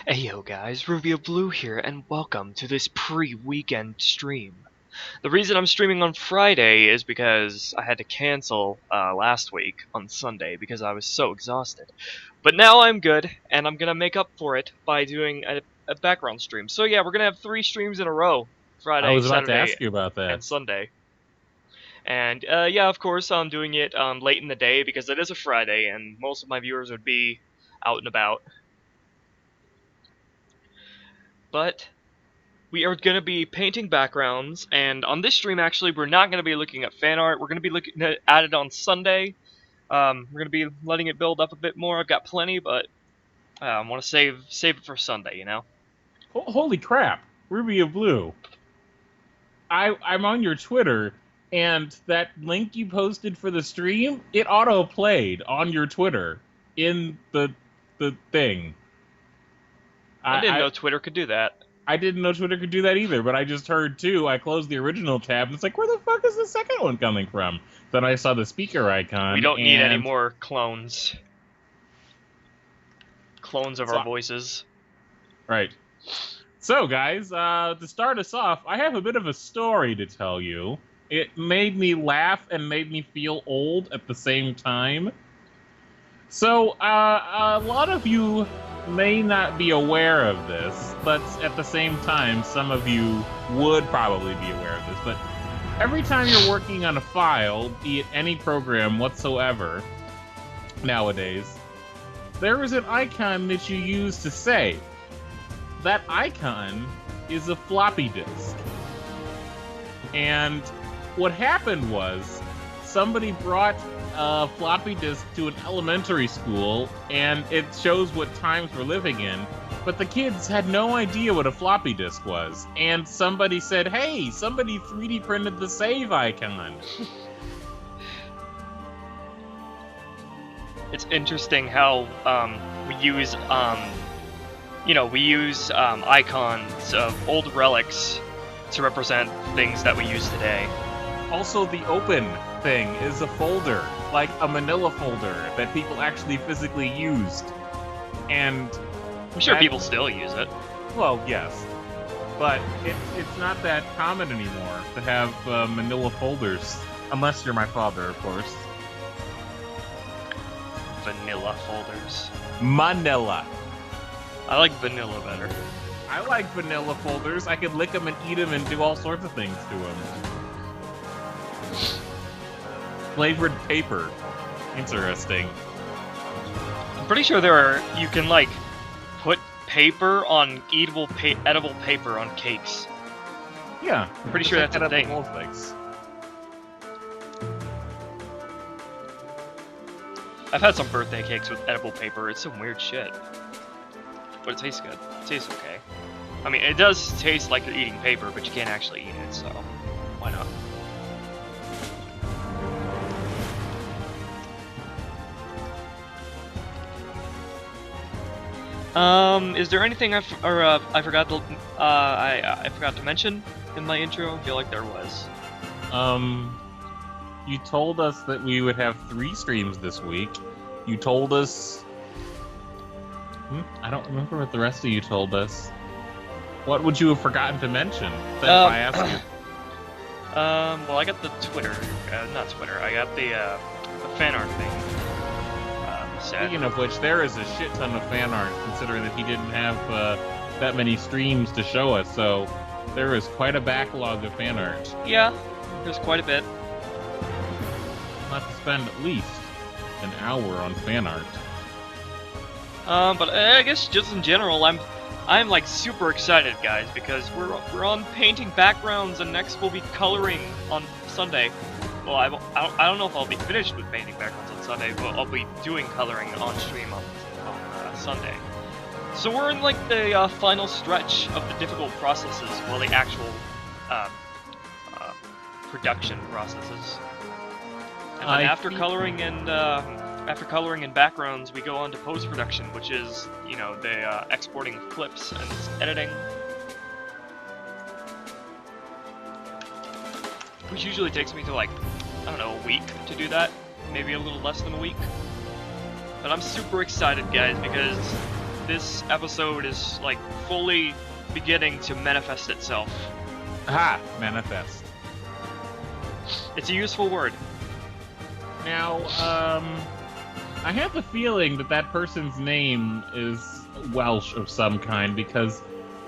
Hey yo guys, Rubio Blue here, and welcome to this pre-weekend stream. The reason I'm streaming on Friday is because I had to cancel last week on Sunday because I was so exhausted. But now I'm good, and I'm gonna make up for it by doing a background stream. So yeah, we're gonna have 3 streams in a row, I Friday, was about to Saturday, ask you about and that. Sunday. And yeah, of course I'm doing it late in the day because it is a Friday, and most of my viewers would be out and about. But we are going to be painting backgrounds, and on this stream, actually, we're not going to be looking at fan art. We're going to be looking at it on Sunday. We're going to be letting it build up a bit more. I've got plenty, but I want to save it for Sunday, you know? Holy crap, Ruby of Blue! I'm on your Twitter, and that link you posted for the stream, it auto played on your Twitter in the thing. I didn't I know Twitter could do that. I didn't know Twitter could do that either, but I just heard too. I closed the original tab, and it's like, where the fuck is the second one coming from? Then I saw the speaker icon. We don't need any more clones. Clones of our voices. Right. So, guys, to start us off, I have a bit of a story to tell you. It made me laugh and made me feel old at the same time. So, a lot of you may not be aware of this, but at the same time, some of you would probably be aware of this. But every time you're working on a file, be it any program whatsoever, nowadays, there is an icon that you use to save. That icon is a floppy disk. And what happened was, somebody brought a floppy disk to an elementary school, and it shows what times we're living in, but the kids had no idea what a floppy disk was. And somebody said, hey, somebody 3D printed the save icon. It's interesting how we use icons of old relics to represent things that we use today. Also, the open thing is a folder, like a manila folder, that people actually physically used. And I'm sure people still use it. Well, yes. But it's not that common anymore to have manila folders. Unless you're my father, of course. Vanilla folders. Manila. I like vanilla better. I like vanilla folders. I could lick them and eat them and do all sorts of things to them. Flavored paper. Interesting. I'm pretty sure you can like put paper on edible paper on cakes. Yeah. I'm pretty sure that's a thing. Things. I've had some birthday cakes with edible paper. It's some weird shit. But it tastes good. It tastes okay. I mean, it does taste like you're eating paper, but you can't actually eat it, so why not? Is there anything I forgot to I forgot to mention in my intro? I feel like there was. You told us that we would have 3 streams this week. You told us... I don't remember what the rest of you told us. What would you have forgotten to mention if I asked you? Well, I got the Twitter, not Twitter, I got the fan art thing. Speaking of which, there is a shit ton of fan art, considering that he didn't have that many streams to show us, so there is quite a backlog of fan art. Yeah, there's quite a bit. We'll have to spend at least an hour on fan art. But I guess just in general, I'm like super excited, guys, because we're on painting backgrounds, and next we'll be coloring on Sunday. Well, I don't know if I'll be finished with painting backgrounds on Sunday, but I'll be doing coloring on stream on Sunday. So we're in like the final stretch of the difficult processes, well, the actual production processes. And then after coloring and backgrounds, we go on to post-production, which is, you know, the exporting of clips and editing. Which usually takes me to like, I don't know, a week to do that. Maybe a little less than a week. But I'm super excited, guys, because this episode is like fully beginning to manifest itself. Aha! Manifest. It's a useful word. Now, I have the feeling that that person's name is Welsh of some kind, because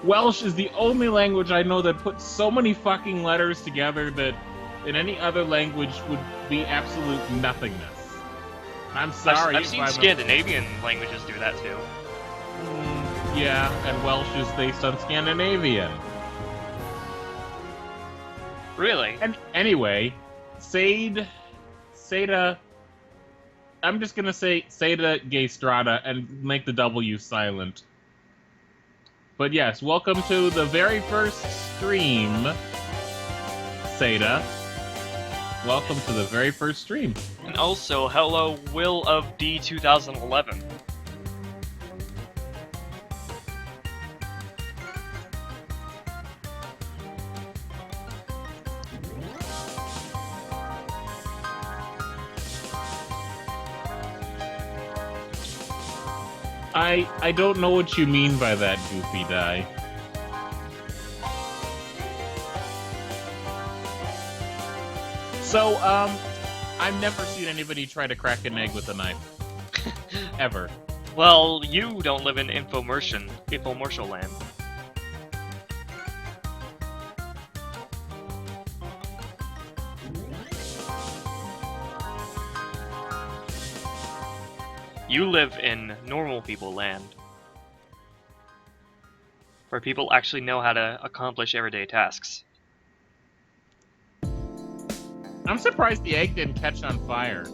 Welsh is the only language I know that puts so many fucking letters together that in any other language would be absolute nothingness. I'm sorry. I've seen Scandinavian languages do that too. Yeah, and Welsh is based on Scandinavian. Really? And anyway, Seda. I'm just gonna say DraceTheD-Dragon and make the W silent. But yes, welcome to the very first stream, Seda. Welcome to the very first stream. And also, hello, Will of D 2011. I don't know what you mean by that, Goofy Die. So, I've never seen anybody try to crack an egg with a knife. Ever. Well, you don't live in infomercial land. You live in normal people land. Where people actually know how to accomplish everyday tasks. I'm surprised the egg didn't catch on fire.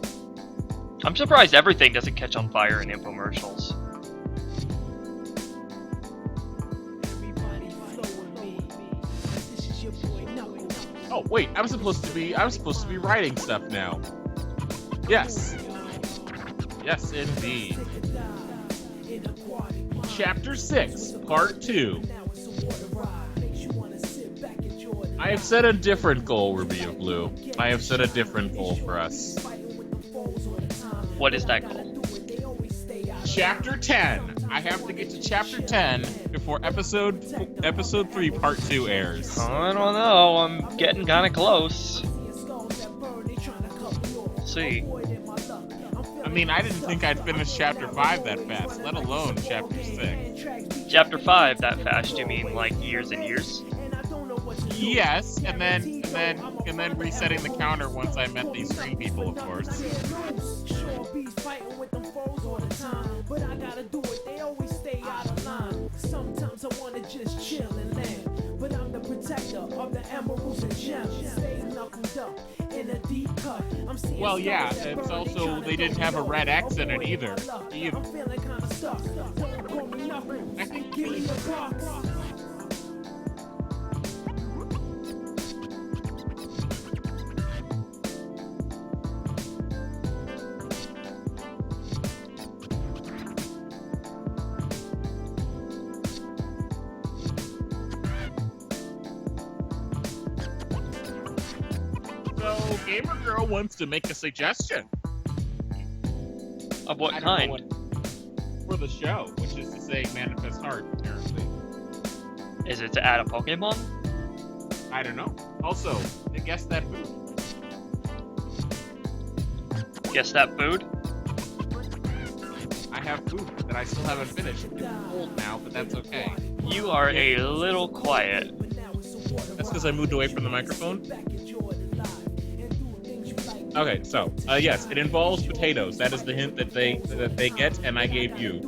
I'm surprised everything doesn't catch on fire in infomercials. Oh wait, I'm supposed to be writing stuff now. Yes. Yes, indeed. Chapter 6, Part 2. I have set a different goal, Ruby of Blue. I have set a different goal for us. What is that goal? Chapter 10. I have to get to Chapter 10 before Episode 3, Part 2 airs. I don't know, I'm getting kinda close. We'll see. I mean, I didn't think I'd finish Chapter 5 that fast, let alone Chapter 6. Chapter 5 that fast, you mean like years and years? Yes, and then resetting the counter once I met these green people, of course. But I gotta do it, they always stay out of line. Sometimes I wanna just chill and land, but I'm the protector of the emeralds and gems. Stay knuckled up in a deep cut. Well, yeah, it's also they didn't have a red X in it either. I'm feeling kinda stuck. Don't call me nothing. I think give me a box. So, Gamer Girl wants to make a suggestion. Of what kind? For the show, which is to say Manifest Heart, apparently. Is it to add a Pokemon? I don't know. Also, guess that food. Guess that food? I have food that I still haven't finished. It's cold now, but that's okay. You are a little quiet. That's because I moved away from the microphone. Okay, so yes, it involves potatoes. That is the hint that they get, and I gave you.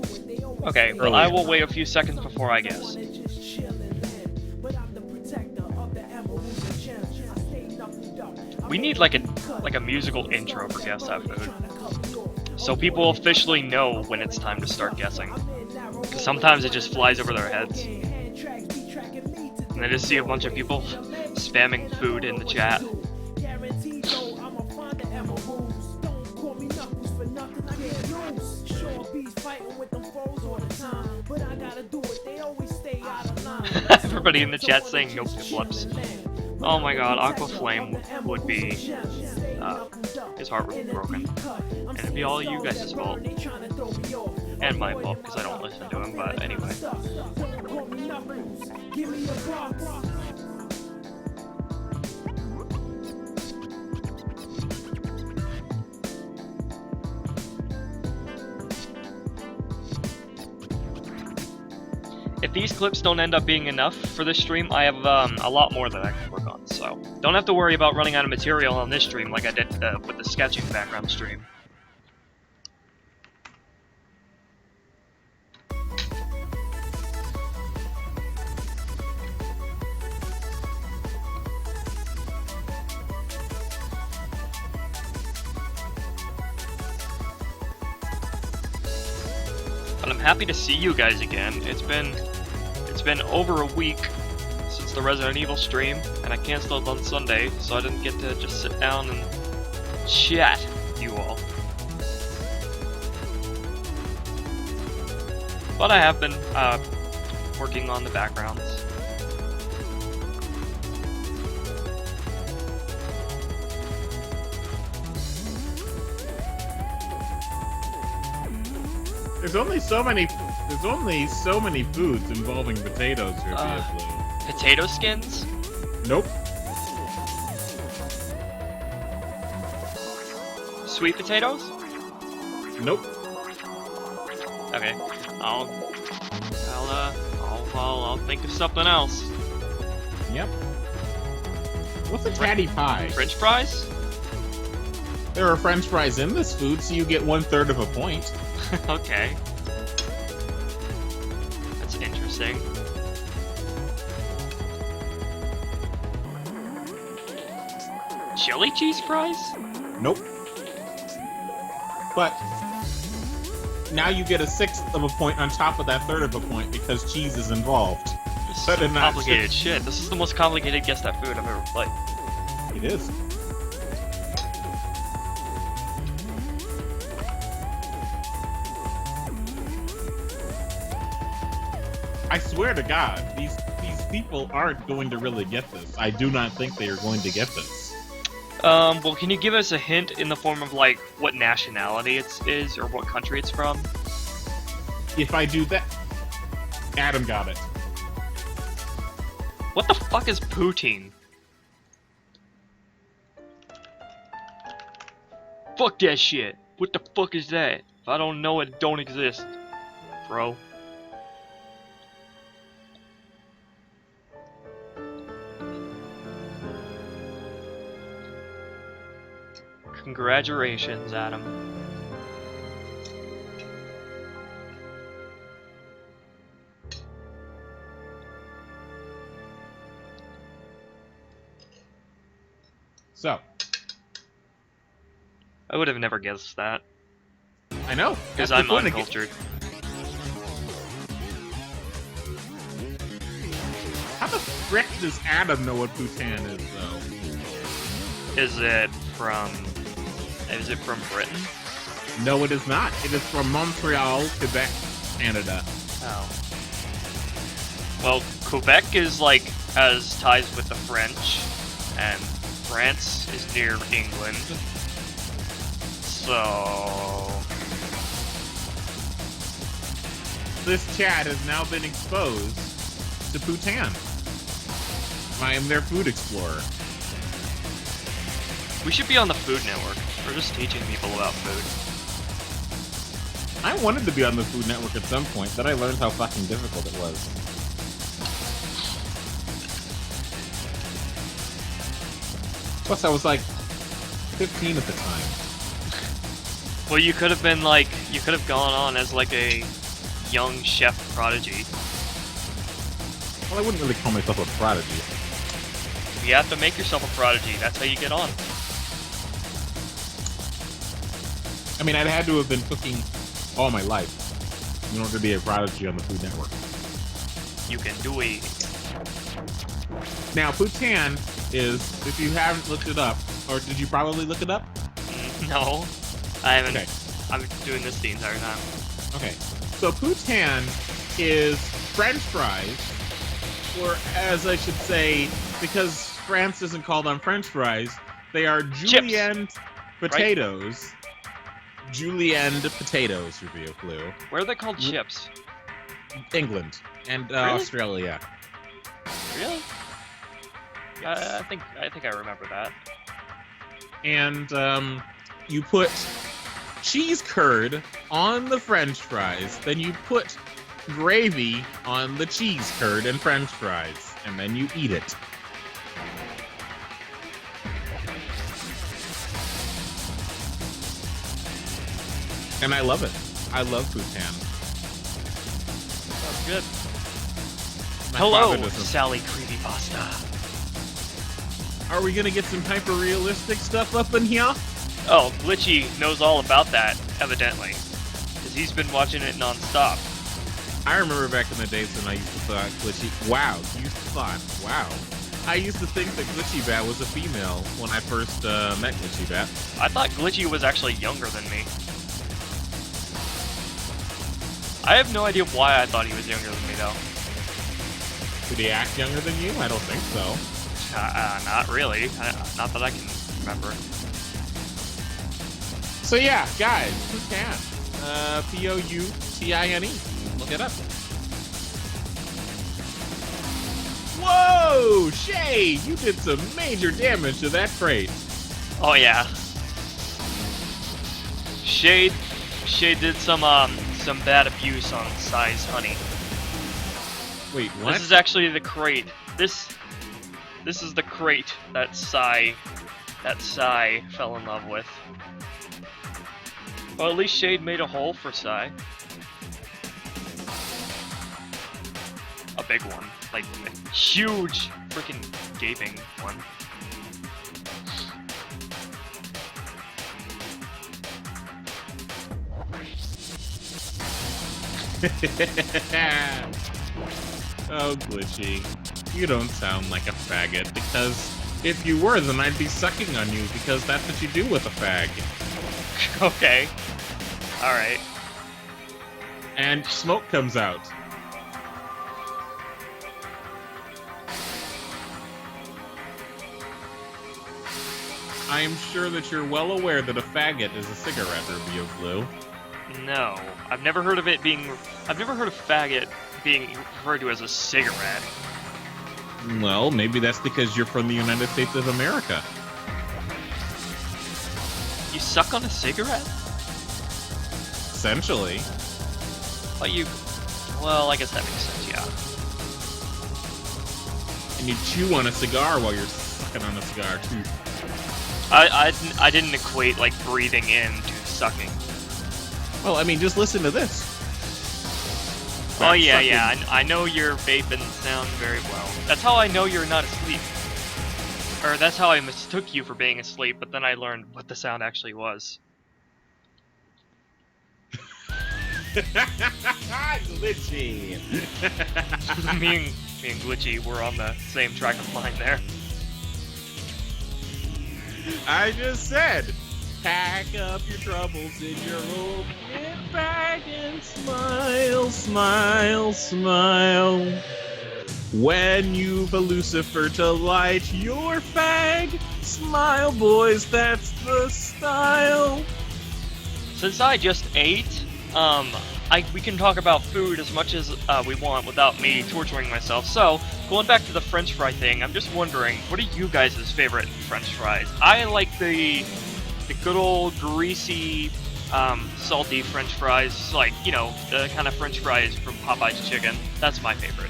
Okay, well, I will wait a few seconds before I guess. We need like a musical intro for Guess That Food, so people officially know when it's time to start guessing. Because sometimes it just flies over their heads, and I just see a bunch of people spamming food in the chat. Everybody in the chat saying no piplups. Oh my god, Aquaflame would be, his heart would be broken. And it'd be all you guys' fault. And my fault, because I don't listen to him, but anyway. If these clips don't end up being enough for this stream, I have a lot more that I can work on, so don't have to worry about running out of material on this stream like I did with the sketching background stream. But I'm happy to see you guys again. It's been over a week since the Resident Evil stream, and I canceled on Sunday, so I didn't get to just sit down and chat with you all. But I have been working on the backgrounds. There's only so many foods involving potatoes here, Blue. Potato skins? Nope. Sweet potatoes? Nope. Okay. I'll think of something else. Yep. What's a catty pie? French fries? There are French fries in this food, so you get 1/3 of a point. Okay. That's interesting. Chili cheese fries? Nope. But now you get a 1/6 of a point on top of that 1/3 of a point because cheese is involved. This is But some in that complicated shit. This is the most complicated Guess That Food I've ever played. It is. I swear to God, these people aren't going to really get this. I do not think they are going to get this. Well, can you give us a hint in the form of, like, what nationality it is, or what country it's from? If I do that... Adam got it. What the fuck is poutine? Fuck that shit. What the fuck is that? If I don't know it, don't exist. Bro. Congratulations, Adam. So. I would have never guessed that. I know. Because I'm uncultured. How the frick does Adam know what Bhutan is, though? Is it from Britain? No, it is not. It is from Montreal, Quebec, Canada. Oh. Well, Quebec is like has ties with the French, and France is near England. So this chat has now been exposed to Bhutan. I am their food explorer. we should be on the Food Network. We're just teaching people about food. I wanted to be on the Food Network at some point, then I learned how fucking difficult it was. Plus, I was like 15 at the time. Well, you could have been like, you could have gone on as like a young chef prodigy. Well, I wouldn't really call myself a prodigy. You have to make yourself a prodigy. That's how you get on. I mean, I'd had to have been cooking all my life in order to be a prodigy on the Food Network. You can do it. Now, Bhutan is, if you haven't looked it up, or did you probably look it up? No, I haven't. Okay. I'm doing this the entire time. Okay. So Bhutan is French fries, or as I should say, because France isn't called on French fries, they are julienne potatoes julienne potatoes, Review Blue. Where are they called chips? England and Really? Australia. Really? I think I remember that. And you put cheese curd on the French fries, then you put gravy on the cheese curd and French fries, and then you eat it. And I love it. I love Bhutan. Sounds good. My Hello, father doesn't- Sally Creepypasta. Are we gonna get some hyper-realistic stuff up in here? Oh, Glitchy knows all about that, evidently. Because he's been watching it non-stop. I remember back in the days when I used to thought Glitchy... Wow, wow. I used to think that Glitchy Bat was a female when I first met Glitchy Bat. I thought Glitchy was actually younger than me. I have no idea why I thought he was younger than me, though. Did he act younger than you? I don't think so. Not really. Not that I can remember. So yeah, guys, Bhutan. P-O-U-T-I-N-E. Look it up. Whoa! Shay, you did some major damage to that crate. Oh yeah. Shade did some bad abuse on Sai's honey. Wait, what? This is actually the crate. This is the crate that Sai fell in love with. Well, at least Shade made a hole for Sai. A big one. Like, a huge, freaking gaping one. Oh, Glitchy. You don't sound like a faggot, because if you were, then I'd be sucking on you, because that's what you do with a fag. Okay. Alright. And smoke comes out. I am sure that you're well aware that a faggot is a cigarette, Review Blue. No. I've never heard of faggot being referred to as a cigarette. Well, maybe that's because you're from the United States of America. You suck on a cigarette? Essentially. But well, I guess that makes sense, yeah. And you chew on a cigar while you're sucking on a cigar, too. I didn't equate, like, breathing in to sucking. Well, I mean, just listen to this. Oh, That's yeah, sucking. yeah, I know your vaping sound very well. That's how I know you're not asleep. Or that's how I mistook you for being asleep, but then I learned what the sound actually was. Glitchy. me and Glitchy were on the same track of mind there. I just said, pack up your troubles in your old kit bag and smile, smile, smile. When you've a Lucifer to light your fag, smile, boys, that's the style. Since I just ate, we can talk about food as much as we want without me torturing myself. So, going back to the French fry thing, I'm just wondering, what are you guys' favorite French fries? I like the good old greasy, salty French fries, like, you know, the kind of French fries from Popeye's Chicken. That's my favorite.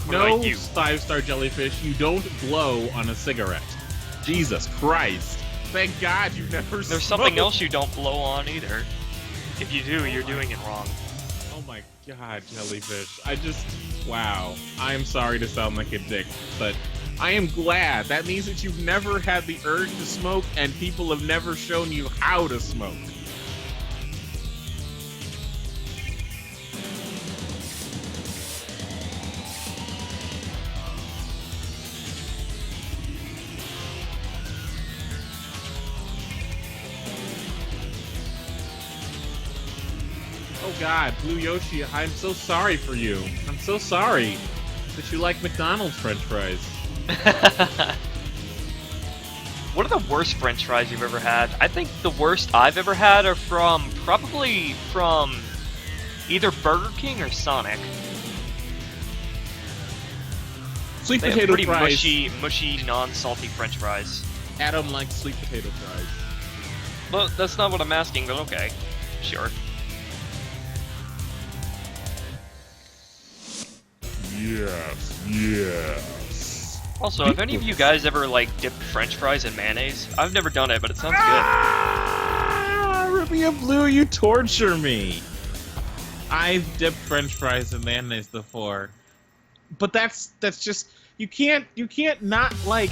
What No, about you? 5-star jellyfish, you don't blow on a cigarette. Jesus Christ. Thank God you never There's something else you don't blow on either. If you do, you're doing it wrong. Oh my God, jellyfish. Wow. I am sorry to sound like a dick, but I am glad. That means that you've never had the urge to smoke and people have never shown you how to smoke. Oh God, Blue Yoshi, I'm so sorry for you. I'm so sorry that you like McDonald's French fries. What are the worst French fries you've ever had? I think the worst I've ever had are probably from either Burger King or Sonic. Sweet They have potato pretty fries. mushy, non-salty French fries. Adam likes sweet potato fries. Well, that's not what I'm asking, but okay. Sure. Yes. Also, have any of you guys ever, like, dipped French fries in mayonnaise? I've never done it, but it sounds good. Ah, Ruby of Blue, you torture me. I've dipped French fries in mayonnaise before, but that's just you can't not like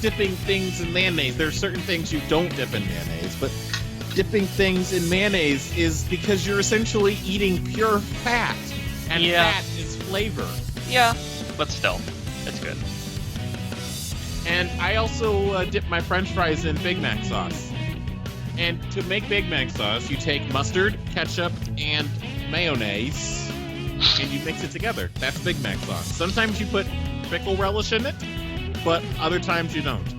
dipping things in mayonnaise. There are certain things you don't dip in mayonnaise, but dipping things in mayonnaise is because you're essentially eating pure fat, and fat is flavor. Yeah, but still, it's good. And I also dip my French fries in Big Mac sauce. And to make Big Mac sauce, you take mustard, ketchup, and mayonnaise, and you mix it together. That's Big Mac sauce. Sometimes you put pickle relish in it, but other times you don't.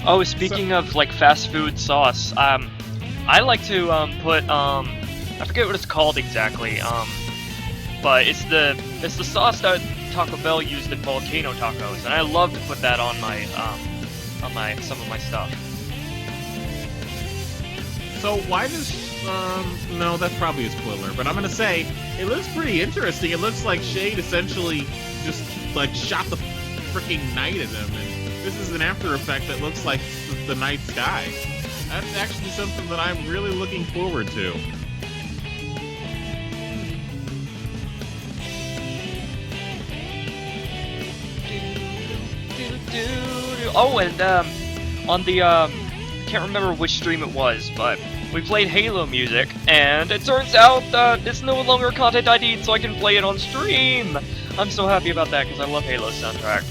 Oh, speaking of like fast food sauce, I like to put I forget what it's called exactly, but it's the sauce that Taco Bell used in volcano tacos, and I love to put that on my some of my stuff. So why does no, that's probably a spoiler, but I'm gonna say it looks pretty interesting. It looks like Shade essentially just like shot the freaking night at him, and this is an after effect that looks like the night sky. That's actually something that I'm really looking forward to. Oh, and on the can't remember which stream it was, but we played Halo music, and it turns out that it's no longer content ID'd, so I can play it on stream. I'm so happy about that because I love Halo's soundtrack.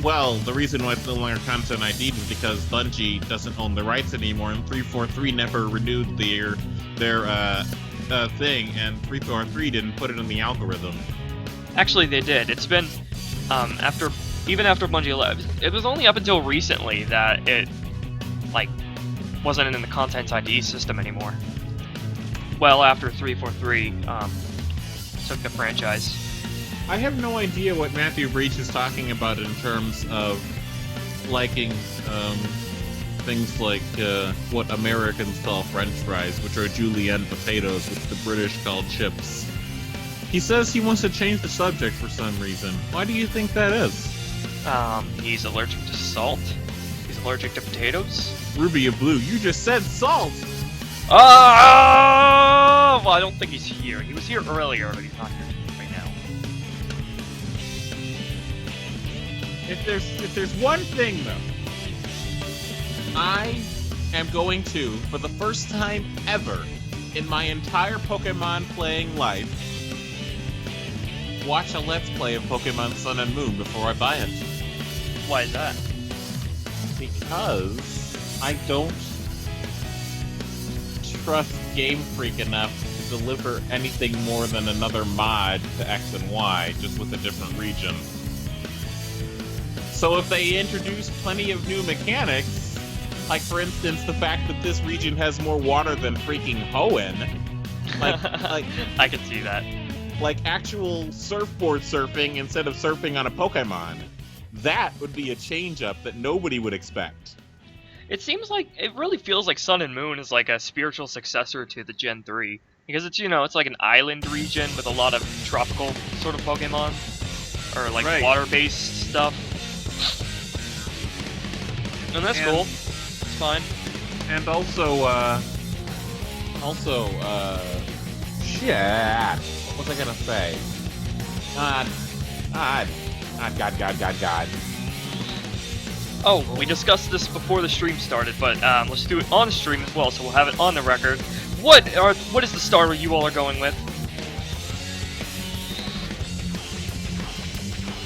Well, the reason why it's no longer content ID'd is because Bungie doesn't own the rights anymore, and 343 never renewed their thing, and 343 didn't put it in the algorithm. Actually, they did. It's been even after Bungie left. It was only up until recently that it like wasn't in the content ID system anymore. Well, after 343 took the franchise. I have no idea what Matthew Breach is talking about in terms of liking things like what Americans call French fries, which are julienne potatoes, which the British call chips. He says he wants to change the subject for some reason. Why do you think that is? He's allergic to salt. He's allergic to potatoes. Ruby of Blue, you just said salt! Oh! Well, I don't think he's here. He was here earlier, but he's not here right now. If there's one thing, though, I am going to, for the first time ever in my entire Pokemon playing life, watch a Let's Play of Pokemon Sun and Moon before I buy it. Why is that? Because I don't trust Game Freak enough to deliver anything more than another mod to X and Y, just with a different region. So if they introduce plenty of new mechanics, like for instance the fact that this region has more water than freaking Hoenn, like I can see that. Like actual surfboard surfing instead of surfing on a Pokemon, that would be a change-up that nobody would expect. It seems like, it really feels like Sun and Moon is like a spiritual successor to the Gen 3. Because it's, it's like an island region with a lot of tropical sort of Pokemon. Or like water-based stuff. And that's cool. It's fine. And also, shit. What was I gonna say? God. Oh, we discussed this before the stream started, but let's do it on stream as well, so we'll have it on the record. What is the starter you all are going with?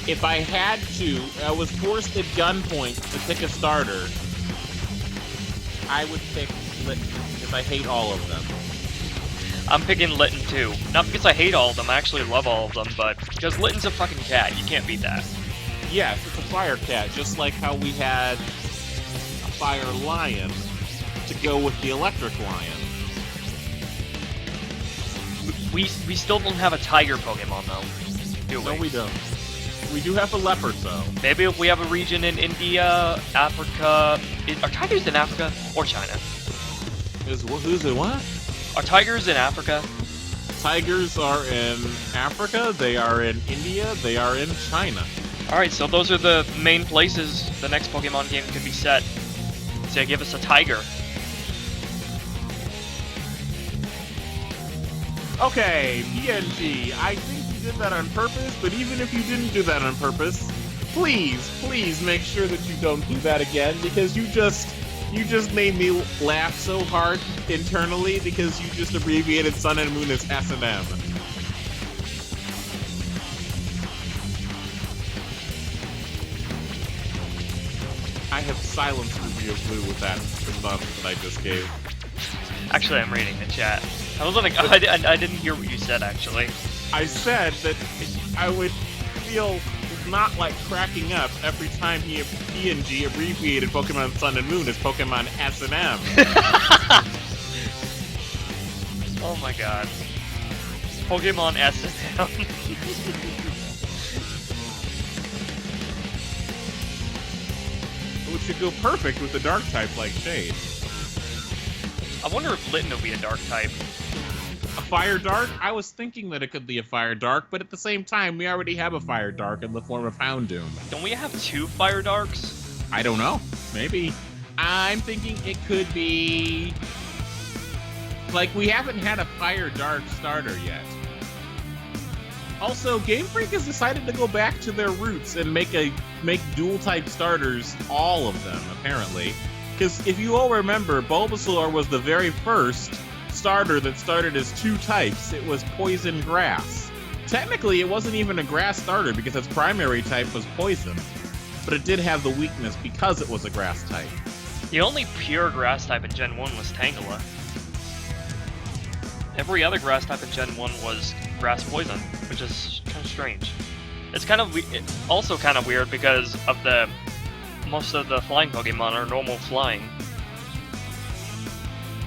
If I had to, I was forced at gunpoint to pick a starter, I would pick Litten, because I hate all of them. I'm picking Litten too. Not because I hate all of them, I actually love all of them, but because Litten's a fucking cat, you can't beat that. Yes, it's a fire cat, just like how we had fire lion to go with the electric lion. We still don't have a tiger Pokemon though, do we? No, we don't. We do have a leopard though. Maybe if we have a region in India, Africa. Are tigers in Africa or China? Who's in what? Are tigers in Africa? Tigers are in Africa, they are in India, they are in China. Alright, so those are the main places the next Pokemon game could be set. So give us a tiger. Okay, PNG, I think you did that on purpose, but even if you didn't do that on purpose, please make sure that you don't do that again, because you just made me laugh so hard internally because you just abbreviated Sun and Moon as S&M. I have silenced Ruby of Blue with that response that I just gave. Actually, I'm reading the chat. I didn't hear what you said, actually. I said that I would feel not like cracking up every time PNG abbreviated Pokemon Sun and Moon as Pokemon S&M. Oh my god. Pokemon S&M. Which should go perfect with the dark type like Shade. I wonder if Litten will be a dark type. A Fire Dark? I was thinking that it could be a Fire Dark, but at the same time, we already have a Fire Dark in the form of Houndoom. Don't we have 2 Fire Darks? I don't know. Maybe. I'm thinking it could be... Like, we haven't had a Fire Dark starter yet. Also, Game Freak has decided to go back to their roots and make dual-type starters, all of them, apparently. Because if you all remember, Bulbasaur was the very first starter that started as 2 types. It was Poison Grass. Technically, it wasn't even a grass starter because its primary type was Poison. But it did have the weakness because it was a grass type. The only pure grass type in Gen 1 was Tangela. Every other grass type in Gen 1 was grass poison, which is kind of strange. It's also kind of weird because of most of the flying Pokemon are normal flying.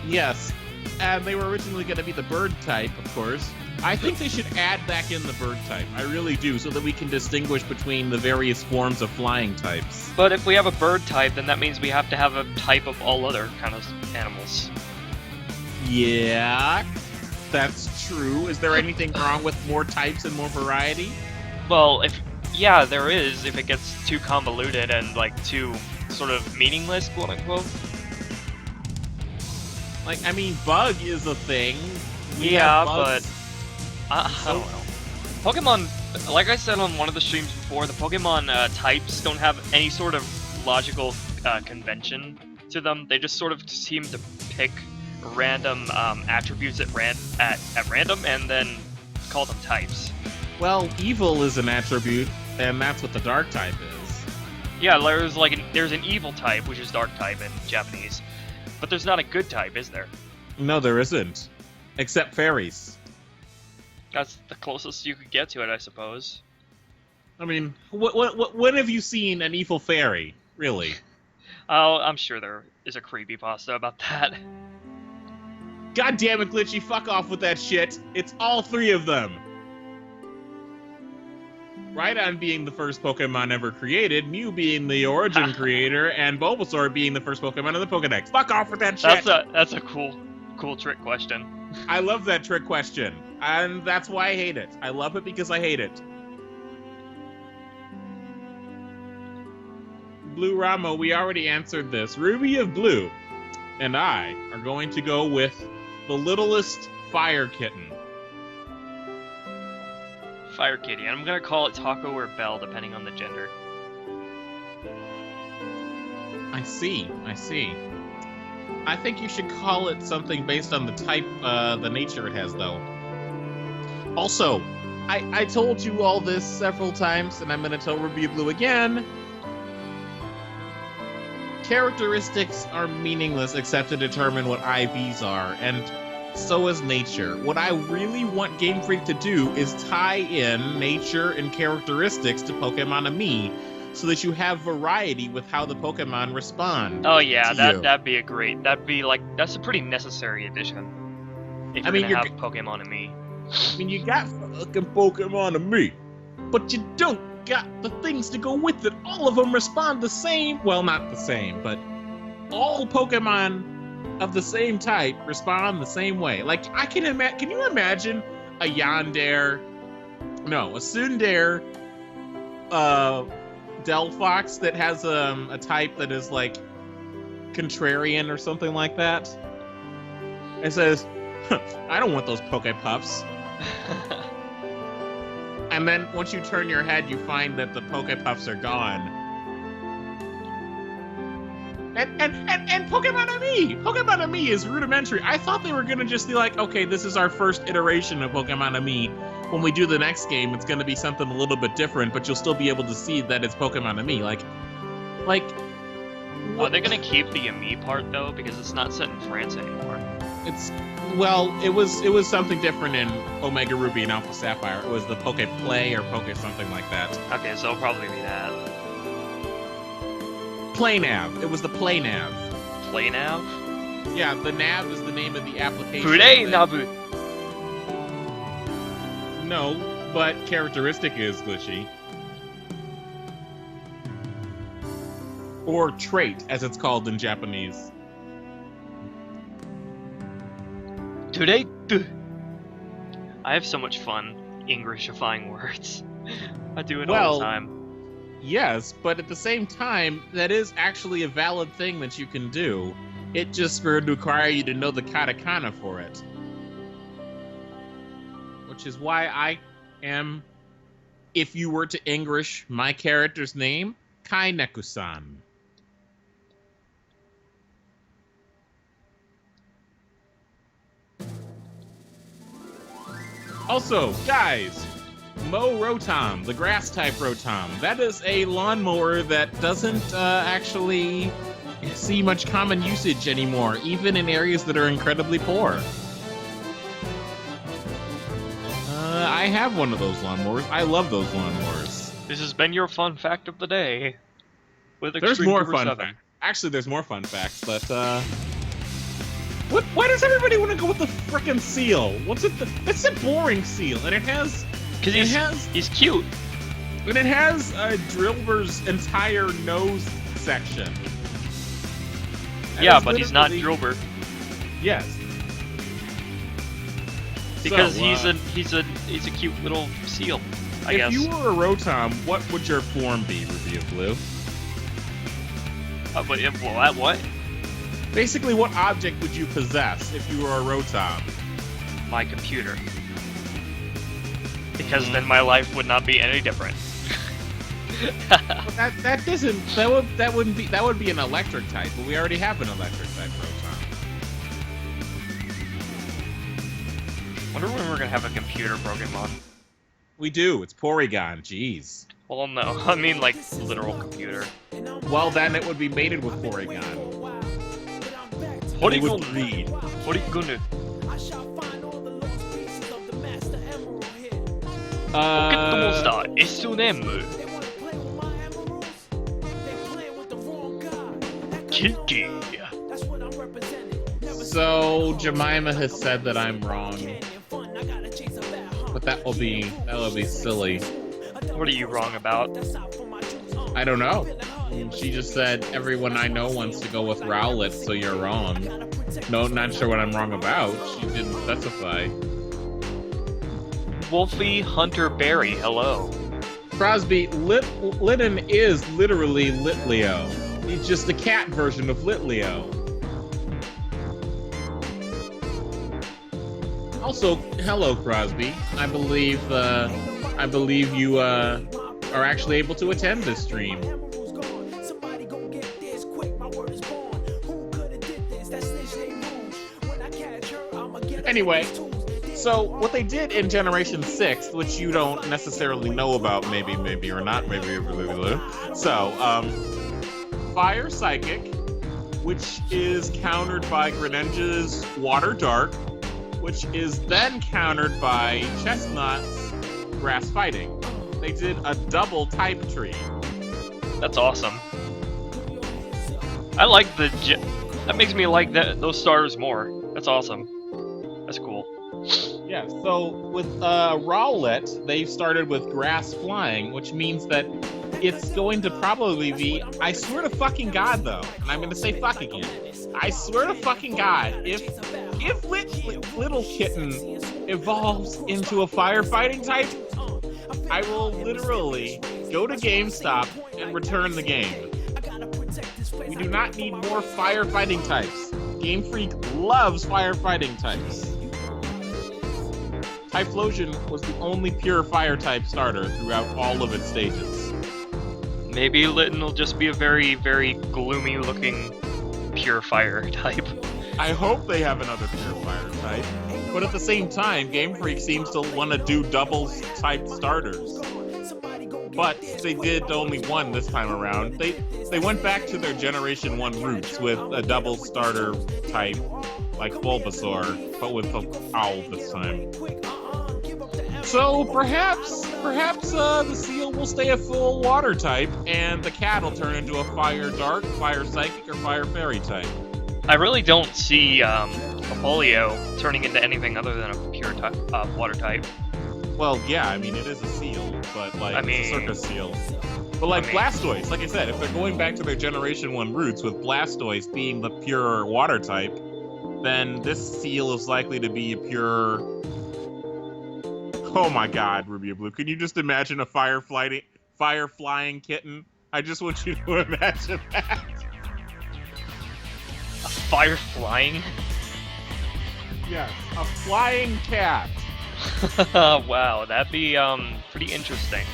Yes, and they were originally going to be the bird type, of course. I think they should add back in the bird type. I really do, so that we can distinguish between the various forms of flying types. But if we have a bird type, then that means we have to have a type of all other kind of animals. Yeah, that's true. Is there anything wrong with more types and more variety? Well, yeah, there is, if it gets too convoluted and, like, too sort of meaningless, quote-unquote. Like, I mean, bug is a thing. Yeah, but I don't know. Pokemon, like I said on one of the streams before, the Pokemon types don't have any sort of logical convention to them. They just sort of seem to pick random attributes at random and then call them types. Well, evil is an attribute, and that's what the dark type is. Yeah, there's an evil type, which is dark type in Japanese, but there's not a good type, is there? No, there isn't. Except fairies. That's the closest you could get to it, I suppose. I mean, when have you seen an evil fairy, really? Oh, I'm sure there is a creepypasta about that. God damn it, Glitchy, fuck off with that shit. It's all 3 of them. Rhydon being the first Pokemon ever created, Mew being the origin creator, and Bulbasaur being the first Pokemon in the Pokedex. Fuck off with that shit! That's a cool trick question. I love that trick question, and that's why I hate it. I love it because I hate it. Blue Ramo, we already answered this. Ruby of Blue and I are going to go with the littlest fire kitten. Fire Kitty. I'm gonna call it Taco or Bell, depending on the gender. I see. I think you should call it something based on the type, the nature it has, though. Also, I told you all this several times, and I'm gonna tell Ruby Blue again. Characteristics are meaningless except to determine what IVs are, and so is nature. What I really want Game Freak to do is tie in nature and characteristics to Pokemon Ami, so that you have variety with how the Pokemon respond. Oh yeah, to you. that'd be that's a pretty necessary addition. If you're gonna have Pokemon and me. I mean, you got fucking Pokemon and me, but you don't got the things to go with it. All of them respond the same. Well, not the same, but all Pokemon of the same type respond the same way. Like, I can imagine. Can you imagine a Yandere? No, a Tsundere, Delphox that has a type that is like contrarian or something like that. It says, I don't want those Pokepuffs. And then once you turn your head, you find that the Pokepuffs are gone. And Pokemon Ami! Pokemon Ami is rudimentary. I thought they were gonna just be like, okay, this is our first iteration of Pokemon Ami. When we do the next game, it's gonna be something a little bit different, but you'll still be able to see that it's Pokemon Ami. Like. Are they gonna keep the Ami part though? Because it's not set in France anymore. It was something different in Omega Ruby and Alpha Sapphire. It was the Poke Play or Poke something like that. Okay, so it'll probably be that. PlayNav. It was the PlayNav. PlayNav? Yeah, the nav is the name of the application. PlayNav! No, but characteristic is glitchy. Or trait, as it's called in Japanese. Today, I have so much fun Englishifying words. I do it all the time. Yes, but at the same time, that is actually a valid thing that you can do. It just would require you to know the katakana for it. Which is why I am, if you were to English my character's name, Kaineku-san. Also, guys, Mow Rotom, the grass-type Rotom. That is a lawnmower that doesn't actually see much common usage anymore, even in areas that are incredibly poor. I have one of those lawnmowers. I love those lawnmowers. This has been your fun fact of the day. With There's more fun XtremetuberVII. facts. Actually, there's more fun facts, but why does everybody want to go with the frickin' seal? It's a boring seal, and it has... Because he's cute. And it has Drilber's entire nose section. Yeah, but he's not Jlipper. Yes. Because so, he's a cute little seal, I guess. If you were a Rotom, what would your form be, Ruby of Blue? What? Basically, what object would you possess if you were a Rotom? My computer. Because then my life would not be any different. That would be an electric type, but we already have an electric type Rotom. Wonder when we're gonna have a computer Pokemon. We do. It's Porygon. Jeez. Well, no, I mean like literal computer. Well, then it would be mated with Porygon. What it would breed. What are you gonna? Kinky. So Jemima has said that I'm wrong, but that will be silly. What are you wrong about? I don't know. She just said everyone I know wants to go with Rowlet, so you're wrong. No, not sure what I'm wrong about. She didn't specify. Wolfie Hunter Berry, hello. Crosby, Litten is literally Litleo. He's just the cat version of Litleo. Also, hello, Crosby. I believe you are actually able to attend this stream. Anyway, so what they did in Generation 6, which you don't necessarily know about, maybe or not, so, Fire Psychic, which is countered by Greninja's Water Dark, which is then countered by Chestnut's Grass Fighting. They did a double type tree. That's awesome. I like that makes me like those starters more. That's awesome. That's cool. Yeah, so with Rowlet, they started with Grass Flying, which means that it's going to probably be, I swear to fucking God though, and I'm gonna say fuck again, I swear to fucking God, if Little Kitten evolves into a firefighting type, I will literally go to GameStop and return the game. We do not need more firefighting types. Game Freak loves firefighting types. Typhlosion was the only pure fire type starter throughout all of its stages. Maybe Litten will just be a very, very gloomy looking pure fire type. I hope they have another pure fire type, but at the same time, Game Freak seems to want to do doubles type starters. But they did only one this time around. They went back to their Generation 1 roots with a double starter type, like Bulbasaur, but with the owl this time. So perhaps the seal will stay a full water type, and the cat will turn into a fire dark, fire psychic, or fire fairy type. I really don't see Apollio turning into anything other than a pure water type. Well, yeah, I mean, it is a seal, but, like, it's a circus seal. But, like, Blastoise, like I said, if they're going back to their Generation 1 roots, with Blastoise being the pure water type, then this seal is likely to be a pure... Oh my god, Ruby and Blue, can you just imagine a fire-flying kitten? I just want you to imagine that. A fire-flying? Yes, a flying cat. Wow, that'd be pretty interesting.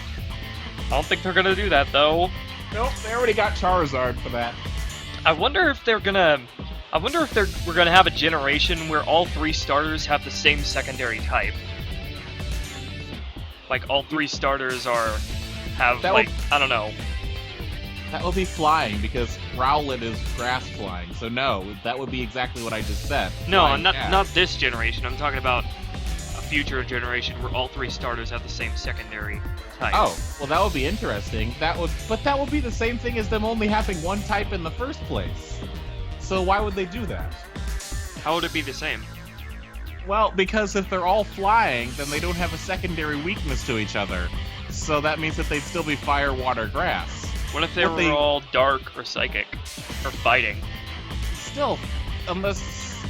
I don't think they're gonna do that though. Nope, they already got Charizard for that. I wonder if we're gonna have a generation where all three starters have the same secondary type. Like all three starters I don't know. That will be flying because Rowlet is grass flying. So no, that would be exactly what I just said. No, not this generation. I'm talking about future generation where all three starters have the same secondary type. Oh, well that would be interesting. That would be the same thing as them only having one type in the first place. So why would they do that? How would it be the same? Well, because if they're all flying, then they don't have a secondary weakness to each other. So that means that they'd still be fire, water, grass. What if they were all dark or psychic or fighting? Still, unless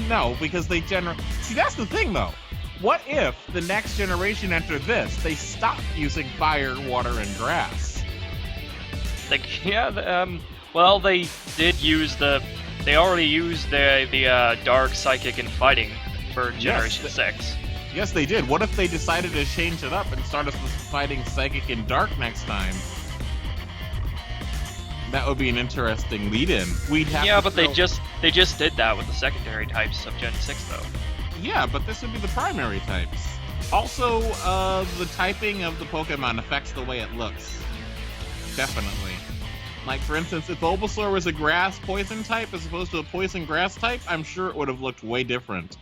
no, because they see that's the thing though. What if the next generation enter this, they stop using fire, water, and grass? Like, yeah, well, they already used the dark, psychic, and fighting for Generation 6. Yes, they did. What if they decided to change it up and start us with fighting psychic and dark next time? That would be an interesting lead-in. But they just did that with the secondary types of Gen 6, though. Yeah, but this would be the primary types. Also, the typing of the Pokemon affects the way it looks. Definitely. Like, for instance, if Bulbasaur was a grass poison type as opposed to a poison grass type, I'm sure it would have looked way different.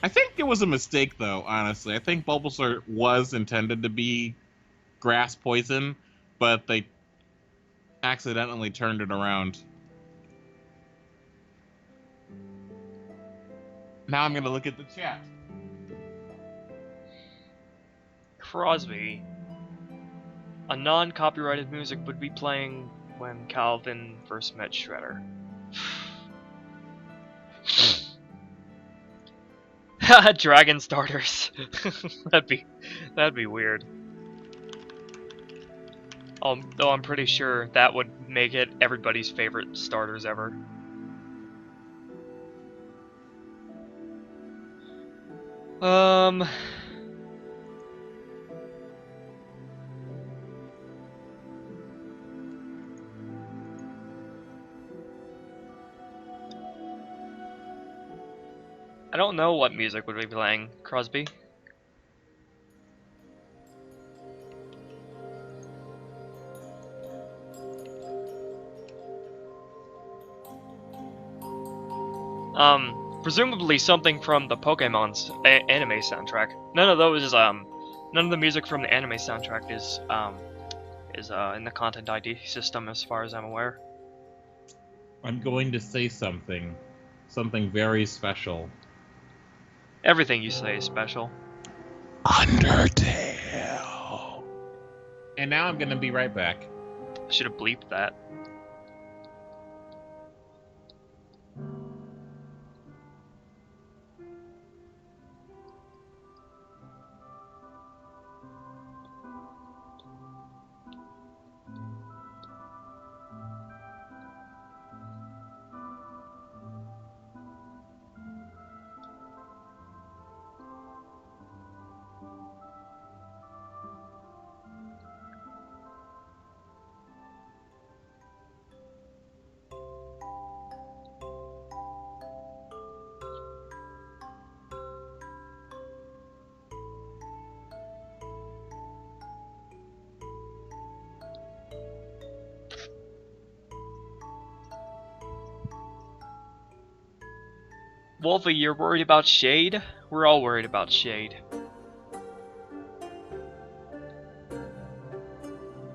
I think it was a mistake, though, honestly. I think Bulbasaur was intended to be grass poison, but they accidentally turned it around. Now I'm gonna look at the chat. Crosby. A non-copyrighted music would be playing when Calvin first met Shredder. Dragon starters. that'd be weird. Though I'm pretty sure that would make it everybody's favorite starters ever. I don't know what music would be playing, Crosby. Presumably something from the Pokemon's anime soundtrack. None of the music from the anime soundtrack is in the content ID system, as far as I'm aware. I'm going to say something. Something very special. Everything you say is special. Undertale. And now I'm going to be right back. I should have bleeped that. Wolfie, you're worried about Shade? We're all worried about Shade.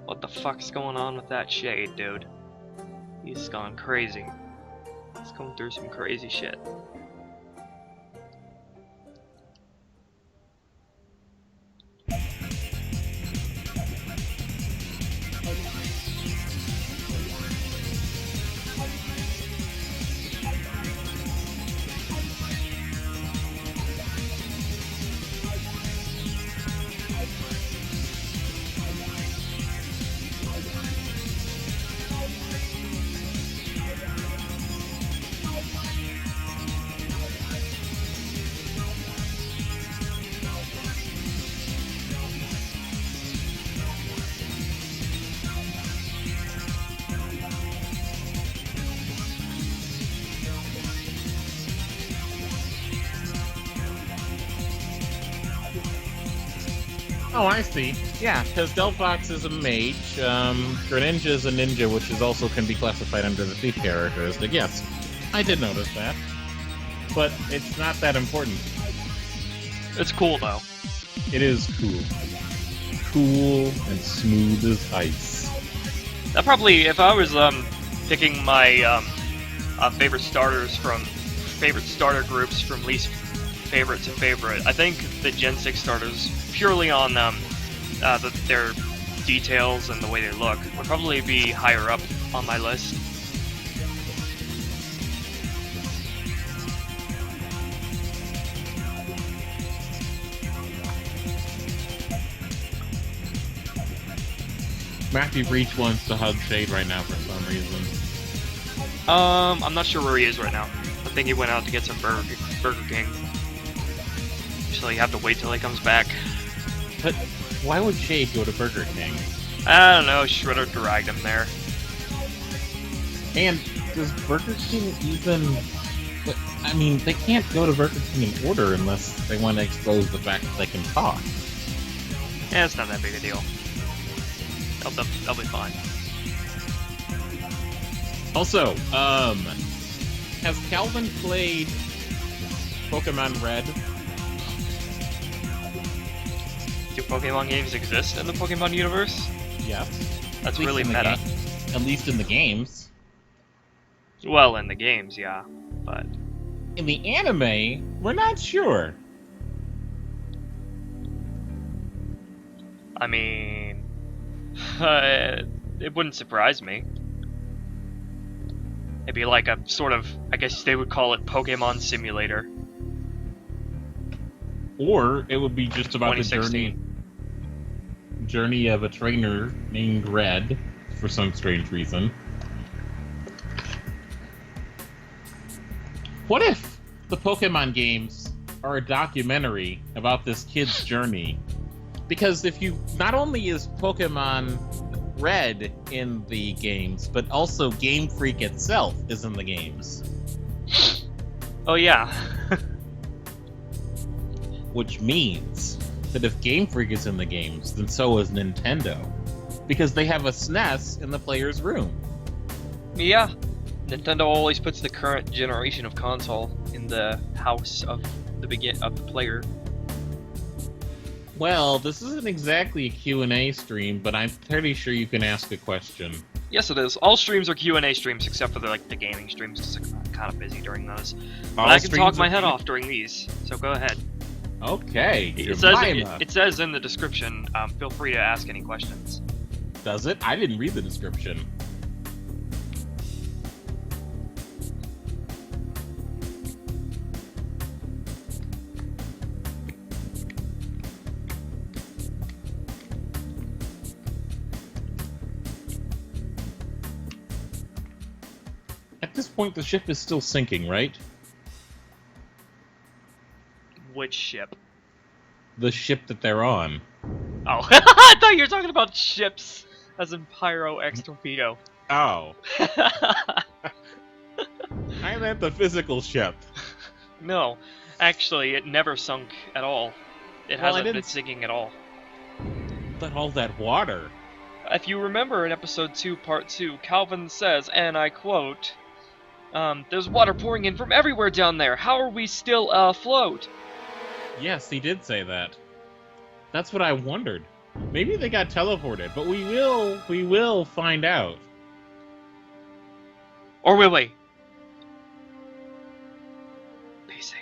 What the fuck's going on with that Shade, dude? He's gone crazy. He's going through some crazy shit. Oh, I see. Yeah, because Delphox is a mage, Greninja is a ninja, which is also can be classified under the thief characteristic. Yes, I did notice that. But it's not that important. It's cool, though. It is cool. Cool and smooth as ice. That probably, if I was picking my favorite starters from favorite starter groups from least favorite to favorite, I think the Gen 6 starters, purely on their details and the way they look, would probably be higher up on my list. Matthew Breach wants to hug Shade right now for some reason. I'm not sure where he is right now. I think he went out to get some Burger King. So you have to wait till he comes back. But why would Shade go to Burger King? I don't know, Shredder dragged him there. And does Burger King even... I mean, they can't go to Burger King and order unless they want to expose the fact that they can talk. Yeah, it's not that big a deal. They'll be fine. Also, has Calvin played Pokemon Red? Do Pokemon games exist in the Pokemon universe? Yes. That's really meta. At least in the games. Well, in the games, yeah, but... In the anime, we're not sure. I mean... it wouldn't surprise me. It'd be like a sort of, I guess they would call it Pokemon Simulator. Or it would be just about the 2016. journey of a trainer named Red, for some strange reason. What if the Pokemon games are a documentary about this kid's journey? Because if you... Not only is Pokemon Red in the games, but also Game Freak itself is in the games. Oh yeah. Which means that if Game Freak is in the games, then so is Nintendo. Because they have a SNES in the player's room. Yeah. Nintendo always puts the current generation of console in the house of the player. Well, this isn't exactly a Q&A stream, but I'm pretty sure you can ask a question. Yes, it is. All streams are Q&A streams except for the gaming streams, because I'm kind of busy during those. But I can talk my head off during these, so go ahead. Okay. It says in the description, feel free to ask any questions. Does it? I didn't read the description. At this point, the ship is still sinking, right? Which ship? The ship that they're on. Oh, I thought you were talking about ships, as in Pyro X Torpedo. Oh. I meant the physical ship. No, actually, it never sunk at all. It hasn't been sinking at all. But all that water. If you remember in episode 2, part 2, Calvin says, and I quote, there's water pouring in from everywhere down there. How are we still afloat? Yes, he did say that. That's what I wondered. Maybe they got teleported, but we will find out. Or will we? Pacing.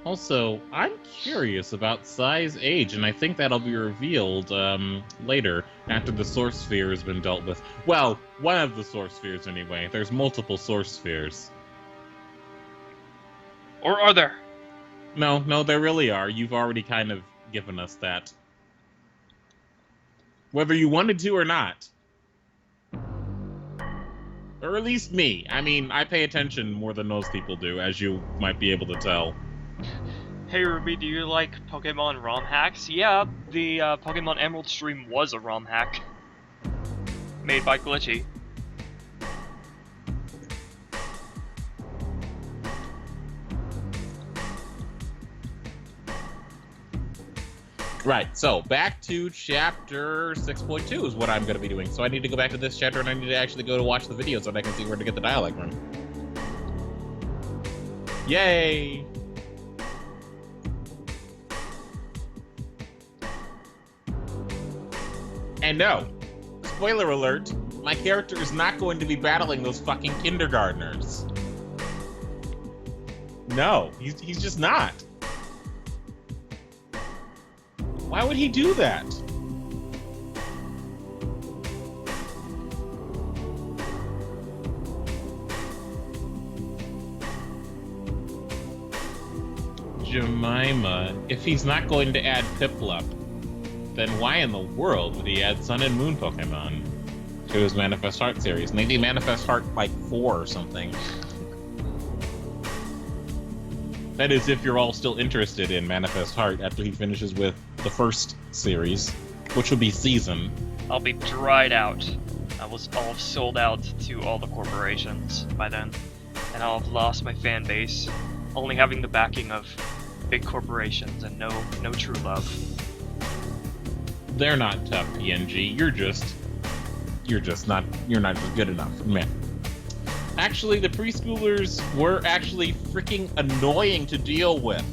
Also, I'm curious about Sai's age, and I think that'll be revealed later, after the Source Sphere has been dealt with. Well, one of the Source Spheres, anyway. There's multiple Source Spheres. Or are there? No, there really are. You've already kind of given us that. Whether you wanted to or not. Or at least me. I mean, I pay attention more than most people do, as you might be able to tell. Hey Ruby, do you like Pokemon ROM hacks? Yeah, the Pokemon Emerald stream was a ROM hack. Made by Glitchy. Right, so back to chapter 6.2 is what I'm going to be doing. So I need to go back to this chapter and I need to actually go to watch the video so that I can see where to get the dialogue from. Yay! And no, spoiler alert, my character is not going to be battling those fucking kindergartners. No, he's just not. Why would he do that? Jemima, if he's not going to add Piplup, then why in the world would he add Sun and Moon Pokemon to his Manifest Heart series? Maybe Manifest Heart, like, 4 or something. That is, if you're all still interested in Manifest Heart after he finishes with the first series, which will be Season. I'll be dried out. I'll have sold out to all the corporations by then. And I'll have lost my fan base, only having the backing of big corporations and no true love. They're not tough, PNG. You're not good enough, man. Actually, the preschoolers were actually freaking annoying to deal with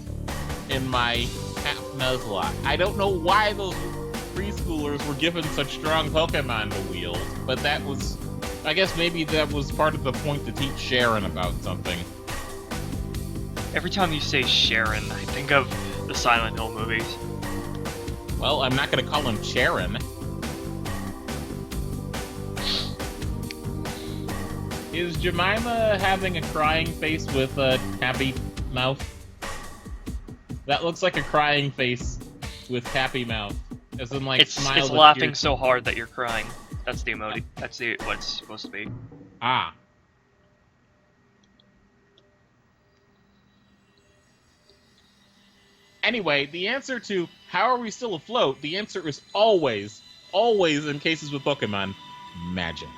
in my half Nuzlocke. I don't know why those preschoolers were given such strong Pokemon to wield, but that was, I guess maybe that was part of the point to teach Sharon about something. Every time you say Sharon, I think of the Silent Hill movies. Well, I'm not gonna call him Sharon. Is Jemima having a crying face with a happy mouth? That looks like a crying face with happy mouth. As in, like, smile. It's laughing so hard that you're crying. That's the emoji. That's what it's supposed to be. Ah. Anyway, the answer to how are we still afloat, the answer is always in cases with Pokemon, magic.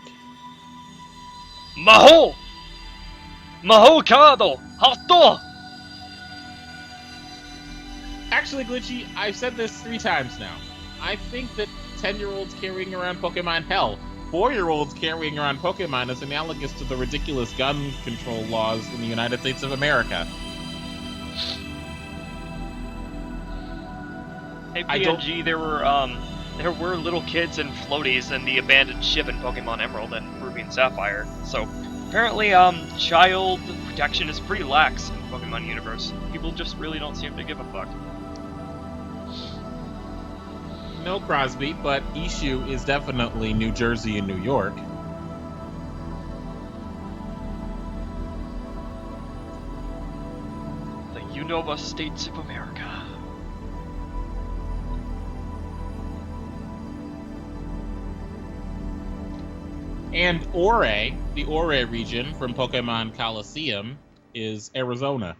Maho! Maho Kado! Hato! Actually, Glitchy, I've said this 3 times now. I think that 10-year-olds carrying around Pokemon Hell 4-year-olds carrying around Pokemon is analogous to the ridiculous gun control laws in the United States of America. Hey, PNG, there were little kids and floaties in the abandoned ship in Pokemon Emerald and Ruby and Sapphire. So apparently, child protection is pretty lax in the Pokemon universe. People just really don't seem to give a fuck. No, Crosby, but Issue is definitely New Jersey and New York. The Unova States of America. And Ore, the Ore region from Pokemon Coliseum, is Arizona.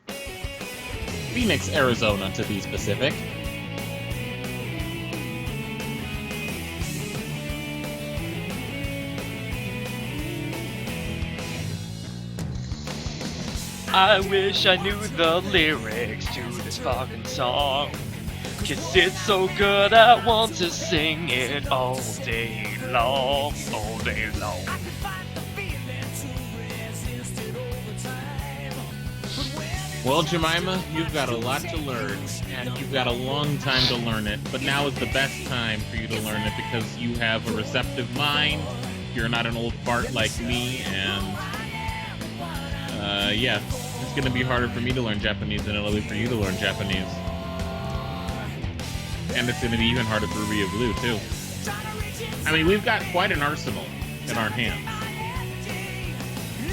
Phoenix, Arizona, to be specific. I wish I knew the lyrics to this fucking song. 'Cause it's so good I want to sing it all day long, all day long. Well, Jemima, you've got a lot to learn, and you've got a long time to learn it, but now is the best time for you to learn it because you have a receptive mind, you're not an old fart like me, and, yeah, it's gonna be harder for me to learn Japanese than it'll be for you to learn Japanese. And it's gonna be even harder for Ruby of Blue, too. I mean, we've got quite an arsenal in our hands.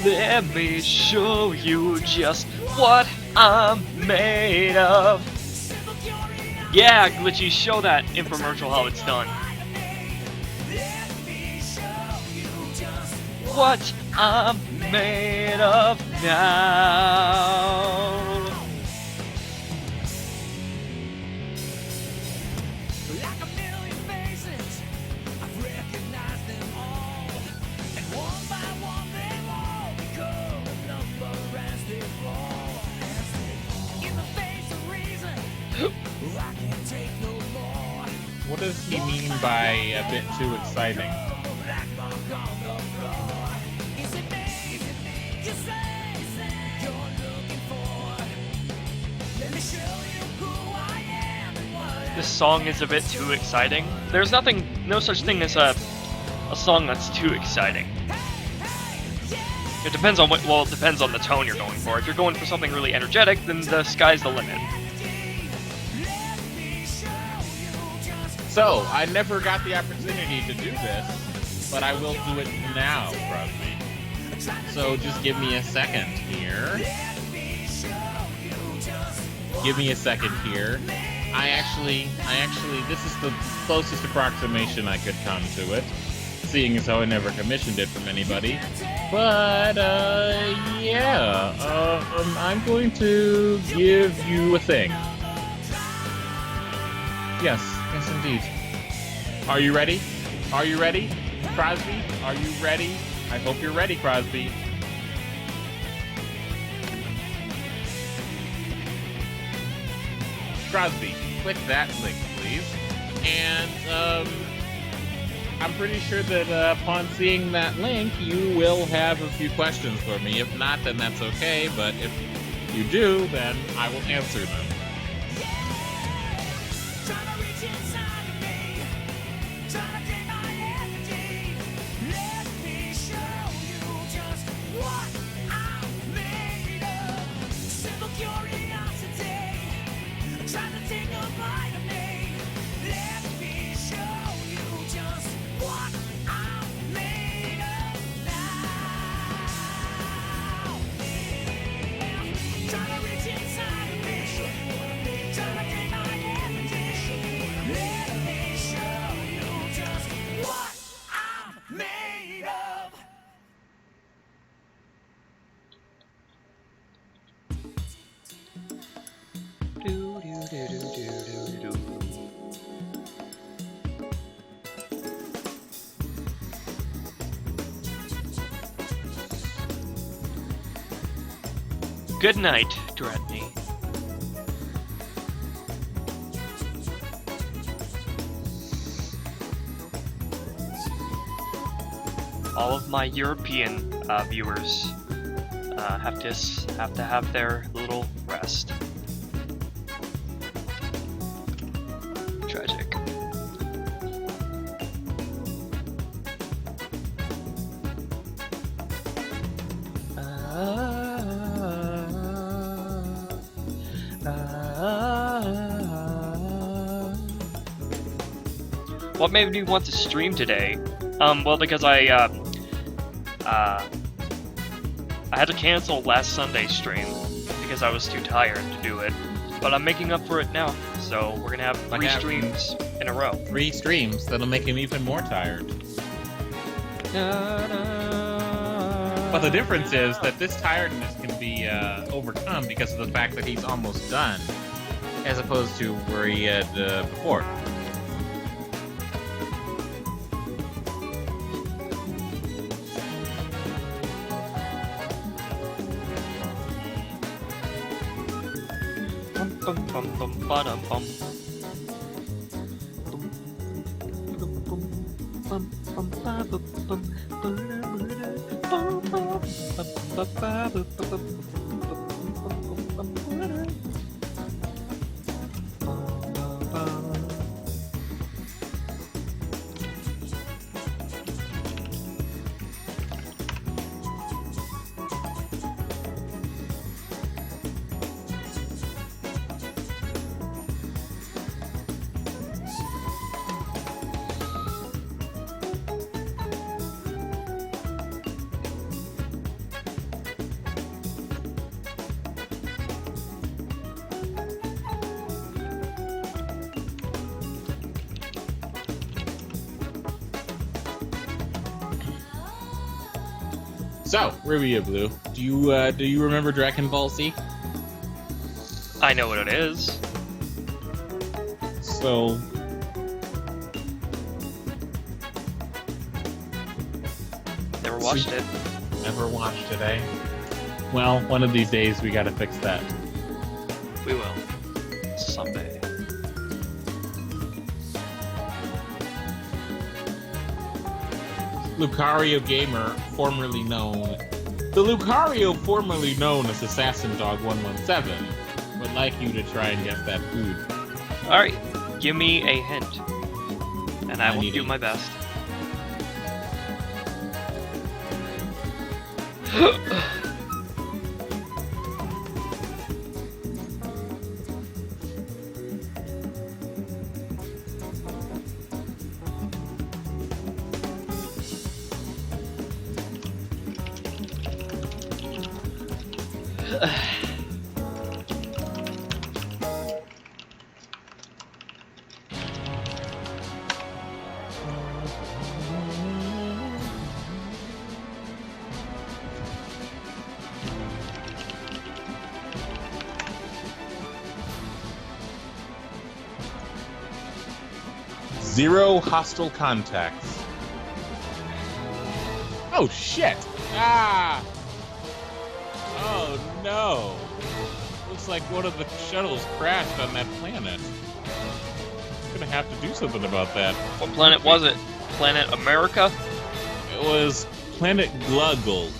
Let me show you just what I'm made of. Yeah, Glitchy, show that infomercial how it's done. What I'm made of now. What does he mean by a bit too exciting? This song is a bit too exciting. There's no such thing as a song that's too exciting. It depends on it depends on the tone you're going for. If you're going for something really energetic, then the sky's the limit. So, I never got the opportunity to do this, but I will do it now, Crosby. So just give me a second here. Give me a second here. I actually, this is the closest approximation I could come to it, seeing as how I never commissioned it from anybody. But, yeah, I'm going to give you a thing. Yes, indeed. Are you ready? Are you ready? Crosby, are you ready? I hope you're ready, Crosby. Crosby, click that link, please. And, I'm pretty sure that upon seeing that link, you will have a few questions for me. If not, then that's okay, but if you do, then I will answer them. Good night, Dreadney. all of my European viewers have to have their little rest. Tragic. What made me want to stream today? Well, because I had to cancel last Sunday's stream because I was too tired to do it. But I'm making up for it now, so we're gonna have 3 streams in a row. 3 streams? That'll make him even more tired. But the difference is that this tiredness can be overcome because of the fact that he's almost done, as opposed to where he had before. Bum bum bum ba-dum bum. Bum bum ba bum bum So, where were you, Blue? Do you remember Dragon Ball Z? I know what it is. So, never watched it. Never watched it, eh? Well, one of these days we gotta fix that. We will. Someday. Lucario Gamer, formerly known... The Lucario formerly known as Assassin Dog 117 would like you to try and guess that food. Alright, give me a hint. And I will do my best. Zero hostile contacts. Oh shit! Ah! Oh no! Looks like one of the shuttles crashed on that planet. I'm gonna have to do something about that. What planet was it? Planet America? It was Planet Gluggold.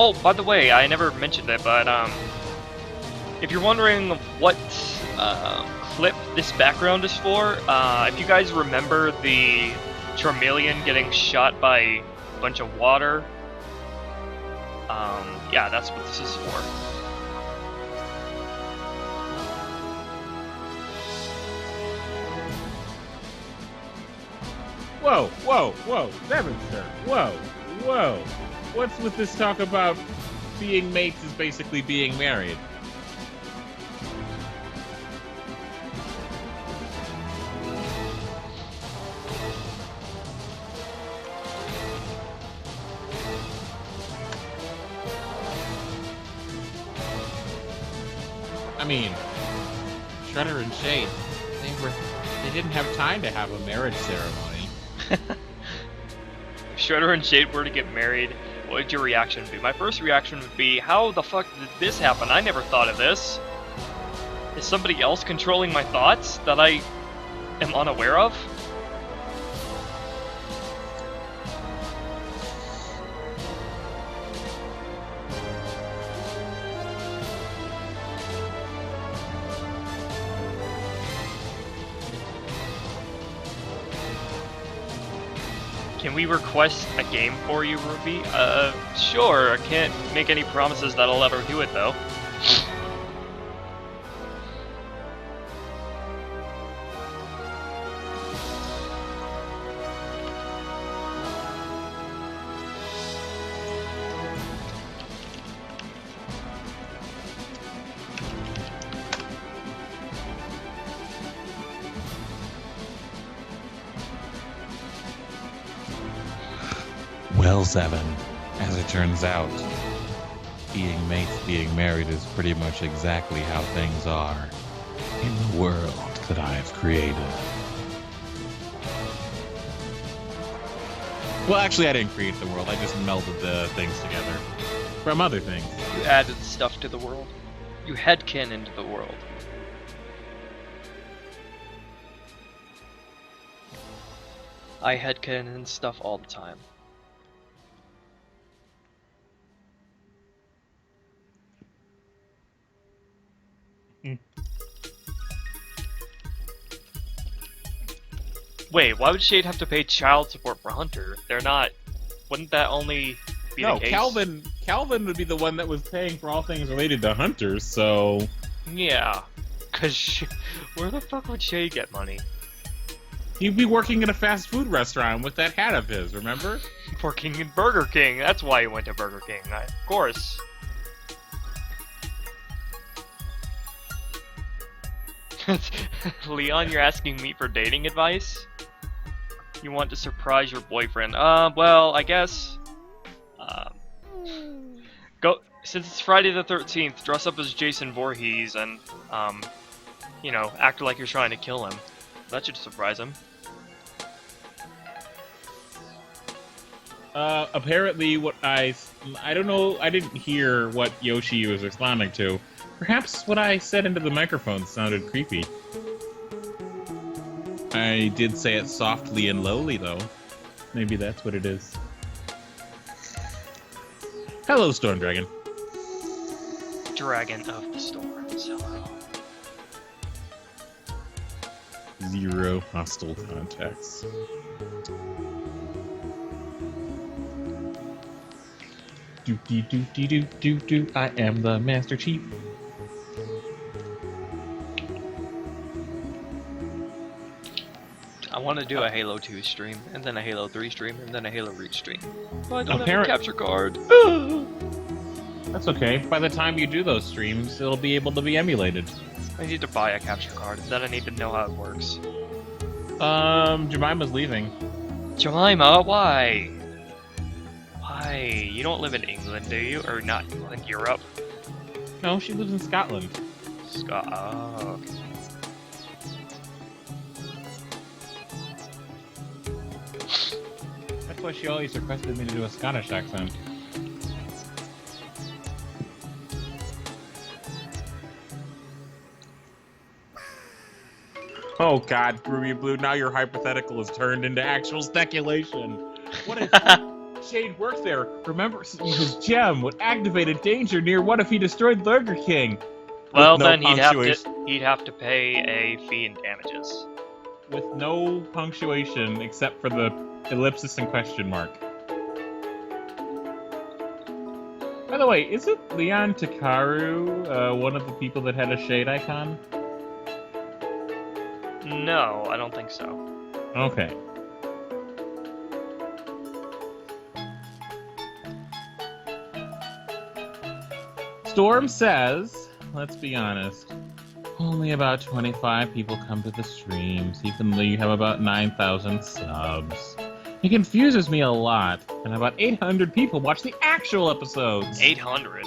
Oh, by the way, I never mentioned it, but if you're wondering what clip this background is for, if you guys remember the Charmeleon getting shot by a bunch of water, yeah, that's what this is for. Whoa, whoa, whoa, Devin, sir. Whoa, whoa. What's with this talk about being mates is basically being married? I mean, Shredder and Shade, they didn't have time to have a marriage ceremony. If Shredder and Shade were to get married, what would your reaction be? My first reaction would be, how the fuck did this happen? I never thought of this. Is somebody else controlling my thoughts that I am unaware of? Can we request a game for you, Ruby? Sure. I can't make any promises that I'll ever do it, though. Well, Seven, as it turns out, being mates, being married is pretty much exactly how things are in the world that I've created. Well, actually, I didn't create the world. I just melded the things together from other things. You added stuff to the world. You headcanon into the world. I headcanon stuff all the time. Wait, why would Shade have to pay child support for Hunter? They're not... Wouldn't that only be the case? Calvin would be the one that was paying for all things related to Hunters, so... Yeah. Cause where the fuck would Shade get money? He'd be working in a fast food restaurant with that hat of his, remember? Working in Burger King. That's why he went to Burger King. Of course. Leon, you're asking me for dating advice? You want to surprise your boyfriend? Well, I guess... Since it's Friday the 13th, dress up as Jason Voorhees and, you know, act like you're trying to kill him. That should surprise him. Apparently what I don't know, I didn't hear what Yoshi was responding to. Perhaps what I said into the microphone sounded creepy. I did say it softly and lowly, though. Maybe that's what it is. Hello, Storm Dragon. Dragon of the Storms, hello. 0 hostile contacts. Do. I am the Master Chief. I want to do a Halo 2 stream, and then a Halo 3 stream, and then a Halo Reach stream. But I don't have a capture card. That's okay. By the time you do those streams, it'll be able to be emulated. I need to buy a capture card, then I need to know how it works. Jemima's leaving. Jemima, why? Why? You don't live in England, do you? Or not England, Europe? No, she lives in Scotland. Oh, okay. That's why she always requested me to do a Scottish accent. Oh god, Ruby Blue, now your hypothetical is turned into actual speculation. What if Shade worked there? Remember, his gem would activate a danger near what if he destroyed Burger King? Well, then he'd have to pay a fee in damages. With no punctuation except for the ellipsis and question mark. By the way, isn't Leon Takaru one of the people that had a Shade icon? No, I don't think so. Okay. Storm says, let's be honest, only about 25 people come to the streams, even though you have about 9,000 subs. It confuses me a lot, and about 800 people watch the actual episodes. 800?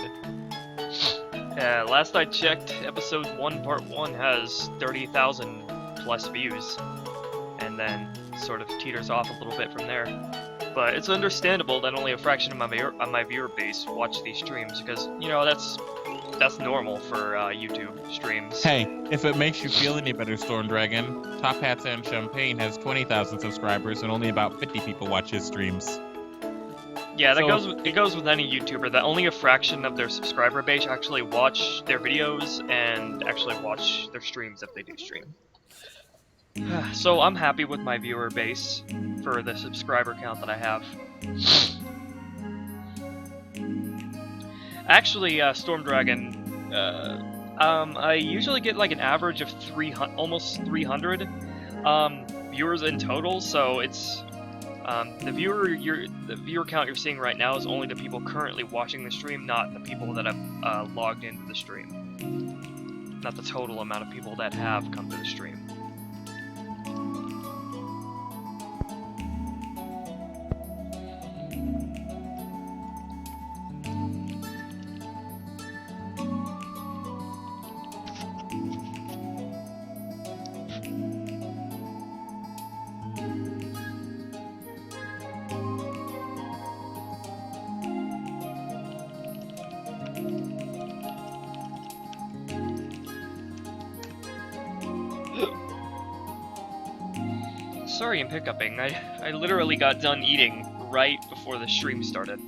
Last I checked, episode 1, part 1 has 30,000 plus views, and then sort of teeters off a little bit from there. But it's understandable that only a fraction of my viewer base watch these streams, because, you know, that's normal for YouTube streams. Hey, if it makes you feel any better, Storm Dragon, Top Hats and Champagne has 20,000 subscribers and only about 50 people watch his streams. Yeah, So- it goes with any YouTuber that only a fraction of their subscriber base actually watch their videos and actually watch their streams if they do stream. So I'm happy with my viewer base for the subscriber count that I have. Actually, Storm Dragon, I usually get like an average of almost 300 viewers in total. So it's the viewer count you're seeing right now is only the people currently watching the stream, not the people that have logged into the stream. Not the total amount of people that have come to the stream. Sorry I'm hiccuping. I literally got done eating right before the stream started.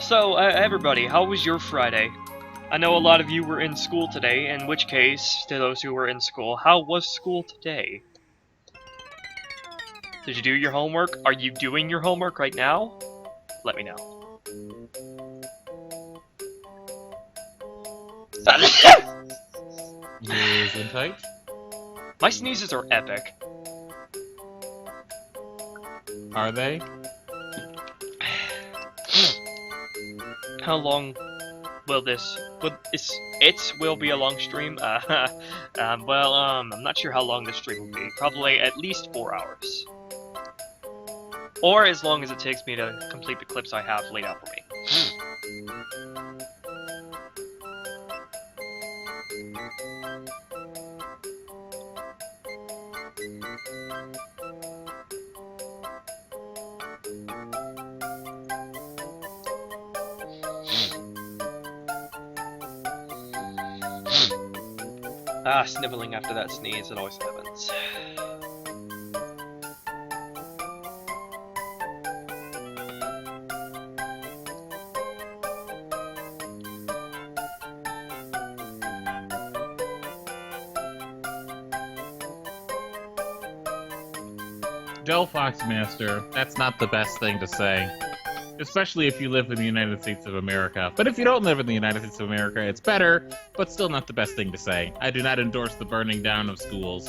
So, everybody, how was your Friday? I know a lot of you were in school today, in which case, to those who were in school, how was school today? Did you do your homework? Are you doing your homework right now? Let me know. Gesundheit. My sneezes are epic. Are they? How long will this... It will be a long stream? I'm not sure how long this stream will be. Probably at least 4 hours. Or as long as it takes me to complete the clips I have laid out for me. Sniveling after that sneeze, it always happens. Del Foxmaster, that's not the best thing to say. Especially if you live in the United States of America. But if you don't live in the United States of America, it's better, but still not the best thing to say. I do not endorse the burning down of schools.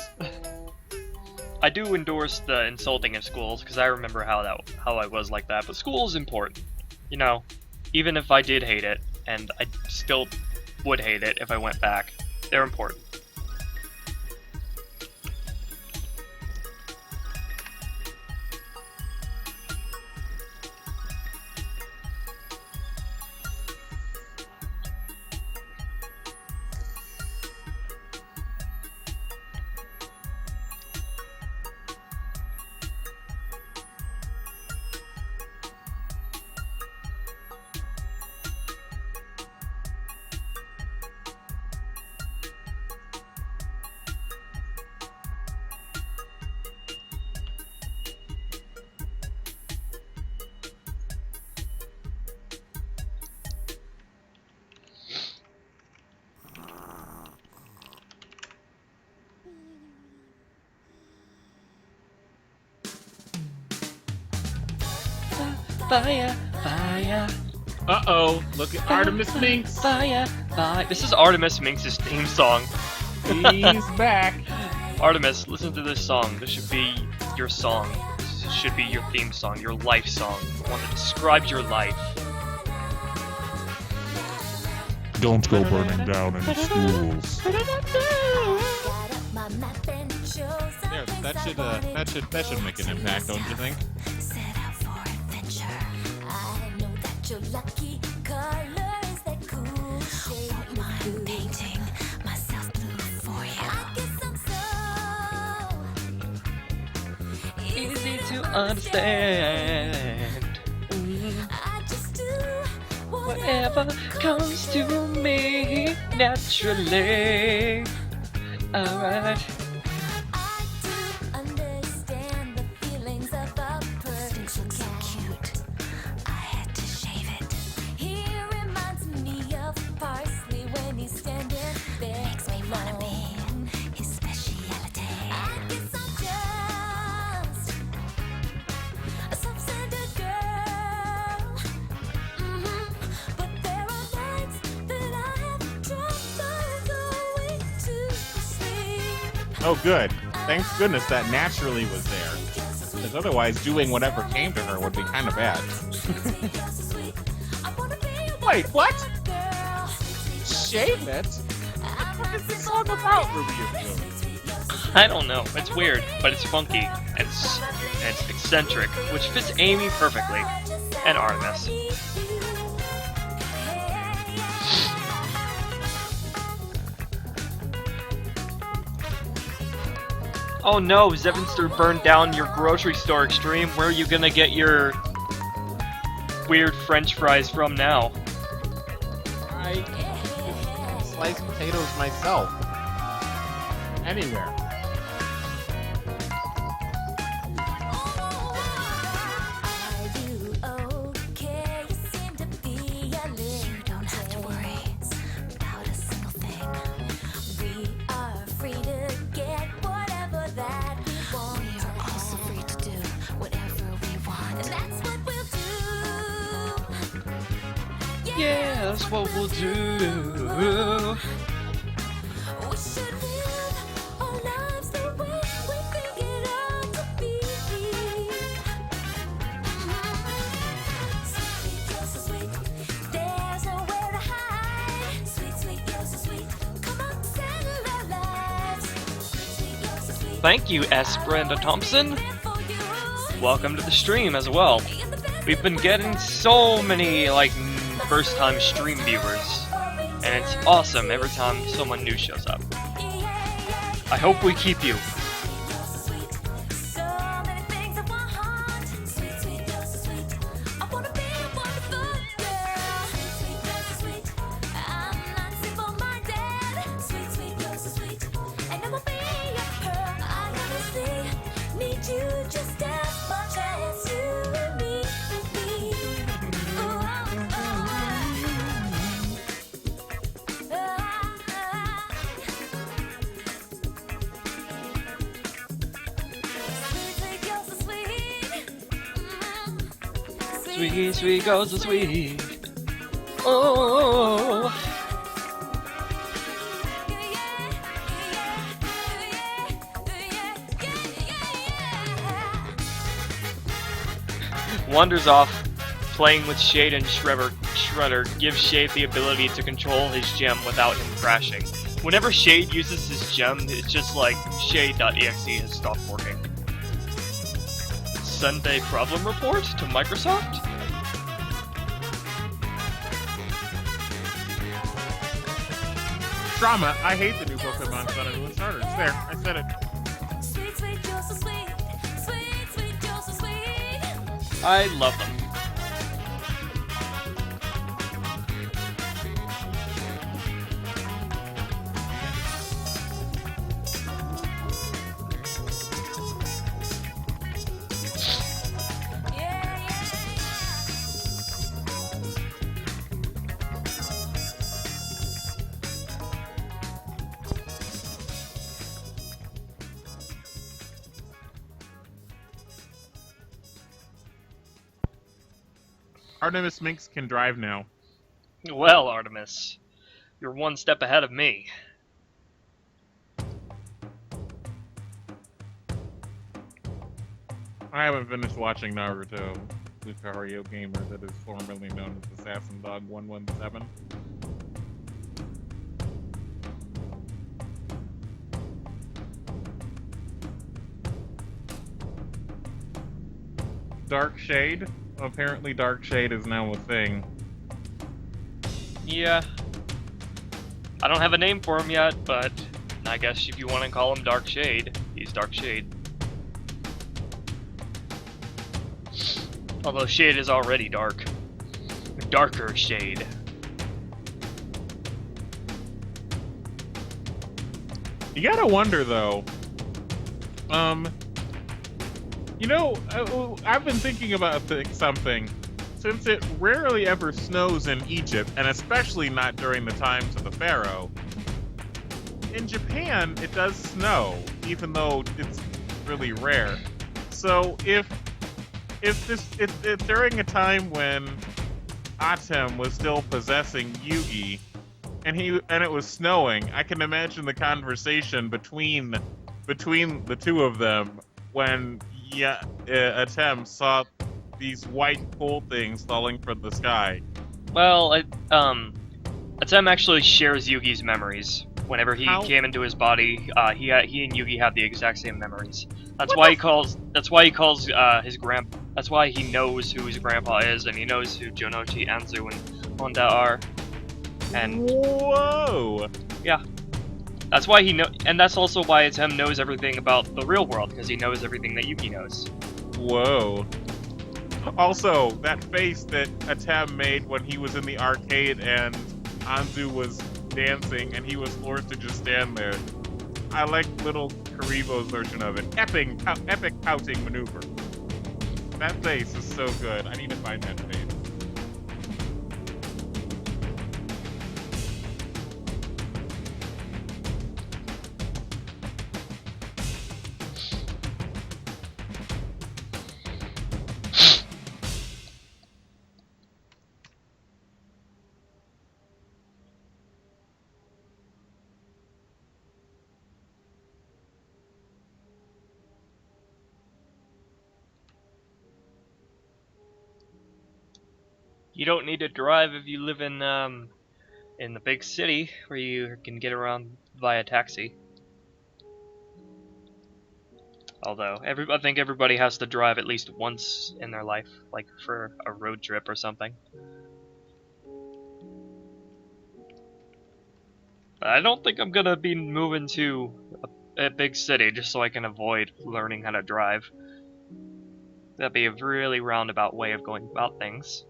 I do endorse the insulting of schools, because I remember how I was like that, but school is important. You know, even if I did hate it, and I still would hate it if I went back, they're important. Fire, fire, Uh-oh, look at Artemis Minx. fire, fire. This is Artemis Minx's theme song. He's back. Artemis, listen to this song. This should be your song. This should be your theme song, your life song. The one that describes your life. Don't go burning down any schools. Yeah, that should make an impact, don't you think? Set out for adventure. I know that your lucky color is that cool shade. Won't mind painting myself blue for you. I guess I'm so Easy to understand. I just do Whatever comes to me naturally. Alright. I do understand the feelings of a perfect so cute. I had to shave it. He reminds me of parsley when he's standing there. Makes me wanna be his speciality. I guess I'm just a self-centered girl. But there are nights that I have trouble going to sleep. Oh, good. Thanks goodness that naturally was there. Because otherwise, doing whatever came to her would be kind of bad. Wait, what? Shave it? What is this song about, Ruby and Blue? I don't know. It's weird, but it's funky. And it's eccentric, which fits Amy perfectly. And Artemis. Oh no, Zevinster burned down your grocery store, Extreme. Where are you gonna get your weird French fries from now? I can slice potatoes myself. Anywhere. Are you okay? You seem to be a little. You don't have to worry about a single thing. We are free to get whatever that we want. We are also free to do whatever we want. And that's what we'll do. Yeah, that's what we'll do. We should live our lives the way we think it ought to be. Sweet, you're so sweet. There's nowhere to hide. Sweet, sweet, you're so sweet. Come on, settle our lives. Sweet, you're so sweet. Thank you, S. Brenda Thompson. Welcome to the stream as well. We've been getting so many, first-time stream viewers. And it's awesome every time someone new shows up. I hope we keep you. Just as much as you and me. Sweet, sweet, girl, so sweet. Oh. Wanders off, playing with Shade and Shredder gives Shade the ability to control his gem without him crashing. Whenever Shade uses his gem, it's just like Shade.exe has stopped working. Sunday problem report to Microsoft? Drama, I hate the new Pokemon Sun and Moon starters. There, I said it. Sweet, sweet, you're so sweet. Sweet, sweet, you're so sweet. I love them. Artemis Minx can drive now. Well, Artemis, you're one step ahead of me. I haven't finished watching Naruto. Lucario Gamer, that is formerly known as Assassin Dog 117. Dark Shade? Apparently Dark Shade is now a thing. Yeah. I don't have a name for him yet, but I guess if you want to call him Dark Shade, he's Dark Shade. Although Shade is already dark. Darker Shade. You gotta wonder, though. You know, I've been thinking about something. Since it rarely ever snows in Egypt, and especially not during the times of the Pharaoh, in Japan it does snow, even though it's really rare. So if during a time when Atem was still possessing Yugi, and it was snowing, I can imagine the conversation between the two of them when Atem saw these white cool things falling from the sky. Well, Atem actually shares Yugi's memories. Whenever he came into his body, he and Yugi have the exact same memories. That's why he calls his grandpa. That's why he knows who his grandpa is, and he knows who Jonochi, Anzu, and Honda are. And whoa! Yeah, that's why and that's also why Atem knows everything about the real world, because he knows everything that Yugi knows. Whoa! Also, that face that Atem made when he was in the arcade and Anzu was dancing and he was forced to just stand there. I like little Karibo's version of it. Epic pouting maneuver. That face is so good. I need to find that face. You don't need to drive if you live in the big city, where you can get around via taxi. Although, I think everybody has to drive at least once in their life, like for a road trip or something. I don't think I'm gonna be moving to a big city just so I can avoid learning how to drive. That'd be a really roundabout way of going about things.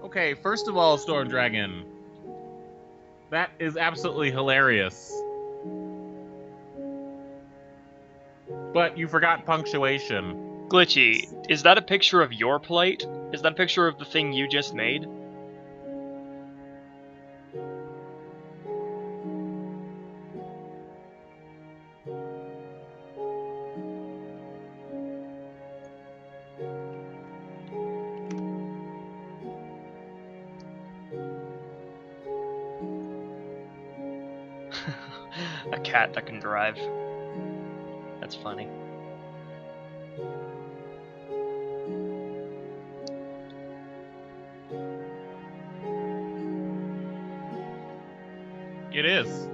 Okay, first of all, Storm Dragon. That is absolutely hilarious. But you forgot punctuation. Glitchy, is that a picture of your plate? Is that a picture of the thing you just made? A cat that can drive. That's funny. It is.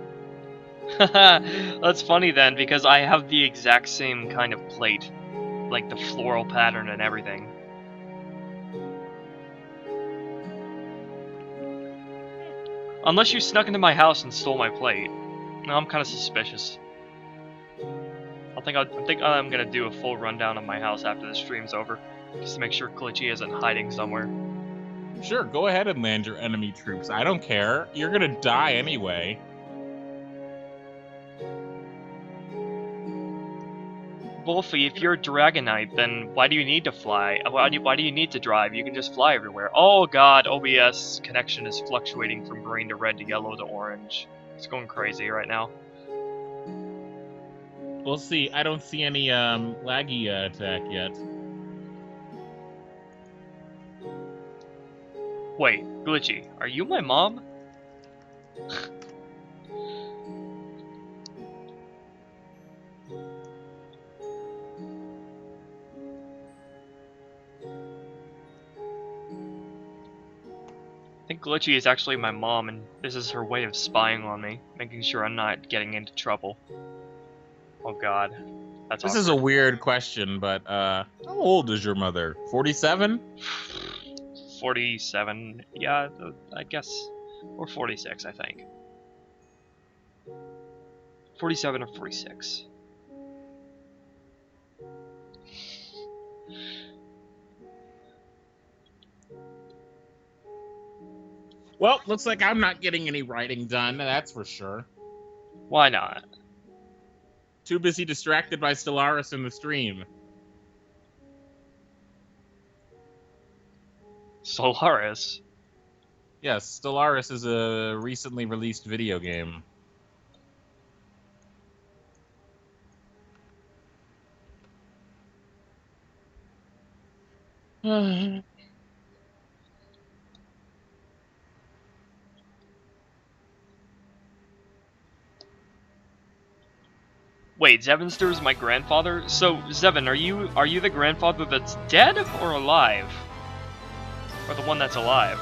That's funny then, because I have the exact same kind of plate. Like the floral pattern and everything. Unless you snuck into my house and stole my plate. No, I'm kind of suspicious. I think I'm gonna do a full rundown of my house after the stream's over. Just to make sure Glitchy isn't hiding somewhere. Sure, go ahead and land your enemy troops. I don't care. You're gonna die anyway. Wolfie, if you're a Dragonite, then why do you need to fly? Why do you need to drive? You can just fly everywhere. Oh god, OBS connection is fluctuating from green to red to yellow to orange. It's going crazy right now. We'll see. I don't see any laggy attack yet. Wait, Glitchy, are you my mom? I think Glitchy is actually my mom, and this is her way of spying on me, making sure I'm not getting into trouble. Oh god. That's This awkward. is a weird question, but how old is your mother? 47? 47, yeah, I guess, or 46, I think. 47 or 46. Well, looks like I'm not getting any writing done, that's for sure. Why not? Too busy distracted by Stellaris in the stream. Solaris? Yes, Stellaris is a recently released video game. Wait, Zevenster's my grandfather? So, Zeven, are you the grandfather that's dead or alive? Or the one that's alive?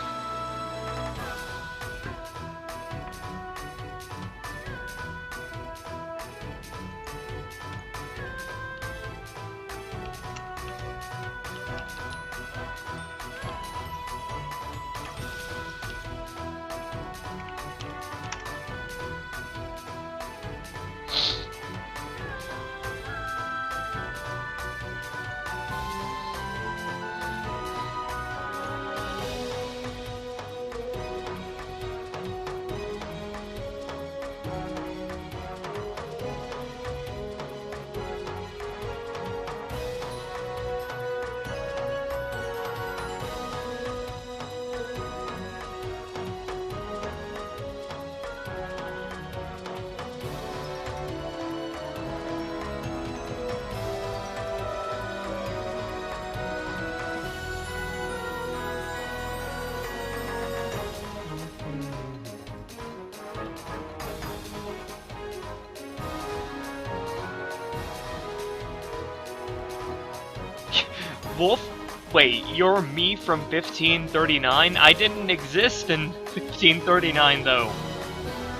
Wolf? Wait, you're me from 1539? I didn't exist in 1539, though.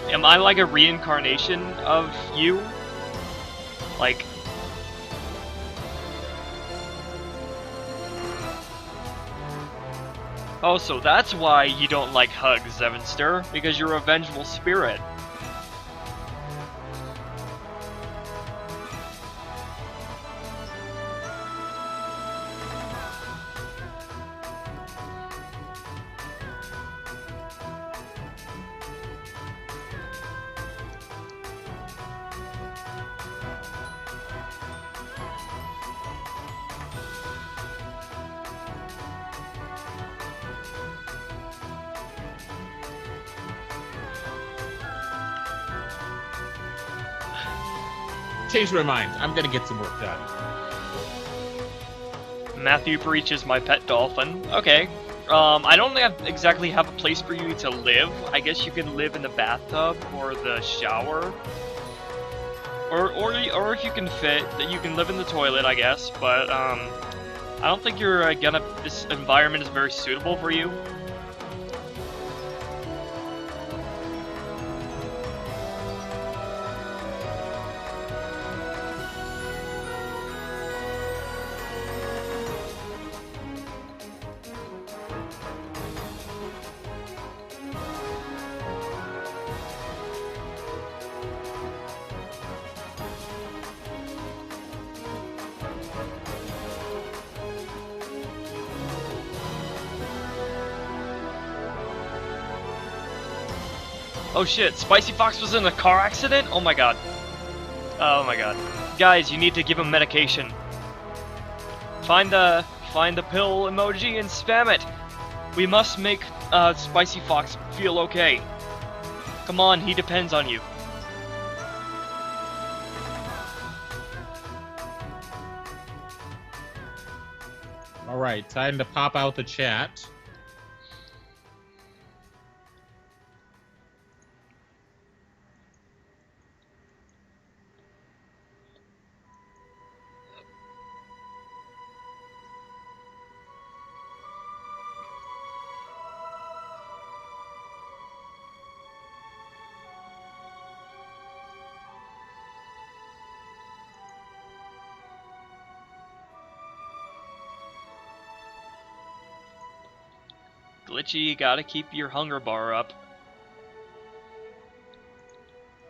Am I like a reincarnation of you? Like... Oh, so that's why you don't like hugs, Zevenster, because you're a vengeful spirit. Changed my mind. I'm gonna get some work done. Matthew Breach is my pet dolphin. Okay. I don't exactly have a place for you to live. I guess you can live in the bathtub or the shower. Or if you can fit, that you can live in the toilet, I guess. But, I don't think you're this environment is very suitable for you. Oh shit, Spicy Fox was in a car accident? Oh my god. Oh my god. Guys, you need to give him medication. Find the pill emoji and spam it. We must make Spicy Fox feel okay. Come on, he depends on you. Alright, time to pop out the chat. Glitchy, you gotta keep your hunger bar up.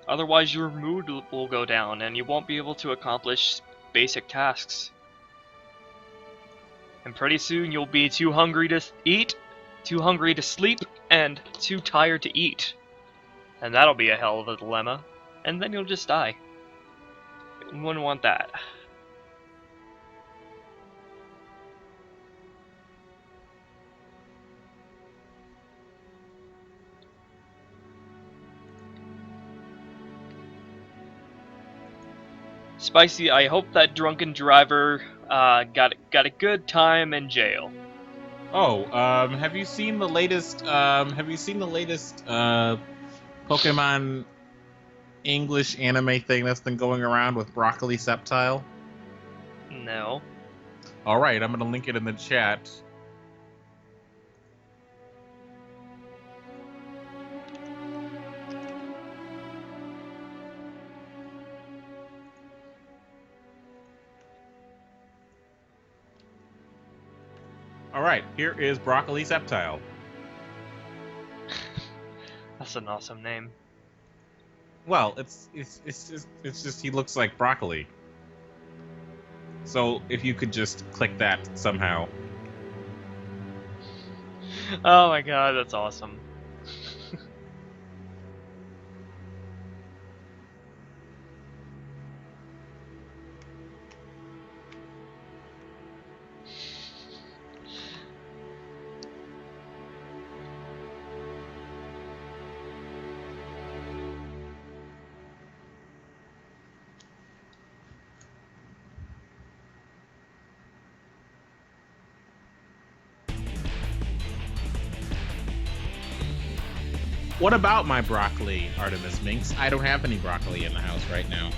Otherwise your mood will go down and you won't be able to accomplish basic tasks. And pretty soon you'll be too hungry to eat, too hungry to sleep, and too tired to eat. And that'll be a hell of a dilemma. And then you'll just die. You wouldn't want that. Spicy, I hope that drunken driver got a good time in jail. Oh, have you seen the latest Pokemon English anime thing that's been going around with Broccoli Sceptile? No. Alright, I'm gonna link it in the chat. Alright, here is Broccoli Sceptile. That's an awesome name. Well, it's just he looks like broccoli. So if you could just click that somehow. Oh my god, that's awesome. What about my broccoli, Artemis Minx? I don't have any broccoli in the house right now.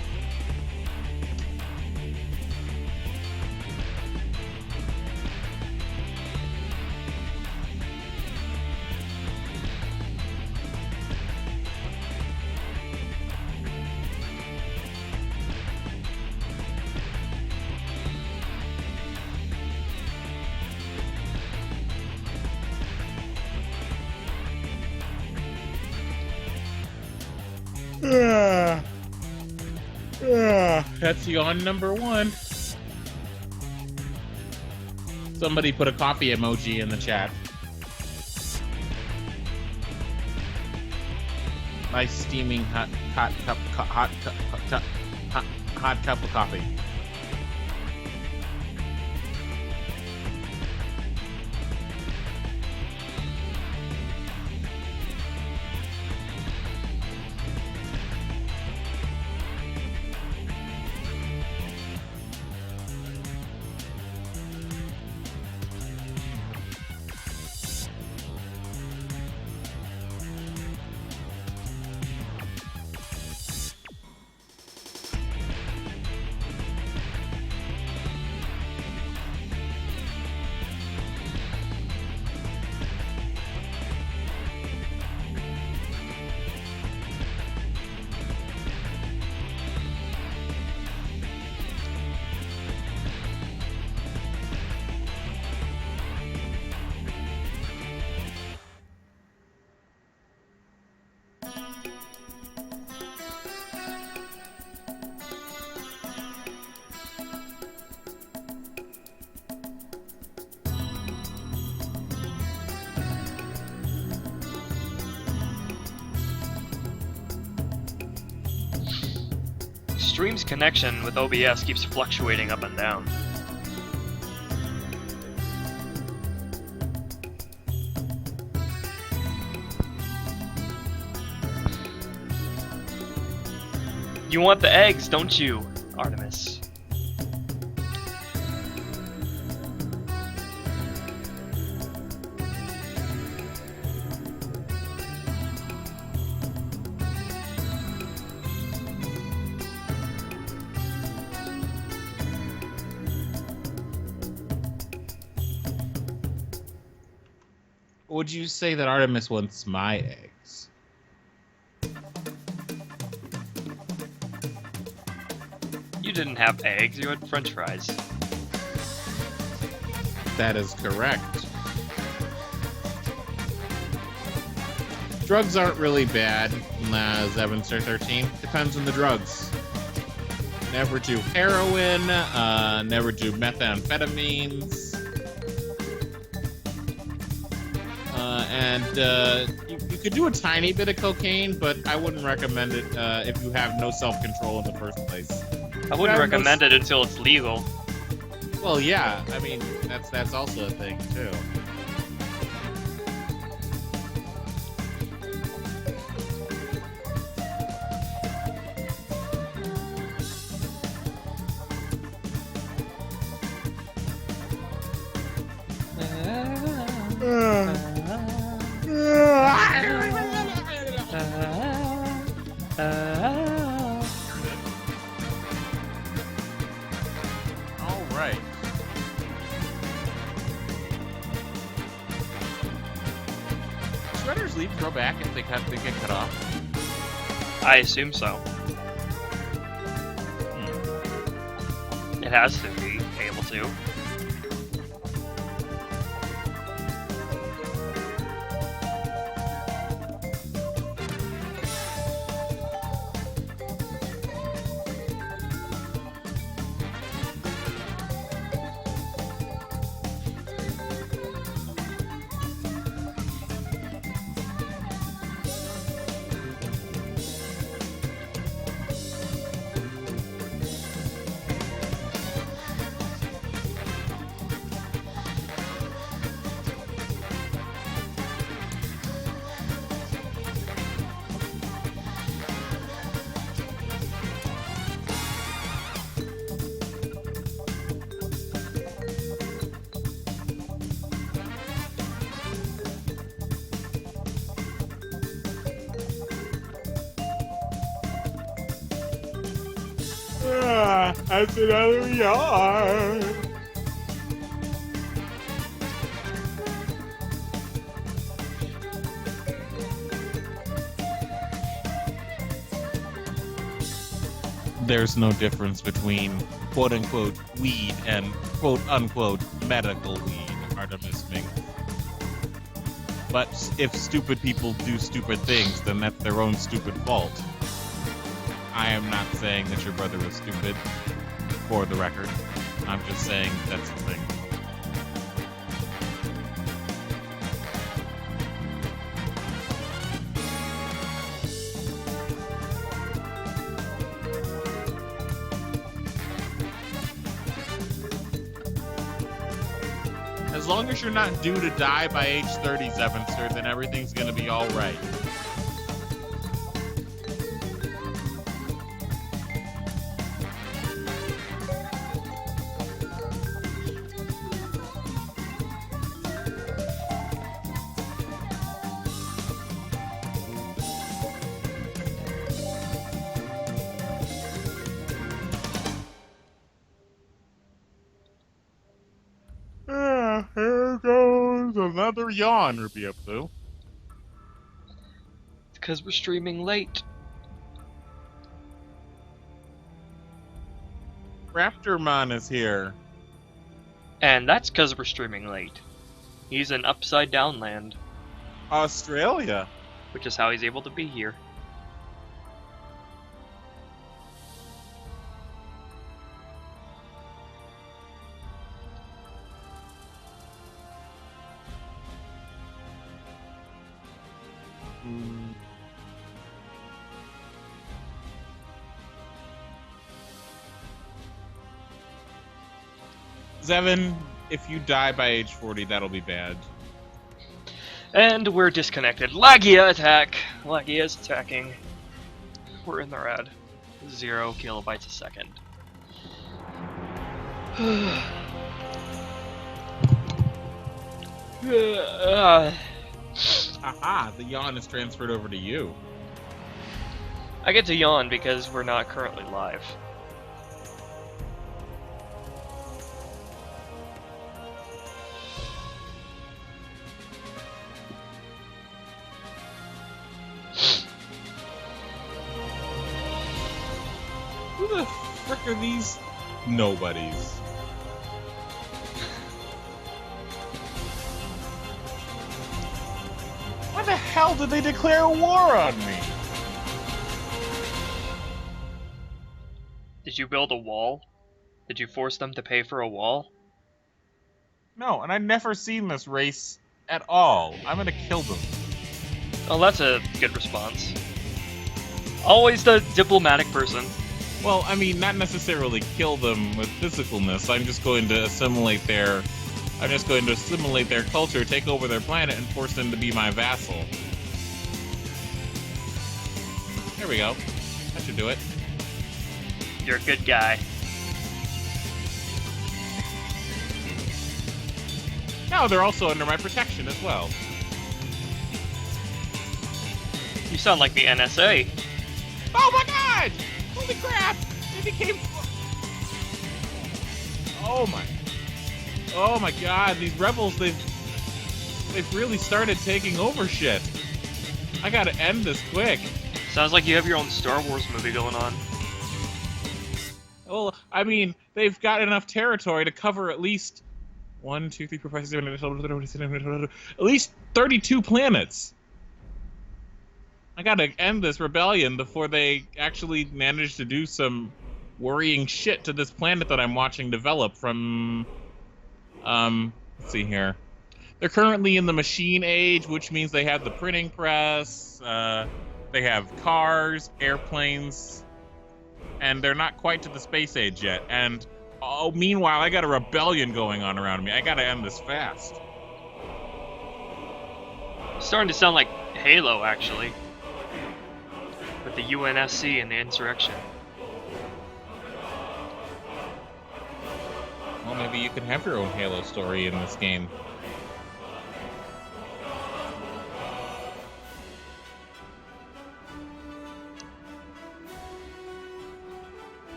That's yawn number one. Somebody put a coffee emoji in the chat. Nice steaming hot cup of coffee. stream's connection with OBS keeps fluctuating up and down. You want the eggs, don't you, Artemis? Would you say that Artemis wants my eggs? You didn't have eggs, you had french fries. That is correct. Drugs aren't really bad, Zevin Star 13. Depends on the drugs. Never do heroin, never do methamphetamines. You could do a tiny bit of cocaine, but I wouldn't recommend it if you have no self-control in the first place. I wouldn't recommend it until it's legal. Well, yeah, I mean, that's also a thing, too. All right. Shredder's leaves grow back if they get cut off. I assume so. It has to be able to. That's another yard. There's no difference between quote-unquote weed and quote-unquote medical weed, Artemis Mink. But if stupid people do stupid things, then that's their own stupid fault. I am not saying that your brother is stupid, for the record. I'm just saying that's the thing. As long as you're not due to die by age 37, sir, then everything's gonna be alright. Here goes another yawn, Rubio Blue. It's because we're streaming late. Raptormon is here. And that's because we're streaming late. He's in Upside Down Land, Australia. which is how he's able to be here. Zevin, if you die by age 40, that'll be bad. And we're disconnected. Lagia attack! Lagia is attacking. We're in the red. 0 kilobytes a second. Aha, the yawn is transferred over to you. I get to yawn because we're not currently live. Who the frick are these nobodies? Why the hell did they declare war on me? Did you build a wall? Did you force them to pay for a wall? No, and I've never seen this race at all. I'm gonna kill them. Oh, that's a good response. Always the diplomatic person. Well, I mean, not necessarily kill them with physicalness. I'm just going to assimilate their culture, take over their planet, and force them to be my vassal. There we go. That should do it. You're a good guy. Now they're also under my protection as well. You sound like the NSA. Oh my god! Holy crap! They became... Oh my god, these rebels, they've really started taking over shit. I gotta end this quick. Sounds like you have your own Star Wars movie going on. Well, I mean, they've got enough territory to cover at least 1, 2, 3, 4, 5, 6, 7, 8, at least 32 planets. I gotta end this rebellion before they actually manage to do some worrying shit to this planet that I'm watching develop from... let's see here. They're currently in the machine age, which means they have the printing press, they have cars, airplanes, and they're not quite to the space age yet. And, oh, meanwhile, I got a rebellion going on around me. I gotta end this fast. Starting to sound like Halo, actually. With the UNSC and the insurrection. Well, maybe you can have your own Halo story in this game.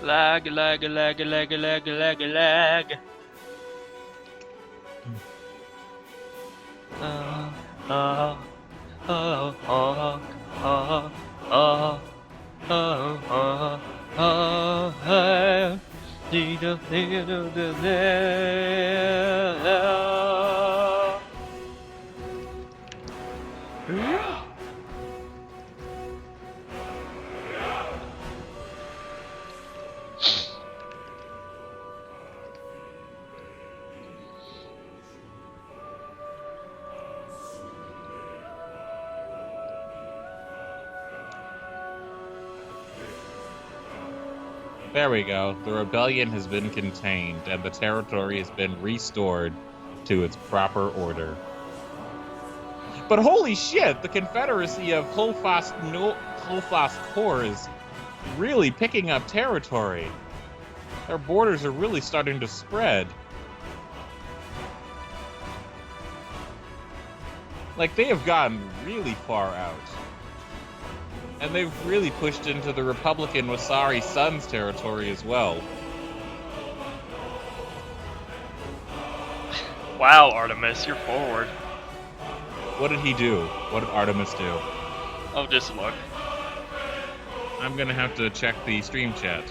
Lag, lag, lag, lag, lag, lag, lag. There we go. The rebellion has been contained, and the territory has been restored to its proper order. But holy shit, the Confederacy of Holfast Corps is really picking up territory. Their borders are really starting to spread. Like, they have gotten really far out. And they've really pushed into the Republican Wasari Sons territory as well. Wow, Artemis, you're forward. What did he do? What did Artemis do? Oh, just look. I'm gonna have to check the stream chat.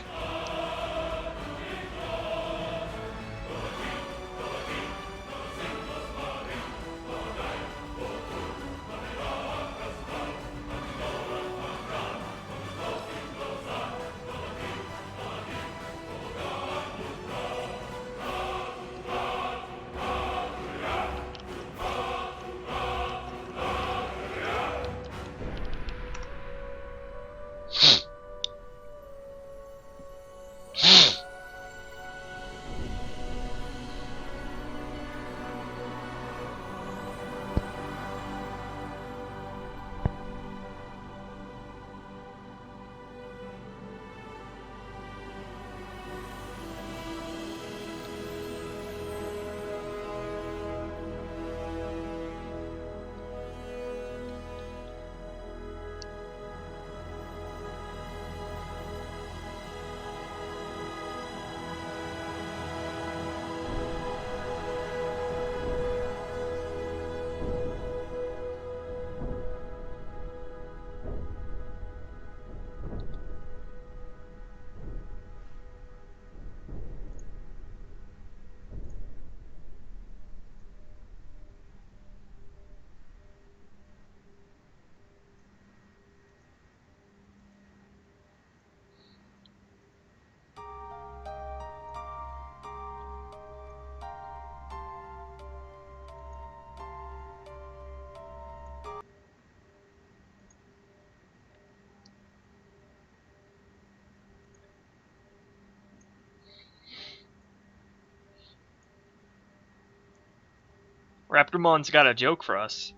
Raptormon's got a joke for us.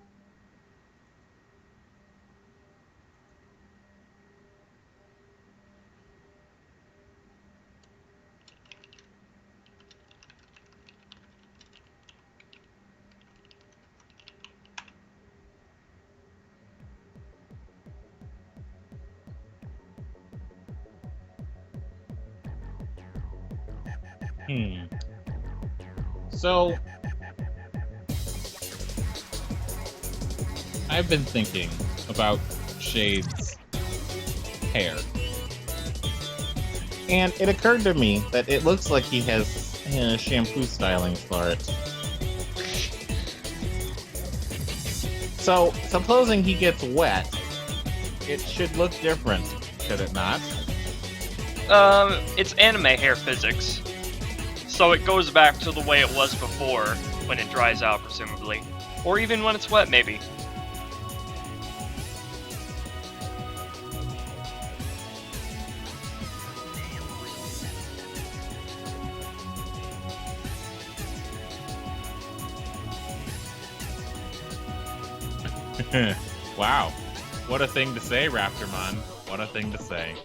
So, I've been thinking about Shade's hair. And it occurred to me that it looks like he has shampoo styling for it. So, supposing he gets wet, it should look different, should it not? It's anime hair physics. So it goes back to the way it was before, when it dries out, presumably. Or even when it's wet, maybe. Wow. What a thing to say, Raptormon. What a thing to say.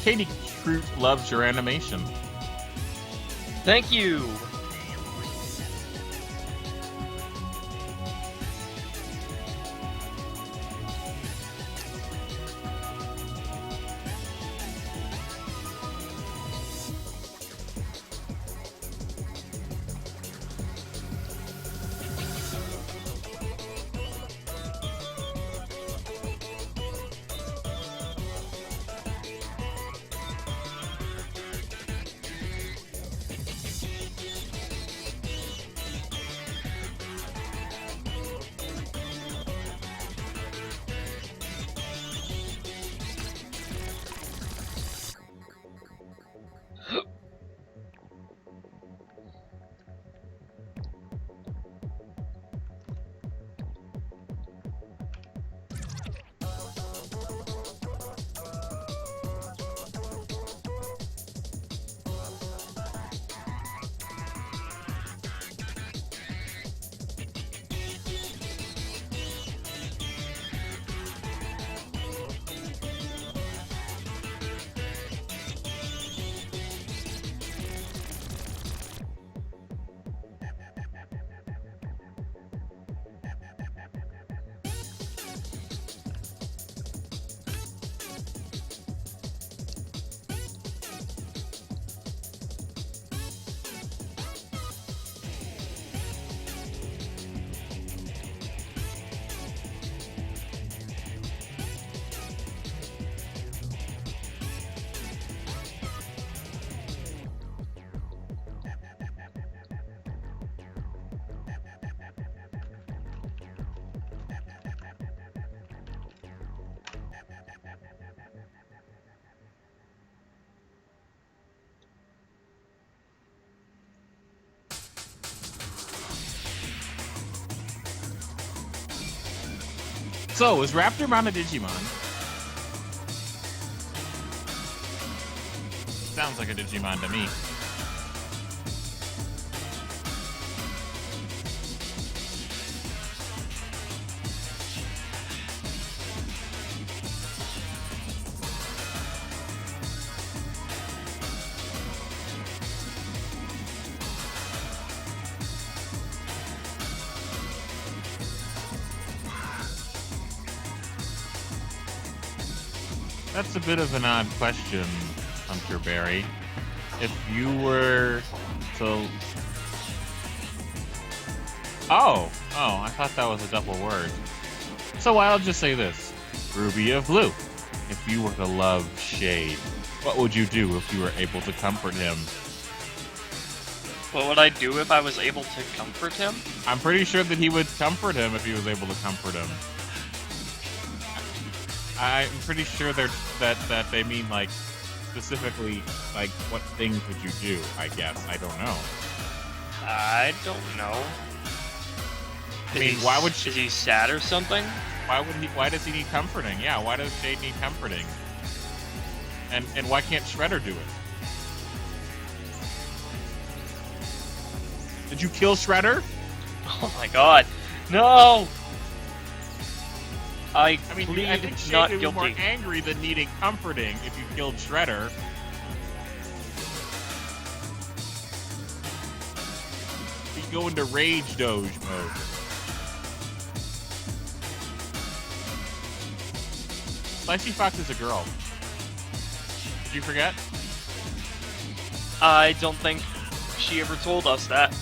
Katie Troop loves your animation. Thank you! So, is Raptormon a Digimon? Sounds like a Digimon to me. That's a bit of an odd question, Hunter Berry. If you were to... Oh, I thought that was a double word. So I'll just say this. Ruby of Blue, if you were to love Shade, what would you do if you were able to comfort him? What would I do if I was able to comfort him? I'm pretty sure that he would comfort him if he was able to comfort him. I'm pretty sure that they mean like specifically like what things would you do? I guess I don't know. I don't know. I mean, why would she? Is he sad or something? Why would he? Why does he need comforting? Yeah, why does Jade need comforting? And why can't Shredder do it? Did you kill Shredder? Oh my god. No! I mean, plead I think Jade not would be more guilty. angry than needing comforting if you killed Shredder. You go into Rage Doge mode. Slicey Fox is a girl. Did you forget? I don't think she ever told us that.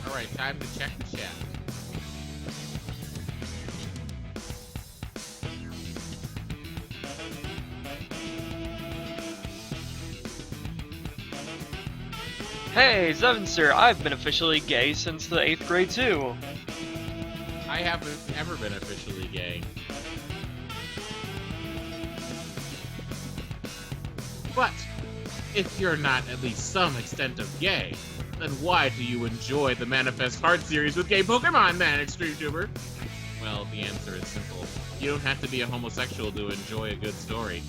Alright, time to check the chat. Hey, Zevin sir, I've been officially gay since the 8th grade too. I haven't ever been officially gay. But, if you're not at least some extent of gay, then why do you enjoy the Manifest Heart series with gay Pokemon, man, XtremeTuber? Well, the answer is simple. You don't have to be a homosexual to enjoy a good story.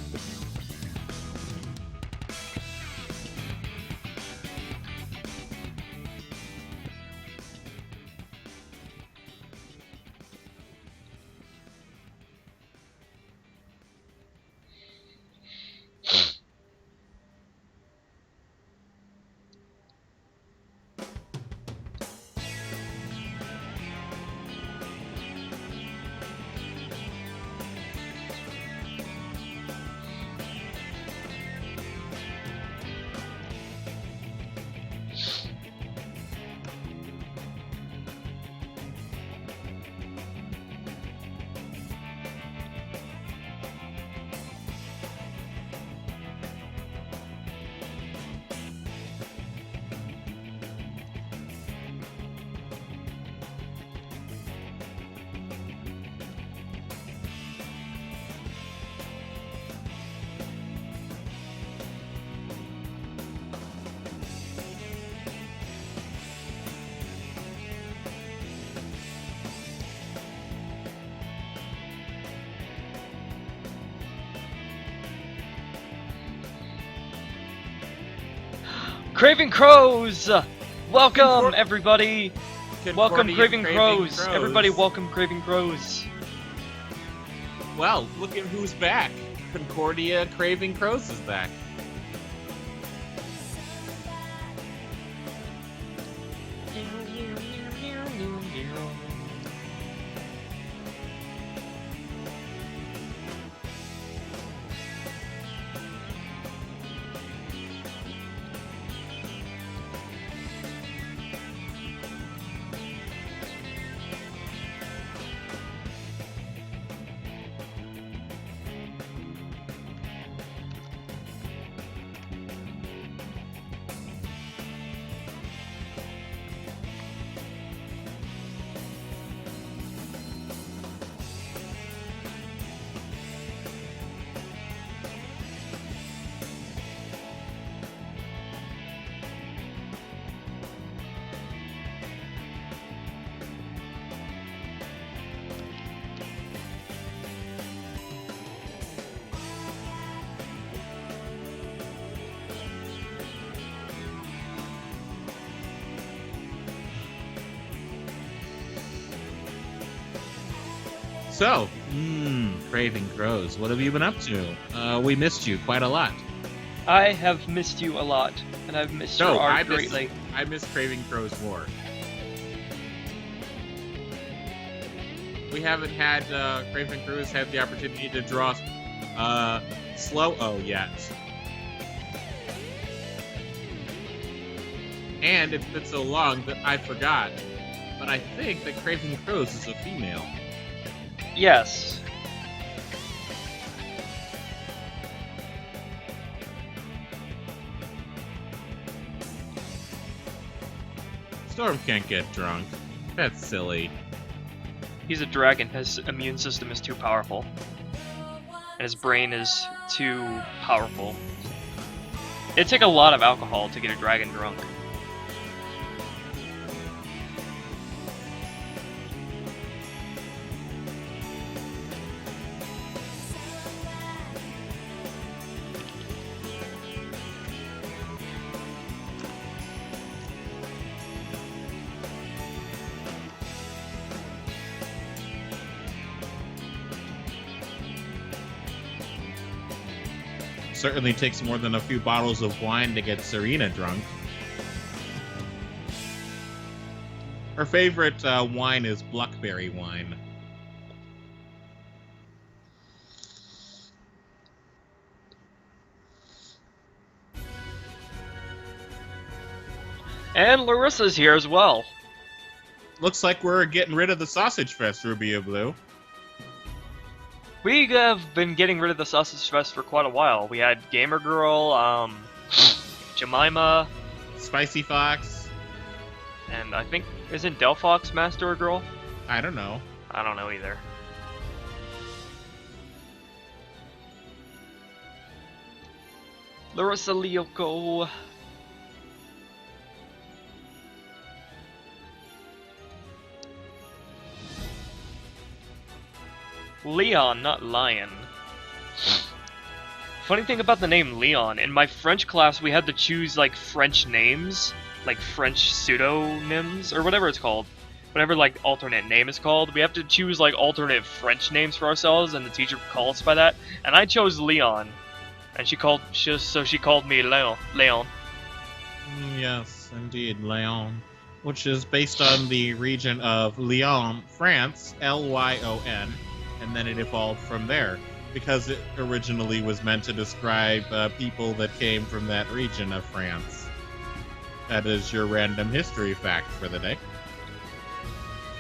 Craving Crows! Welcome, Concor- everybody! Welcome, Concordia Craving Crows! Everybody, welcome, Craving Crows! Well, look at who's back. Concordia Craving Crows is back. So, Craving Crows, what have you been up to? We missed you quite a lot. I have missed you a lot, and I've missed your art greatly. I miss Craving Crows more. We haven't had Craving Crows had the opportunity to draw Slow-O yet. And it's been so long that I forgot. But I think that Craving Crows is a female. Yes. Storm can't get drunk. That's silly. He's a dragon. His immune system is too powerful. And his brain is too powerful. It'd take a lot of alcohol to get a dragon drunk. Certainly takes more than a few bottles of wine to get Serena drunk. Her favorite wine is blackberry wine. And Larissa's here as well. Looks like we're getting rid of the sausage fest, Rubio Blue. We have been getting rid of the Sausage Fest for quite a while. We had Gamer Girl, Jemima, Spicy Fox. and I think, isn't Delphox Master a girl? I don't know. I don't know either. Larissa Lyoko. Leon, not Lion. Funny thing about the name Leon, in my French class we had to choose like French names, like French pseudonyms, or whatever it's called. Whatever like alternate name is called. We have to choose like alternate French names for ourselves, and the teacher called us by that. And I chose Leon. And she called me Leon. Yes, indeed, Lyon. Which is based on the region of Lyon, France, Lyon. And then it evolved from there, because it originally was meant to describe people that came from that region of France. That is your random history fact for the day.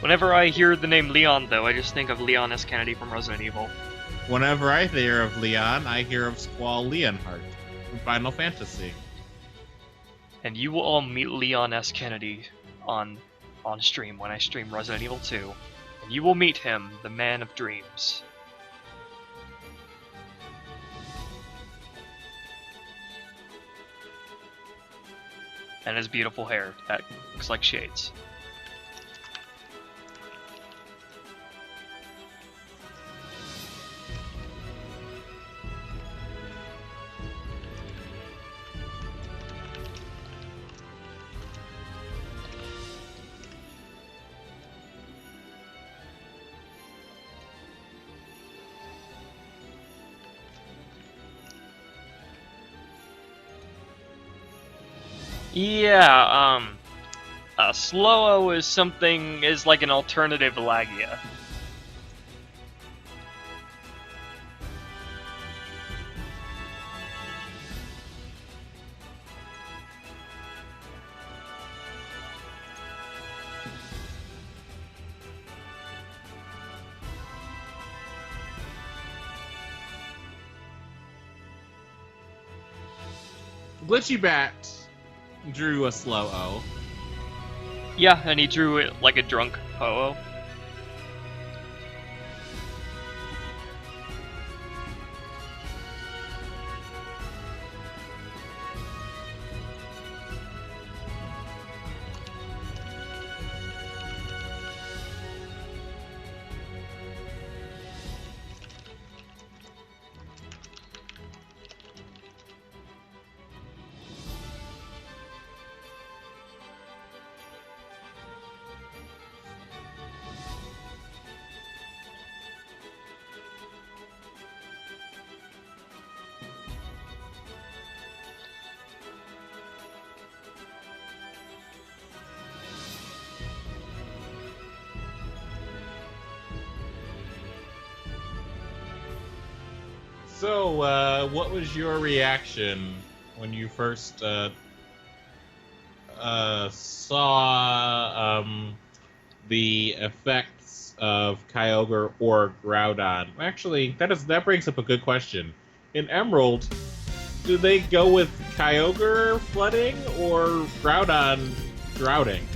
Whenever I hear the name Leon, though, I just think of Leon S. Kennedy from Resident Evil. Whenever I hear of Leon, I hear of Squall Leonhardt from Final Fantasy. And you will all meet Leon S. Kennedy on stream when I stream Resident Evil 2. And you will meet him, the man of dreams. And his beautiful hair that looks like shades. Yeah, Slow-O is like an alternative Lagia. Glitchy Bat drew a Slow-O. Yeah, and he drew it like a drunk Ho-Oh. So, what was your reaction when you first saw the effects of Kyogre or Groudon? Actually, that brings up a good question. In Emerald, do they go with Kyogre flooding or Groudon droughting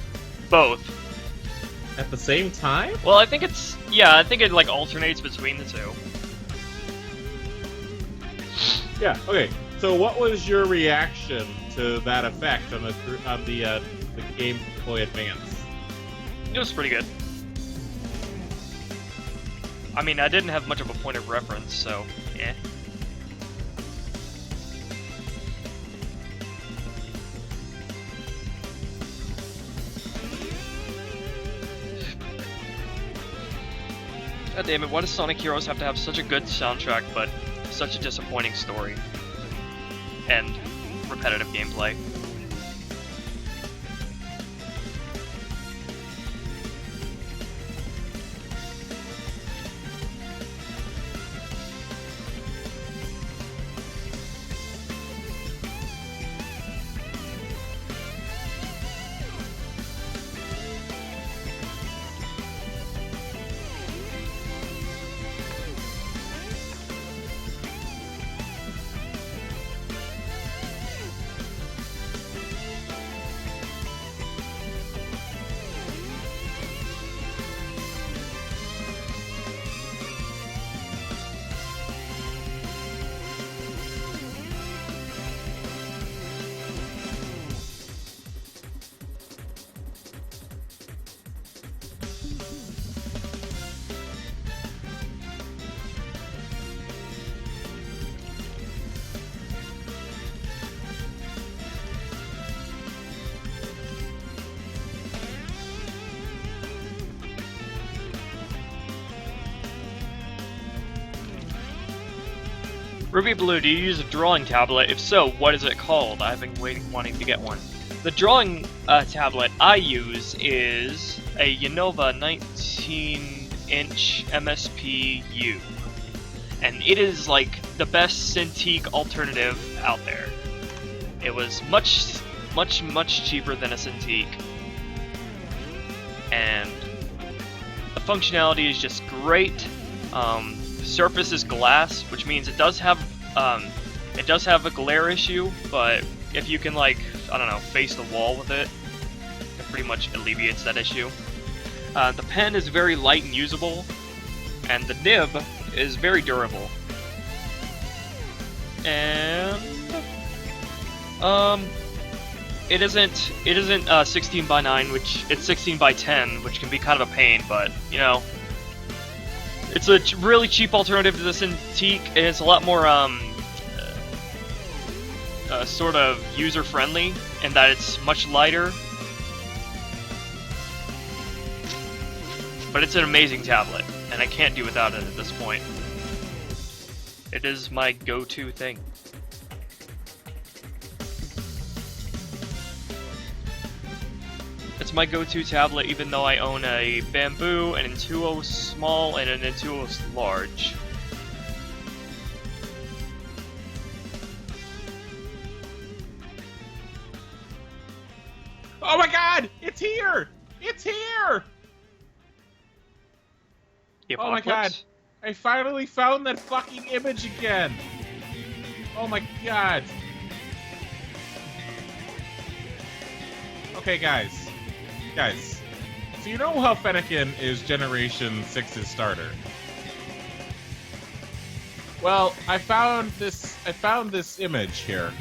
Both. at the same time? Well, I think it's... Yeah, I think it, like, alternates between the two. Yeah. Okay. So, what was your reaction to that effect on the Game Boy Advance? It was pretty good. I mean, I didn't have much of a point of reference, so... eh. God damn it, why does Sonic Heroes have to have such a good soundtrack, but such a disappointing story? And repetitive gameplay. Ruby Blue, do you use a drawing tablet? If so, what is it called? I've been wanting to get one. The drawing tablet I use is a Unova 19-inch MSP-U. And it is like the best Cintiq alternative out there. It was much cheaper than a Cintiq. And the functionality is just great. The surface is glass, which means it does have a glare issue, but if you can, like, I don't know, face the wall with it, it pretty much alleviates that issue. The pen is very light and usable, and the nib is very durable. And it isn't 16 by 9, which it's 16 by 10, which can be kind of a pain, but you know. It's a really cheap alternative to the Cintiq, and it's a lot more, sort of user-friendly, in that it's much lighter. But it's an amazing tablet, and I can't do without it at this point. It is my go-to thing. It's my go-to tablet, even though I own a Bamboo, an Intuo Small, and an Intuo Large. Oh my god! It's here! It's here! Oh my god! I finally found that fucking image again! Oh my god! Okay, guys. Guys, so you know how Fennekin is Generation 6's starter? Well, I found this image here.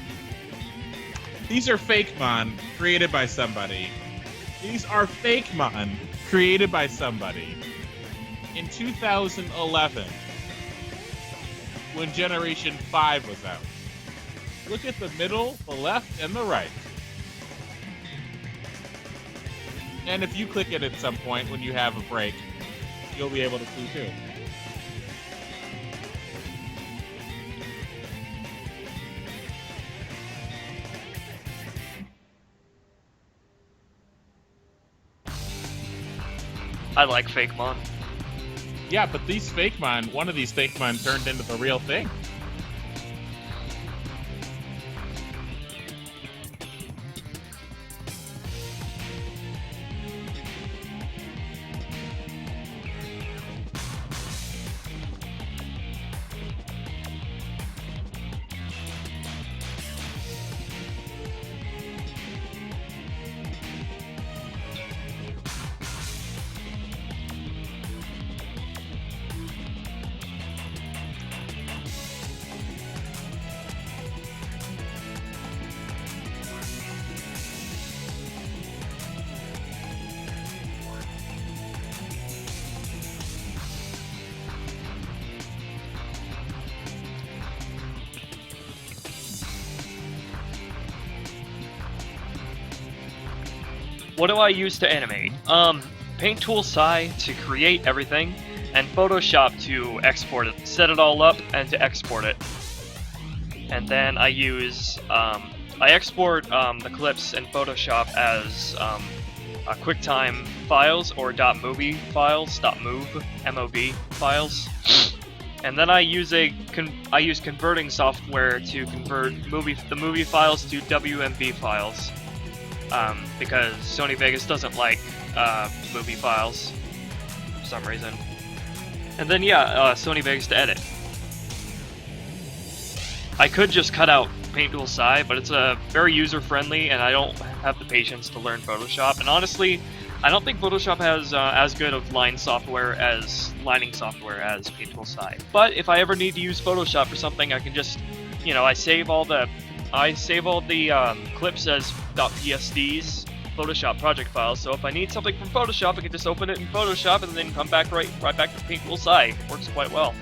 These are fake mon created by somebody. These are fake mon created by somebody in 2011 when Generation 5 was out. Look at the middle, the left, and the right. And if you click it at some point when you have a break, you'll be able to see too. I like Fake Mon. Yeah, but these fake mon, one of these fake mon turned into the real thing. what do I use to animate? Paint tool Psi to create everything, and Photoshop to export it, set it all up, and to export it. And then I use, I export the clips in Photoshop as QuickTime files or .movie files, .mov, M-O-V files. And then I use converting software to convert the movie files to WMV files, because Sony Vegas doesn't like movie files for some reason. And then Sony Vegas to edit. I could just cut out Paint Tool Psi, but it's very user-friendly, and I don't have the patience to learn Photoshop. And honestly, I don't think Photoshop has as good of lining software as Paint Tool Psi. But if I ever need to use Photoshop for something, I can just, I save all the clips as .psds, Photoshop project files. So if I need something from Photoshop, I can just open it in Photoshop and then come back right back to Paint Tool Psi. It works quite well.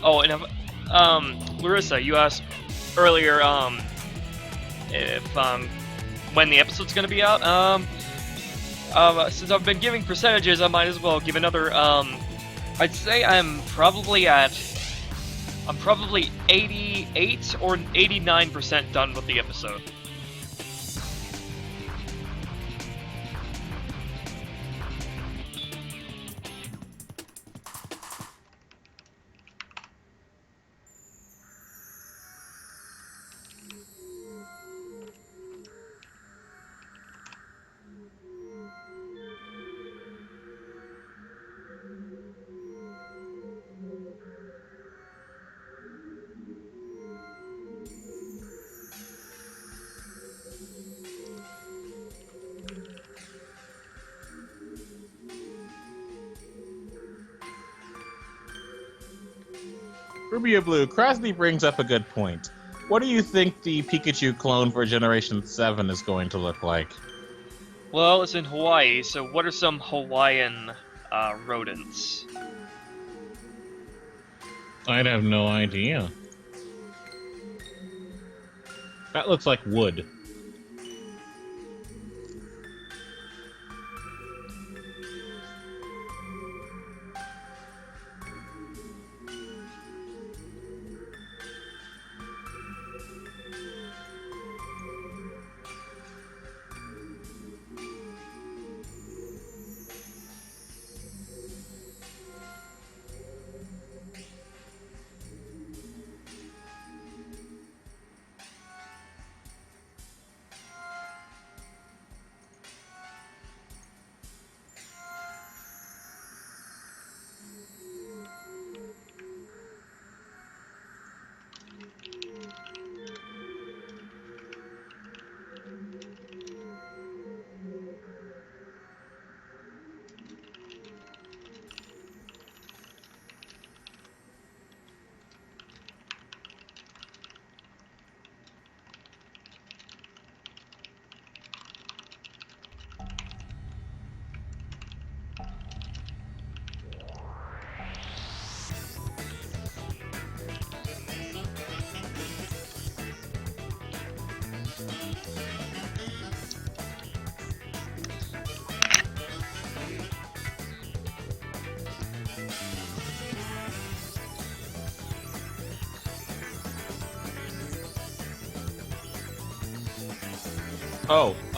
Oh, and Larissa, you asked earlier if when the episode's gonna be out. Since I've been giving percentages, I might as well give another. I'd say I'm probably 88 or 89% done with the episode. Rubio Blue, Crosby brings up a good point. What do you think the Pikachu clone for Generation 7 is going to look like? Well, it's in Hawaii, so what are some Hawaiian rodents? I'd have no idea. That looks like wood.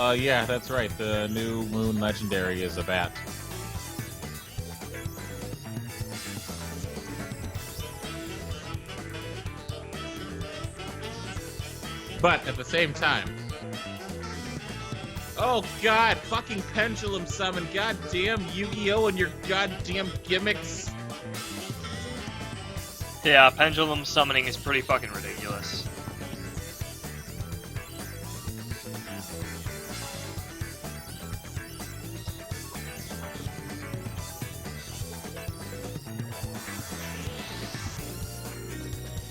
Oh, yeah, that's right. The new Moon Legendary is a bat. But at the same time... Oh god, fucking pendulum summon, goddamn Yu-Gi-Oh! And your goddamn gimmicks. Yeah, pendulum summoning is pretty fucking ridiculous.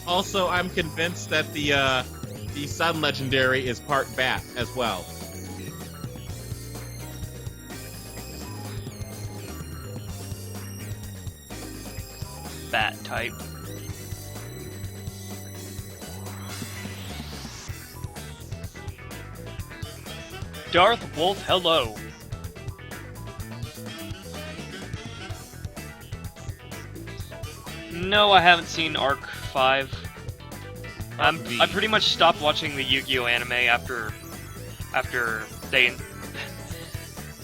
Also, I'm convinced that the Sun Legendary is part bat as well. Bat type. Darth Wolf, hello. No, I haven't seen Arc 5. I pretty much stopped watching the Yu-Gi-Oh anime after they.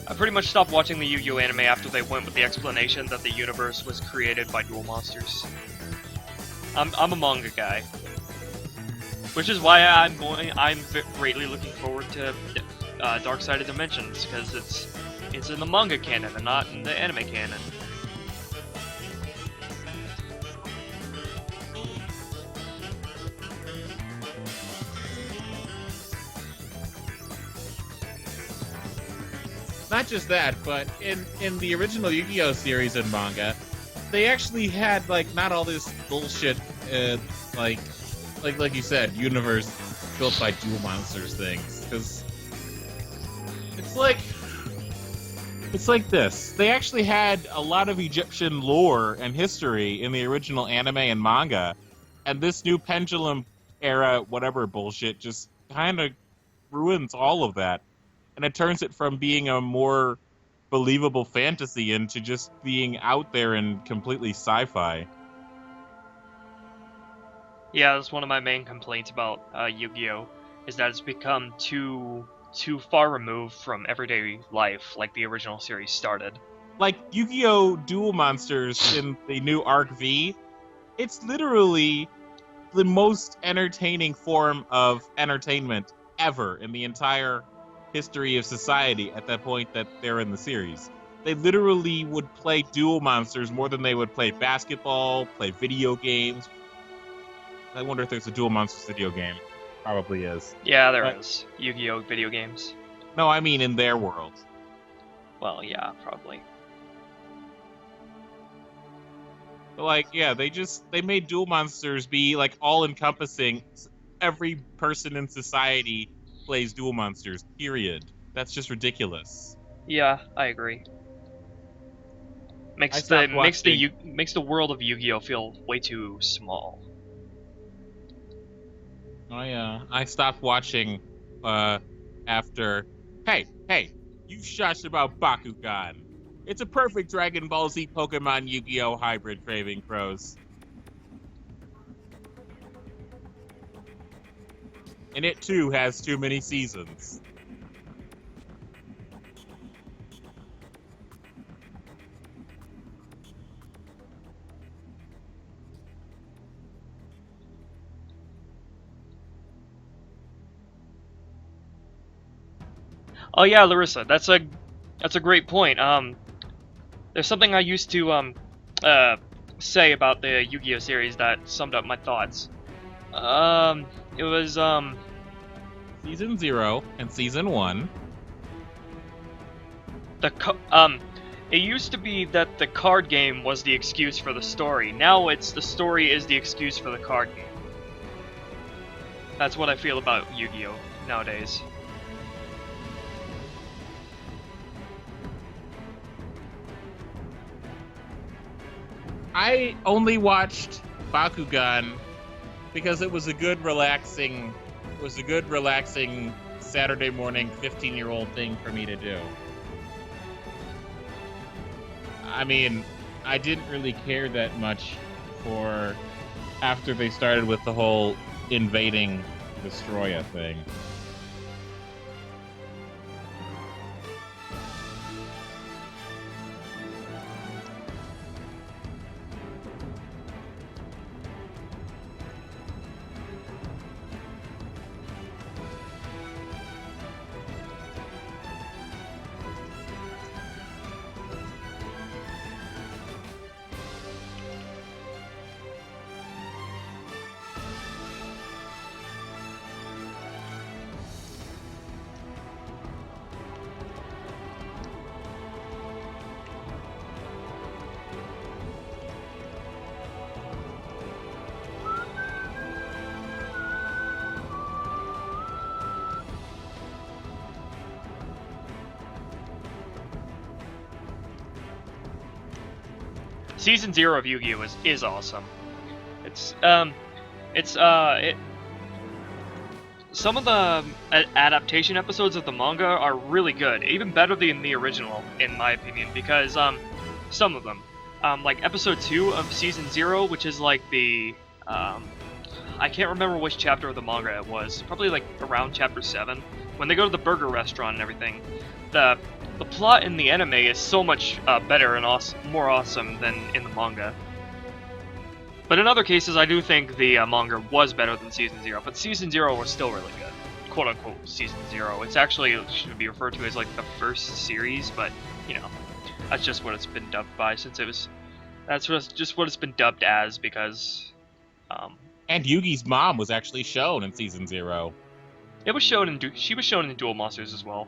I pretty much stopped watching the Yu-Gi-Oh anime after they went with the explanation that the universe was created by duel monsters. I'm a manga guy, which is why I'm greatly looking forward to Dark Side of Dimensions, because it's in the manga canon and not in the anime canon. Not just that, but in the original Yu-Gi-Oh series and manga, they actually had like not all this bullshit, like you said, universe built by duel monsters things. Because it's like this. They actually had a lot of Egyptian lore and history in the original anime and manga, and this new pendulum era, whatever bullshit, just kind of ruins all of that. And it turns it from being a more believable fantasy into just being out there and completely sci-fi. Yeah, that's one of my main complaints about Yu-Gi-Oh! Is that it's become too far removed from everyday life, like the original series started. Like Yu-Gi-Oh! Duel Monsters in the new Arc V, it's literally the most entertaining form of entertainment ever in the entire history of society at that point that they're in the series. They literally would play duel monsters more than they would play basketball, play video games. I wonder if there's a Duel Monsters video game. Probably is. Yeah, there is. Yu-Gi-Oh! Video games. No, I mean in their world. Well, yeah, probably. Like, yeah, they made Duel Monsters be like all-encompassing. Every person in society plays Duel Monsters, period. That's just ridiculous. Yeah, I agree. Makes the world of Yu-Gi-Oh! Feel way too small. I stopped watching after. Hey, you shush about Bakugan. It's a perfect Dragon Ball Z Pokemon Yu-Gi-Oh! Hybrid, Craving Crows. And it too has too many seasons. Oh yeah, Larissa, that's a great point. There's something I used to say about the Yu-Gi-Oh! Series that summed up my thoughts. It was Season 0 and Season 1. It used to be that the card game was the excuse for the story. Now it's the story is the excuse for the card game. That's what I feel about Yu-Gi-Oh! Nowadays. I only watched Bakugan because it was a good relaxing Saturday morning 15-year-old thing for me to do. I mean, I didn't really care that much for after they started with the whole invading Destroya thing. Season 0 of Yu-Gi-Oh is awesome. Some of the adaptation episodes of the manga are really good, even better than the original, in my opinion, because some of them, like episode 2 of season 0, which is like the I can't remember which chapter of the manga it was, probably like around chapter 7, when they go to the burger restaurant and everything. The plot in the anime is so much better and more awesome than in the manga. But in other cases, I do think the manga was better than Season 0, but Season 0 was still really good. Quote-unquote Season 0. It's actually, it should be referred to as like the first series, but, you know, that's just what it's been dubbed by, since it was... That's just what it's been dubbed as, because... And Yugi's mom was actually shown in Season 0. It was shown in... She was shown in Duel Monsters as well.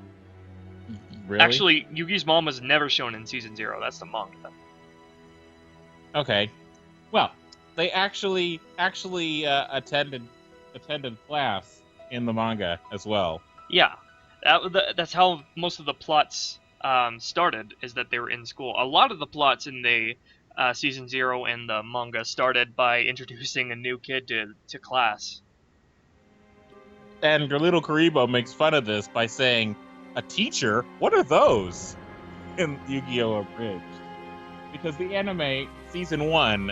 Really? Actually, Yugi's mom was never shown in Season 0. That's the manga. Okay. Well, they actually attended class in the manga as well. Yeah, that's how most of the plots started, is that they were in school. A lot of the plots in the Season 0 and the manga started by introducing a new kid to class. And your little Karibo makes fun of this by saying, "A teacher? What are those?" in Yu-Gi-Oh! Abridged. Because the anime, Season 1,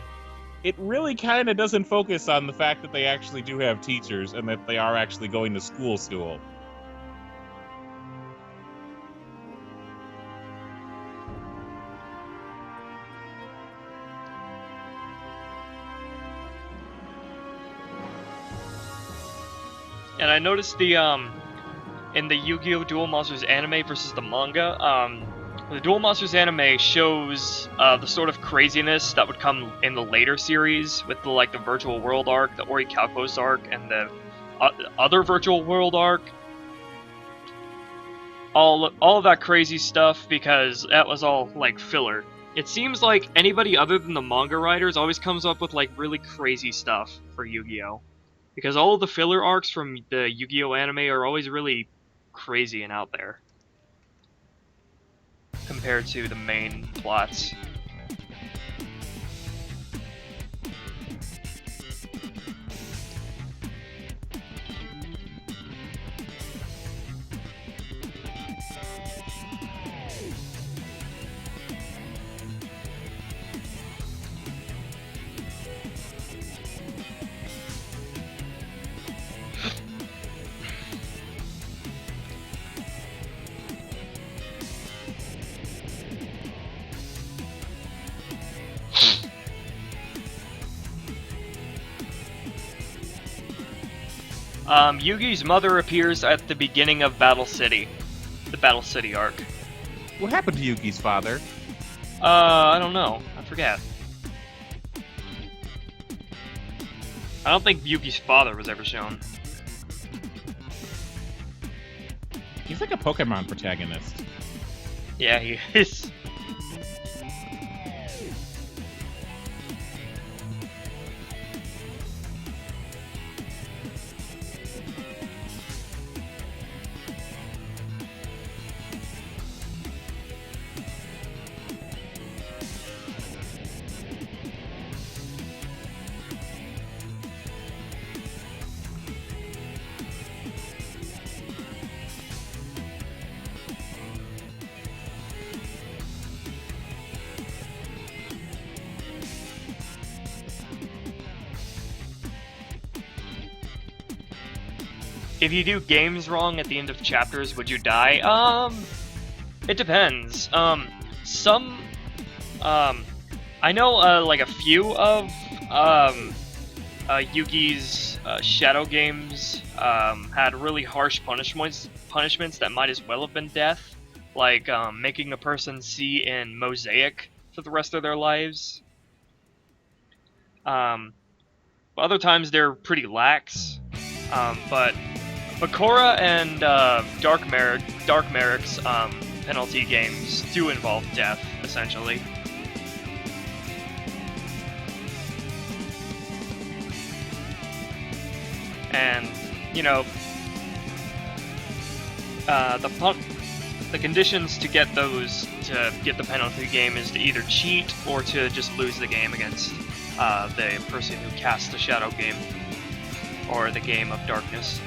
it really kind of doesn't focus on the fact that they actually do have teachers and that they are actually going to school. And I noticed in the Yu-Gi-Oh! Duel Monsters anime versus the manga, the Duel Monsters anime shows the sort of craziness that would come in the later series with the Virtual World arc, the Orichalcos arc, and the other Virtual World arc. All of that crazy stuff, because that was all like filler. It seems like anybody other than the manga writers always comes up with like really crazy stuff for Yu-Gi-Oh! Because all of the filler arcs from the Yu-Gi-Oh! Anime are always really crazy and out there compared to the main plots. Yugi's mother appears at the beginning of Battle City, the Battle City arc. What happened to Yugi's father? I don't know. I forget. I don't think Yugi's father was ever shown. He's like a Pokemon protagonist. Yeah, he is. If you do games wrong at the end of chapters, would you die? It depends. I know, like a few of, Yugi's, Shadow games, had really harsh punishments that might as well have been death. Like, making a person see in mosaic for the rest of their lives. Other times they're pretty lax. But Bakura and Dark Merrick's penalty games do involve death, essentially. And, you know, the conditions to get those to get the penalty game is to either cheat or to just lose the game against the person who casts the shadow game or the game of darkness.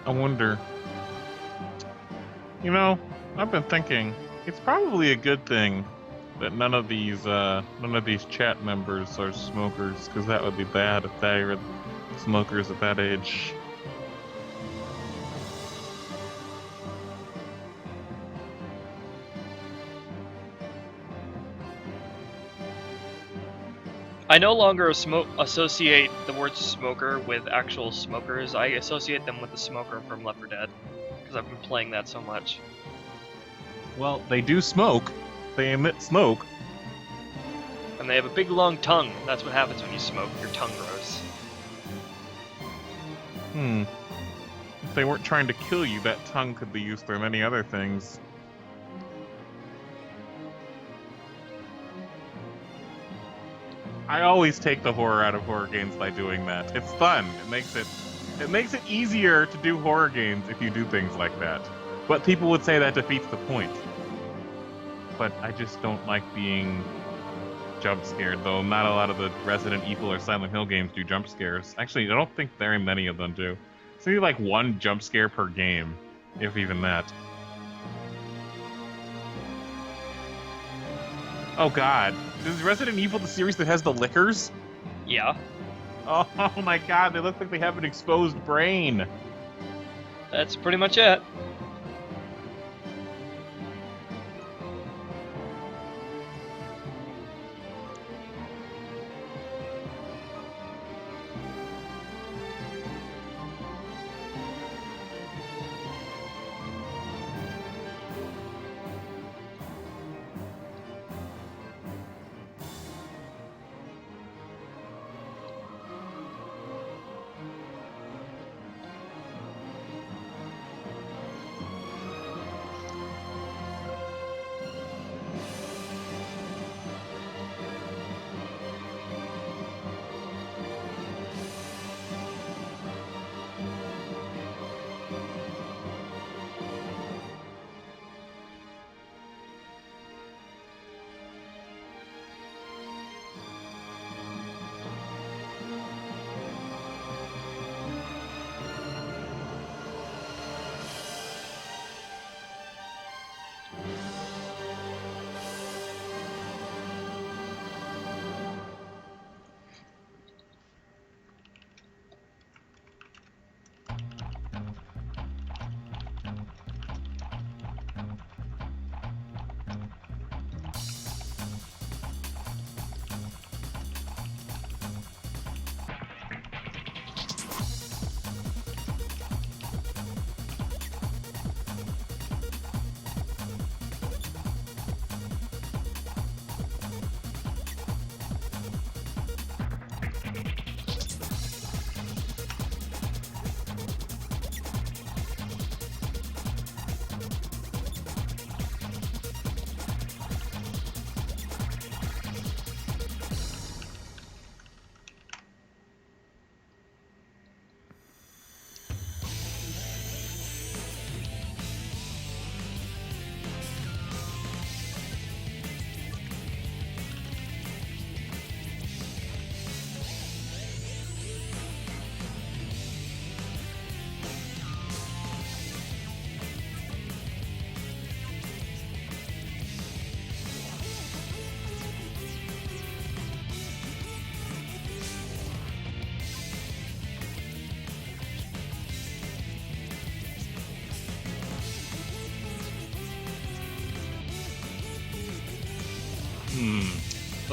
I wonder. You know, I've been thinking it's probably a good thing that none of these chat members are smokers, because that would be bad if they were smokers at that age. I no longer associate the word smoker with actual smokers. I associate them with the smoker from Left 4 Dead, because I've been playing that so much. Well, they do smoke. They emit smoke. And they have a big long tongue. That's what happens when you smoke. Your tongue grows. If they weren't trying to kill you, that tongue could be used for many other things. I always take the horror out of horror games by doing that. It's fun. It makes it easier to do horror games if you do things like that. But people would say that defeats the point. But I just don't like being jump scared, though not a lot of the Resident Evil or Silent Hill games do jump scares. Actually, I don't think very many of them do. It's maybe like one jump scare per game, if even that. Oh god. Is Resident Evil the series that has the lickers? Yeah. Oh my god, they look like they have an exposed brain. That's pretty much it.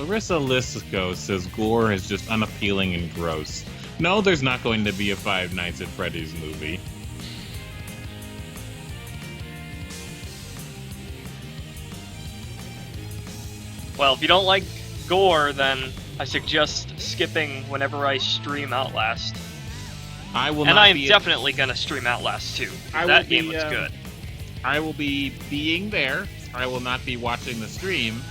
Larissa Lisco says gore is just unappealing and gross. No, there's not going to be a Five Nights at Freddy's movie. Well, if you don't like gore, then I suggest skipping whenever I stream Outlast. I will And not I am be definitely gonna stream Outlast too. I That will game be, looks good. I will be being there. I will not be watching the stream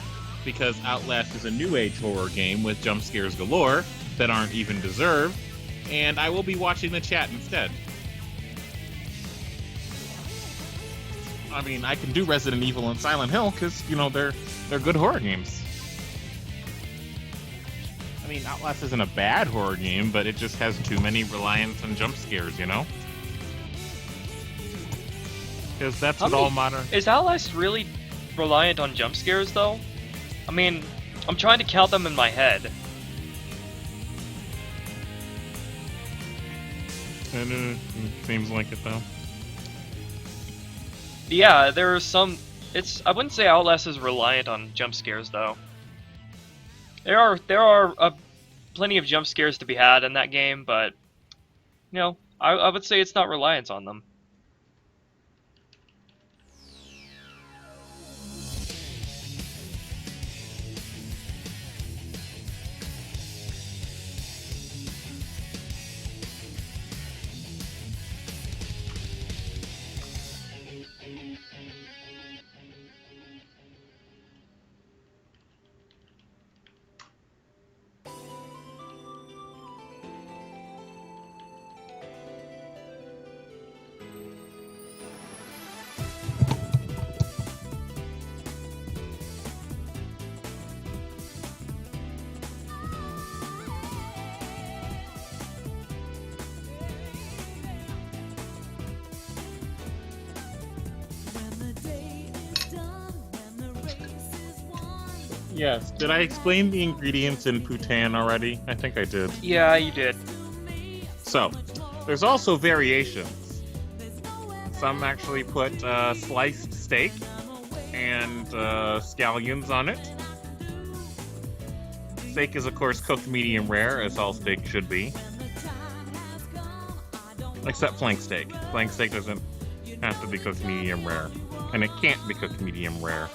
because Outlast is a new age horror game with jump scares galore that aren't even deserved, and I will be watching the chat instead. I mean, I can do Resident Evil and Silent Hill because, you know, they're good horror games. I mean, Outlast isn't a bad horror game, but it just has too many reliance on jump scares, you know? Because that's what all modern... Is Outlast really reliant on jump scares, though? I mean, I'm trying to count them in my head. It seems like it, though. Yeah, there are some... I wouldn't say Outlast is reliant on jump scares, though. There are plenty of jump scares to be had in that game, but, you know, I would say it's not reliant on them. Yes. Did I explain the ingredients in Putan already? I think I did. Yeah, you did. So, there's also variations. Some actually put sliced steak and scallions on it. Steak is, of course, cooked medium rare, as all steak should be. Except flank steak. Flank steak doesn't have to be cooked medium rare. And it can't be cooked medium rare.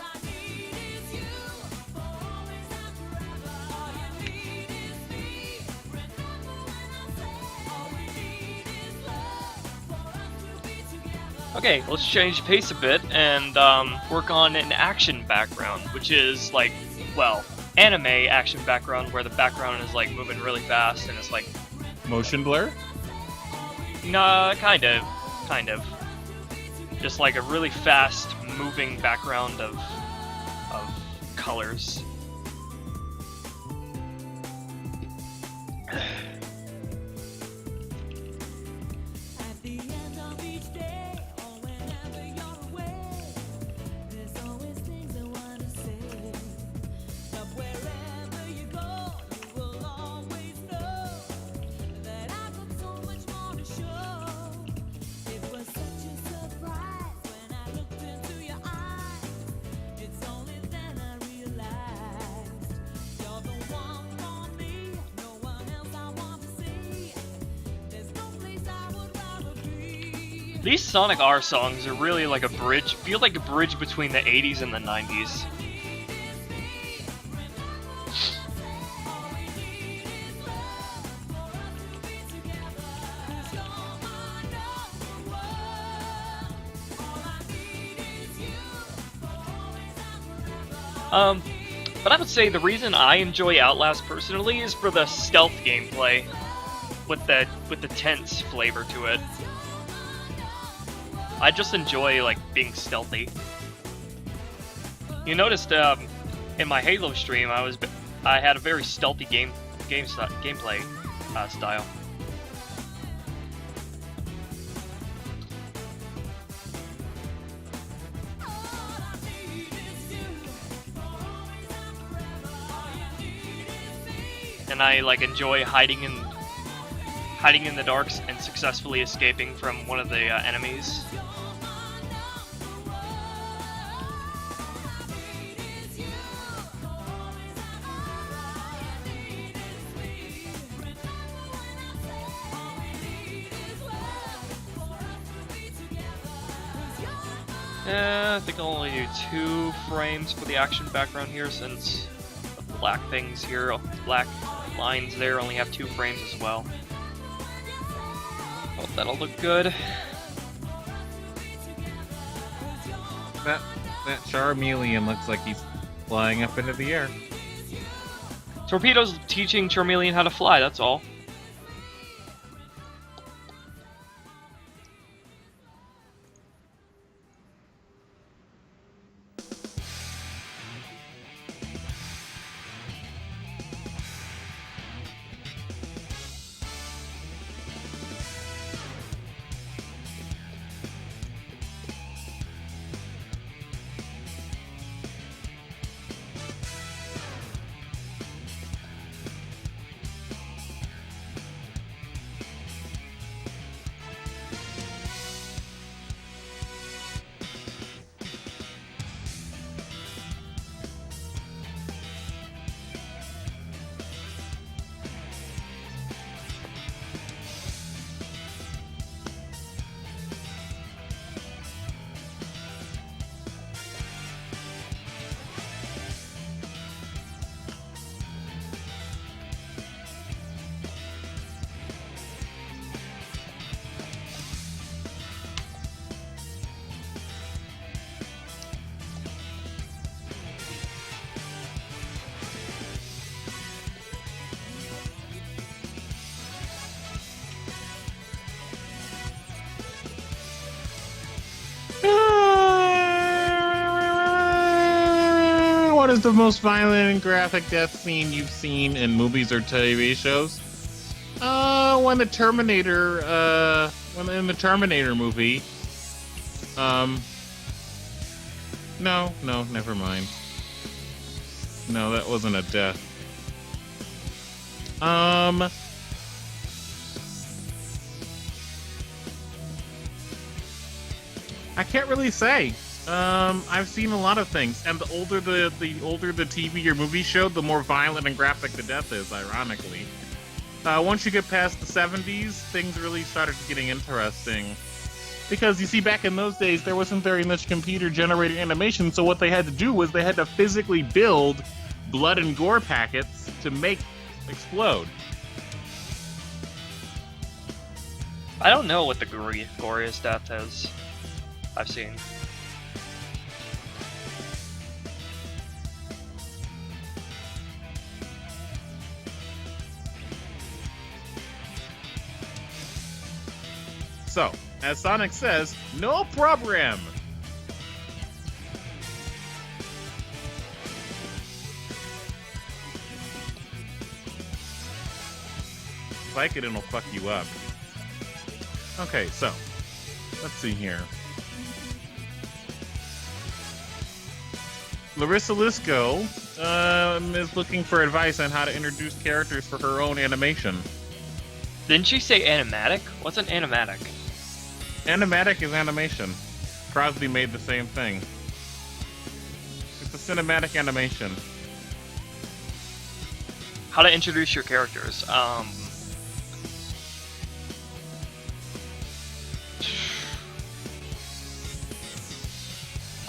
Okay, let's change pace a bit and work on an action background, which is like, well, anime action background where the background is like moving really fast and it's like... Motion blur? Nah, kind of. Just like a really fast moving background of colors. These Sonic R songs are really like a bridge, feel like a bridge between the 80s and the 90s. But I would say the reason I enjoy Outlast personally is for the stealth gameplay with the tense flavor to it. I just enjoy like being stealthy. You noticed in my Halo stream I had a very stealthy gameplay style. And I like enjoy hiding in the darks and successfully escaping from one of the enemies. I think I'll only do 2 frames for the action background here, since the black things here, black lines there, only have 2 frames as well. Oh, that'll look good. That Charmeleon looks like he's flying up into the air. Torpedo's teaching Charmeleon how to fly, that's all. What is the most violent and graphic death scene you've seen in movies or TV shows? When the Terminator, in the Terminator movie. No, never mind. No, that wasn't a death. I can't really say. I've seen a lot of things, and the older the TV or movie show, the more violent and graphic the death is, ironically. Once you get past the 70s, things really started getting interesting. Because, you see, back in those days, there wasn't very much computer-generated animation, so what they had to do was they had to physically build blood and gore packets to make explode. I don't know what the goriest death is I've seen. So, as Sonic says, no problem! Like it and it'll fuck you up. Okay, so, let's see here. Larissa Lisco is looking for advice on how to introduce characters for her own animation. Didn't she say animatic? What's an animatic? Animatic is animation. Crosby made the same thing. It's a cinematic animation. How to introduce your characters? I'm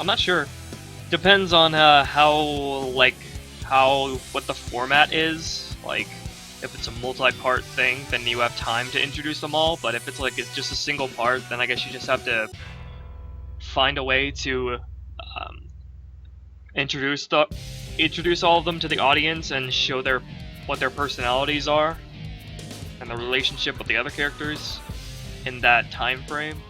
not sure. Depends on what the format is. Like, if it's a multi-part thing, then you have time to introduce them all. But if it's just a single part, then I guess you just have to find a way to introduce all of them to the audience and show what their personalities are and the relationship with the other characters in that time frame.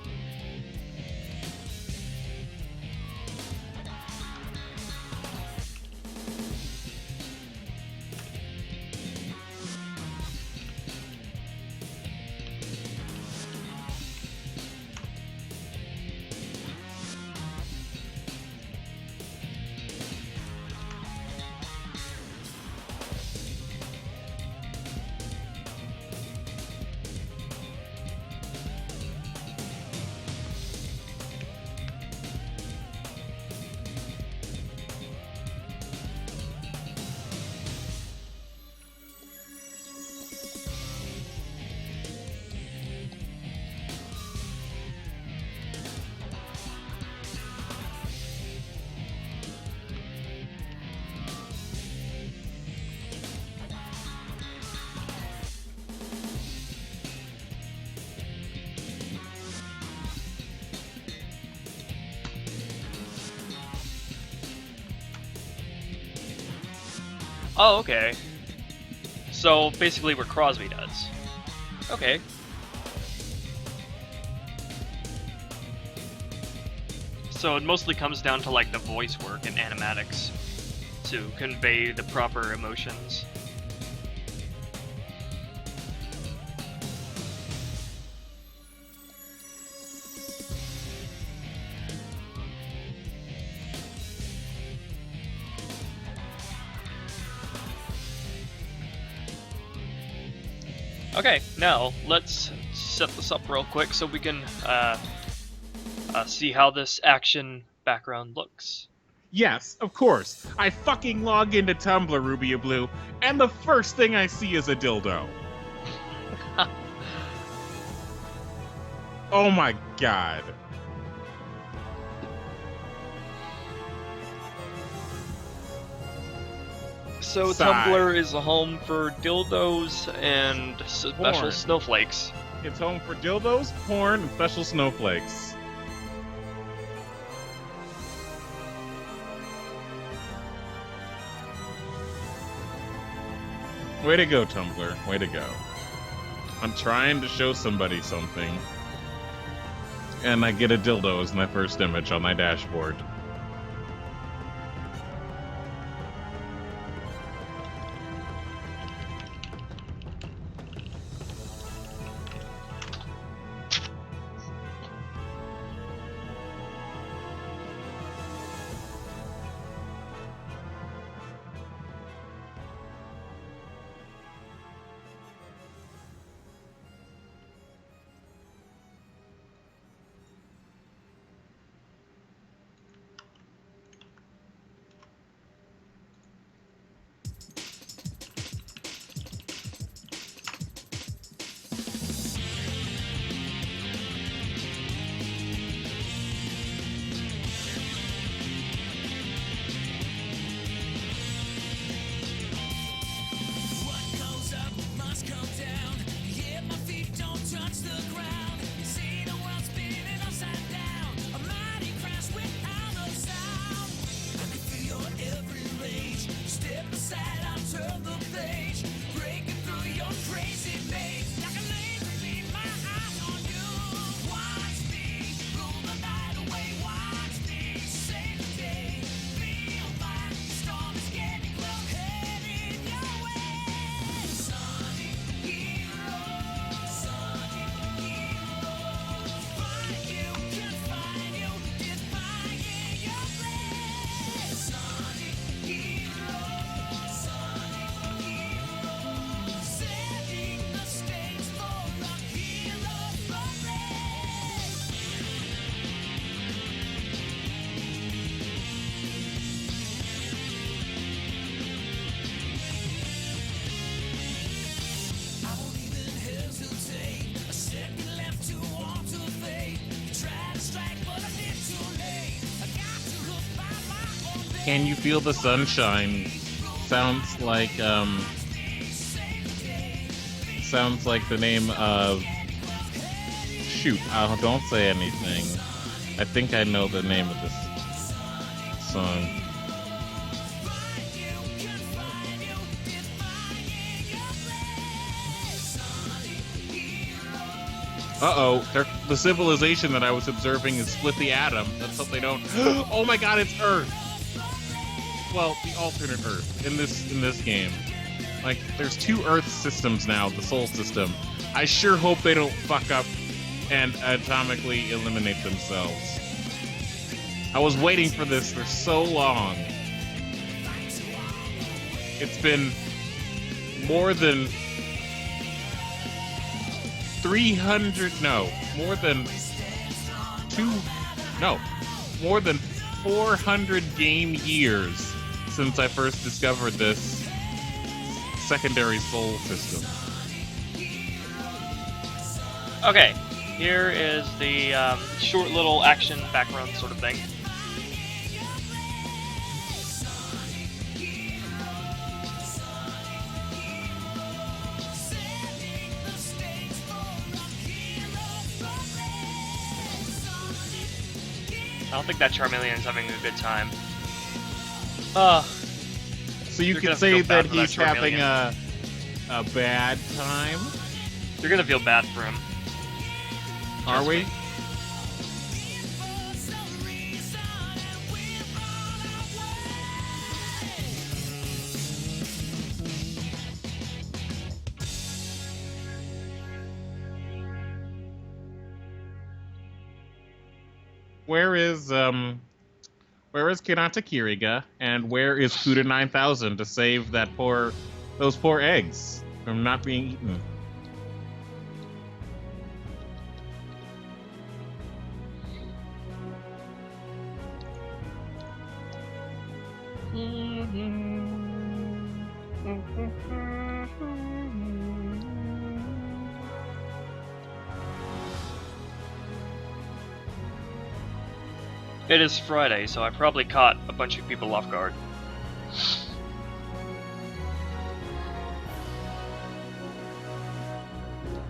Oh, okay. So basically what Crosby does. Okay. So it mostly comes down to like the voice work and animatics to convey the proper emotions. Okay, now let's set this up real quick so we can see how this action background looks. Yes, of course. I fucking log into Tumblr, Ruby Blue, and the first thing I see is a dildo. Oh my god. So Sigh. Tumblr is a home for dildos and special Porn. snowflakes. It's home for dildos, porn, and special snowflakes. Way to go, Tumblr. Way to go. I'm trying to show somebody something. And I get a dildo as my first image on my dashboard. Can You Feel the Sunshine? Sounds like the name of... Shoot, don't say anything. I think I know the name of this song. Uh-oh, the civilization that I was observing is split the atom. Let's hope they don't... Oh my god, it's Earth! Well, the alternate Earth in this game. Like, there's two Earth systems now, the Sol system. I sure hope they don't fuck up and atomically eliminate themselves. I was waiting for this for so long. It's been more than 400 game years since I first discovered this secondary Sol system. Okay, here is the short little action background sort of thing. I don't think that Charmeleon's having a good time. So you You're could gonna say feel bad that for that he's having a bad time. You're gonna feel bad for him. Are Trust we? me. Where is Kinata Kiriga, and where is Kuda 9000 to save those poor eggs from not being eaten? It is Friday, so I probably caught a bunch of people off guard.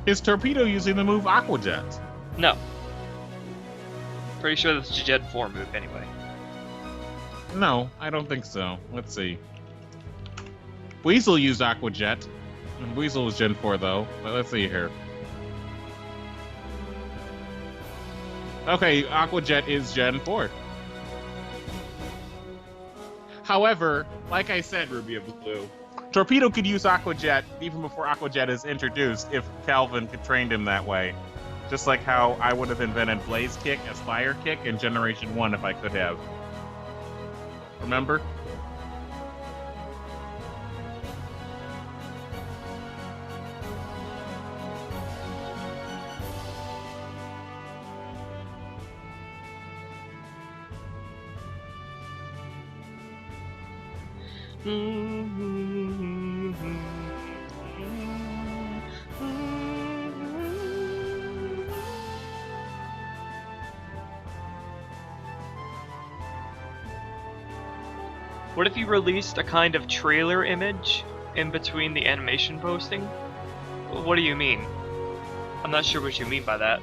Is Torpedo using the move Aqua Jet? No. Pretty sure that's a Gen 4 move anyway. No, I don't think so. Let's see. Weasel used Aqua Jet. And Weasel was Gen 4 though, but let's see here. Okay, Aqua Jet is Gen 4. However, like I said, Ruby of Blue, Torpedo could use Aqua Jet even before Aqua Jet is introduced if Calvin could train him that way. Just like how I would have invented Blaze Kick as Fire Kick in Generation 1 if I could have. Remember? What if you released a kind of trailer image in between the animation posting? What do you mean? I'm not sure what you mean by that.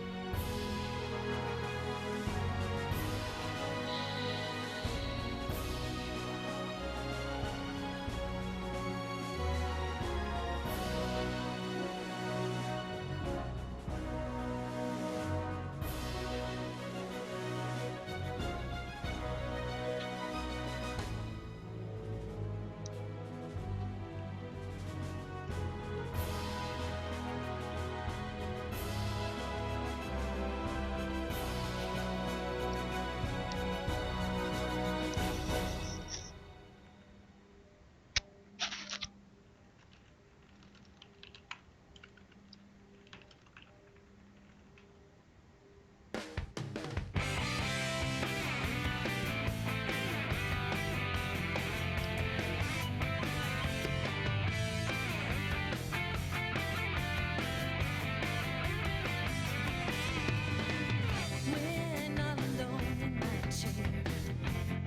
When I'm alone in my chair,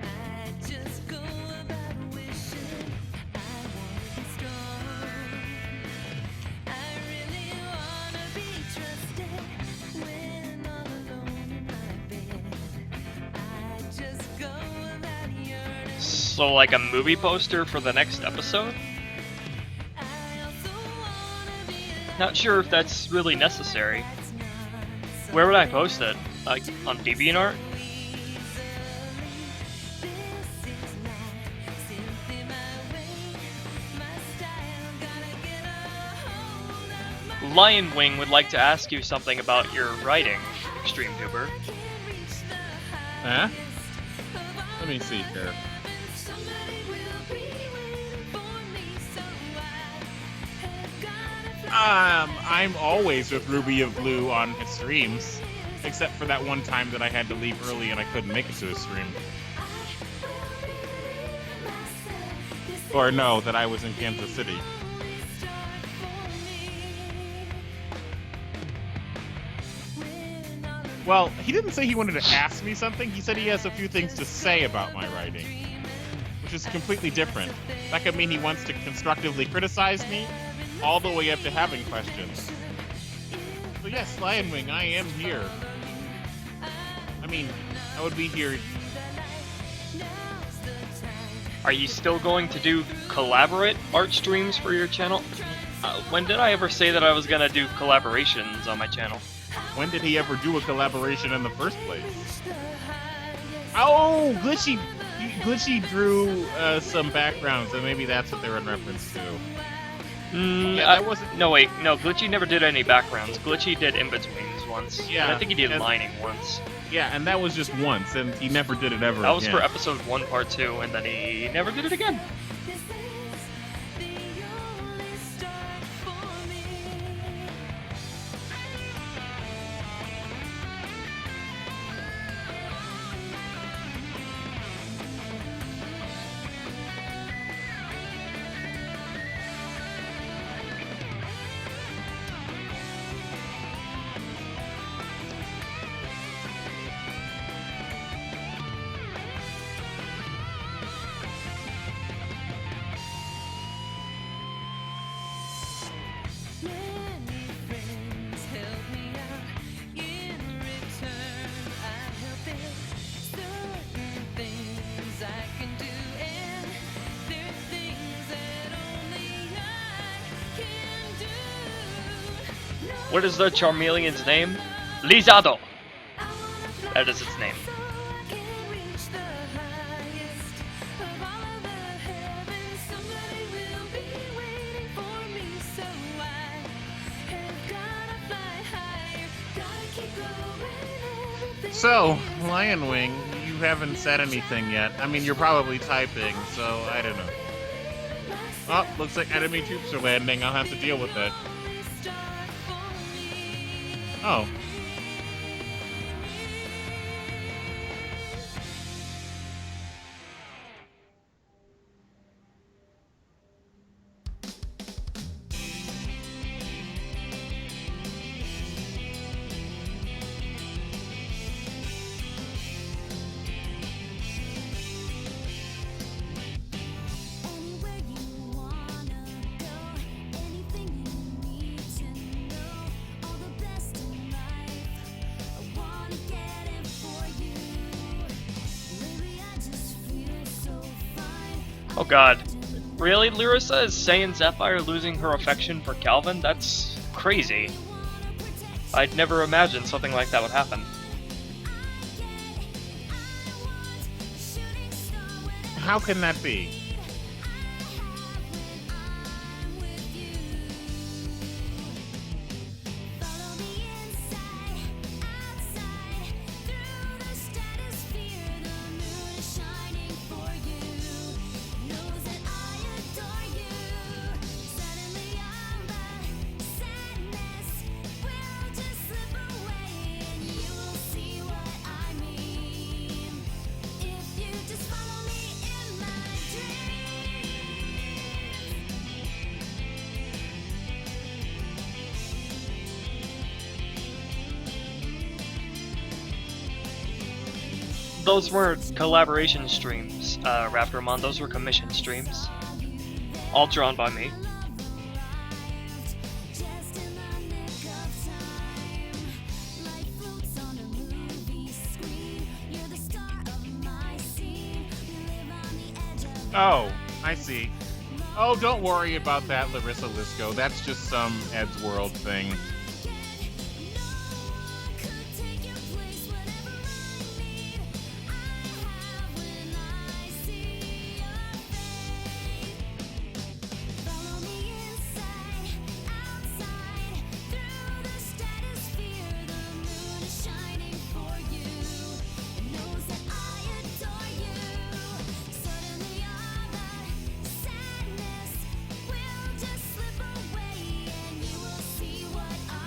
I just go about wishing I wanna be strong. I really wanna be trusted. When all alone in my bed, I just go about yearning. So, like a movie poster for the next episode? I also wanna be Not sure if that's really necessary. Where would I post it? Like, on DeviantArt? Lion Wing would like to ask you something about your writing, XtremeTuber. Huh? Let me see here. I'm always with Ruby of Blue on his streams, except for that one time that I had to leave early and I couldn't make it to his stream. Or no, that I was in Kansas City. Well, he didn't say he wanted to ask me something. He said he has a few things to say about my writing, which is completely different. That could mean he wants to constructively criticize me, all the way up to having questions. So yes, Lionwing, I am here. I mean, I would be here Are you still going to do collaborate art streams for your channel? When did I ever say that I was gonna do collaborations on my channel? When did he ever do a collaboration in the first place? Oh, Glitchy drew some backgrounds, and maybe that's what they're in reference to. Yeah, that wasn't. No, wait, no, Glitchy never did any backgrounds. Glitchy did in-betweens once. Yeah, and I think he did and- lining once. Yeah, and that was just once, and he never did it ever That was again. for episode 1, part 2, and then he never did it again. Many friends help me out. In return, I help them. Certain things I can do, and there are things that only I can do. No, What is the Charmeleon's name? Lizado! I wanna fly That is its name. so I can reach the highest of all of the heavens. Somebody will be waiting for me, so I have gotta fly higher. Gotta keep going. Everything So, Lion Wing, you haven't said anything yet. I mean, you're probably typing, so I don't know. Oh, looks like enemy troops are landing. I'll have to deal with that. Oh. Anywhere you wanna go, anything you need to know, all the best in life, I wanna get it for you. Lately I just feel so fine. Oh god. Really, Lyrissa is saying Zephyr losing her affection for Calvin? That's crazy. I'd never imagined something like that would happen. How can that be? Follow me inside, outside, through the stratosphere. The moon is shining for you. Knows that I adore you. Suddenly all the sadness will just slip away, and you will see what I mean. If you just follow me in my dreams. Those weren't collaboration streams, Raptormon, those were commission streams. All drawn by me. Just in the nick of time, like floats on a movie screen. You're the star of my scene. We live on the edge of Oh, I see. Oh, don't worry about that, Larissa Lisco. That's just some Ed's World thing. could take your place. Whatever I need, I have when I see your face. Follow me inside, outside, through the stratosphere. The moon is shining for you. It knows that I adore you. Suddenly all the sadness will just slip away, and you will see what I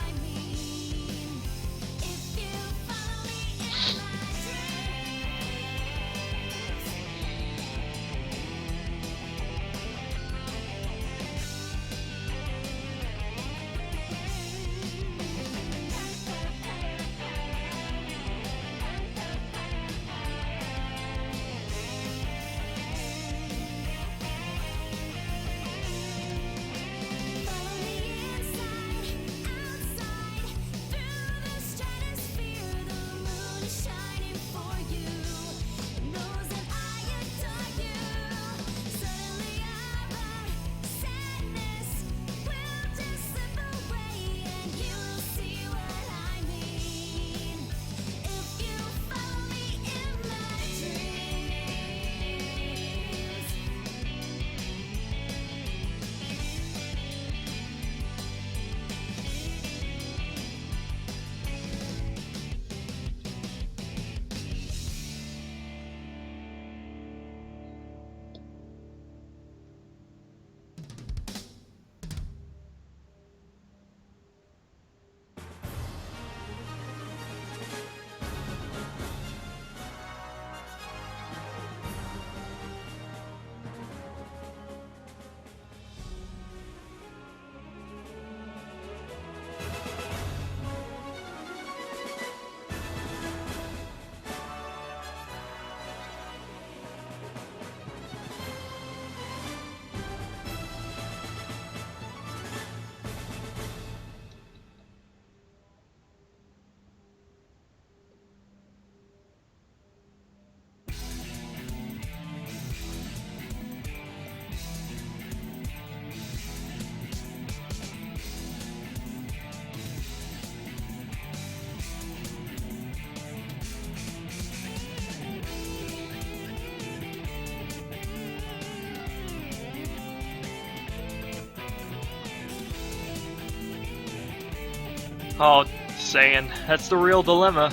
Oh, saying that's the real dilemma.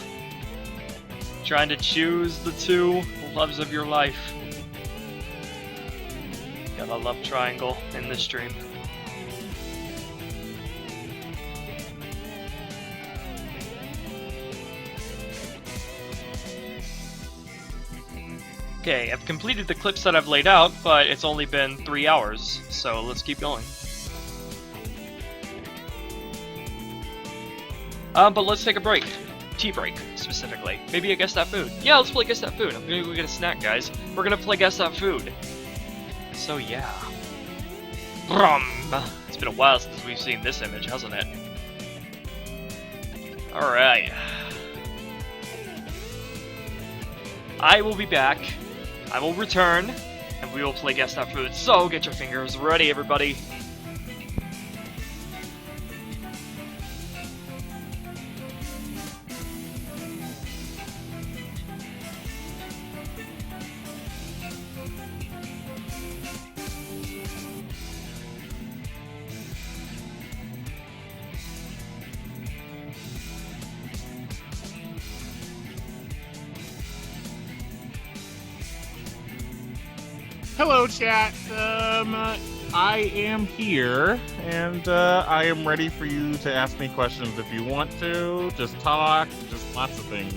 Trying to choose the two loves of your life. Got a love triangle in this stream. Okay, I've completed the clips that I've laid out, but it's only been 3 hours, so let's keep going. But let's take a break. Tea break, specifically. Maybe a Guess That Food. Yeah, let's play Guess That Food. I'm gonna go get a snack, guys. We're gonna play Guess That Food. So yeah. Brum! It's been a while since we've seen this image, hasn't it? Alright. I will be back. I will return, and we will play Guess That Food. So get your fingers ready, everybody. Hello, chat. I am here, and I am ready for you to ask me questions if you want to. Just talk, just lots of things.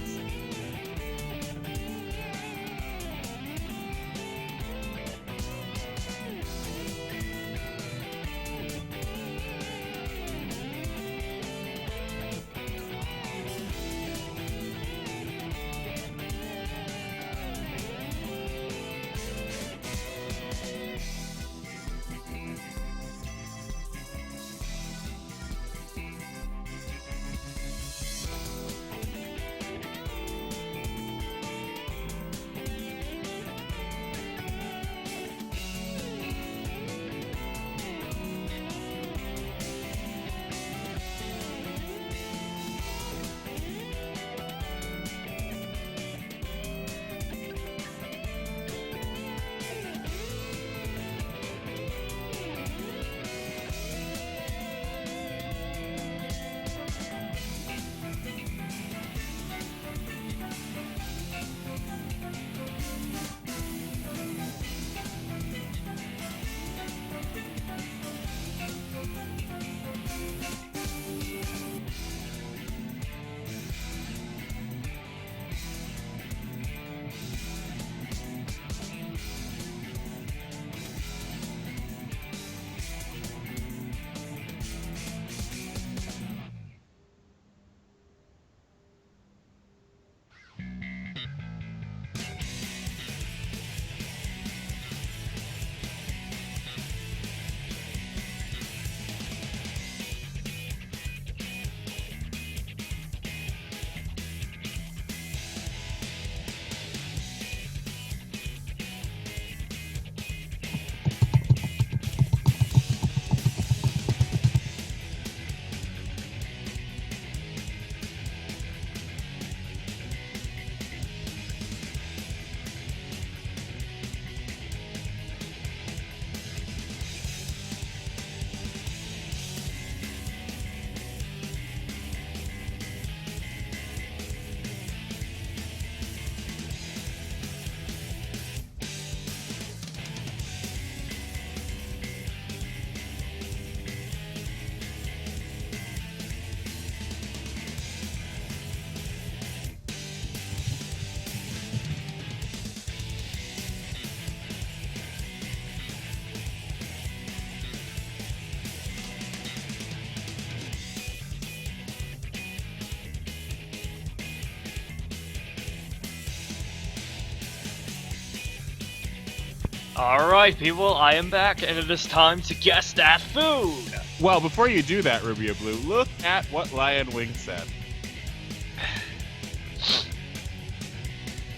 Alright, people, I am back, and it is time to Guess That Food! Well, before you do that, Rubia Blue, look at what Lion Wing said.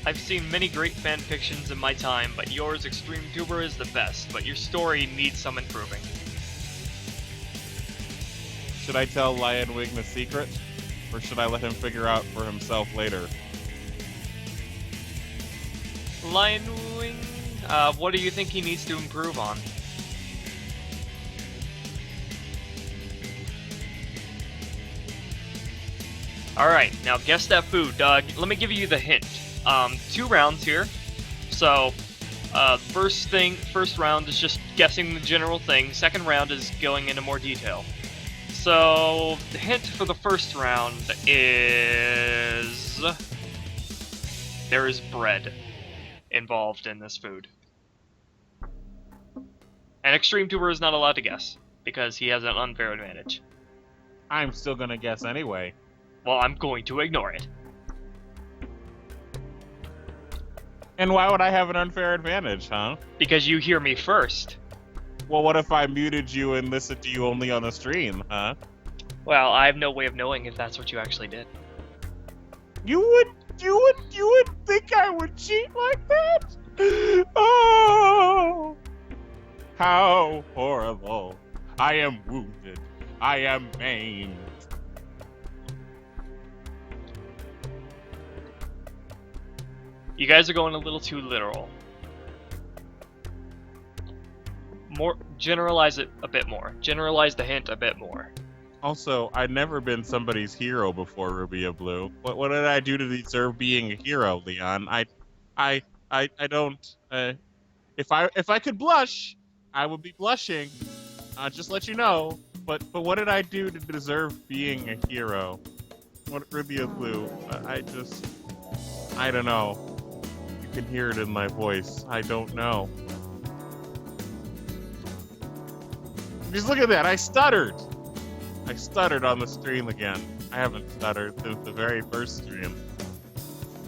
I've seen many great fan fictions in my time, but yours, XtremeTuber, is the best, but your story needs some improving. Should I tell Lion Wing the secret? Or should I let him figure out for himself later? Lion Wing, what do you think he needs to improve on? Alright, now guess that food. Let me give you the hint. 2 rounds here. So, first round is just guessing the general thing. Second round is going into more detail. So, the hint for the first round is... there is bread involved in this food. And XtremeTuber is not allowed to guess, because he has an unfair advantage. I'm still gonna guess anyway. Well, I'm going to ignore it. And why would I have an unfair advantage, huh? Because you hear me first. Well, what if I muted you and listened to you only on the stream, huh? Well, I have no way of knowing if that's what you actually did. You would think I would cheat like that? Oh! How horrible. I am wounded. I am maimed. You guys are going a little too literal. Generalize it a bit more. Generalize the hint a bit more. Also, I've never been somebody's hero before, Ruby of Blue. What did I do to deserve being a hero, Leon? I don't. If I could blush, I would be blushing. Just let you know. But what did I do to deserve being a hero? What, Ruby of Blue? I don't know. You can hear it in my voice. I don't know. Just look at that. I stuttered. I stuttered on the stream again. I haven't stuttered since the very first stream.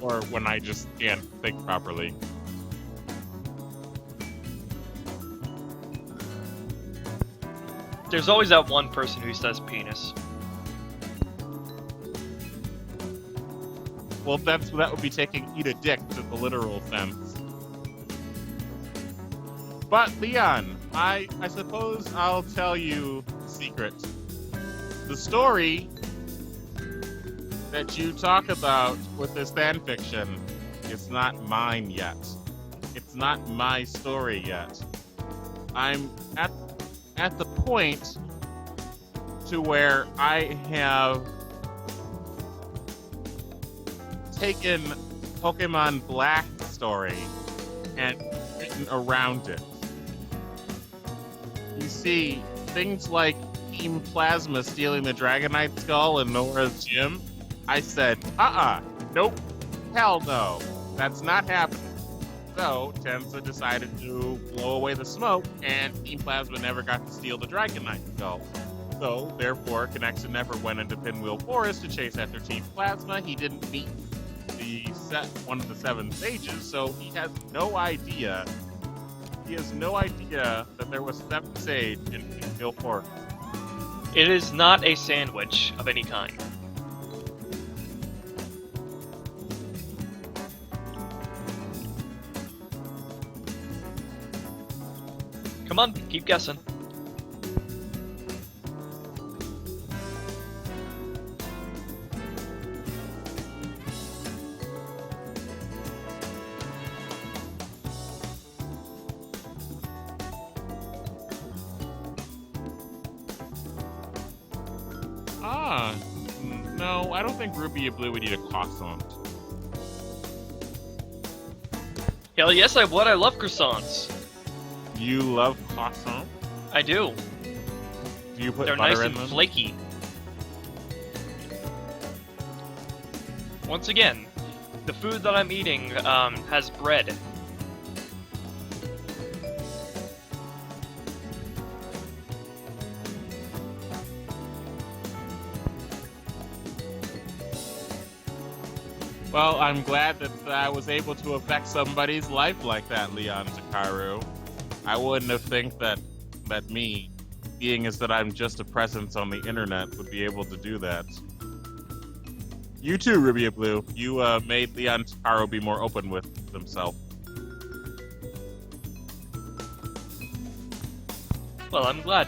Or when I just can't think properly. There's always that one person who says penis. Well, that would be taking eat a dick to the literal sense. But, Leon, I suppose I'll tell you the secret. The story that you talk about with this fanfiction is not mine yet. It's not my story yet. I'm at the point to where I have taken Pokemon Black's story and written around it. You see, things like Team Plasma stealing the Dragonite skull in Nora's gym, I said, nope, hell no, that's not happening. So, Tensa decided to blow away the smoke, and Team Plasma never got to steal the Dragonite skull. So, therefore, Connection never went into Pinwheel Forest to chase after Team Plasma. He didn't meet one of the 7 sages, so he has no idea. He has no idea that there was 7 sage in Pinwheel Forest. It is not a sandwich of any kind. Come on, keep guessing. No, I don't think Ruby of Blue would eat a croissant. Hell yes, I would. I love croissants. You love croissant? I do. Do you put They're butter nice in and them? flaky. Once again, the food that I'm eating has bread. Well, I'm glad that I was able to affect somebody's life like that, Leon Takaru. I wouldn't have think that me, being as that I'm just a presence on the internet, would be able to do that. You too, Ruby of Blue. You made Leon Takaru be more open with himself. Well, I'm glad.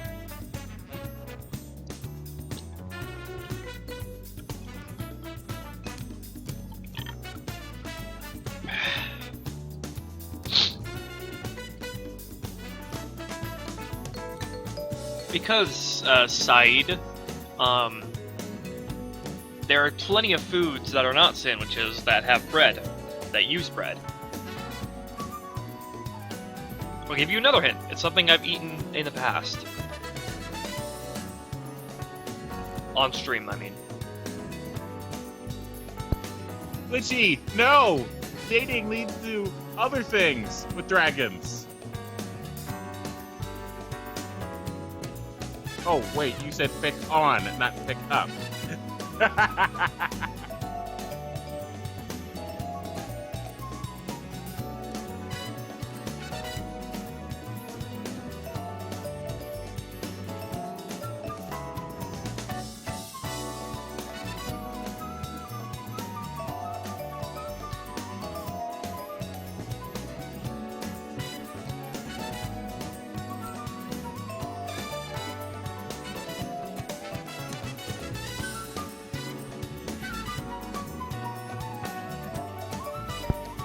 Because, Said, there are plenty of foods that are not sandwiches that have bread, that use bread. I'll give you another hint. It's something I've eaten in the past. On stream, I mean. Glitchy, no! Dating leads to other things with dragons. Oh, wait, you said pick on, not pick up.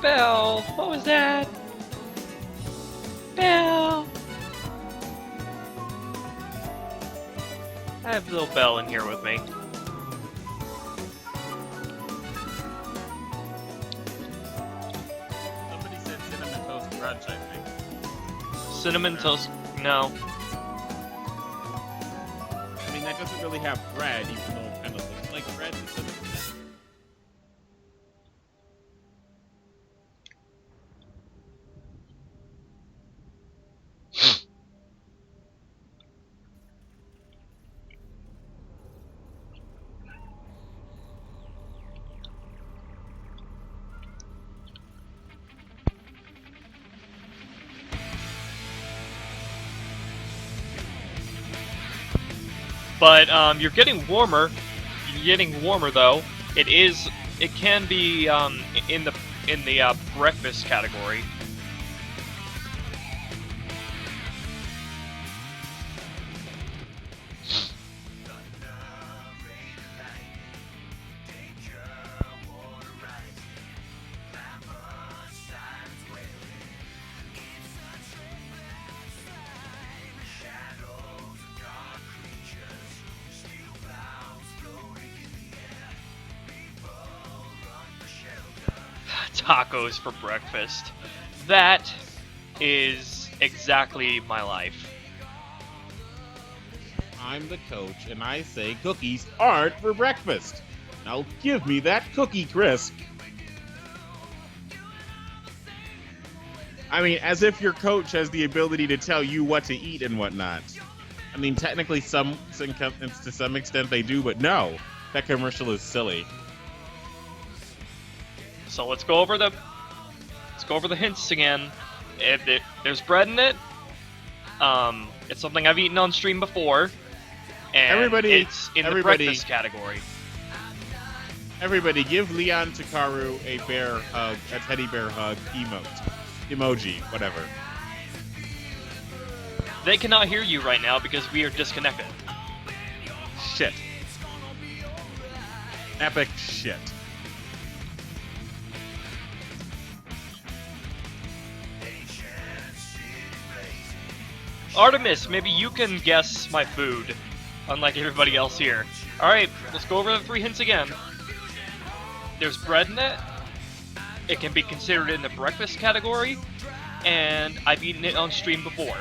Belle, what was that? Belle! I have little Belle in here with me. Somebody said cinnamon toast crunch, I think. Cinnamon toast? No. I mean, that doesn't really have bread, even though it kind of looks like bread to some extent. But you're getting warmer. You're getting warmer though. It can be in the breakfast category. Tacos for breakfast. That is exactly my life. I'm the coach, and I say cookies aren't for breakfast. Now give me that cookie crisp. I mean, as if your coach has the ability to tell you what to eat and whatnot. I mean, technically, to some extent they do, but no. That commercial is silly. So let's go over the hints again. There's bread in it. It's something I've eaten on stream before, and it's in the breakfast category. Everybody, give Leon Takaru a bear hug, a teddy bear hug emoji, whatever. They cannot hear you right now because we are disconnected. Shit. Epic shit. Artemis, maybe you can guess my food, unlike everybody else here. Alright, let's go over the 3 hints again. There's bread in it. It can be considered in the breakfast category, and I've eaten it on stream before.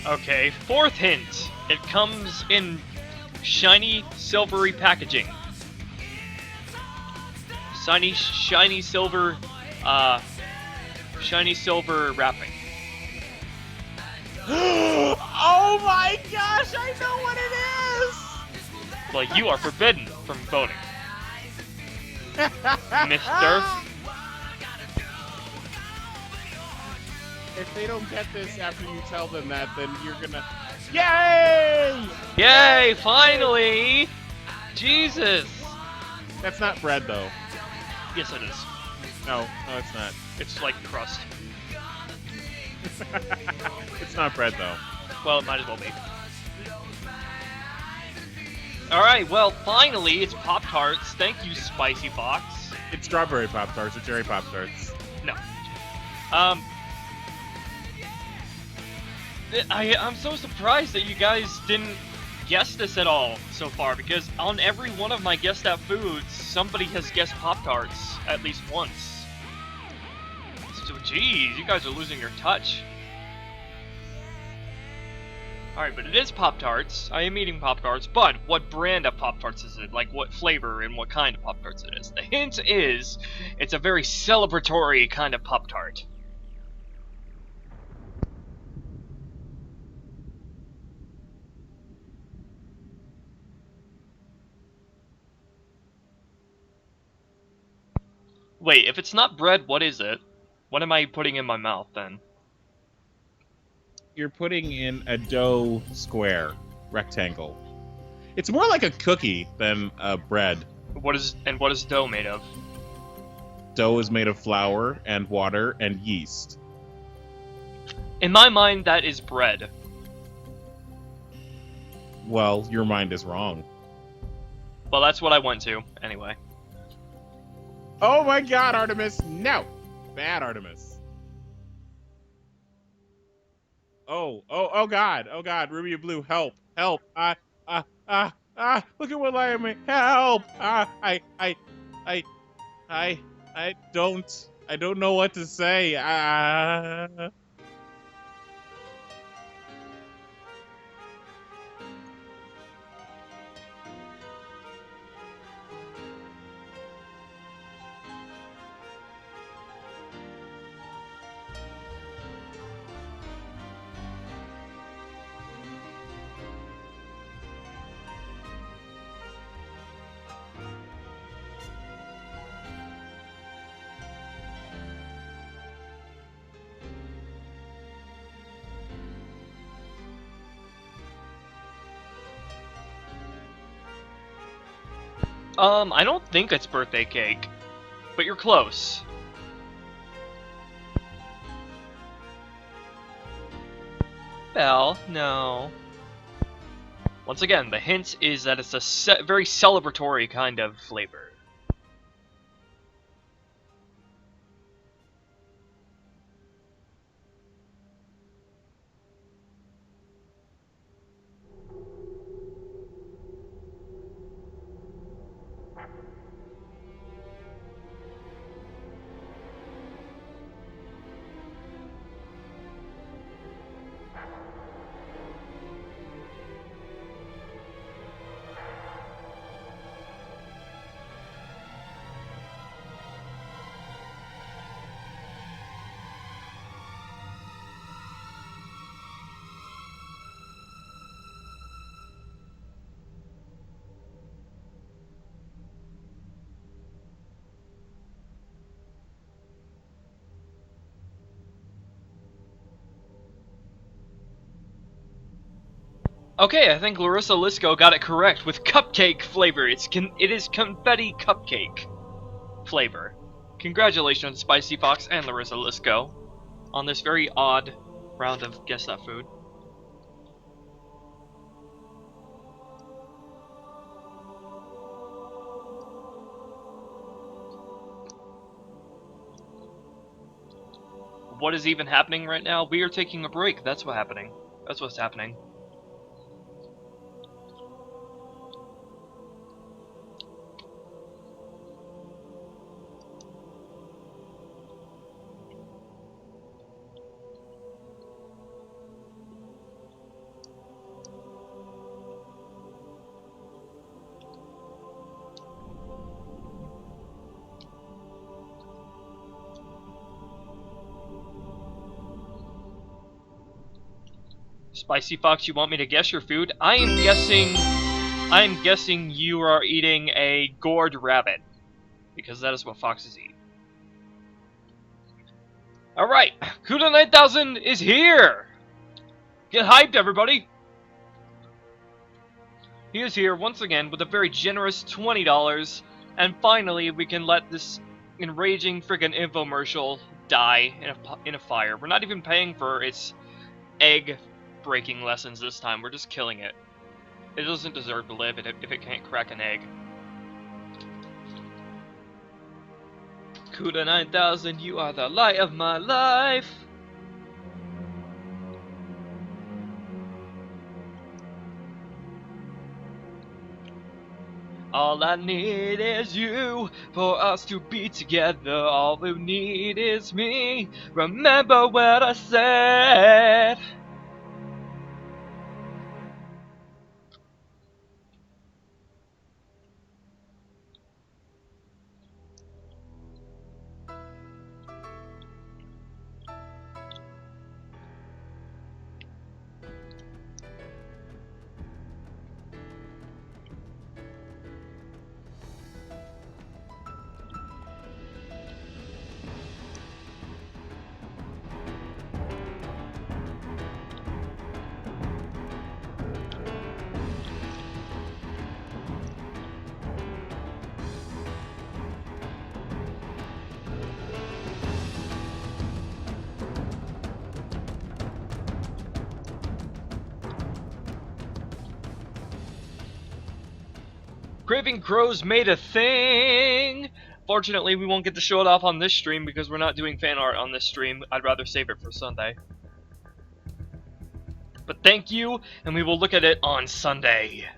Okay, fourth hint. It comes in shiny, silvery packaging. Shiny silver wrapping. Oh my gosh, I know what it is! Well, you are forbidden from voting, Mister. If they don't get this after you tell them that, then you're gonna... Yay! Yay! Finally! Jesus! That's not bread, though. Yes, it is. No, it's not. It's like crust. It's not bread, though. Well, it might as well be. Alright, well, finally, it's Pop-Tarts. Thank you, Spicy Fox. It's strawberry Pop-Tarts or cherry Pop-Tarts. No. I'm so surprised that you guys didn't guess this at all so far, because on every one of my guessed at foods, somebody has guessed Pop-Tarts at least once. So, geez, you guys are losing your touch. Alright, but it is Pop-Tarts. I am eating Pop-Tarts, but what brand of Pop-Tarts is it? Like, what flavor and what kind of Pop-Tarts it is? The hint is, it's a very celebratory kind of Pop-Tart. Wait, if it's not bread, what is it? What am I putting in my mouth, then? You're putting in a dough square, rectangle. It's more like a cookie than a bread. What is dough made of? Dough is made of flour and water and yeast. In my mind, that is bread. Well, your mind is wrong. Well, that's what I went to, anyway. Oh my god, Artemis! No! Bad Artemis. Oh god, Ruby and Blue, help, look at what I am, help! I don't know what to say, I don't think it's birthday cake, but you're close. Well, no. Once again, the hint is that it's a very celebratory kind of flavor. Okay, I think Larissa Lisco got it correct with cupcake flavor. It is confetti cupcake flavor. Congratulations, Spicy Fox and Larissa Lisco, on this very odd round of Guess That Food. What is even happening right now? We are taking a break. That's what's happening. That's what's happening. Spicy Fox, you want me to guess your food? I am guessing you are eating a gourd rabbit. Because that is what foxes eat. Alright, Kuda 9000 is here! Get hyped, everybody! He is here once again with a very generous $20, and finally we can let this enraging friggin' infomercial die in a fire. We're not even paying for its egg-breaking lessons this time, we're just killing it. It doesn't deserve to live if it can't crack an egg. Kuda 9000, you are the light of my life! All I need is you for us to be together. All we need is me. Remember what I said. Craving Crows made a thing! Fortunately, we won't get to show it off on this stream because we're not doing fan art on this stream. I'd rather save it for Sunday. But thank you, and we will look at it on Sunday.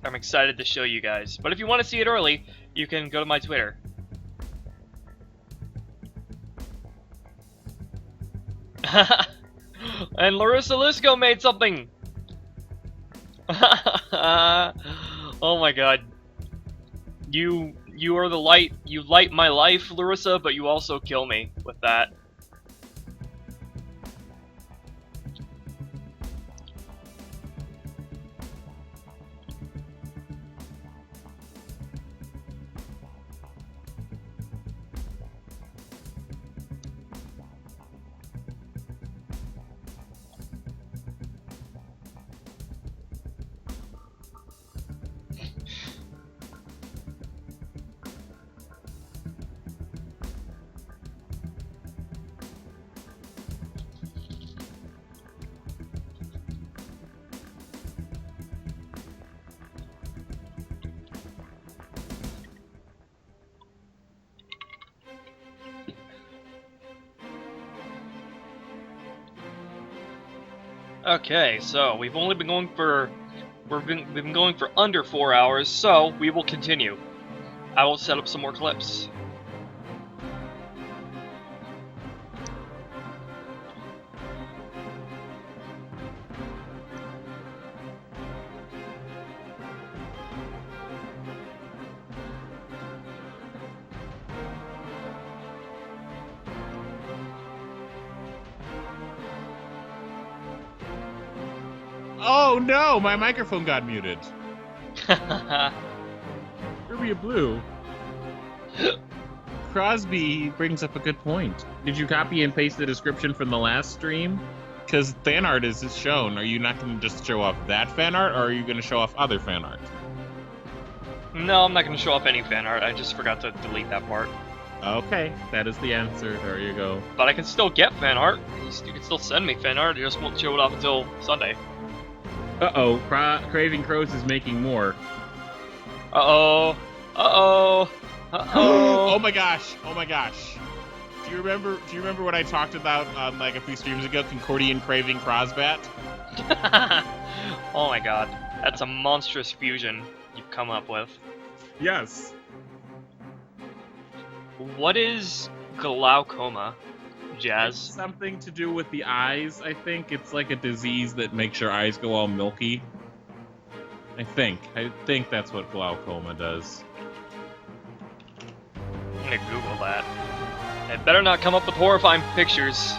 I'm excited to show you guys. But if you want to see it early, you can go to my Twitter. And Larissa Lisco made something! Oh my god. You are the light. You light my life, Larissa, but you also kill me with that. Okay, so we've only been going for we've been going for under 4 hours, so we will continue. I will set up some more clips. Oh no, my microphone got muted. Kirby Blue. Crosby brings up a good point. Did you copy and paste the description from the last stream? Because fan art is shown. Are you not going to just show off that fan art, or are you going to show off other fan art? No, I'm not going to show off any fan art. I just forgot to delete that part. Okay, that is the answer. There you go. But I can still get fan art. You can still send me fan art. You just won't show it off until Sunday. Uh-oh, Craving Crows is making more. Uh-oh. Uh-oh. Uh-oh. Oh my gosh. Oh my gosh. Do you remember what I talked about like a few streams ago? Concordian Craving Crosbat? Oh my god. That's a monstrous fusion you've come up with. Yes. What is glaucoma, Jazz? It's something to do with the eyes, I think. It's like a disease that makes your eyes go all milky. I think that's what glaucoma does. I'm gonna Google that. It better not come up with horrifying pictures.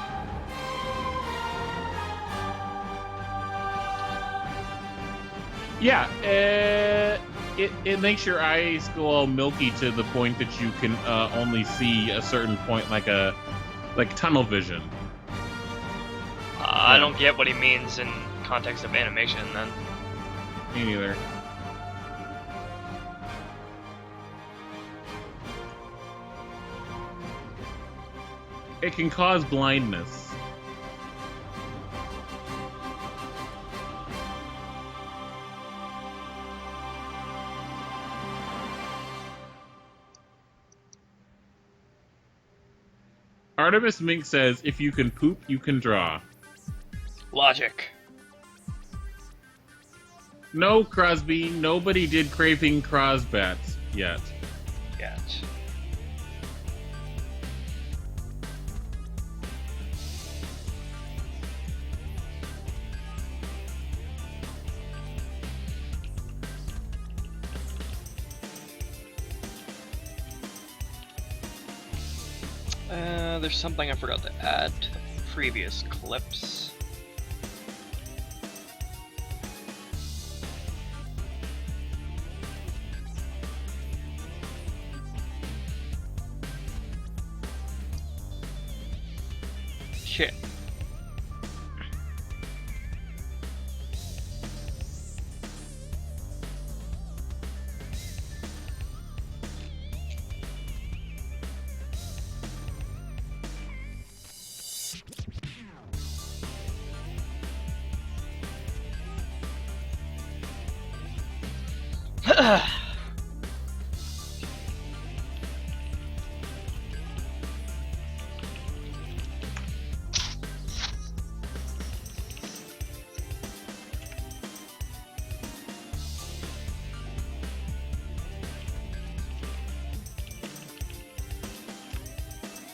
Yeah, it makes your eyes go all milky to the point that you can only see a certain point, like tunnel vision. I don't get what he means in context of animation, then. Me neither. It can cause blindness. Artemis Mink says, if you can poop, you can draw. Logic. No, Crosby, nobody did Craving Crosbat yet. Gotcha. There's something I forgot to add to the previous clips. Shit.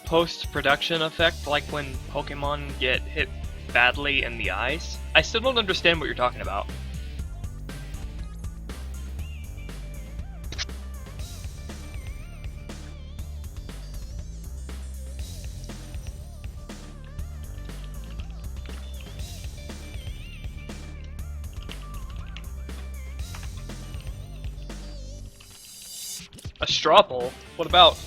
Post-production effect, like when Pokemon get hit badly in the eyes? I still don't understand what you're talking about. A straw poll? What about?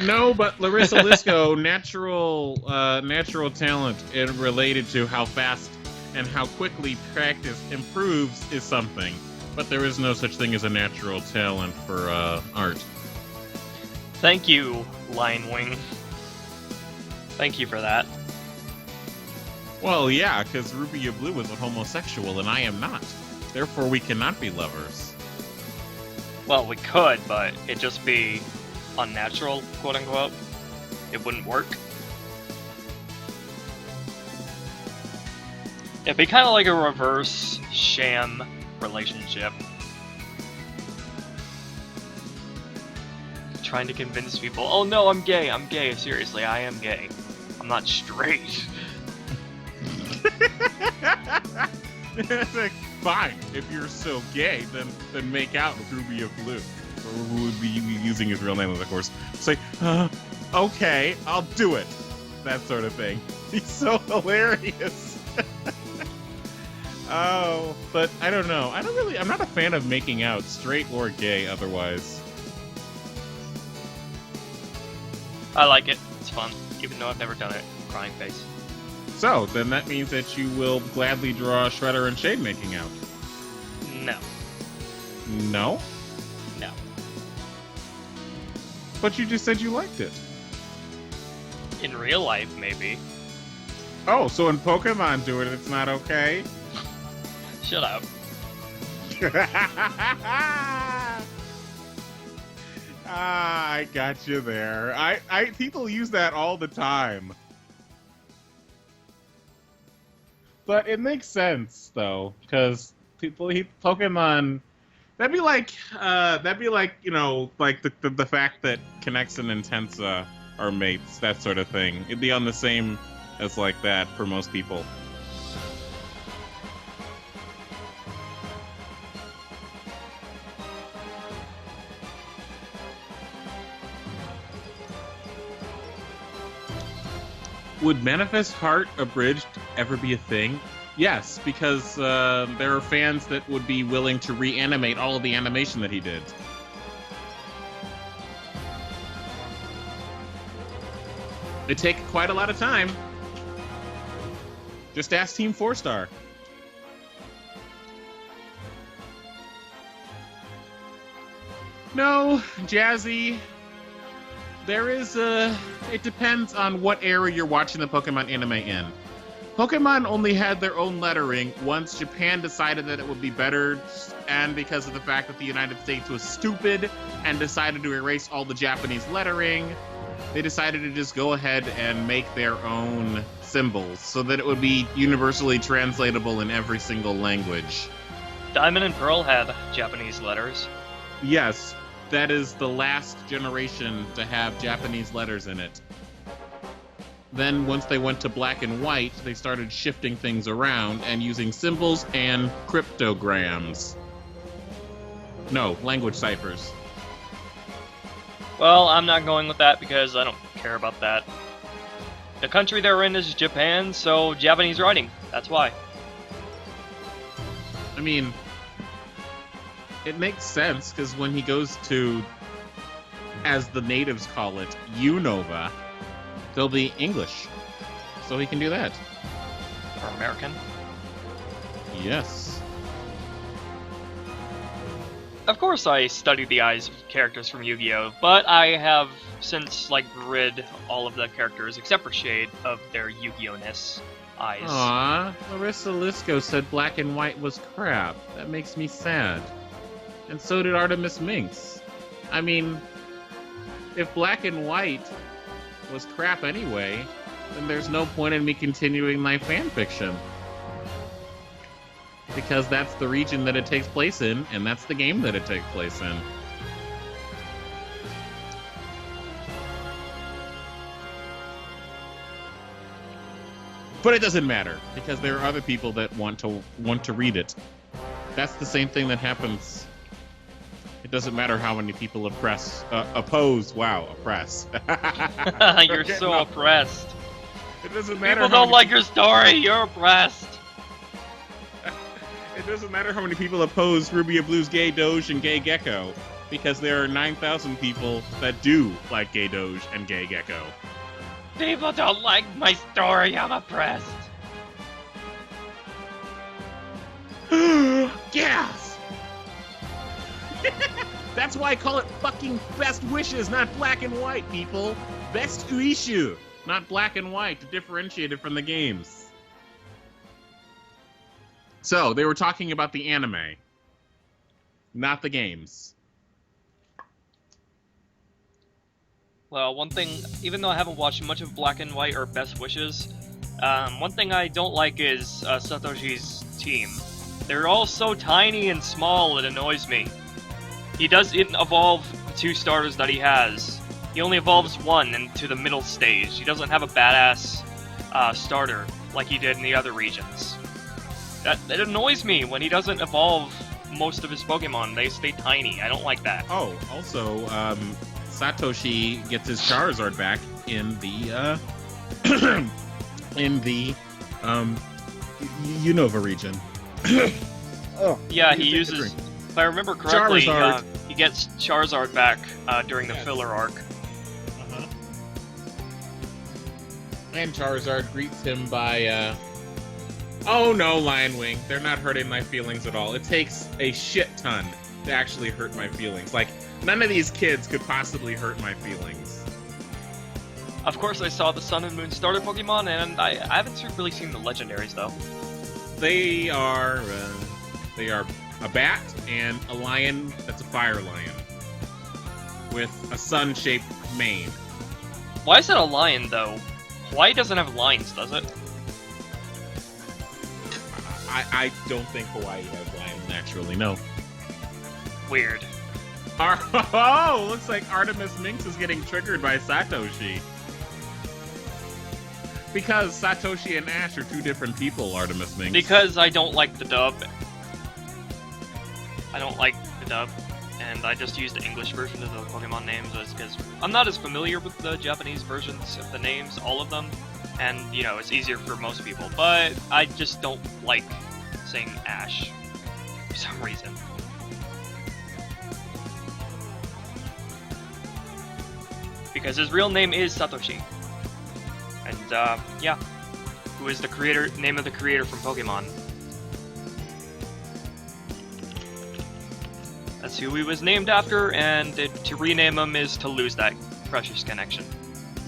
No, but Larissa Lisco, natural talent related to how fast and how quickly practice improves is something. But there is no such thing as a natural talent for art. Thank you, Lion Wing. Thank you for that. Well, yeah, because Rubia Blue is a homosexual and I am not. Therefore, we cannot be lovers. Well, we could, but it'd just be unnatural, quote unquote. It wouldn't work. It'd be kind of like a reverse sham relationship. Trying to convince people, oh no, I'm gay, seriously, I am gay. I'm not straight. It's like, fine, if you're so gay, then make out with Rubia Blue. Or who would be using his real name, of course. It's like, okay, I'll do it. That sort of thing. He's so hilarious. Oh, but I don't know. I'm not a fan of making out, straight or gay, otherwise. I like it. It's fun, even though I've never done it. Crying face. So, then that means that you will gladly draw Shredder and Shade making out. No. No? No. But you just said you liked it. In real life, maybe. Oh, so when Pokemon do it, it's not okay? Shut up. I got you there. People use that all the time. But it makes sense though, because Pokemon. That'd be like you know, like the fact that Connects and Intensa are mates, that sort of thing. It'd be on the same as like that for most people. Would Manifest Heart Abridged ever be a thing? Yes, because there are fans that would be willing to reanimate all of the animation that he did. It'd take quite a lot of time. Just ask Team 4-Star. No, Jazzy. There is it depends on what era you're watching the Pokemon anime in. Pokemon only had their own lettering once Japan decided that it would be better, and because of the fact that the United States was stupid and decided to erase all the Japanese lettering, they decided to just go ahead and make their own symbols so that it would be universally translatable in every single language. Diamond and Pearl had Japanese letters. Yes, that is the last generation to have Japanese letters in it. Then, once they went to black and white, they started shifting things around and using symbols and cryptograms. No, language ciphers. Well, I'm not going with that because I don't care about that. The country they're in is Japan, so Japanese writing. That's why. I mean, it makes sense, because when he goes to, as the natives call it, Unova, they'll be English. So he can do that. Or American. Yes. Of course I studied the eyes of characters from Yu-Gi-Oh!, but I have since, like, rid all of the characters, except for Shade, of their Yu-Gi-Oh!-ness eyes. Aww, Larissa Lisco said black and white was crap. That makes me sad. And so did Artemis Minx. I mean, if black and white was crap anyway, then there's no point in me continuing my fanfiction. Because that's the region that it takes place in, and that's the game that it takes place in. But it doesn't matter, because there are other people that want to read it. That's the same thing that happens. It doesn't matter how many people oppose. Wow, oppress. You're so oppressed. It doesn't matter. People don't like your story. You're oppressed. It doesn't matter how many people oppose Ruby Blue's Gay Doge and Gay Gecko, because there are 9,000 people that do like Gay Doge and Gay Gecko. People don't like my story. I'm oppressed. Yes! That's why I call it fucking Best Wishes, not Black and White, people. Best Issue, not Black and White, to differentiate it from the games. So, they were talking about the anime, not the games. Well, one thing, even though I haven't watched much of Black and White or Best Wishes, one thing I don't like is Satoshi's team. They're all so tiny and small, it annoys me. He doesn't evolve the 2 starters that he has. He only evolves 1 into the middle stage. He doesn't have a badass starter like he did in the other regions. That annoys me when he doesn't evolve most of his Pokemon. They stay tiny. I don't like that. Oh, also, Satoshi gets his Charizard back in the Unova region. Oh, yeah, he uses. If I remember correctly, he gets Charizard back during the filler arc. Uh-huh. And Charizard greets him by, oh no, Lion Wing, they're not hurting my feelings at all. It takes a shit ton to actually hurt my feelings. Like, none of these kids could possibly hurt my feelings. Of course, I saw the Sun and Moon starter Pokemon, and I haven't really seen the legendaries though. They are a bat and a lion that's a fire lion with a sun-shaped mane. Why is it a lion though? Hawaii doesn't have lines, does it? I don't think Hawaii has lions naturally, no. Weird. Oh, looks like Artemis Minx is getting triggered by Satoshi. Because Satoshi and Ash are two different people, Artemis Minx. Because I don't like the dub. I don't like the dub, and I just use the English version of the Pokemon names because I'm not as familiar with the Japanese versions of the names, all of them, and, you know, it's easier for most people, but I just don't like saying Ash for some reason. Because his real name is Satoshi. And, yeah. Who is the creator, name of the creator from Pokemon. That's who he was named after, and to rename him is to lose that precious connection.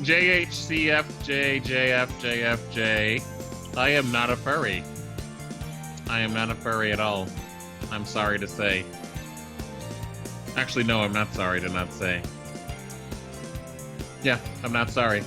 JHCFJJFJFJ. I am not a furry. I am not a furry at all. I'm sorry to say. Actually, no, I'm not sorry to not say. Yeah, I'm not sorry.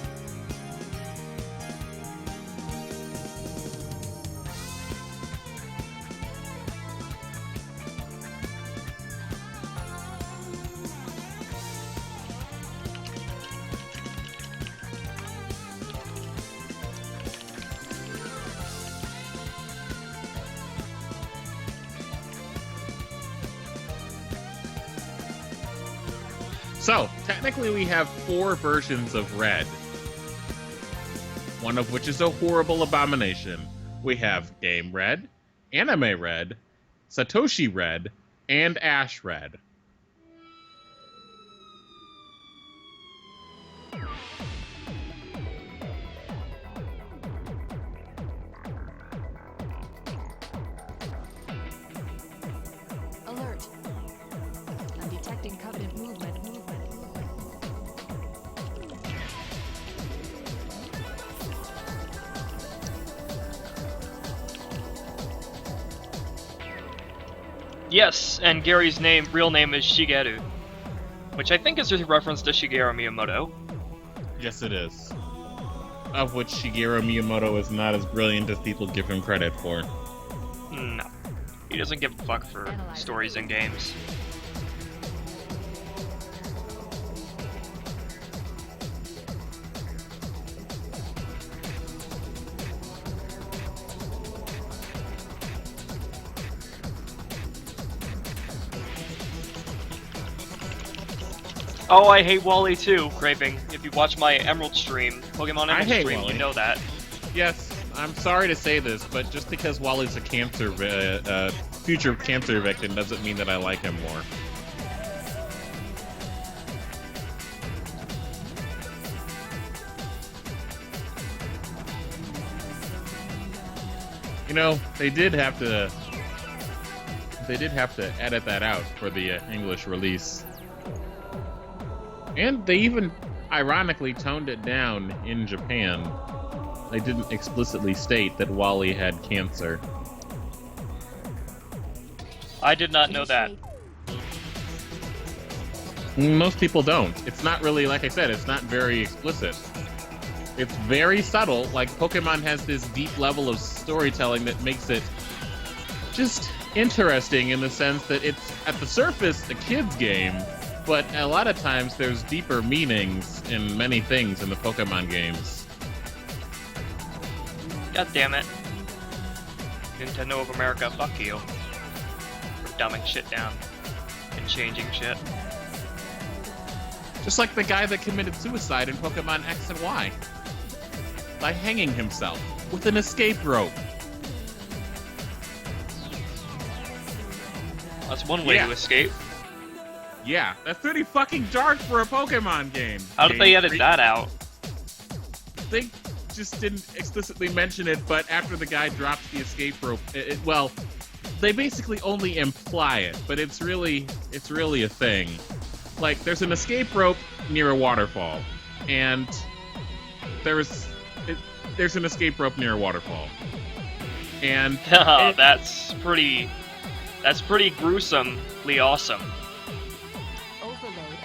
So, technically we have 4 versions of Red. One of which is a horrible abomination. We have Game Red, Anime Red, Satoshi Red, and Ash Red. Alert. I'm detecting Covenant movement. Yes, and Gary's real name is Shigeru, which I think is a reference to Shigeru Miyamoto. Yes, it is. Of which Shigeru Miyamoto is not as brilliant as people give him credit for. No. He doesn't give a fuck for stories and games. Oh, I hate Wally too, Craving. If you watch my Emerald stream, Pokemon I Emerald hate stream, Wally. you know that. Yes, I'm sorry to say this, but just because Wally's a future cancer victim doesn't mean that I like him more. You know, they did have to edit that out for the English release. And they even, ironically, toned it down in Japan. They didn't explicitly state that Wally had cancer. I did not know that. Most people don't. It's not really, like I said, it's not very explicit. It's very subtle, like Pokemon has this deep level of storytelling that makes it just interesting in the sense that it's, at the surface, a kid's game, but a lot of times there's deeper meanings in many things in the Pokemon games. God damn it. Nintendo of America, fuck you. For dumbing shit down. And changing shit. Just like the guy that committed suicide in Pokemon X and Y. By hanging himself with an escape rope. That's one way Yeah. to escape. Yeah, that's pretty fucking dark for a Pokemon game. How did they edit that out? They just didn't explicitly mention it, but after the guy drops the escape rope, well, they basically only imply it, but it's really a thing. Like, there's an escape rope near a waterfall, and there's an escape rope near a waterfall, and that's pretty gruesomely awesome. Overload.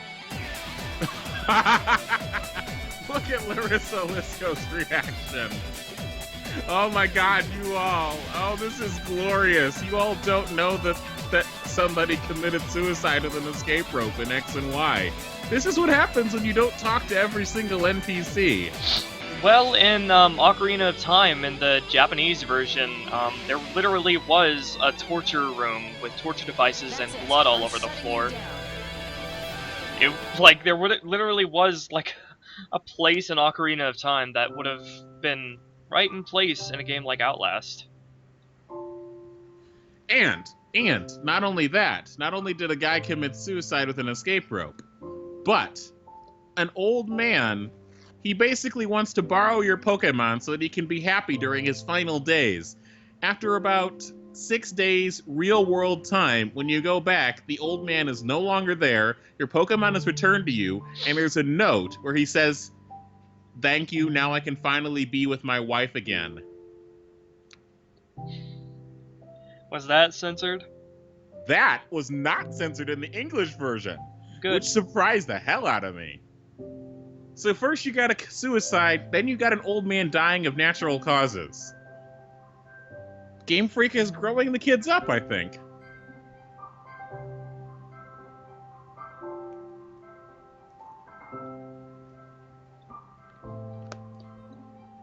Look at Larissa Lisco's reaction. Oh my god, you all. Oh, this is glorious. You all don't know that somebody committed suicide with an escape rope in X and Y. This is what happens when you don't talk to every single NPC. Well, in Ocarina of Time, in the Japanese version, there literally was a torture room with torture devices and blood all over the floor. Literally was, like, a place in Ocarina of Time that would have been right in place in a game like Outlast. And not only that, not only did a guy commit suicide with an escape rope, but an old man, he basically wants to borrow your Pokemon so that he can be happy during his final days. After about 6 days real-world time, when you go back, the old man is no longer there, your Pokemon is returned to you, and there's a note where he says, "Thank you, now I can finally be with my wife again." Was that censored? That was not censored in the English version, Good. which surprised the hell out of me. So first you got a suicide, then you got an old man dying of natural causes. Game Freak is growing the kids up, I think.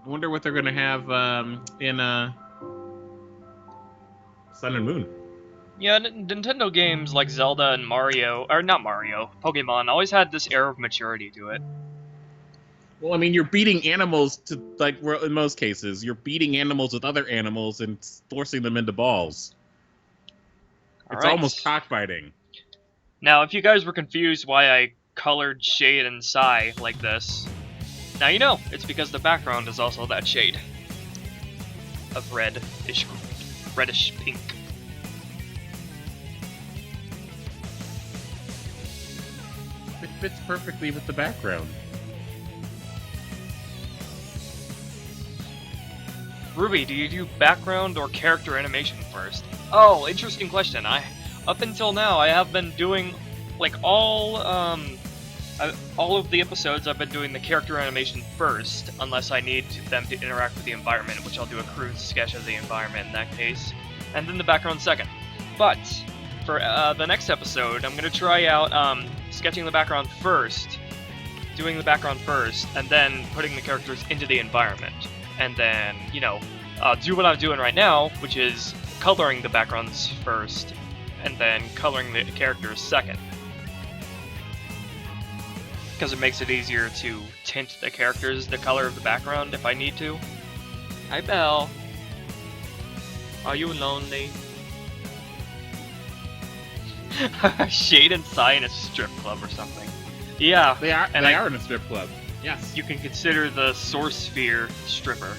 I wonder what they're going to have in Sun and Moon. Yeah, Nintendo games like Zelda and Mario, or not Mario, Pokemon, always had this air of maturity to it. Well, I mean, you're beating animals to, like, in most cases, you're beating animals with other animals and forcing them into balls. It's Alright. almost cockfighting. Now, if you guys were confused why I colored Shade and Sai like this, now you know. It's because the background is also that shade of reddish pink. It fits perfectly with the background. Ruby, do you do background or character animation first? Oh, interesting question. Up until now, I have been doing, like, all of the episodes I've been doing the character animation first, unless I need them to interact with the environment, which I'll do a crude sketch of the environment in that case, and then the background second. But, for the next episode, I'm going to try out sketching the background first, doing the background first, and then putting the characters into the environment. And then, you know, do what I'm doing right now, which is coloring the backgrounds first, and then coloring the characters second. Because it makes it easier to tint the characters the color of the background if I need to. Hi, Belle. Are you lonely? Shade and Sai in a strip club or something. Yeah, They are. And They I- are in a strip club. Yes. you can consider the Source Sphere stripper.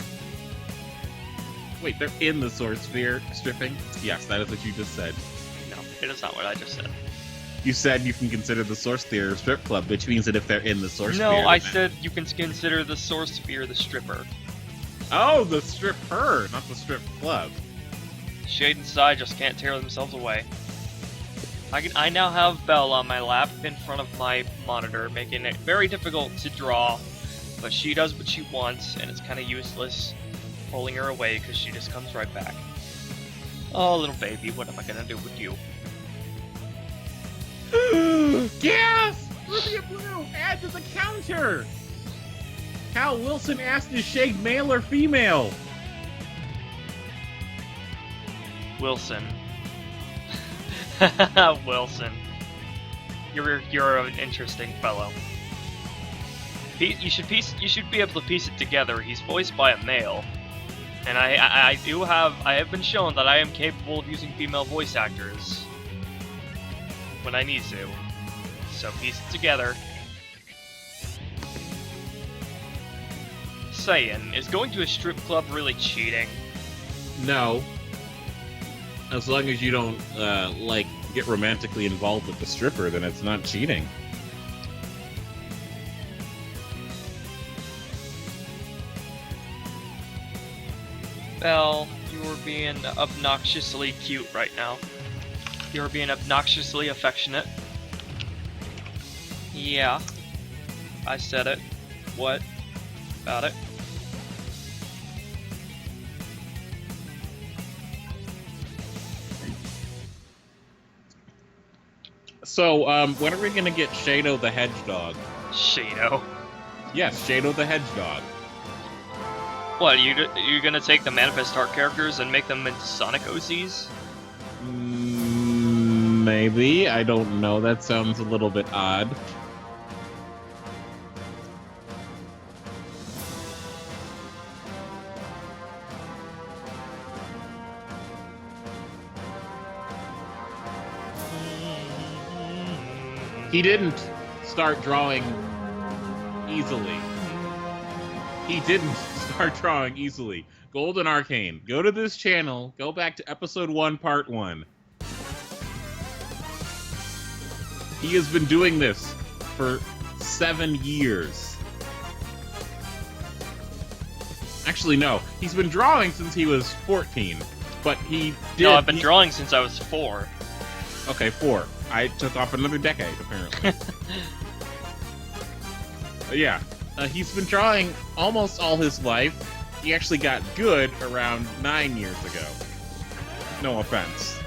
Wait, they're in the Source Sphere stripping? Yes, that is what you just said. No, it is not what I just said. You said you can consider the Source Sphere a strip club, which means that if they're in the Source Sphere... No, I then- said you can consider the Source Sphere the stripper. Oh, the stripper, not the strip club. Shade and Sai just can't tear themselves away. I now have Belle on my lap in front of my monitor, making it very difficult to draw, but she does what she wants, and it's kind of useless pulling her away because she just comes right back. Oh, little baby, what am I gonna do with you? Yes! Ruby and Blue, add to the counter! Cal Wilson asked is Shade male or female? Wilson. Wilson. You're an interesting fellow. You should be able to piece it together. He's voiced by a male, and I have been shown that I am capable of using female voice actors when I need to. So piece it together. Saying, is going to a strip club really cheating? No. As long as you don't, get romantically involved with the stripper, then it's not cheating. Belle, you are being obnoxiously cute right now. You're being obnoxiously affectionate. Yeah. I said it. What about it? So, when are we gonna get Shadow the Hedgehog? Shadow. Yes, Shadow the Hedgehog. What, you gonna take the Manifest Heart characters and make them into Sonic OCs? Maybe. I don't know. That sounds a little bit odd. He didn't start drawing easily. He didn't start drawing easily. Golden Arcane, go to this channel, go back to episode 1, part 1. He has been doing this for 7 years. Actually, no. He's been drawing since he was 14. But he did... No, I've been drawing since I was 4. Okay, 4. I took off another decade, apparently. Yeah. He's been drawing almost all his life. He actually got good around 9 years ago. No offense.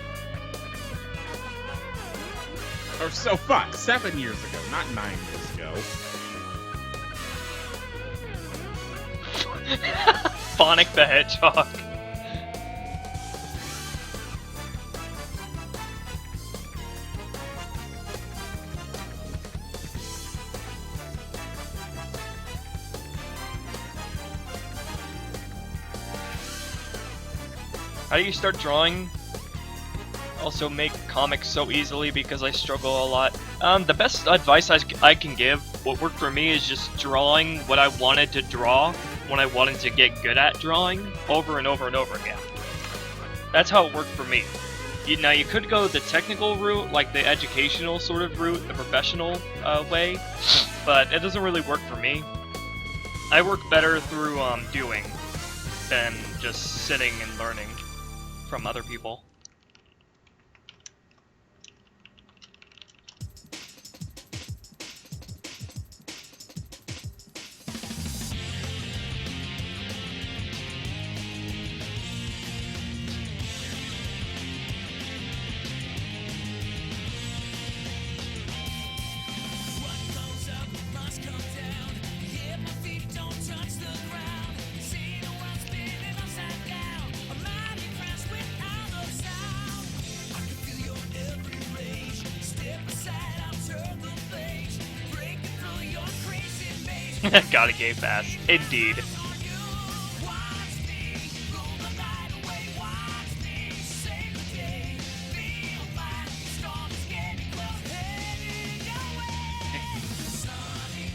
Or so, fuck, 7 years ago, not 9 years ago. Sonic the Hedgehog. How do you start drawing? Also make comics so easily because I struggle a lot. The best advice I can give, what worked for me is just drawing what I wanted to draw when I wanted to get good at drawing over and over and over again. That's how it worked for me. Now you could go the technical route, like the educational sort of route, the professional way, but it doesn't really work for me. I work better through doing than just sitting and learning from other people. Got a gay pass. Indeed.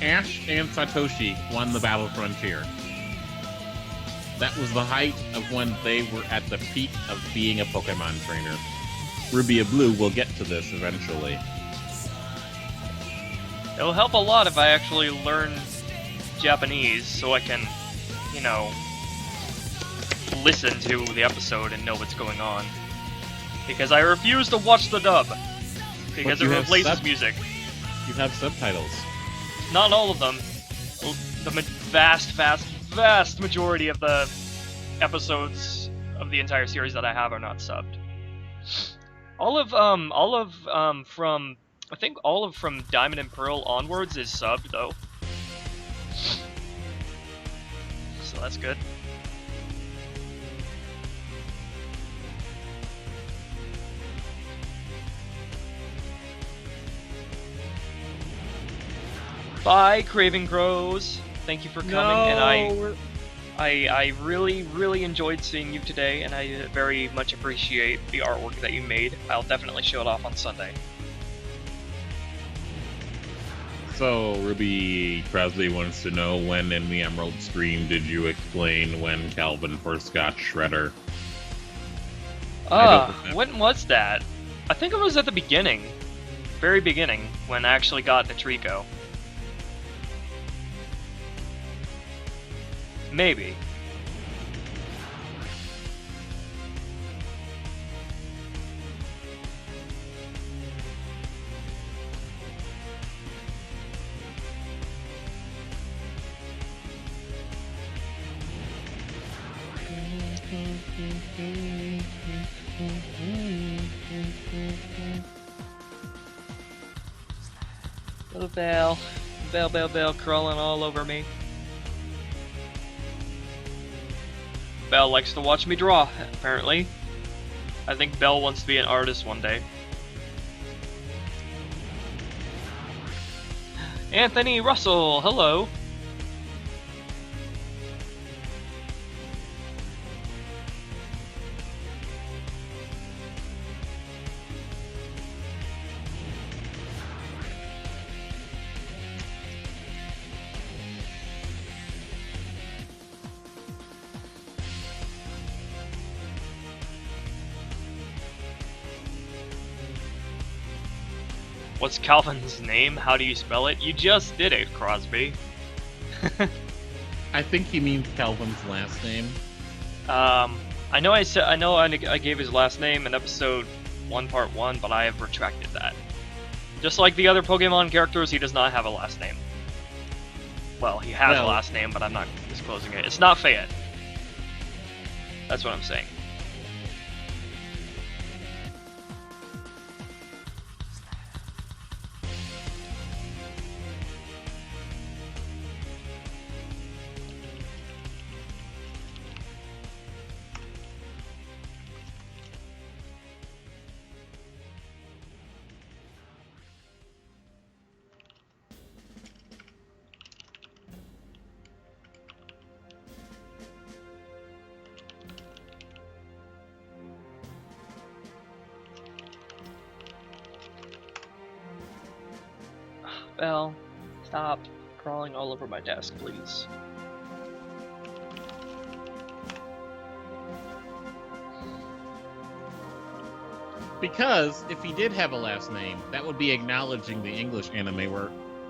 Ash and Satoshi won the Battle Frontier. That was the height of when they were at the peak of being a Pokemon trainer. Ruby and Blue will get to this eventually. It'll help a lot if I actually learn Japanese so I can, you know, listen to the episode and know what's going on. Because I refuse to watch the dub. Because it replaces music. You have subtitles. Not all of them. The vast majority of the episodes of the entire series that I have are not subbed. I think all of from Diamond and Pearl onwards is subbed though. So that's good. Bye, Craven Crows. Thank you for coming, and I really enjoyed seeing you today, and I very much appreciate the artwork that you made. I'll definitely show it off on Sunday. So, Ruby Crosby wants to know, when in the Emerald stream did you explain when Calvin first got Shredder? When was that? I think it was at the beginning. Very beginning, when I actually got the Trico. Maybe. Little Belle. Belle crawling all over me. Belle likes to watch me draw, apparently. I think Belle wants to be an artist one day. Anthony Russell, hello. What's Calvin's name? How do you spell it? You just did it, Crosby. I think he means Calvin's last name. I know I gave his last name in episode 1 part 1, but I have retracted that. Just like the other Pokemon characters, he does not have a last name. Well, he has a last name, but I'm not disclosing it. It's not Fayette. That's what I'm saying. Belle, stop crawling all over my desk, please. Because if he did have a last name, that would be acknowledging the English anime where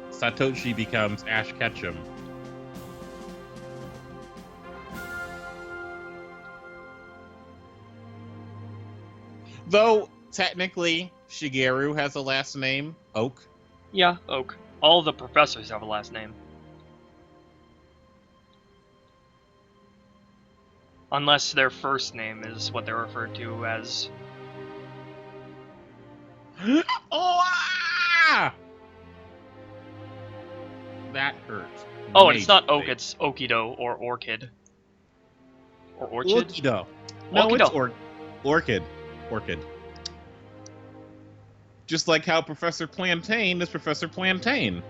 Satoshi becomes Ash Ketchum. Though, technically, Shigeru has a last name, Oak. Yeah, Oak. All the professors have a last name. Unless their first name is what they're referred to as. Oh, ah! That hurt. Oh, and it's not Oak, Majorly. it's Okido or Orchid. Or Orchid? Orchido. No, Orchido. it's Orchid. Orchid. Just like how Professor Plantain is Professor Plantain.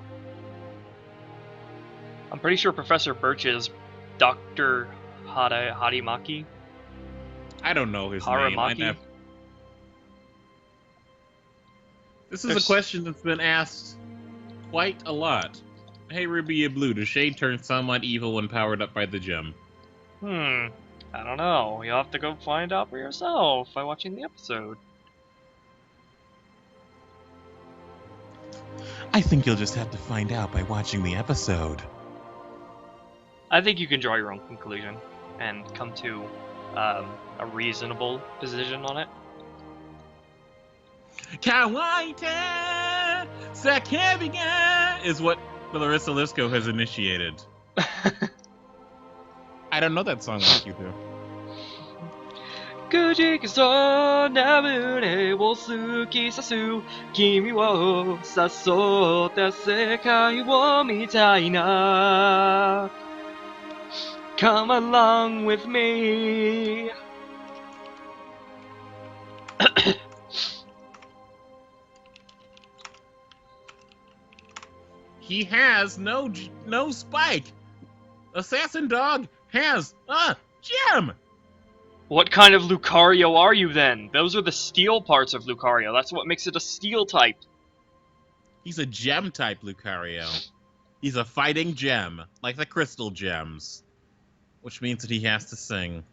I'm pretty sure Professor Birch is Dr. Harimaki. I don't know his name. Haramaki? This is a question that's been asked quite a lot. Hey, Ruby Blue, does Shade turn somewhat evil when powered up by the gem? I don't know. You'll have to go find out for yourself by watching the episode. I think you'll just have to find out by watching the episode. I think you can draw your own conclusion and come to a reasonable position on it. Kawaii Sakabiga is what Larissa Lisco has initiated. I don't know that song like you do. Kujikiso namune wo suki sasu kimi wo sasotte sekai wo mitai na. Come along with me. He has no spike. Assassin Dog has a gem. What kind of Lucario are you then? Those are the steel parts of Lucario. That's what makes it a steel type. He's a gem type Lucario. He's a fighting gem, like the crystal gems. Which means that he has to sing.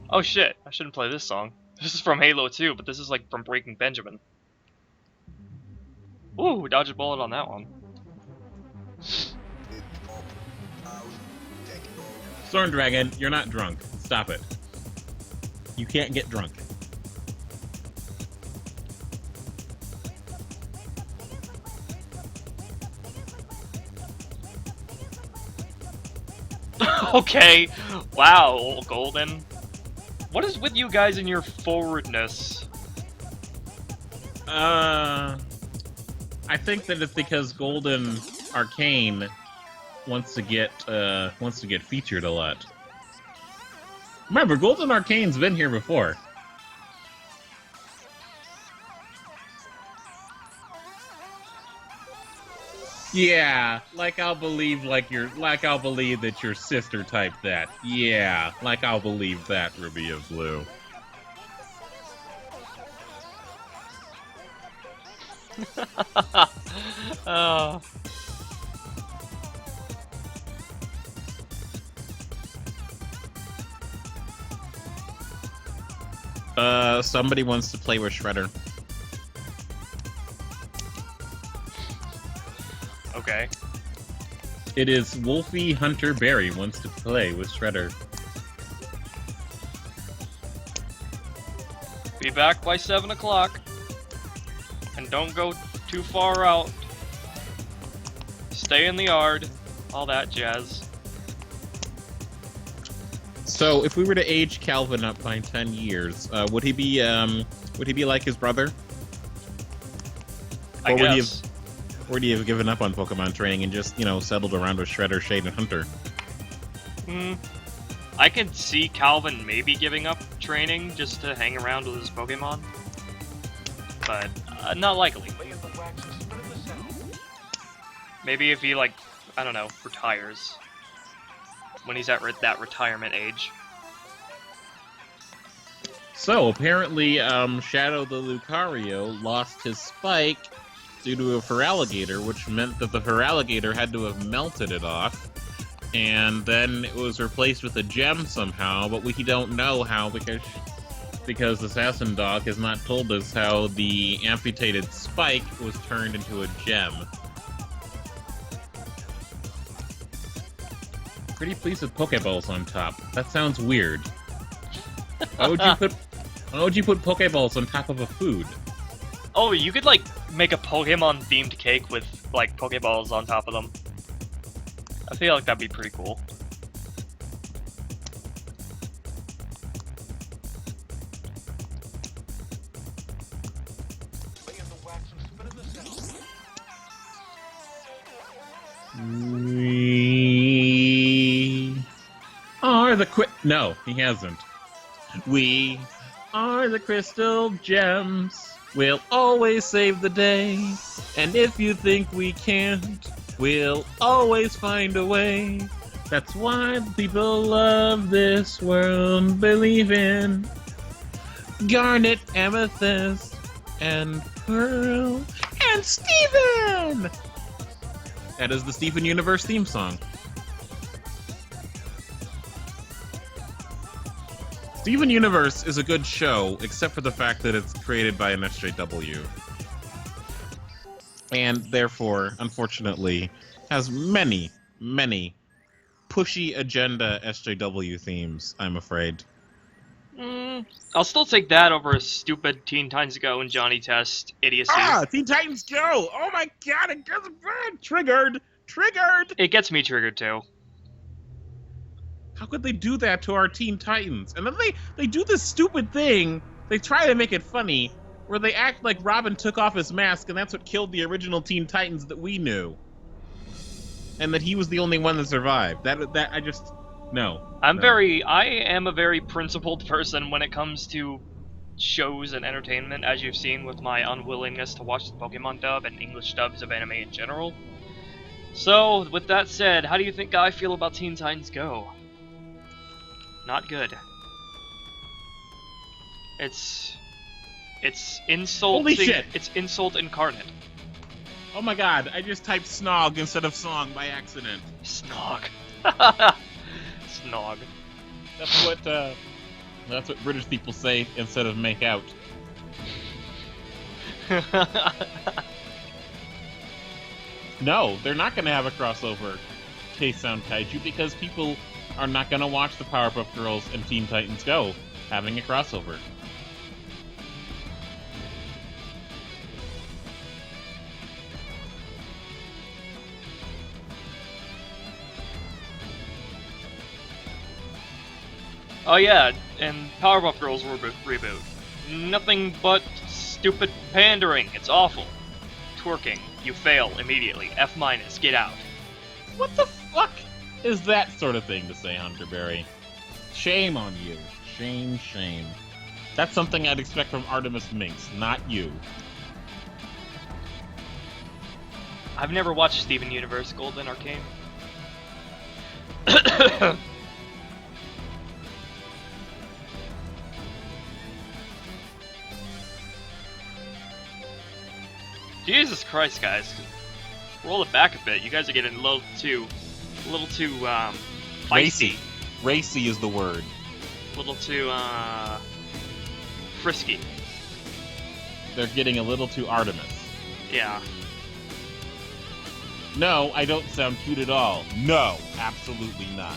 Oh shit, I shouldn't play this song. This is from Halo 2, but this is like from Breaking Benjamin. Ooh, we dodged a bullet on that one. Storm Dragon, you're not drunk. Stop it. You can't get drunk. Okay. Wow, Golden. What is with you guys and your forwardness? I think that it's because Golden Arcane wants to get featured a lot. Remember, Golden Arcane's been here before. Yeah, I'll believe that your sister typed that. Yeah, I'll believe that, Ruby of Blue. Oh. Somebody wants to play with Shredder. Okay. It is Wolfie Hunter Berry wants to play with Shredder. Be back by 7 o'clock. And don't go too far out. Stay in the yard. All that jazz. So, if we were to age Calvin up by 10 years, would he be like his brother? I guess. Or would he have given up on Pokemon training and just, settled around with Shredder, Shade, and Hunter? I could see Calvin maybe giving up training just to hang around with his Pokemon. But, not likely. Maybe if he, I don't know, retires. When he's at that retirement age. So, apparently, Shadow the Lucario lost his spike due to a Feraligatr, which meant that the Feraligatr had to have melted it off, and then it was replaced with a gem somehow, but we don't know how because Assassin Dog has not told us how the amputated spike was turned into a gem. Pretty pleased with Pokeballs on top. That sounds weird. Why would you put Pokeballs on top of a food? Oh, you could, make a Pokemon-themed cake with, Pokeballs on top of them. I feel like that'd be pretty cool. We are the No, he hasn't. We are the crystal gems. We'll always save the day. And if you think we can't, we'll always find a way. That's why the people of this world believe in Garnet, Amethyst, and Pearl, and Steven! That is the Steven Universe theme song. Steven Universe is a good show, except for the fact that it's created by an SJW. And therefore, unfortunately, has many, many pushy agenda SJW themes, I'm afraid. I'll still take that over a stupid Teen Titans Go and Johnny Test idiocy. Teen Titans Go! Oh my god, it gets bad! Triggered! It gets me triggered too. How could they do that to our Teen Titans? And then they do this stupid thing, they try to make it funny, where they act like Robin took off his mask and that's what killed the original Teen Titans that we knew. And that he was the only one that survived. No. I am a very principled person when it comes to shows and entertainment, as you've seen with my unwillingness to watch the Pokemon dub and English dubs of anime in general. So, with that said, how do you think I feel about Teen Titans Go? Not good. It's insult. Holy shit! It's insult incarnate. Oh my god, I just typed snog instead of song by accident. Snog. Snog. That's what British people say instead of make out. No, they're not going to have a crossover K-Sound Kaiju because people are not going to watch the Powerpuff Girls and Teen Titans Go having a crossover. Oh yeah, and Powerpuff Girls reboot. Nothing but stupid pandering. It's awful. Twerking. You fail immediately. F-, get out. What the fuck is that sort of thing to say, Hunterberry? Shame on you. Shame, shame. That's something I'd expect from Artemis Minx, not you. I've never watched Steven Universe Golden Arcane. Jesus Christ, guys. Roll it back a bit. You guys are getting a little too feisty. Racy. Racy is the word. A little too, frisky. They're getting a little too Artemis. Yeah. No, I don't sound cute at all. No, absolutely not.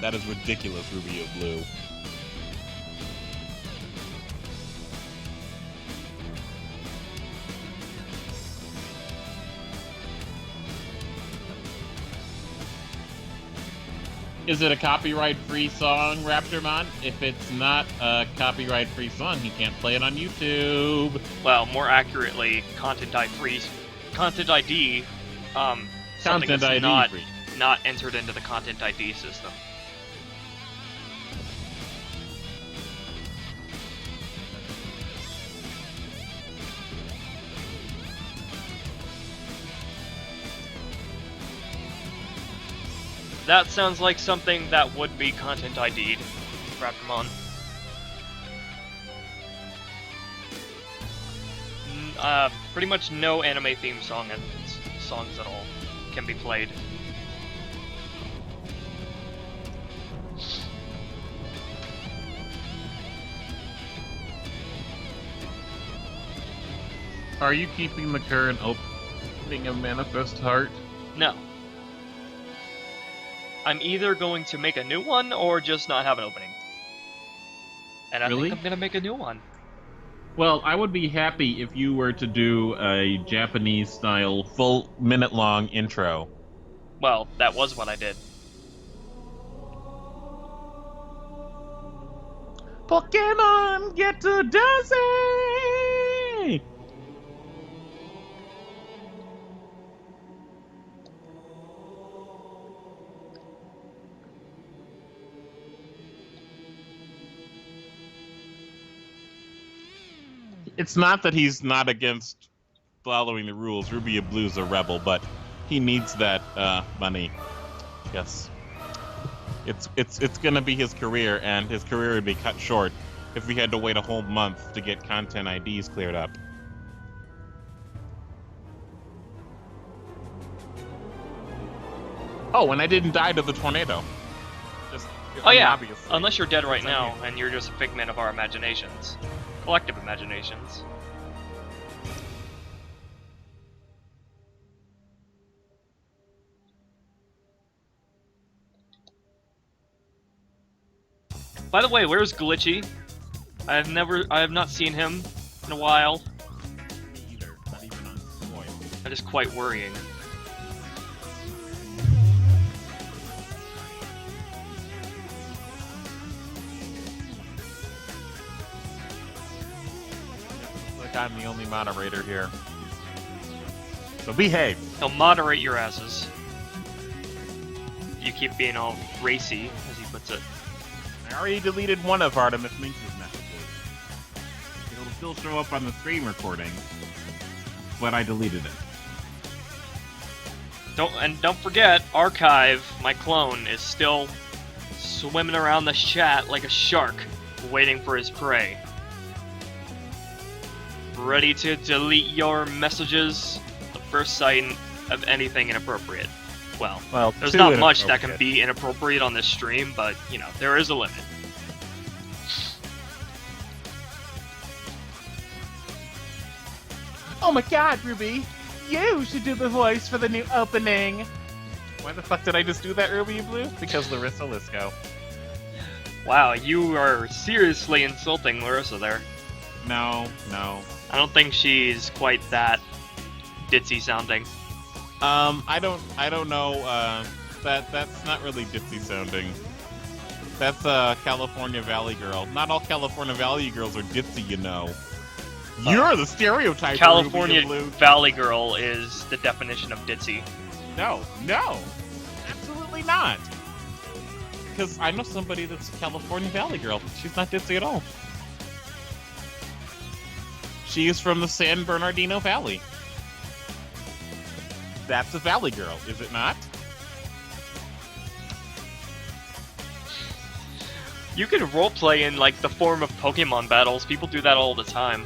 That is ridiculous, Ruby of Blue. Is it a copyright-free song, Raptormon? If it's not a copyright-free song, you can't play it on YouTube. Well, more accurately, content ID, something Content that's ID free. not entered into the content ID system. That sounds like something that would be content ID'd, Raptormon. Pretty much no anime theme songs at all can be played. Are you keeping the current opening of Manifest Heart? No. I'm either going to make a new one or just not have an opening. And I Really? think I'm gonna make a new one. Well, I would be happy if you were to do a Japanese-style, full minute-long intro. Well, that was what I did. Pokemon get to dancing! It's not that he's not against following the rules. Ruby of Blue's a rebel, but he needs that money. Yes. It's gonna be his career, and his career would be cut short if we had to wait a whole month to get content IDs cleared up. Oh, and I didn't die to the tornado. Just Oh yeah, obviously. unless you're dead right now and you're just a figment of our imaginations. Collective imaginations. By the way, where's Glitchy? I have not seen him in a while. Me either, not even on Spoil. That is quite worrying. Like I'm the only moderator here. So behave. He'll moderate your asses. You keep being all racy, as he puts it. I already deleted one of Artemis Minx's messages. It'll still show up on the screen recording, but I deleted it. Don't forget, Archive, my clone, is still swimming around the chat like a shark, waiting for his prey. Ready to delete your messages the first sight of anything inappropriate. Well, there's too not much that can inappropriate. be inappropriate on this stream, but, you know, there is a limit. Oh my god, Ruby! You should do the voice for the new opening! Why the fuck did I just do that, Ruby Blue? Because Larissa Lisco. Wow, you are seriously insulting Larissa there. No. I don't think she's quite that ditzy sounding. I don't know, that's not really ditzy sounding. That's California Valley Girl. Not all California Valley girls are ditzy, you know. You're the stereotype. California Ruby Blue. Valley Girl is the definition of ditzy. No, absolutely not. Because I know somebody that's a California Valley Girl. She's not ditzy at all. She is from the San Bernardino Valley. That's a Valley Girl, is it not? You can roleplay in, like, the form of Pokemon battles. People do that all the time.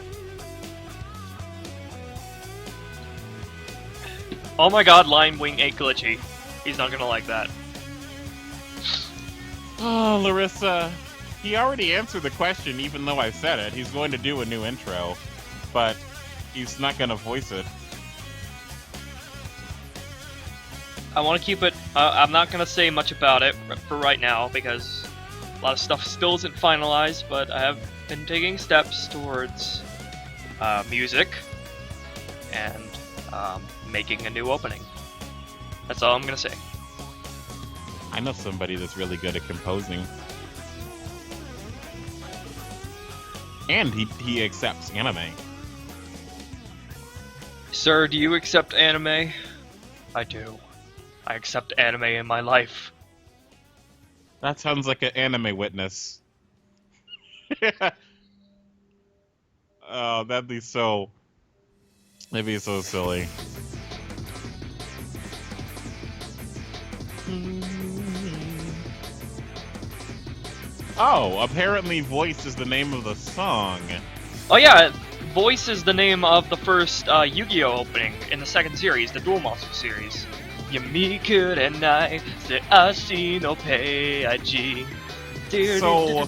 Oh my god, Lion Wing ate Glitchy. He's not gonna like that. Oh, Larissa. He already answered the question, even though I said it. He's going to do a new intro, but he's not going to voice it. I want to keep it... I'm not gonna say much about it for right now, because a lot of stuff still isn't finalized, but I have been taking steps towards music and making a new opening. That's all I'm gonna say. I know somebody that's really good at composing. And he accepts anime. Sir, do you accept anime? I do. I accept anime in my life. That sounds like an anime witness. Oh, that'd be so silly. Oh, apparently Voice is the name of the song. Oh yeah, Voice is the name of the first Yu-Gi-Oh opening in the second series, the Duel Monster series. Yamiku renai se ashi no peiaji. So,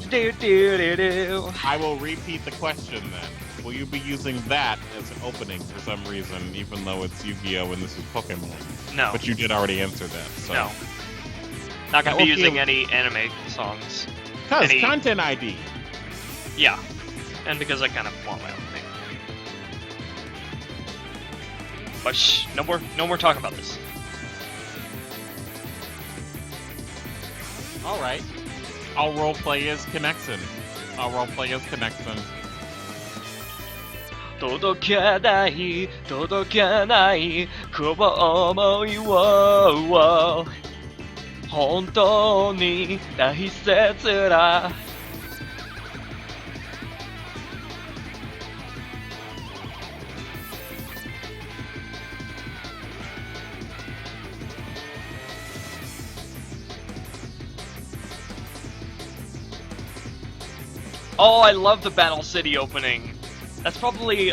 I will repeat the question then. Will you be using that as an opening for some reason, even though it's Yu-Gi-Oh and this is Pokemon? No. But you did already answer that, so... No. Not gonna be using any anime songs. Because Content ID. Yeah. And because I kind of want my own thing. But shh, no more talking about this. Alright. I'll roleplay as Connexon. Todokeないこぼ思いを本当に大切だOh, I love the Battle City opening. That's probably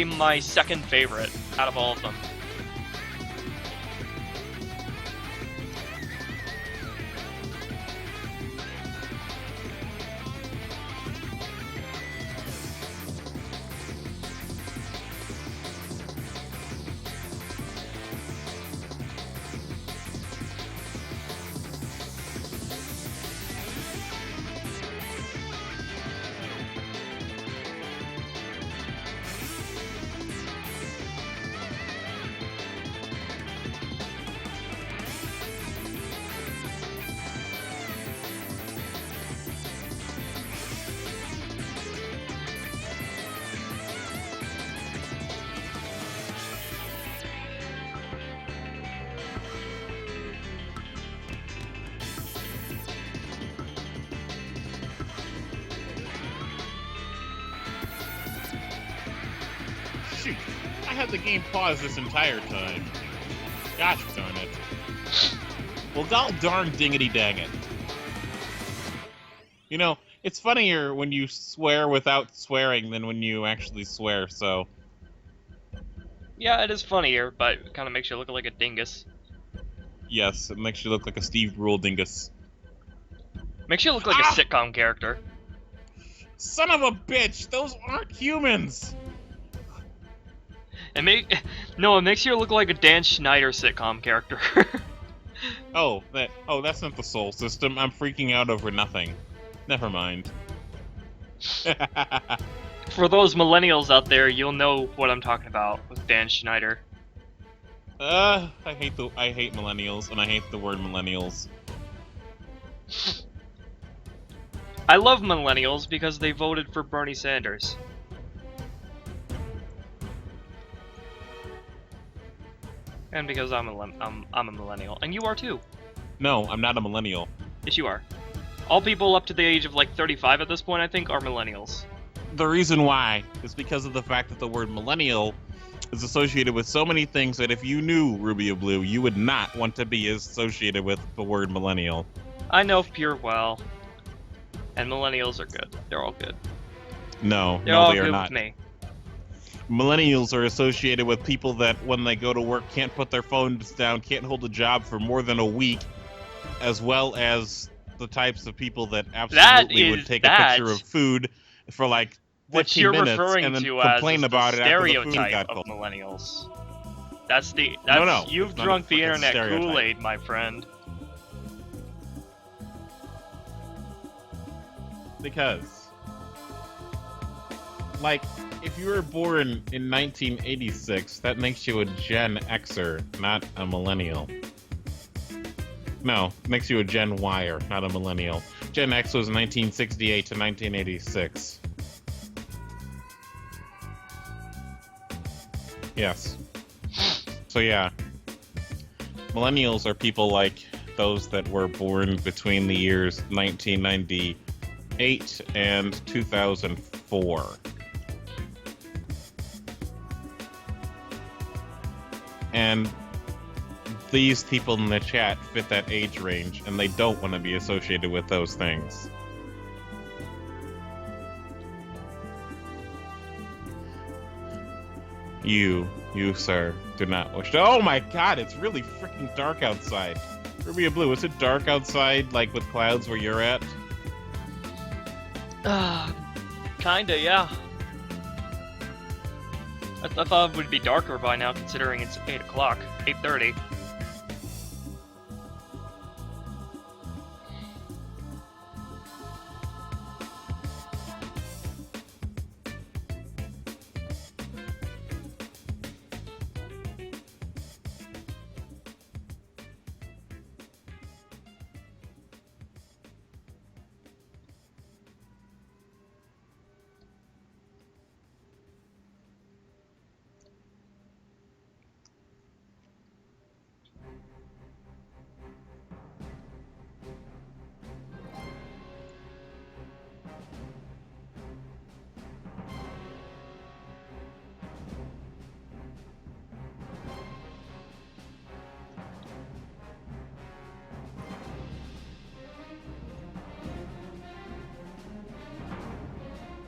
my second favorite out of all of them. Shoot, I had the game paused this entire time. Gosh darn it. Well, god darn dingity dang it. You know, it's funnier when you swear without swearing than when you actually swear, so... Yeah, it is funnier, but it kind of makes you look like a dingus. Yes, it makes you look like a Steve Brule dingus. Makes you look like a sitcom character. Son of a bitch! Those aren't humans! It makes you look like a Dan Schneider sitcom character. that's not the Soul System. I'm freaking out over nothing. Never mind. For those millennials out there, you'll know what I'm talking about with Dan Schneider. I hate millennials, and I hate the word millennials. I love millennials because they voted for Bernie Sanders. And because I'm a millennial, and you are too. No, I'm not a millennial. Yes, you are. All people up to the age of like 35 at this point, I think, are millennials. The reason why is because of the fact that the word millennial is associated with so many things that if you knew Ruby or Blue, you would not want to be associated with the word millennial. I know pure well, and millennials are good. They're all good. No, They're no, all they are good not. with me. Millennials are associated with people that when they go to work can't put their phones down, can't hold a job for more than a week, as well as the types of people that absolutely would take a picture of food for like 15 What you're minutes referring and then to as complain is about the it after the food stereotype got of cold. millennials. That's No, you've it's not a drunk the freaking internet stereotype. Kool-Aid, my friend. Because, like, if you were born in 1986, that makes you a Gen Xer, not a millennial. No, makes you a Gen Yer, not a millennial. Gen X was 1968 to 1986. Yes. So yeah. Millennials are people like those that were born between the years 1998 and 2004. And these people in the chat fit that age range, and they don't want to be associated with those things. You, sir, do not wish to. Oh my god, it's really freaking dark outside. Ruby or Blue, is it dark outside, like with clouds where you're at? Kinda, yeah. I thought it would be darker by now, considering it's 8 o'clock, 8:30.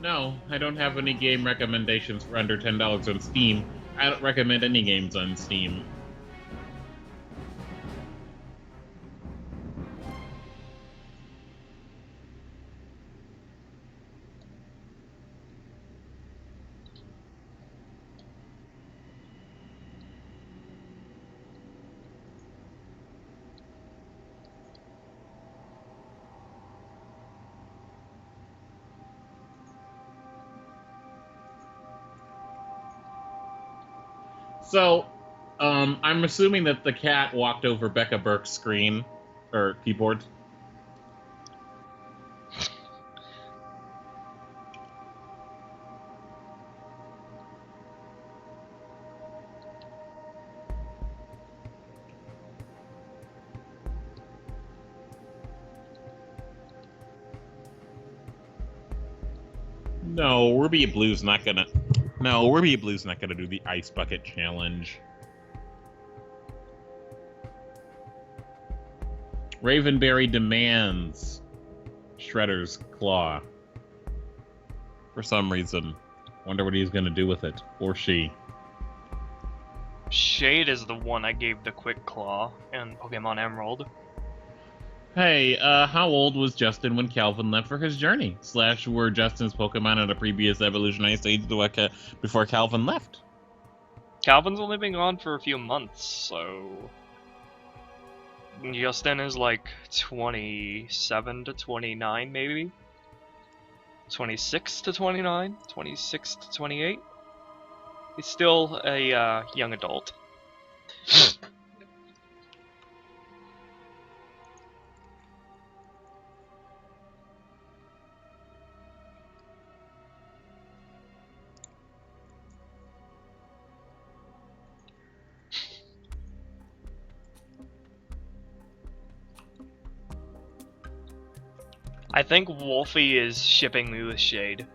No, I don't have any game recommendations for under $10 on Steam. I don't recommend any games on Steam. So, I'm assuming that the cat walked over Becca Burke's screen, or keyboard. No, Ruby Blue's not gonna. No, Ruby Blue's not gonna do the ice bucket challenge. Ravenberry demands Shredder's claw. For some reason. Wonder what he's gonna do with it. Or she. Shade is the one I gave the quick claw in Pokemon Emerald. Hey, how old was Justin when Calvin left for his journey? / were Justin's Pokemon at a previous evolutionary stage before Calvin left? Calvin's only been gone for a few months, so... Justin is like 27 to 29, maybe? 26 to 29? 26 to 28? He's still a young adult. I think Wolfie is shipping me with Shade.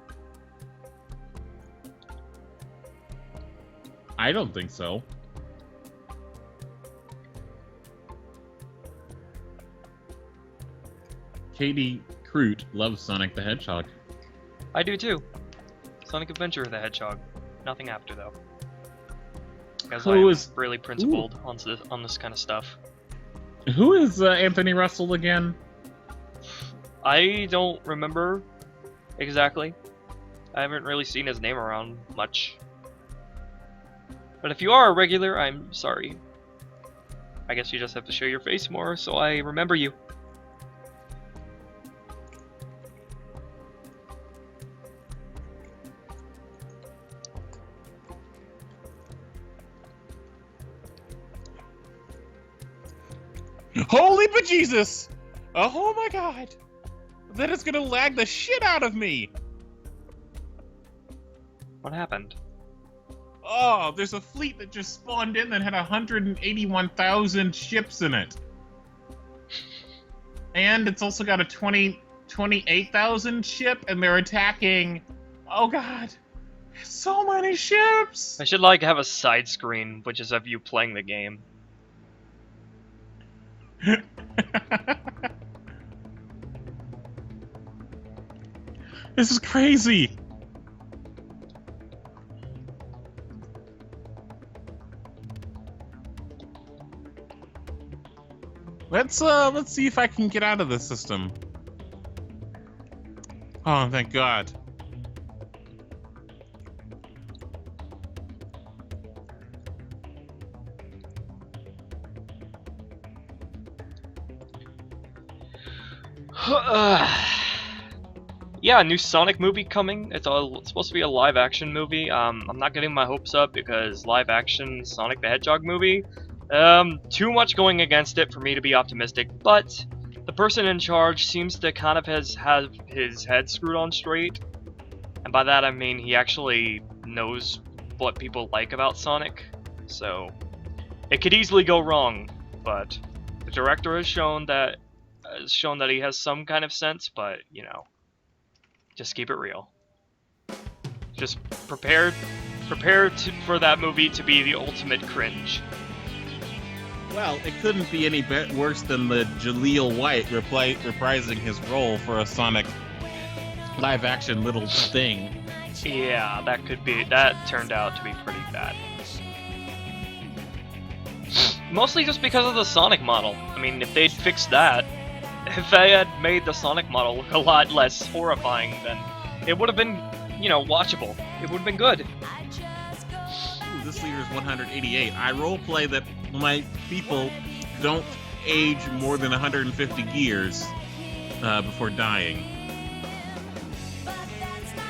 I don't think so. Katie Kroot loves Sonic the Hedgehog. I do too. Sonic Adventure the Hedgehog. Nothing after though. Because Who I'm is- really principled on this kind of stuff. Who is Anthony Russell again? I don't remember exactly. I haven't really seen his name around much. But if you are a regular, I'm sorry. I guess you just have to show your face more so I remember you. Holy bejesus! Oh my god! That is gonna lag the shit out of me! What happened? Oh, there's a fleet that just spawned in that had 181,000 ships in it. And it's also got a 28,000 ship, and they're attacking... Oh god! So many ships! I should like have a side screen, which is of you playing the game. This is crazy! Let's see if I can get out of this system. Oh, thank God. Yeah, a new Sonic movie coming. It's supposed to be a live-action movie. I'm not getting my hopes up because live-action Sonic the Hedgehog movie. Too much going against it for me to be optimistic. But the person in charge seems to kind of have his head screwed on straight, and by that I mean he actually knows what people like about Sonic. So it could easily go wrong, but the director has shown that he has some kind of sense. But you know. Just keep it real. Just prepare for that movie to be the ultimate cringe. Well, it couldn't be any worse than the Jaleel White reprising his role for a Sonic live-action little thing. Yeah, that turned out to be pretty bad. Mostly just because of the Sonic model. I mean, if they'd fixed that, if they had made the Sonic model look a lot less horrifying, then it would have been, you know, watchable. It would have been good. Ooh, this leader's 188. I roleplay that my people don't age more than 150 years before dying.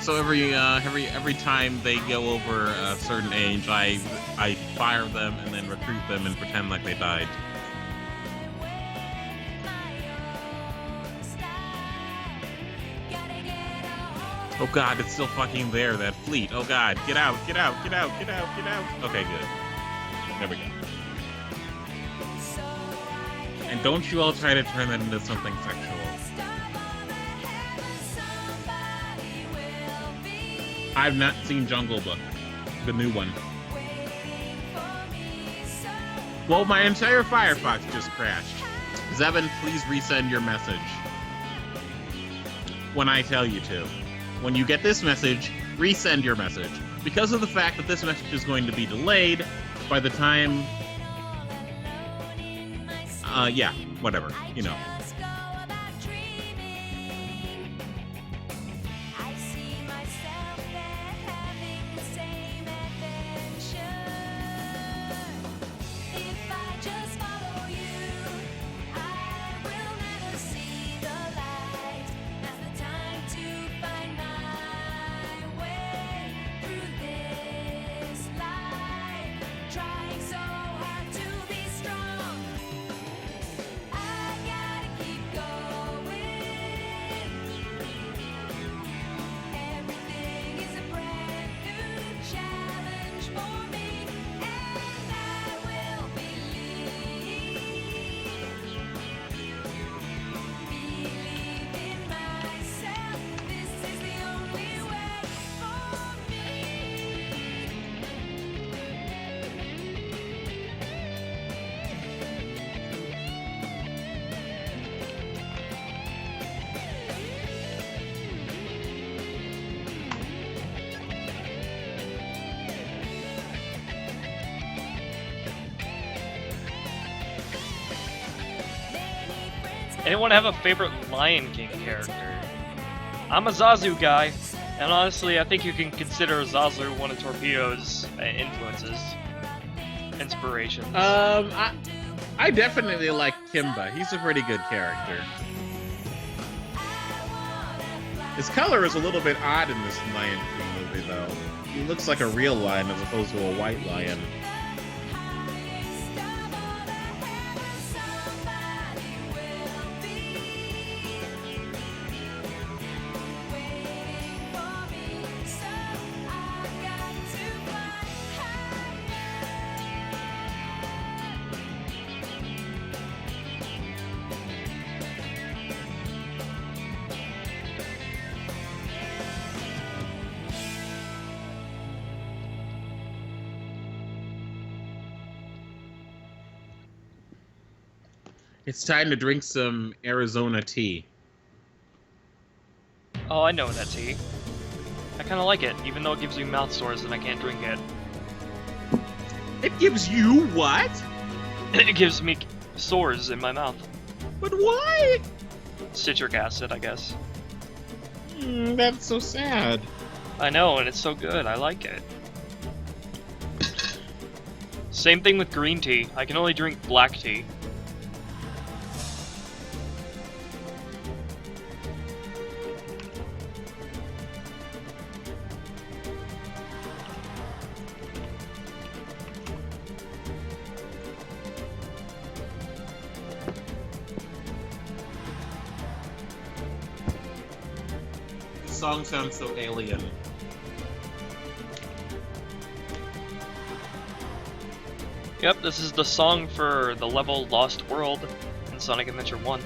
So every time they go over a certain age, I fire them and then recruit them and pretend like they died. Oh god, it's still fucking there, that fleet. Oh god, get out, get out, get out, get out, get out. Okay, good. There we go. And don't you all try to turn that into something sexual. I've not seen Jungle Book, the new one. Well, my entire Firefox just crashed. Zevin, please resend your message. When I tell you to. When you get this message, resend your message. Because of the fact that this message is going to be delayed, by the time... yeah, whatever, you know. Anyone have a favorite Lion King character? I'm a Zazu guy, and honestly, I think you can consider Zazu one of Torpedo's influences, inspirations. I definitely like Kimba. He's a pretty good character. His color is a little bit odd in this Lion King movie, though. He looks like a real lion as opposed to a white lion. It's time to drink some Arizona tea. Oh, I know that tea. I kind of like it, even though it gives you mouth sores and I can't drink it. It gives you what? It gives me sores in my mouth. But why? Citric acid, I guess. That's so sad. I know, and it's so good. I like it. Same thing with green tea. I can only drink black tea. The song sounds so alien. Yep, this is the song for the level Lost World in Sonic Adventure 1,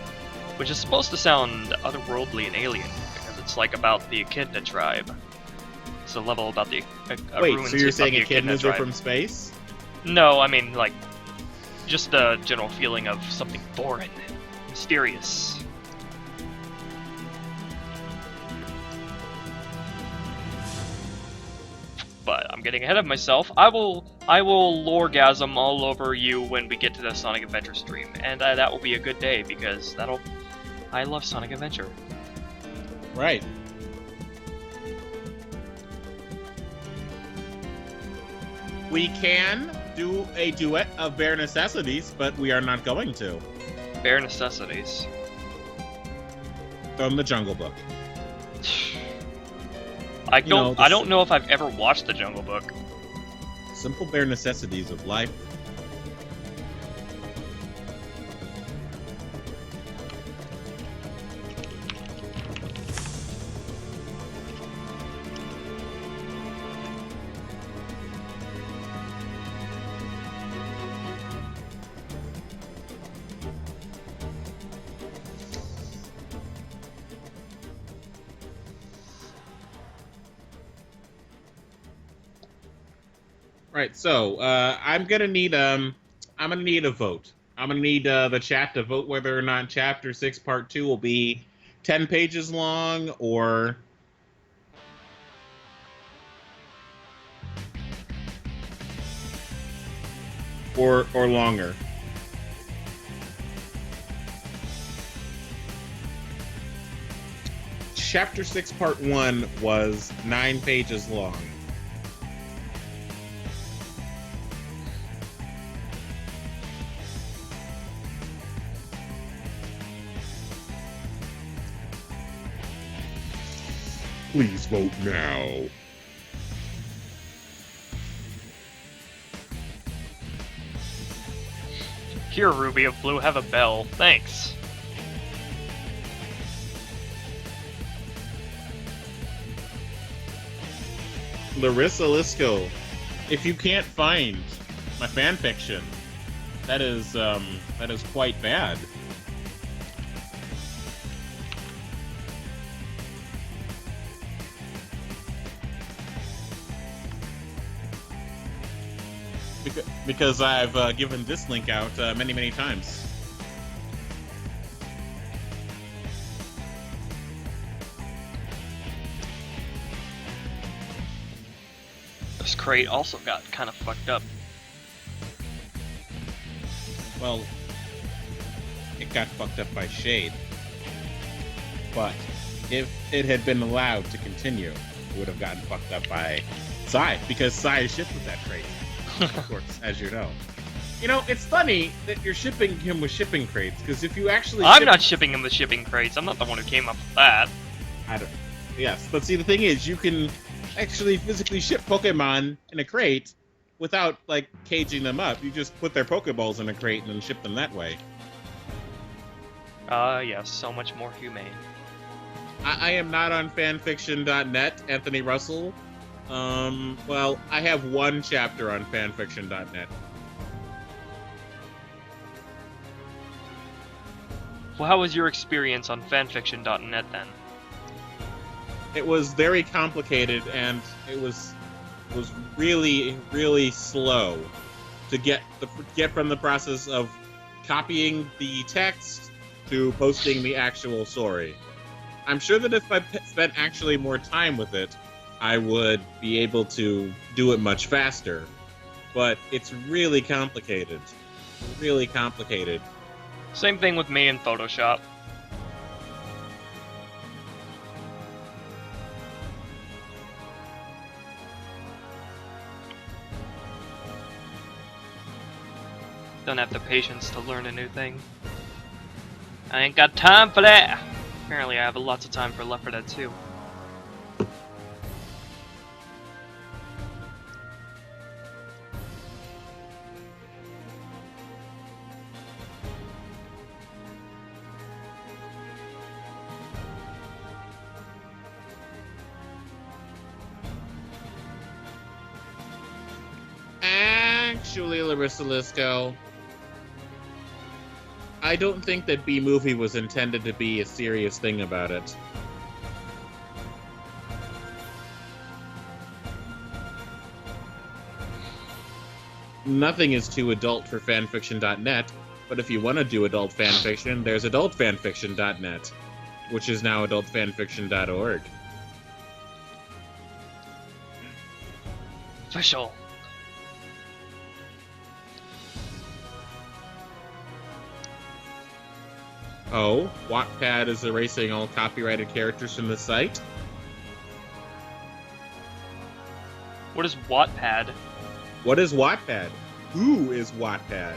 which is supposed to sound otherworldly and alien, because it's like about the Echidna tribe. It's a level about the Wait, ruins so you're of saying the Echidnas are tribe. from space? No, I mean, like, just the general feeling of something foreign, mysterious. But I'm getting ahead of myself. I will loregasm all over you when we get to the Sonic Adventure stream, and that will be a good day because I love Sonic Adventure. Right. We can do a duet of Bare Necessities, but we are not going to. Bare necessities. From the Jungle Book. I don't know if I've ever watched the Jungle Book. Simple bare necessities of life. Right, so I'm gonna need a vote. I'm gonna need the chat to vote whether or not Chapter 6 Part 2 will be 10 pages long or longer. Chapter 6 Part 1 was 9 pages long. Please vote now. Here, Ruby of Blue, have a bell. Thanks. Larissa Lisco, if you can't find my fanfiction, that is quite bad. Because I've given this link out many, many times. This crate also got kind of fucked up. Well, it got fucked up by Shade. But if it had been allowed to continue, it would have gotten fucked up by Sai, because Sai is shipped with that crate. Of course, as you know. You know, it's funny that you're shipping him with shipping crates, because if you actually I'm not shipping him with shipping crates. I'm not the one who came up with that. I don't... Yes, but see, the thing is, you can actually physically ship Pokemon in a crate without, like, caging them up. You just put their Pokeballs in a crate and then ship them that way. Yes, so much more humane. I am not on fanfiction.net, Anthony Russell. Well, I have one chapter on fanfiction.net. Well, how was your experience on fanfiction.net then? It was very complicated, and it was really, really slow to get from the process of copying the text to posting the actual story. I'm sure that if I spent actually more time with it, I would be able to do it much faster. But it's really complicated. Really complicated. Same thing with me in Photoshop. Don't have the patience to learn a new thing. I ain't got time for that! Apparently I have lots of time for Left 4 Dead 2. Actually, Larissa Lisco, I don't think that B-Movie was intended to be a serious thing about it. Nothing is too adult for fanfiction.net, but if you want to do adult fanfiction, there's adultfanfiction.net, which is now adultfanfiction.org. Official. Oh, Wattpad is erasing all copyrighted characters from the site? What is Wattpad? What is Wattpad? Who is Wattpad?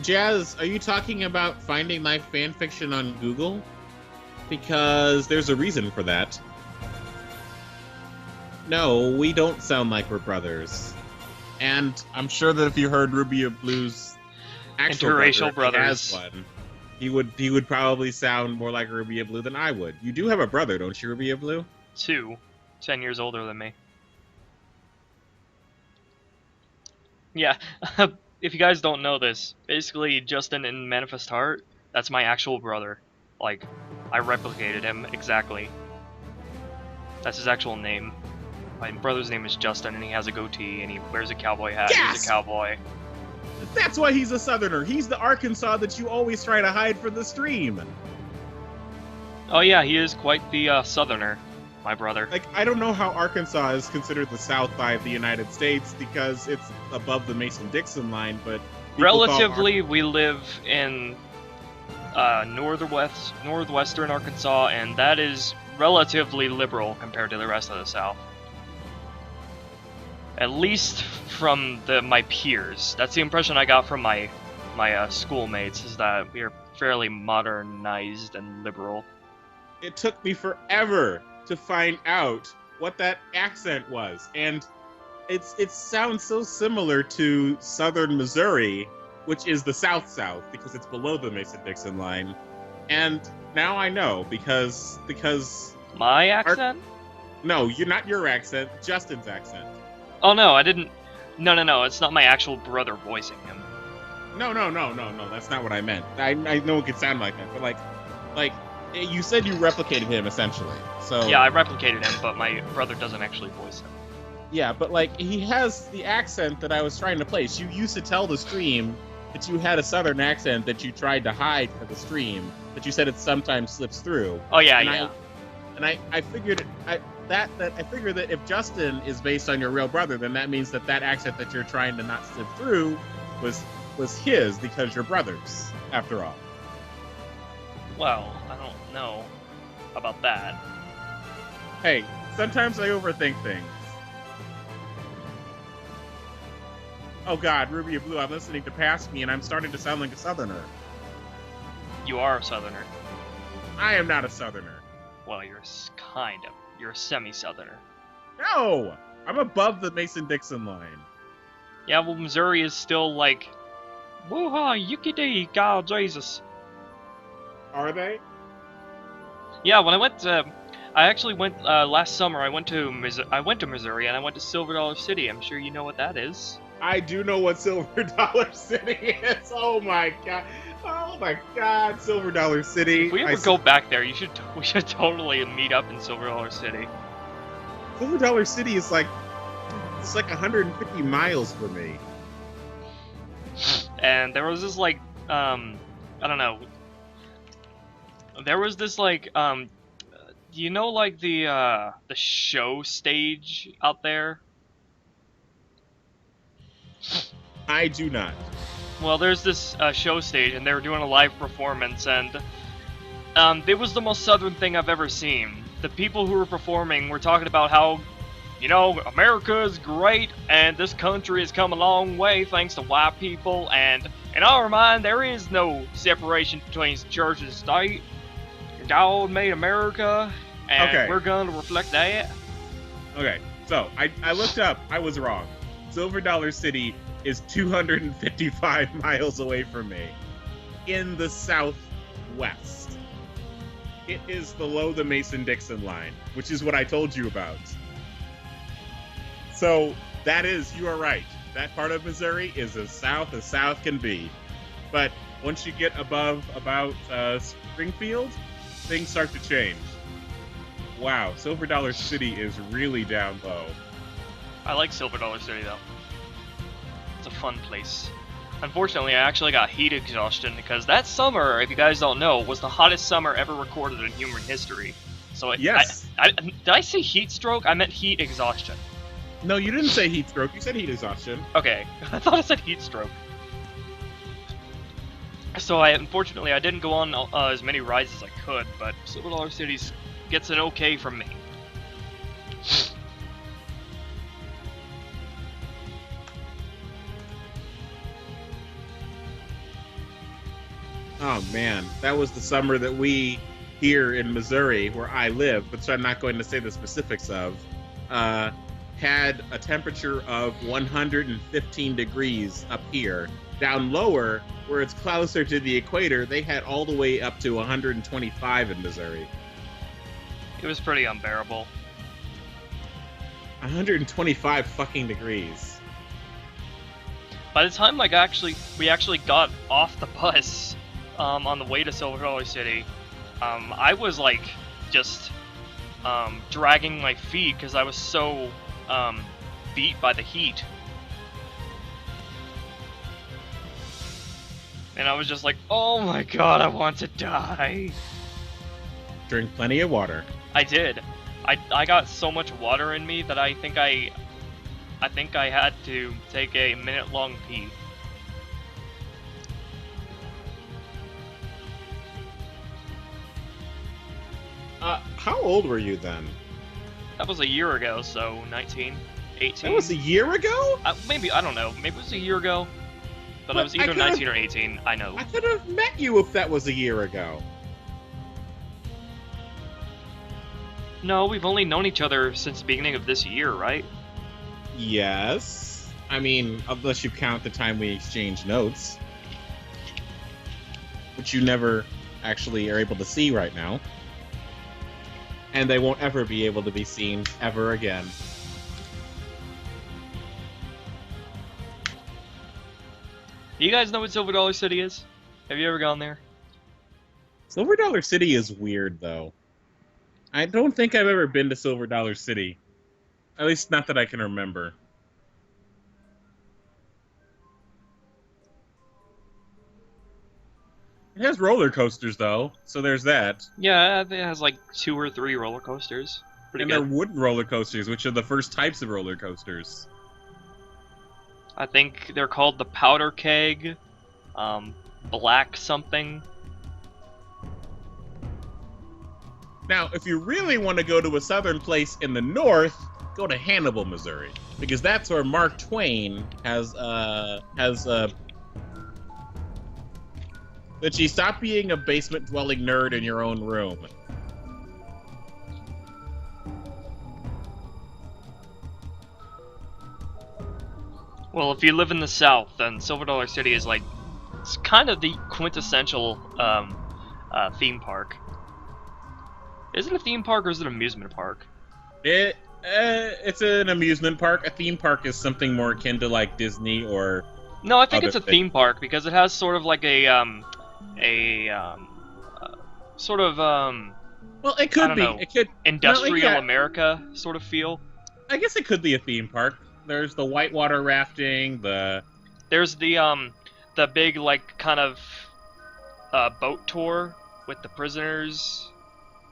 Jazz, are you talking about finding my fanfiction on Google? Because there's a reason for that. No, we don't sound like we're brothers. And I'm sure that if you heard Ruby of Blue's actual Interracial brother, brothers. he has one, he would probably sound more like Ruby of Blue than I would. You do have a brother, don't you, Ruby of Blue? 2. 10 years older than me. Yeah, if you guys don't know this, basically Justin in Manifest Heart, that's my actual brother. Like, I replicated him exactly. That's his actual name. My brother's name is Justin, and he has a goatee, and he wears a cowboy hat. Yes! He's a cowboy. That's why he's a Southerner. He's the Arkansas that you always try to hide from the stream. Oh yeah, he is quite the Southerner, my brother. Like, I don't know how Arkansas is considered the South by the United States because it's above the Mason-Dixon line, but Relatively, we live in northwestern Arkansas, and that is relatively liberal compared to the rest of the South. At least from my peers. That's the impression I got from my schoolmates, is that we are fairly modernized and liberal. It took me forever to find out what that accent was, and it sounds so similar to southern Missouri, which is the South because it's below the Mason-Dixon line. And now I know because My accent? no, you're not your accent, Justin's accent. Oh no, I didn't. No, it's not my actual brother voicing him. No. That's not what I meant. I know it could sound like that, but like you said you replicated him essentially. So Yeah, I replicated him, but my brother doesn't actually voice him. yeah, but like he has the accent that I was trying to place. You used to tell the stream that you had a southern accent that you tried to hide for the stream, but you said it sometimes slips through. Oh yeah, And yeah. I figured I figured that if Justin is based on your real brother, then that means that accent that you're trying to not slip through was his because you're brothers after all. Well, I don't know about that. Hey, sometimes I overthink things. Oh God, Ruby or Blue, I'm listening to Past Me and I'm starting to sound like a southerner. You are a southerner. I am not a southerner. Well, you're kind of. You're a semi-southerner. No! I'm above the Mason-Dixon line. Yeah, well, Missouri is still like, woo-ha, yickety, God, Jesus. Are they? Yeah, when I actually went last summer. I went to Missouri and I went to Silver Dollar City. I'm sure you know what that is. I do know what Silver Dollar City is. Oh my God. Oh my God, Silver Dollar City. If we ever go back there, we should totally meet up in Silver Dollar City. Silver Dollar City is like, it's like 150 miles from me. And there was this like, I don't know. There was this like, you know, like the show stage out there? I do not. Well, there's this show stage, and they were doing a live performance, and it was the most southern thing I've ever seen. The people who were performing were talking about how, you know, America is great, and this country has come a long way thanks to white people, and in our mind, there is no separation between church and state. God made America, and we're going to reflect that. Okay, so I looked up. I was wrong. Silver Dollar City is 255 miles away from me in the southwest. It is below the Mason-Dixon line, which is what I told you about. So that is, you are right. That part of Missouri is as south can be. But once you get above about Springfield, things start to change. Wow, Silver Dollar City is really down low. I like Silver Dollar City, though. It's a fun place. Unfortunately, I actually got heat exhaustion because that summer, if you guys don't know, was the hottest summer ever recorded in human history. So yes. Did I say heat stroke? I meant heat exhaustion. No, you didn't say heat stroke. You said heat exhaustion. Okay, I thought I said heat stroke. So unfortunately, I didn't go on as many rides as I could, but Silver Dollar City gets an okay from me. Oh man, that was the summer that we here in Missouri, where I live, but so I'm not going to say the specifics of, had a temperature of 115 degrees up here. Down lower, where it's closer to the equator, they had all the way up to 125 in Missouri. It was pretty unbearable. 125 fucking degrees. By the time we actually got off the bus on the way to Silver Dollar City, I was like just dragging my feet because I was so beat by the heat. And I was just like, oh my god, I want to die. Drink plenty of water. I did. I got so much water in me that I think I had to take a minute-long pee. How old were you then? That was a year ago, so 19, 18. That was a year ago? Maybe, I don't know. Maybe it was a year ago. But I was either 19 or 18, I know. I could have met you if that was a year ago. No, we've only known each other since the beginning of this year, right? Yes. I mean, unless you count the time we exchanged notes. Which you never actually are able to see right now. And they won't ever be able to be seen ever again. Do you guys know what Silver Dollar City is? Have you ever gone there? Silver Dollar City is weird, though. I don't think I've ever been to Silver Dollar City. At least not that I can remember. It has roller coasters, though, so there's that. Yeah, it has like 2 or 3 roller coasters. Pretty And good. they're wooden roller coasters, which are the first types of roller coasters. I think they're called the Powder Keg, Black something. Now, if you really want to go to a southern place in the north, go to Hannibal, Missouri, because that's where Mark Twain has that you stop being a basement-dwelling nerd in your own room. Well, if you live in the South, then Silver Dollar City is like, it's kind of the quintessential theme park. Is it a theme park or is it an amusement park? It's an amusement park. A theme park is something more akin to like Disney or. No, I think other it's a things. theme park because it has sort of like a sort of Well, it I could don't be. know. It could. industrial yeah. America sort of feel. I guess it could be a theme park. There's the whitewater rafting. There's the big like kind of boat tour with the prisoners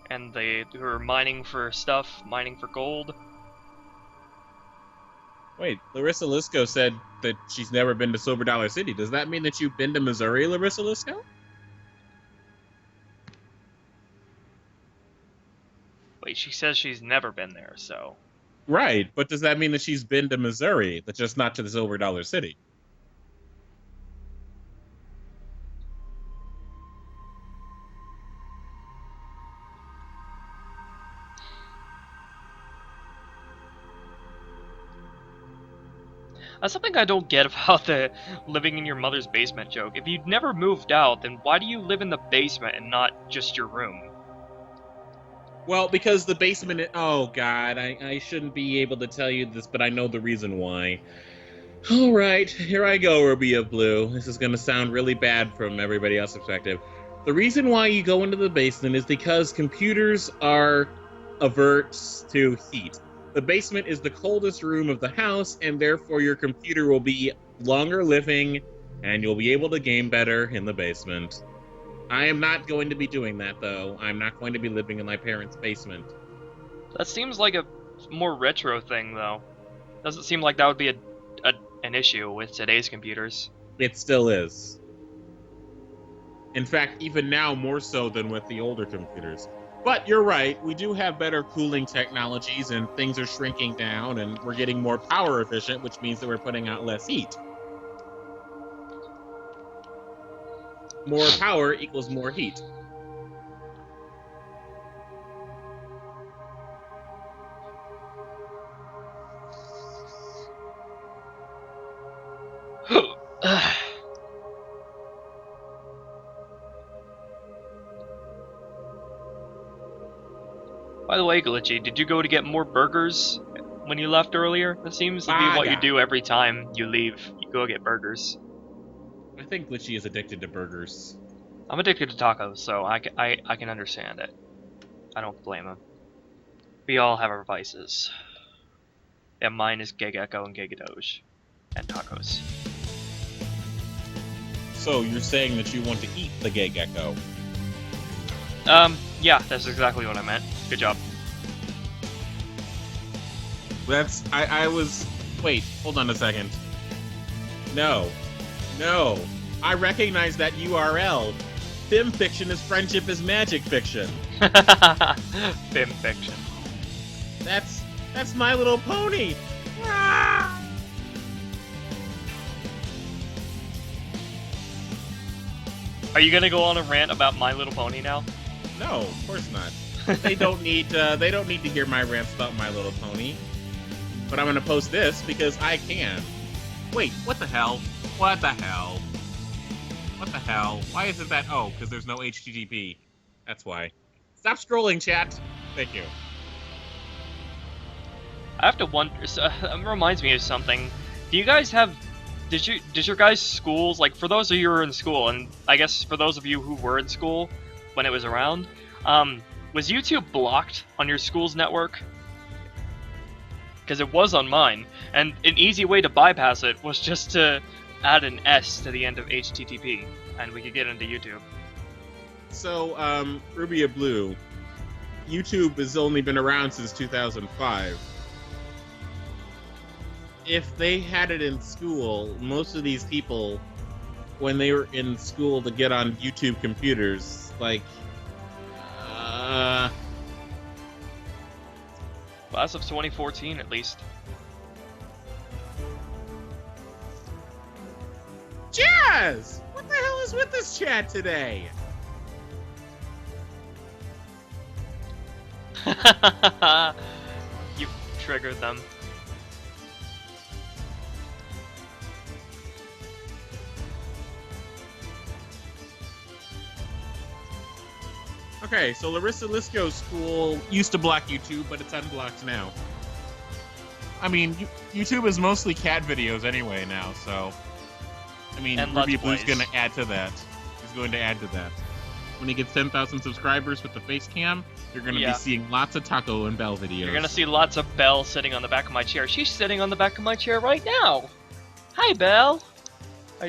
and who are mining for stuff, mining for gold. Wait, Larissa Lisco said that she's never been to Silver Dollar City. Does that mean that you've been to Missouri, Larissa Lisco? Wait, she says she's never been there, so Right, but does that mean that she's been to Missouri, but just not to the Silver Dollar City? that's something I don't get about the living in your mother's basement joke. If you'd never moved out, then why do you live in the basement and not just your room? Well, because the basement... Oh, God, I shouldn't be able to tell you this, but I know the reason why. All right, here I go, Ruby of Blue. This is going to sound really bad from everybody else's perspective. The reason why you go into the basement is because computers are averts to heat. The basement is the coldest room of the house, and therefore your computer will be longer living, and you'll be able to game better in the basement. I am not going to be doing that, though. I'm not going to be living in my parents' basement. That seems like a more retro thing, though. Doesn't seem like that would be an issue with today's computers. It still is. In fact, even now more so than with the older computers. But you're right, we do have better cooling technologies, and things are shrinking down, and we're getting more power efficient, which means that we're putting out less heat. More power equals more heat. By the way, Glitchy, did you go to get more burgers when you left earlier? That seems to be what you yeah. do every time you leave. You go get burgers. I think Glitchy is addicted to burgers. I'm addicted to tacos, so I can understand it. I don't blame him. We all have our vices. Yeah, mine is Gegeko and Gegadoge. And tacos. So you're saying that you want to eat the gay gecko? Yeah, that's exactly what I meant. Good job. I was... Wait, hold on a second. No. I recognize that URL. Fim fiction is friendship is magic fiction. Fim fiction. That's My Little Pony. Ah! Are you gonna go on a rant about My Little Pony now? No, of course not. They don't need to hear my rants about My Little Pony. But I'm gonna post this because I can. Wait, what the hell? What the hell? What the hell? Why isn't that? Oh, because there's no HTTP. That's why. Stop scrolling, chat. Thank you. I have to wonder. It reminds me of something. Do you guys have Did your guys' schools, like, for those of you who were in school, and I guess for those of you who were in school when it was around, was YouTube blocked on your school's network? Because it was on mine, and an easy way to bypass it was just to add an S to the end of HTTP, and we could get into YouTube. So, Ruby Blue, YouTube has only been around since 2005. If they had it in school, most of these people, when they were in school to get on YouTube computers, like, Class of 2014, at least. Jazz! What the hell is with this chat today? You triggered them. Okay, so Larissa Lisco's school used to block YouTube, but it's unblocked now. I mean, YouTube is mostly cat videos anyway now, so... I mean, And Ruby Let's Blue's Plays. going to add to that. He's going to add to that. When he gets 10,000 subscribers with the face cam, you're going to Yeah. be seeing lots of Taco and Bell videos. You're gonna see lots of Belle sitting on the back of my chair. She's sitting on the back of my chair right now! Hi, Belle!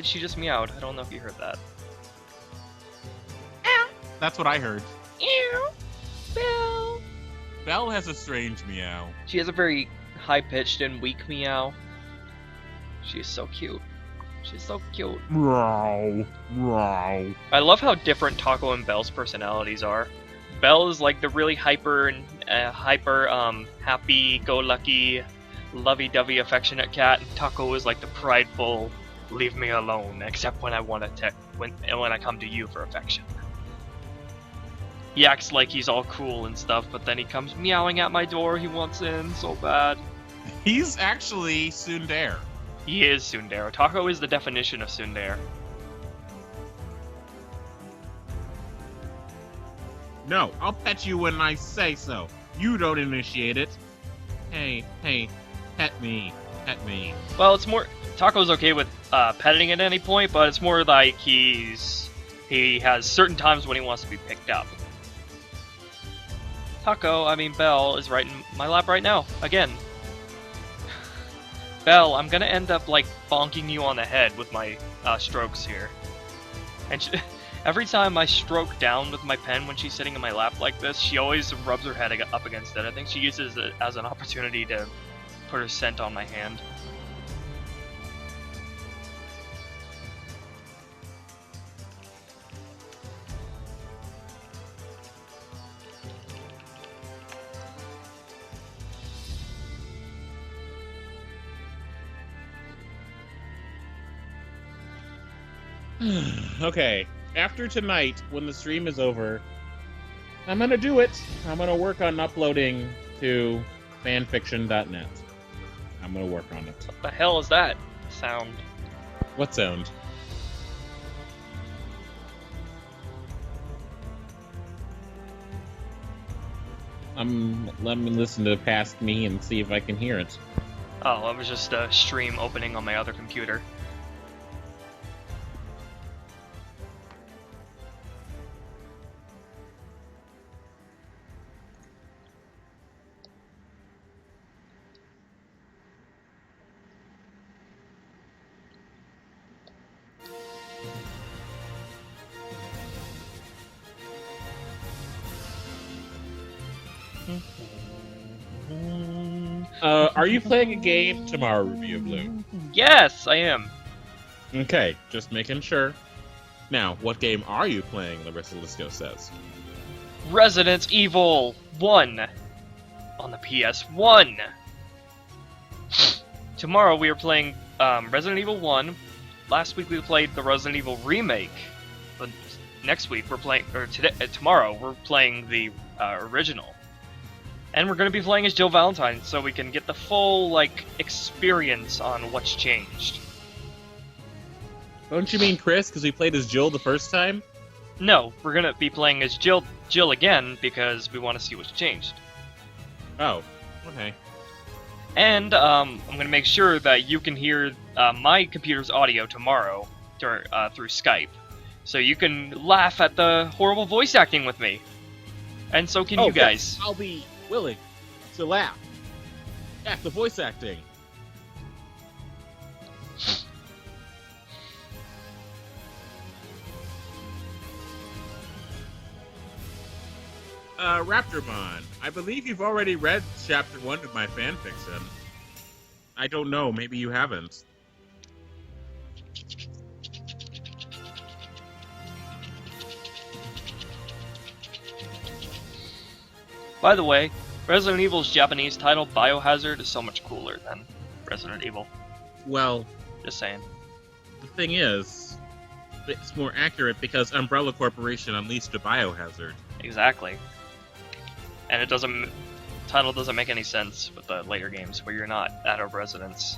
She just meowed. I don't know if you heard that. That's what I heard. Ew! Belle! Bell has a strange meow. She has a very high-pitched and weak meow. She's so cute. She's so cute. Meow. Meow. I love how different Taco and Belle's personalities are. Belle is like the really hyper and happy-go-lucky, lovey-dovey, affectionate cat, and Taco is like the prideful, leave me alone, except when I want to when I come to you for affection. He acts like he's all cool and stuff, but then he comes meowing at my door. He wants in so bad. He's actually tsundere. He is tsundere. Taco is the definition of tsundere. No, I'll pet you when I say so. You don't initiate it. Hey, pet me. Pet me. Well, it's more... Taco's okay with petting at any point, but it's more like he has certain times when he wants to be picked up. Belle is right in my lap right now, again. Belle, I'm gonna end up, like, bonking you on the head with my strokes here. And every time I stroke down with my pen when she's sitting in my lap like this, she always rubs her head up against it. I think she uses it as an opportunity to put her scent on my hand. Okay, after tonight, when the stream is over, I'm gonna do it. I'm gonna work on uploading to fanfiction.net. I'm gonna work on it. What the hell is that sound? What sound? Let me listen to Past Me and see if I can hear it. Oh, it was just a stream opening on my other computer. Are you playing a game tomorrow, Ruby of Blue? Yes, I am. Okay, just making sure. Now, what game are you playing, Larissa Lisco says? Resident Evil 1 on the PS1. Tomorrow we are playing Resident Evil 1. Last week we played the Resident Evil remake. But next week we're playing, or tomorrow we're playing the original. And we're going to be playing as Jill Valentine, so we can get the full, like, experience on what's changed. Don't you mean Chris, because we played as Jill the first time? No, we're going to be playing as Jill again, because we want to see what's changed. Oh, okay. And I'm going to make sure that you can hear my computer's audio tomorrow through Skype. So you can laugh at the horrible voice acting with me. And so can you guys. Yes, I'll be willing to laugh at the voice acting. Raptormon, I believe you've already read Chapter 1 of my fanfiction. I don't know, maybe you haven't. By the way, Resident Evil's Japanese title, Biohazard, is so much cooler than Resident Evil. Well, Just saying. the thing is, it's more accurate because Umbrella Corporation unleashed a biohazard. Exactly. And title doesn't make any sense with the later games where you're not at a residence.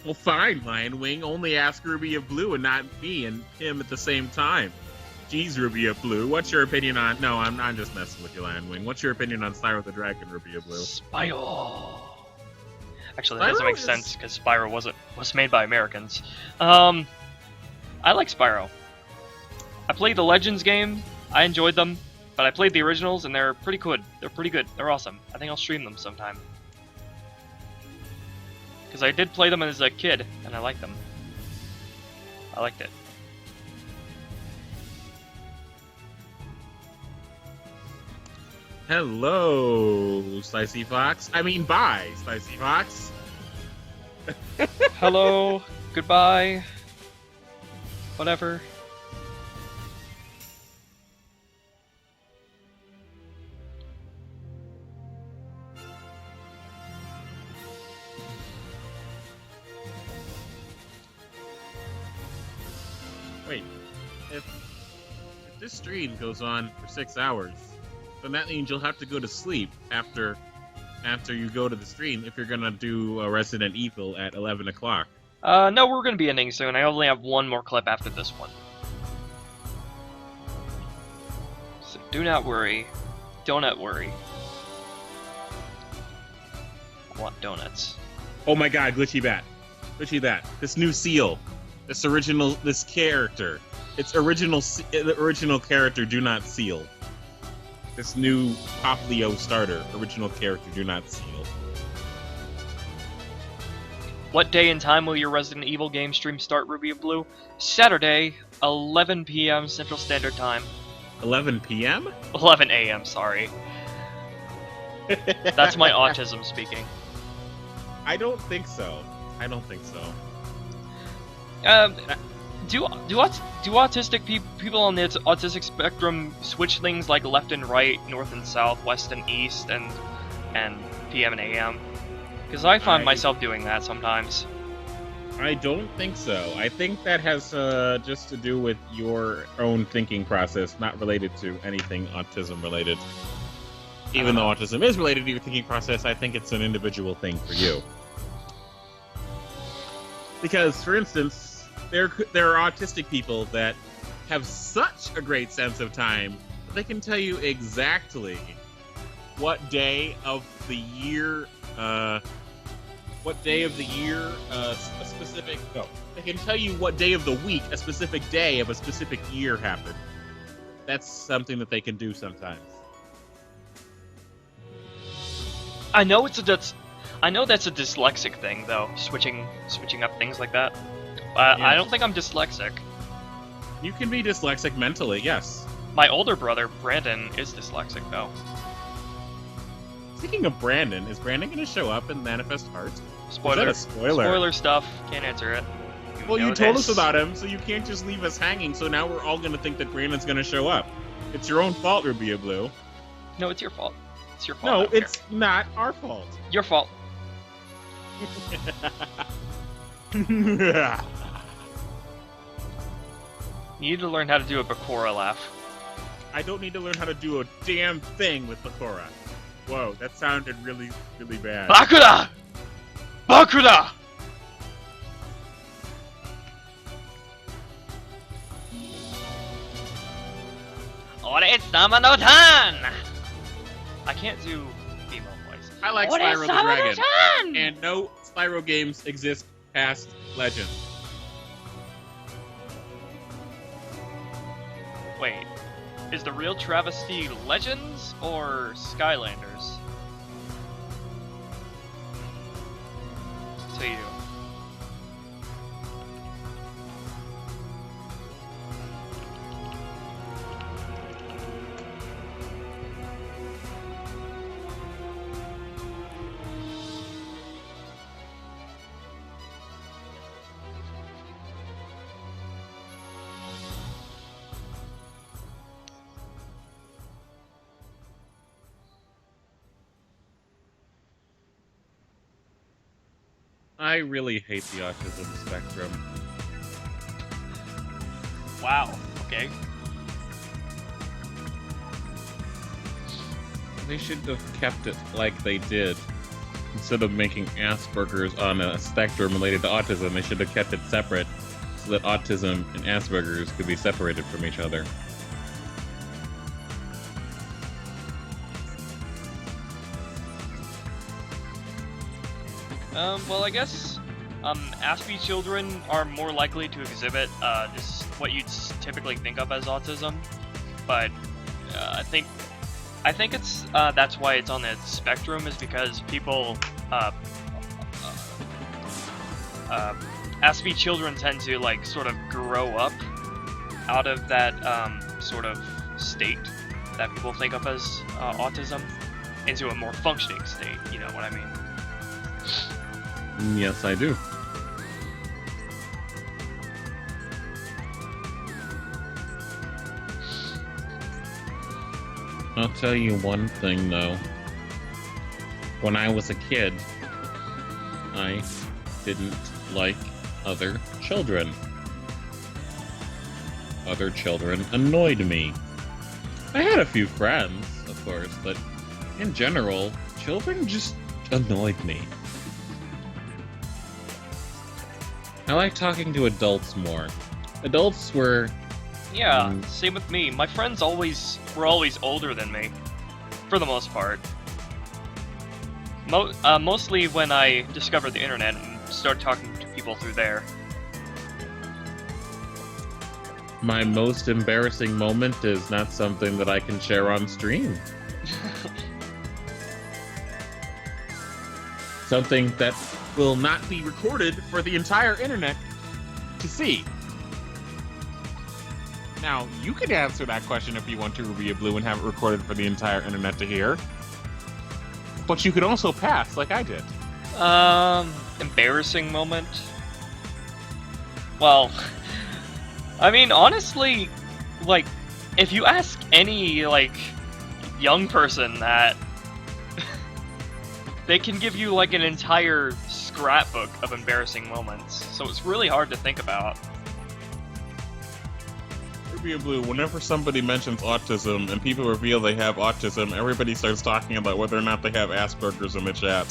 Well, fine, Lion Wing. Only ask Ruby of Blue and not me and him at the same time. Jeez, Ruby of Blue. What's your opinion on... No, I'm just messing with you, Lion Wing. What's your opinion on Spyro the Dragon, Ruby of Blue? Spyro. Actually, that doesn't Spyro make is- sense because Spyro was made by Americans. I like Spyro. I played the Legends game. I enjoyed them, but I played the originals and they're pretty good. They're pretty good. They're awesome. I think I'll stream them sometime. Because I did play them as a kid, and I liked them. I liked it. Hello, Slicey Fox. I mean, bye, Slicey Fox. Hello. Goodbye. Whatever. Wait, if this stream goes on for 6 hours, then that means you'll have to go to sleep after you go to the stream if you're gonna do Resident Evil at 11 o'clock. No, we're gonna be ending soon. I only have one more clip after this one. So do not worry. Donut worry. I want donuts. Oh my god, Glitchy Bat. Glitchy Bat. This new seal. This character. The original character, do not seal. This new Poplio starter, original character, do not seal. What day and time will your Resident Evil game stream start, Ruby of Blue? Saturday, 11 p.m. Central Standard Time. 11 p.m.? 11 a.m., sorry. That's my autism speaking. I don't think so. I don't think so. Do autistic people on the autistic spectrum switch things like left and right, north and south, west and east, and PM and AM? Because I find myself doing that sometimes. I don't think so. I think that has just to do with your own thinking process, not related to anything autism related. Even though autism is related to your thinking process, I think it's an individual thing for you. Because, for instance, there are autistic people that have such a great sense of time that they can tell you exactly what day of the year, a specific... No, they can tell you what day of the week a specific day of a specific year happened. That's something that they can do sometimes. I know that's a dyslexic thing though, switching up things like that. I don't think I'm dyslexic. You can be dyslexic mentally, yes. My older brother Brandon is dyslexic though. Speaking of Brandon, is Brandon going to show up in Manifest Heart? Spoiler. Is that a spoiler? Spoiler stuff. Can't answer it. Well, know you told us this. about him, so you can't just leave us hanging. So now we're all going to think that Brandon's going to show up. It's your own fault, Ruby of Blue. No, it's your fault. It's your fault. I No, don't it's care. not our fault. Your fault. You need to learn how to do a Bakura laugh. I don't need to learn how to do a damn thing with Bakura. Whoa, that sounded really, really bad. Bakura! Bakura! I can't do female voice. I like Spyro the Dragon. And no Spyro games exist past Legend. Wait, is the real travesty Legends or Skylanders? To you. I really hate the autism spectrum. Wow, okay. They should have kept it like they did. Instead of making Asperger's on a spectrum related to autism, they should have kept it separate so that autism and Asperger's could be separated from each other. Well, I guess, Aspie children are more likely to exhibit, just what you'd typically think of as autism, but, I think it's, that's why it's on the spectrum, is because people, Aspie children tend to, like, sort of grow up out of that, sort of state that people think of as, autism into a more functioning state, you know what I mean? Yes, I do. I'll tell you one thing, though. When I was a kid, I didn't like other children. Other children annoyed me. I had a few friends, of course, but in general, children just annoyed me. I like talking to adults more. Adults were... Yeah, same with me. My friends were always older than me, for the most part. Mostly when I discovered the internet and started talking to people through there. My most embarrassing moment is not something that I can share on stream. Something that will not be recorded for the entire internet to see. Now, you could answer that question if you want to, Ruby of Blue, and have it recorded for the entire internet to hear. But you could also pass, like I did. Embarrassing moment? Well, I mean, honestly, like, if you ask any, like, young person that, they can give you, like, an entire scrapbook of embarrassing moments, so it's really hard to think about. Ruby of Blue, whenever somebody mentions autism and people reveal they have autism, everybody starts talking about whether or not they have Asperger's in the chat.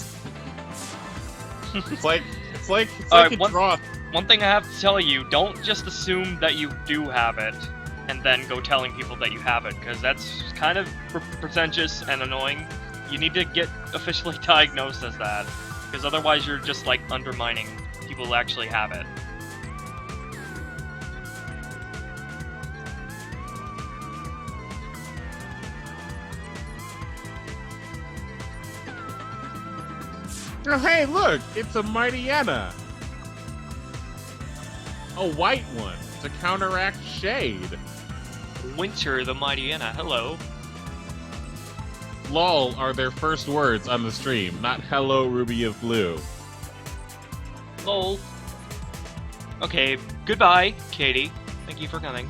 It's like a draw. One thing I have to tell you, don't just assume that you do have it, and then go telling people that you have it, because that's kind of pretentious and annoying. You need to get officially diagnosed as that, because otherwise you're just, like, undermining people who actually have it. Oh, hey, look! It's a Mightyena! A white one, to counteract shade. Winter the Mightyena, hello. LOL are their first words on the stream, not hello Ruby of Blue. Lol. Okay, goodbye, Katie. Thank you for coming.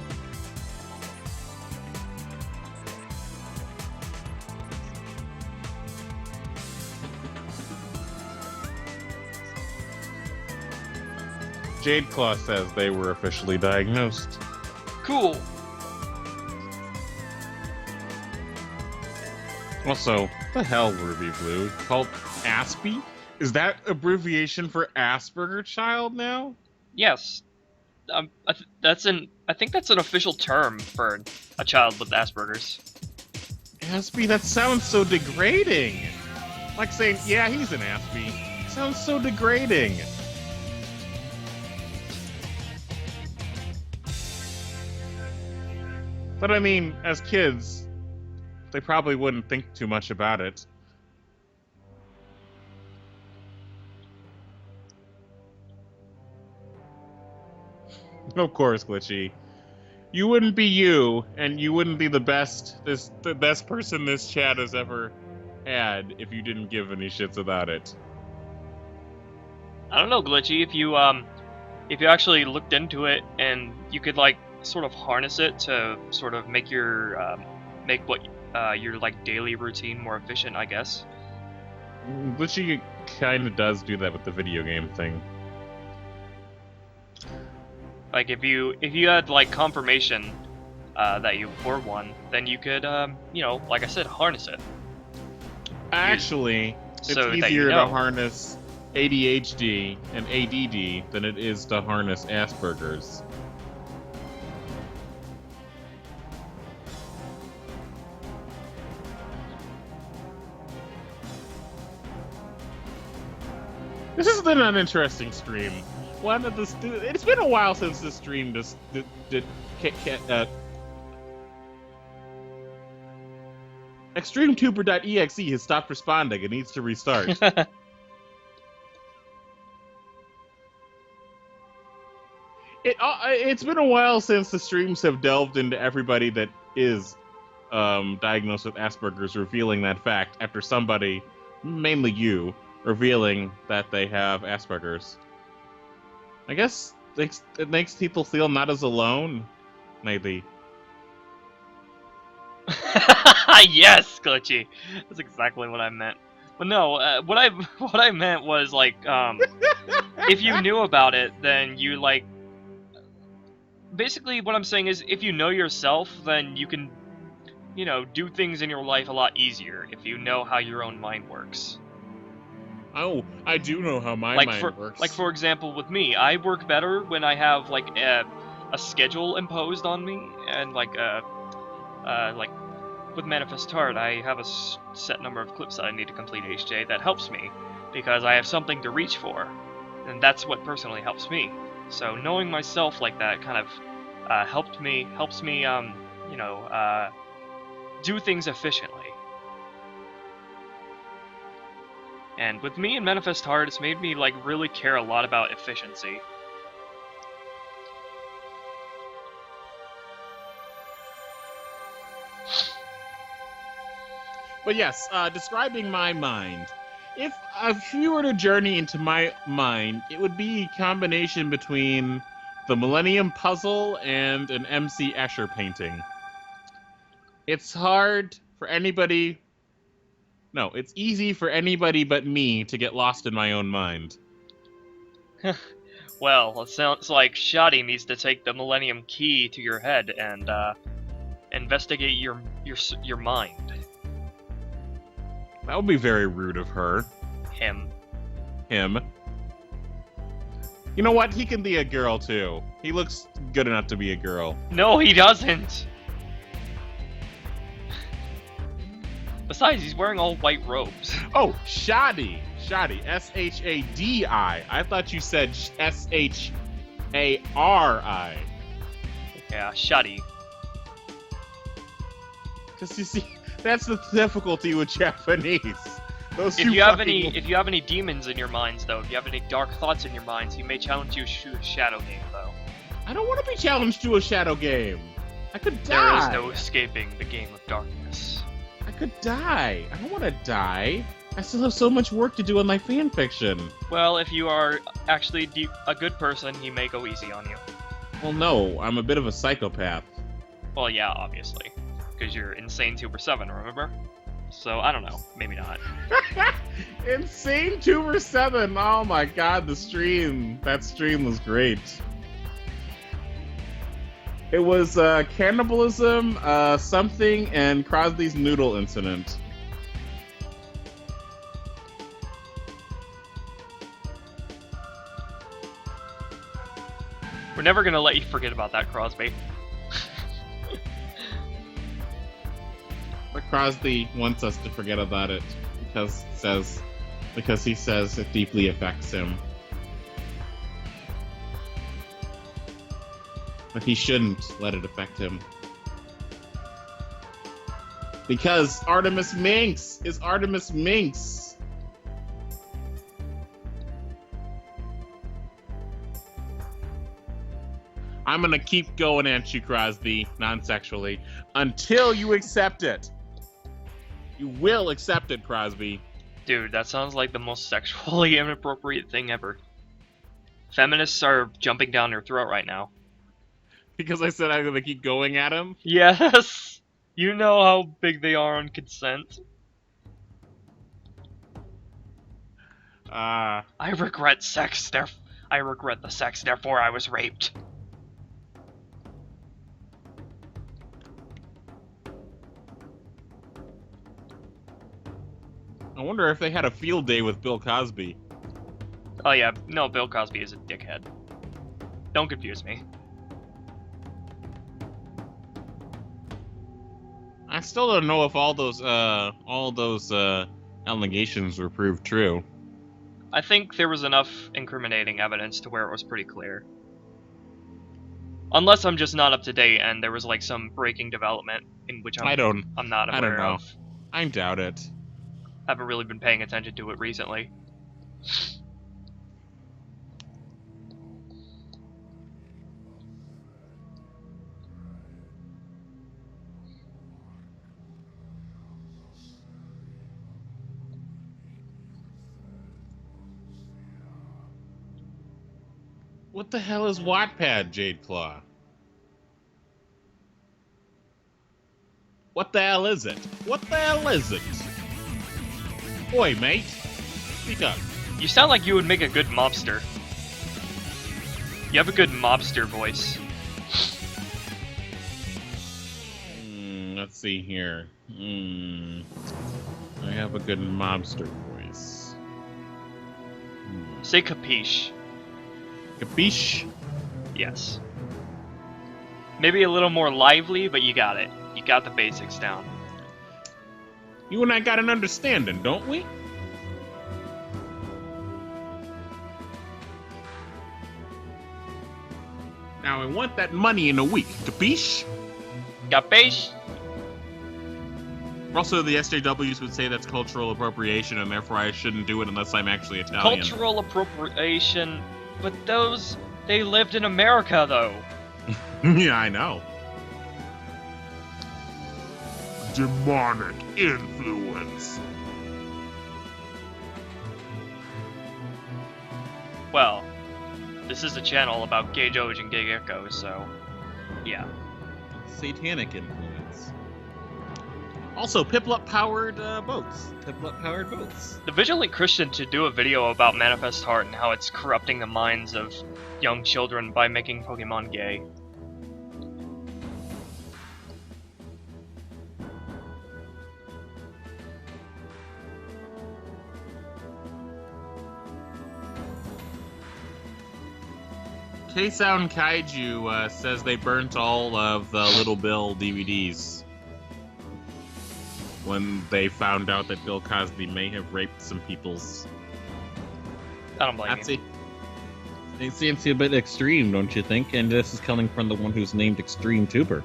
Jade Claw says they were officially diagnosed. Cool. Also, the hell, Ruby Blue? Called Aspie? Is that abbreviation for Asperger child now? Yes. I think that's an official term for a child with Asperger's. Aspie, that sounds so degrading. Like saying, yeah, he's an Aspie. Sounds so degrading. But I mean, as kids, they probably wouldn't think too much about it. Of course, Glitchy. You wouldn't be you, and you wouldn't be the best person this chat has ever had if you didn't give any shits about it. I don't know, Glitchy, if you actually looked into it and you could like sort of harness it to sort of make your your like daily routine more efficient, I guess. Glitchy kind of does do that with the video game thing. Like if you had like confirmation that you were one, then you could like I said, harness it. Actually, it's so that easier you know. to harness ADHD and ADD than it is to harness Asperger's. This has been an interesting stream. One of the it's been a while since this stream XtremetuberVII has stopped responding. It needs to restart. It's been a while since the streams have delved into everybody that is diagnosed with Asperger's, revealing that fact after somebody, mainly you, revealing that they have Asperger's. I guess it makes people feel not as alone, maybe. Yes, Glitchy. That's exactly what I meant. But no, what I meant was like, if you knew about it, then you like. Basically, what I'm saying is, if you know yourself, then you can, do things in your life a lot easier if you know how your own mind works. Oh, I do know how my mind works. Like, for example, with me, I work better when I have, like, a schedule imposed on me, and, like, with Manifest Heart, I have a set number of clips that I need to complete each day that helps me, because I have something to reach for, and that's what personally helps me. So knowing myself like that kind of helps me, do things efficiently. And with me and Manifest Heart, it's made me like really care a lot about efficiency. But yes, describing my mind. If you were to journey into my mind, it would be a combination between the Millennium Puzzle and an MC Escher painting. It's hard for anybody... No, it's easy for anybody but me to get lost in my own mind. Well, it sounds like Shoddy needs to take the Millennium Key to your head and investigate your mind. That would be very rude of her. Him. You know what? He can be a girl, too. He looks good enough to be a girl. No, he doesn't! Besides, he's wearing all white robes. Oh, Shoddy. Shoddy. S-H-A-D-I. I thought you said S-H-A-R-I. Yeah, Shoddy. Because you see, that's the difficulty with Japanese. Those If you have any demons in your minds, though, if you have any dark thoughts in your minds, he may challenge you to a shadow game, though. I don't want to be challenged to a shadow game. I could There die. is no escaping the game of darkness. I could die. I don't want to die. I still have so much work to do on my fanfiction. Well, if you are actually a good person, he may go easy on you. Well, no, I'm a bit of a psychopath. Well, yeah, obviously. Because you're Insane Tuber-VII, remember? So, I don't know. Maybe not. Insane Tuber-VII! Oh my god, the stream. That stream was great. It was cannibalism, something, and Crosby's noodle incident. We're never gonna let you forget about that, Crosby. But Crosby wants us to forget about it because he says it deeply affects him. But he shouldn't let it affect him. Because Artemis Minx is Artemis Minx. I'm gonna keep going at you, Crosby, non-sexually, until you accept it. You will accept it, Crosby. Dude, that sounds like the most sexually inappropriate thing ever. Feminists are jumping down your throat right now. Because I said I'm gonna keep going at him? Yes! You know how big they are on consent. I regret sex, I regret the sex, therefore I was raped. I wonder if they had a field day with Bill Cosby. Oh yeah, no, Bill Cosby is a dickhead. Don't confuse me. I still don't know if all those allegations were proved true. I think there was enough incriminating evidence to where it was pretty clear. Unless I'm just not up to date and there was like some breaking development in which I'm not aware I don't know. of. I doubt it. Haven't really been paying attention to it recently. What the hell is Wattpad, Jade Claw? What the hell is it? What the hell is it? Boy, mate. Speak up. You sound like you would make a good mobster. You have a good mobster voice. Let's see here. I have a good mobster voice. Say capiche. Capiche? Yes. Maybe a little more lively, but you got it. You got the basics down. You and I got an understanding, don't we? Now I want that money in a week, capiche? Capiche? Also, the SJWs would say that's cultural appropriation, and therefore I shouldn't do it unless I'm actually Italian. Cultural appropriation, but they lived in America, though. Yeah, I know. Demonic influence. Well, this is a channel about gay Doge and gay geckos, so yeah. Satanic influence. Also, Piplup-powered boats. Piplup-powered boats. The Vigilant Christian should do a video about Manifest Heart and how it's corrupting the minds of young children by making Pokemon gay. K-Sound Kaiju says they burnt all of the Little Bill DVDs when they found out that Bill Cosby may have raped some peoples. I don't blame you. It seems a bit extreme, don't you think? And this is coming from the one who's named XtremeTuber.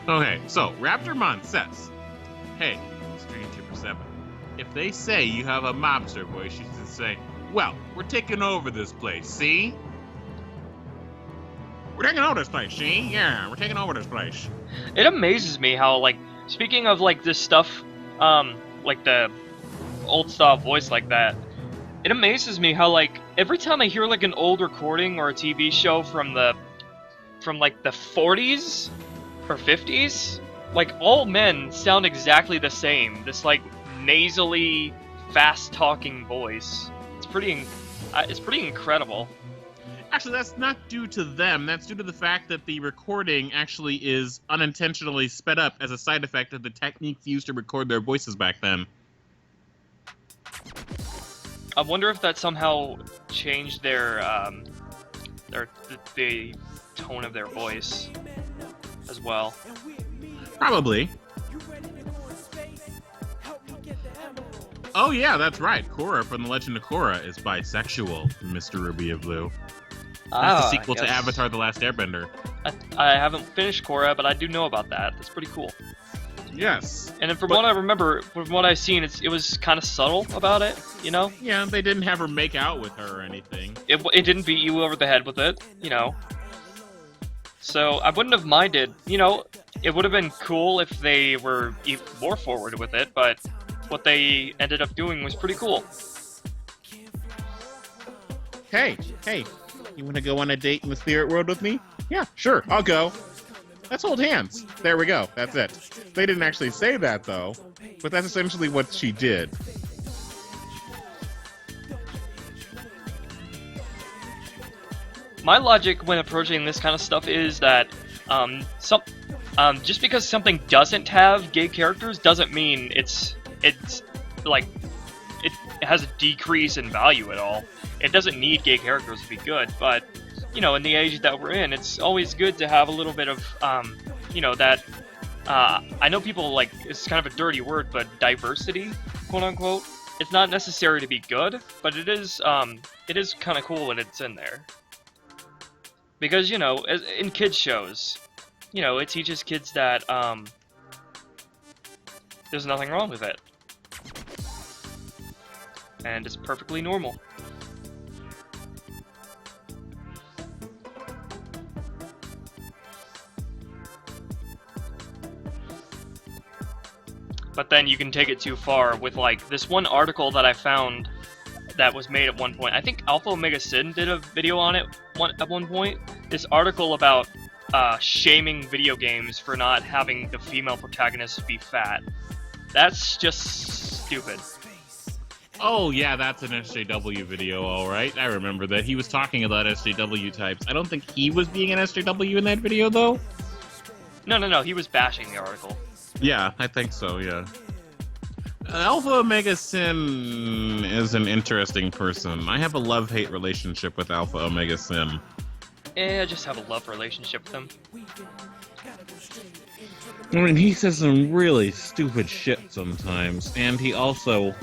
Okay, so Raptormon says, "Hey, XtremetuberVII, if they say you have a mobster voice, you should say, well, we're taking over this place, see? We're taking over this place, see? Yeah, we're taking over this place." It amazes me how, like, speaking of, like, this stuff, like the old style voice like that, it amazes me how, like, every time I hear, like, an old recording or a TV show from like, the 40s or 50s, like, all men sound exactly the same. This, like, nasally, fast-talking voice. It's pretty incredible. Actually, that's not due to them. That's due to the fact that the recording actually is unintentionally sped up as a side effect of the techniques used to record their voices back then. I wonder if that somehow changed the tone of their voice as well. Probably. Oh yeah, that's right. Korra from The Legend of Korra is bisexual, Mr. Ruby of Blue. That's the sequel to yes. Avatar: The Last Airbender. I haven't finished Korra, but I do know about that. That's pretty cool. Yes. And then from what I remember, from what I've seen, it was kind of subtle about it, you know? Yeah, they didn't have her make out with her or anything. It didn't beat you over the head with it, you know? So I wouldn't have minded, you know, it would have been cool if they were even more forward with it, but what they ended up doing was pretty cool. Hey, you want to go on a date in the spirit world with me? Yeah, sure, I'll go. Let's hold hands. There we go. That's it. They didn't actually say that, though, but that's essentially what she did. My logic when approaching this kind of stuff is that just because something doesn't have gay characters doesn't mean it's like it has a decrease in value at all. It doesn't need gay characters to be good, but you know, in the age that we're in, it's always good to have a little bit of you know, that I know people like it's kind of a dirty word, but diversity, quote unquote. It's not necessary to be good, but it is kind of cool when it's in there. Because, you know, in kids shows, you know, it teaches kids that there's nothing wrong with it. And it's perfectly normal. But then you can take it too far with, like, this one article that I found that was made at one point. I think Alpha Omega Sin did a video on it at one point. This article about shaming video games for not having the female protagonist be fat. That's just stupid. Oh yeah, that's an SJW video, alright. I remember that. He was talking about SJW types. I don't think he was being an SJW in that video, though. No, he was bashing the article. Yeah, I think so, yeah. Alpha Omega Sin is an interesting person. I have a love-hate relationship with Alpha Omega Sin. I just have a love relationship with him. I mean, he says some really stupid shit sometimes, and he also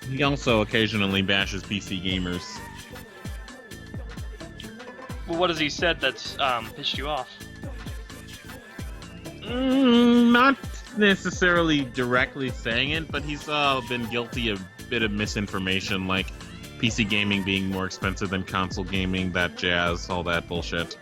occasionally bashes PC gamers. Well, what has he said that's pissed you off? Not necessarily directly saying it, but he's been guilty of a bit of misinformation, like PC gaming being more expensive than console gaming, that jazz, all that bullshit.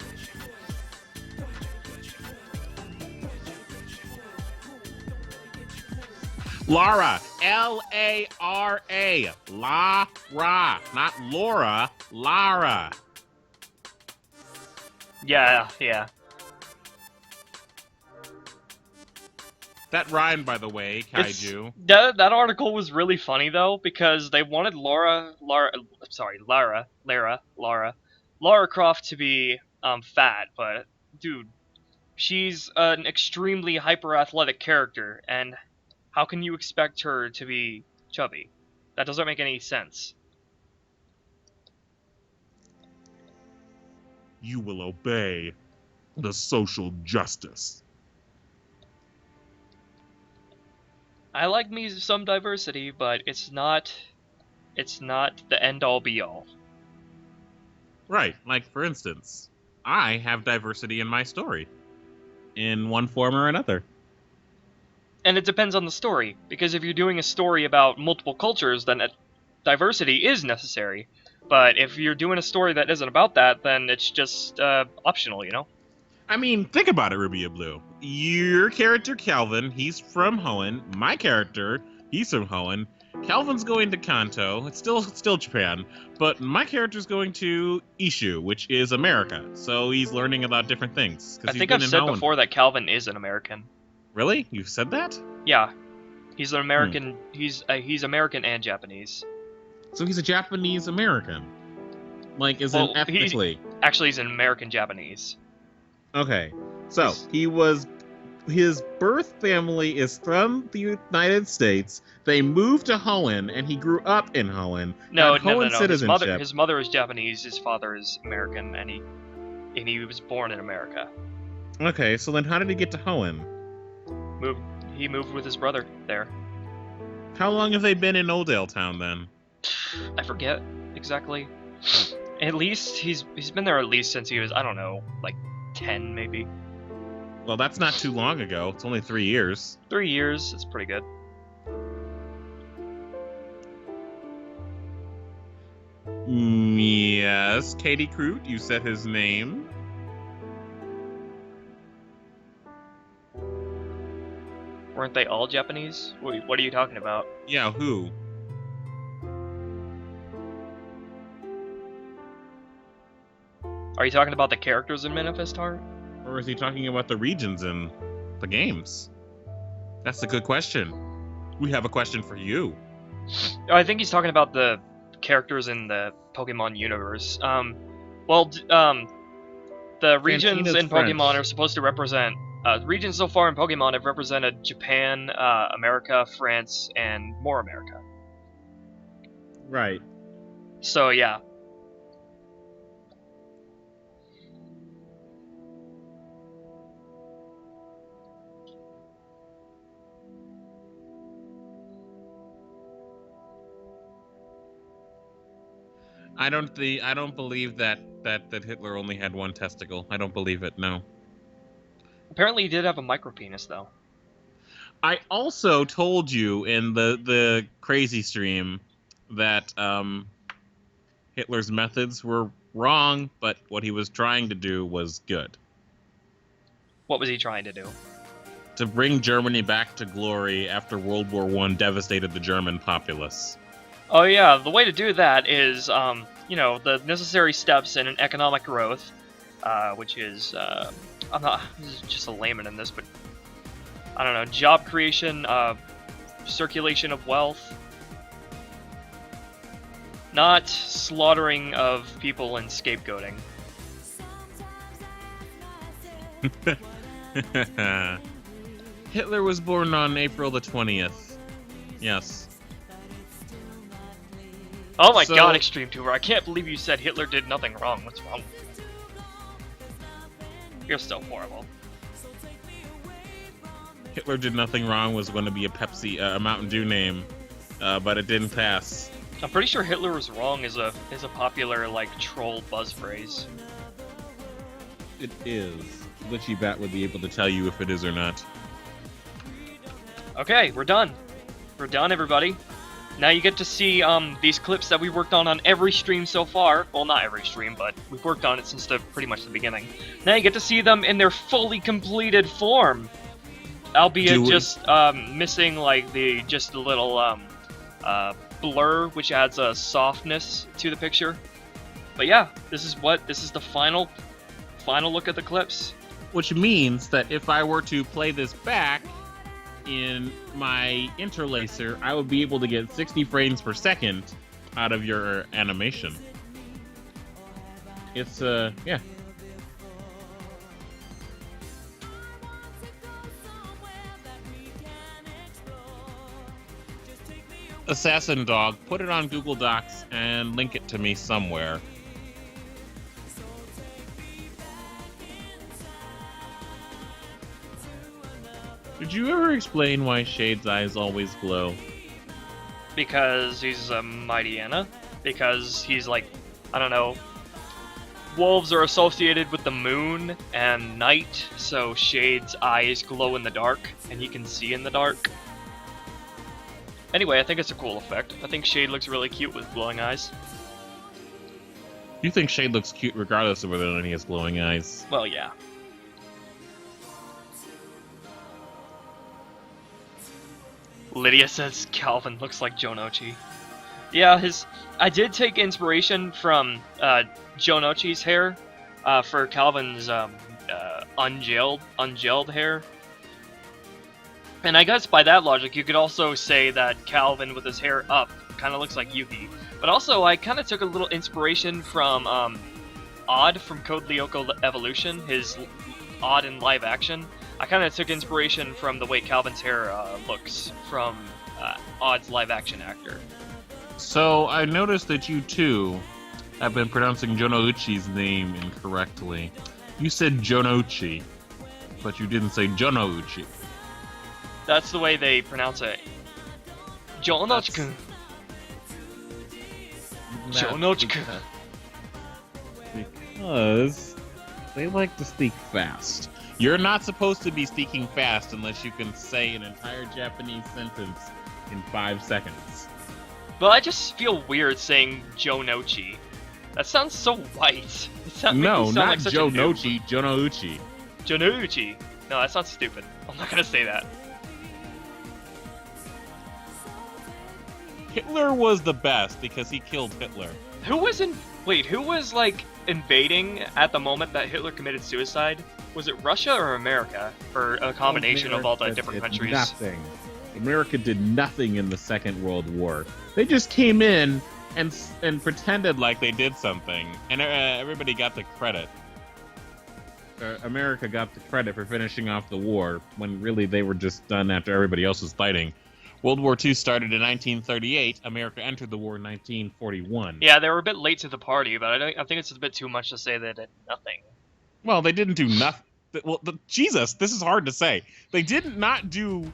Lara, L-A-R-A, Lara, not Laura, Lara. Yeah. That rhymed, by the way, Cadieux. That article was really funny though, because they wanted Lara Croft to be fat, but dude, she's an extremely hyper athletic character, and how can you expect her to be chubby? That doesn't make any sense. You will obey the social justice. I like me some diversity, but it's not the end all be all. Right, like for instance, I have diversity in my story, in one form or another. And it depends on the story, because if you're doing a story about multiple cultures, then diversity is necessary. But if you're doing a story that isn't about that, then it's just optional, you know? I mean, think about it, Ruby of Blue. Your character, Calvin, he's from Hoenn. My character, he's from Hoenn. Calvin's going to Kanto. It's still Japan. But my character's going to Ishu, which is America. So he's learning about different things. I think I've said before that Calvin is an American. Really? You've said that? Yeah. He's an American. He's American and Japanese. So he's a Japanese American. Like, is it ethnically? Actually, he's an American Japanese. Okay, so his birth family is from the United States. They moved to Holland, and he grew up in Holland. No, got no, no, Holland no. citizenship. His mother is Japanese. His father is American, and he was born in America. Okay, so then how did he get to Holland? He moved with his brother there. How long have they been in Oldale Town then? I forget exactly. At least he's been there at least since he was, I don't know, like 10 maybe. Well, that's not too long ago. It's only 3 years. 3 years. It's pretty good. Yes, Katie Kroot, you said his name. Weren't they all Japanese? Wait, what are you talking about? Yeah, who? Are you talking about the characters in Manifest Heart? Or is he talking about the regions in the games? That's a good question. We have a question for you. I think he's talking about the characters in the Pokemon universe. The regions Fantina's in French. Pokemon are supposed to represent... regions so far in Pokemon have represented Japan, America, France, and more America. Right. So, yeah. I don't believe that Hitler only had one testicle. I don't believe it, no. Apparently he did have a micropenis, though. I also told you in the crazy stream that Hitler's methods were wrong, but what he was trying to do was good. What was he trying to do? To bring Germany back to glory after World War I devastated the German populace. Oh yeah, the way to do that is, the necessary steps in an economic growth, which is, this is just a layman in this, but, I don't know, job creation, circulation of wealth, not slaughtering of people and scapegoating. Hitler was born on April the 20th. Yes. Oh my So- god, XtremeTuber, I can't believe you said Hitler did nothing wrong. What's wrong with you? You're so horrible. Hitler did nothing wrong was going to be a Mountain Dew name, but it didn't pass. I'm pretty sure Hitler was wrong is a popular, troll buzz phrase. It is. Glitchy Bat would be able to tell you if it is or not. Okay, we're done. We're done, everybody. Now you get to see these clips that we worked on every stream so far. Well, not every stream, but we've worked on it since pretty much the beginning. Now you get to see them in their fully completed form, albeit just missing just a little blur, which adds a softness to the picture. But yeah, this is the final look at the clips. Which means that if I were to play this back in my interlacer, I would be able to get 60 frames per second out of your animation. It's, yeah. Assassin Dog, put it on Google Docs and link it to me somewhere. Did you ever explain why Shade's eyes always glow? Because he's a mighty Anna. Because he's I don't know. Wolves are associated with the moon and night, so Shade's eyes glow in the dark, and he can see in the dark. Anyway, I think it's a cool effect. I think Shade looks really cute with glowing eyes. You think Shade looks cute regardless of whether or not he has glowing eyes? Well, yeah. Lydia says Calvin looks like Jonochi. Yeah, I did take inspiration from Jonochi's hair for Calvin's ungelled hair. And I guess by that logic, you could also say that Calvin with his hair up kind of looks like Yuki. But also, I kind of took a little inspiration from Odd from Code Lyoko Evolution, his Odd in live action. I kind of took inspiration from the way Calvin's hair looks from Odd's live action actor. So I noticed that you too have been pronouncing Jonouchi's name incorrectly. You said Jonouchi, but you didn't say Jonouchi. That's the way they pronounce it. Jonouchi-kun. Jonouchi-kun. Because they like to speak fast. You're not supposed to be speaking fast unless you can say an entire Japanese sentence in 5 seconds. But I just feel weird saying Jonouchi. That sounds so white. No, not like such a noob. Jonouchi, Jonouchi. Jonouchi. No, that sounds stupid. I'm not gonna say that. Hitler was the best because he killed Hitler. Who was like invading at the moment that Hitler committed suicide? Was it Russia or America? Or a combination of all the different countries? Nothing. America did nothing in the Second World War. They just came in and pretended like they did something, and everybody got the credit. America got the credit for finishing off the war, when really they were just done after everybody else was fighting. World War II started in 1938. America entered the war in 1941. Yeah, they were a bit late to the party, but I think it's a bit too much to say they did nothing. Well, they didn't do nothing. Well, Jesus, this is hard to say. They did not do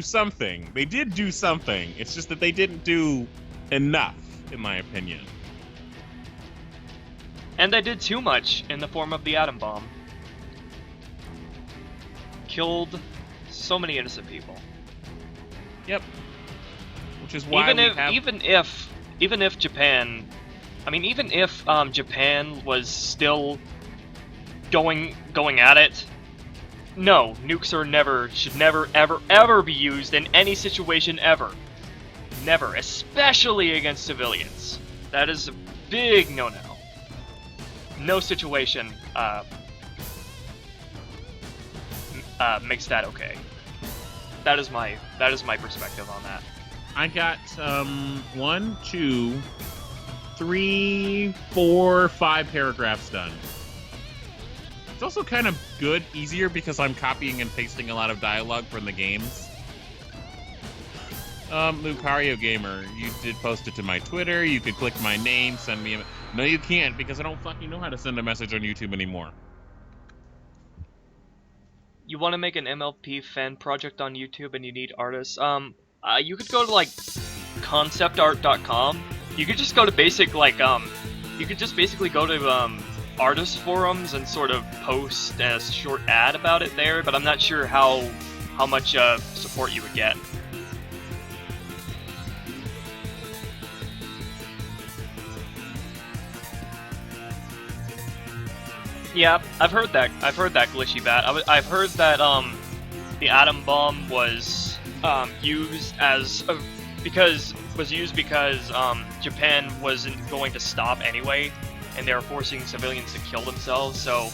something. They did do something. It's just that they didn't do enough, in my opinion. And they did too much in the form of the atom bomb. Killed so many innocent people. Yep. Which is why even if Japan, Japan was still going at it, no, nukes should never ever be used in any situation ever. Never, especially against civilians. That is a big no-no. No situation makes that okay. That is my perspective on that. I got 1, 2, 3, 4, 5 paragraphs done. It's also kind of easier because I'm copying and pasting a lot of dialogue from the games. Lucario Gamer, you did post it to my Twitter. You could click my name, send me a... No, you can't, because I don't fucking know how to send a message on YouTube anymore. You want to make an MLP fan project on YouTube and you need artists? You could go to, like, conceptart.com. You could just go to you could just basically go to, artist forums and sort of post a short ad about it there, but I'm not sure how much, support you would get. Yeah, I've heard that glitchy bat. I've heard that the atom bomb was used because Japan wasn't going to stop anyway, and they were forcing civilians to kill themselves. So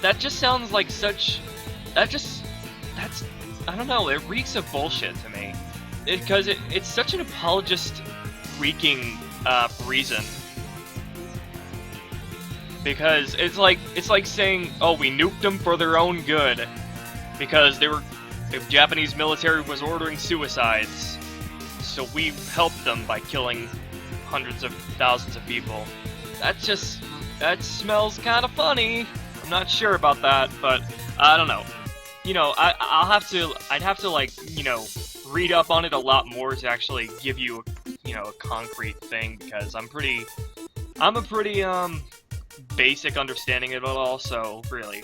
that just sounds like I don't know. It reeks of bullshit to me, because it's such an apologist freaking reason. Because it's like saying, oh, we nuked them for their own good, because the Japanese military was ordering suicides, so we helped them by killing hundreds of thousands of people. That smells kind of funny. I'm not sure about that, but I don't know. You know, I'd have to like, you know, read up on it a lot more to actually give you a concrete thing, because I'm a pretty basic understanding of it all, so really.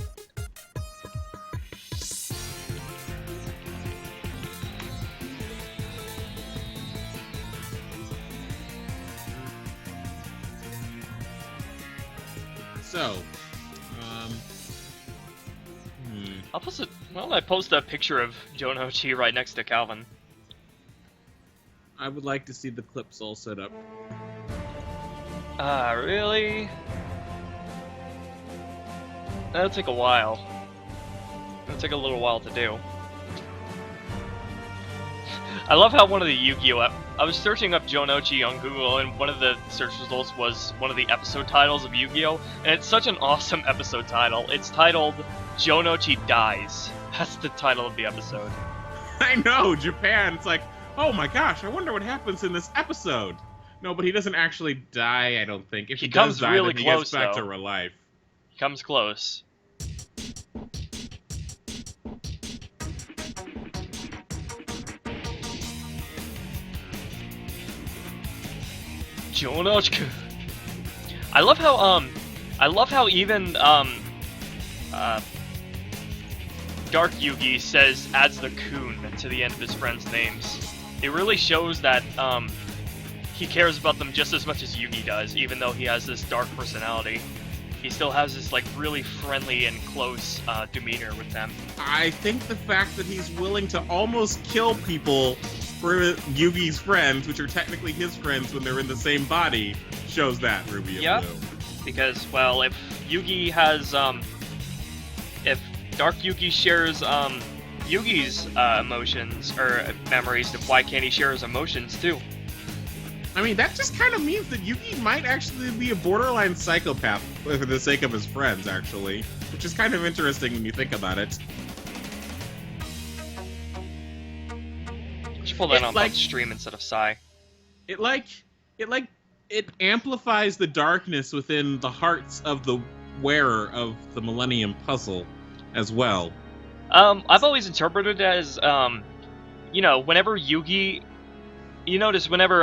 So, I post a picture of Jonouchi right next to Calvin. I would like to see the clips all set up. Really? That'll take a while. It'll take a little while to do. I love how one of the Yu-Gi-Oh I was searching up Jonochi on Google, and one of the search results was one of the episode titles of Yu-Gi-Oh! And it's such an awesome episode title. It's titled Jonochi Dies. That's the title of the episode. I know, Japan. It's like, oh my gosh, I wonder what happens in this episode. No, but he doesn't actually die, I don't think. If He he comes does die, really then he close, gets back though. to real life. He comes close. Jonochi. I love how even Dark Yugi adds the kun to the end of his friends' names. It really shows that he cares about them just as much as Yugi does, even though he has this dark personality. He still has this like really friendly and close demeanor with them. I think the fact that he's willing to almost kill people for Yugi's friends, which are technically his friends when they're in the same body, shows that, Ruby and Yeah. Blue. Because, well, if Yugi has, if Dark Yugi shares, Yugi's, emotions, or memories, then why can't he share his emotions, too? I mean, that just kind of means that Yugi might actually be a borderline psychopath for the sake of his friends, actually. Which is kind of interesting when you think about it. I should pull that It's on like- stream instead of Psy. It amplifies the darkness within the hearts of the wearer of the Millennium Puzzle as well. I've always interpreted it as, you know, whenever Yugi... You notice whenever,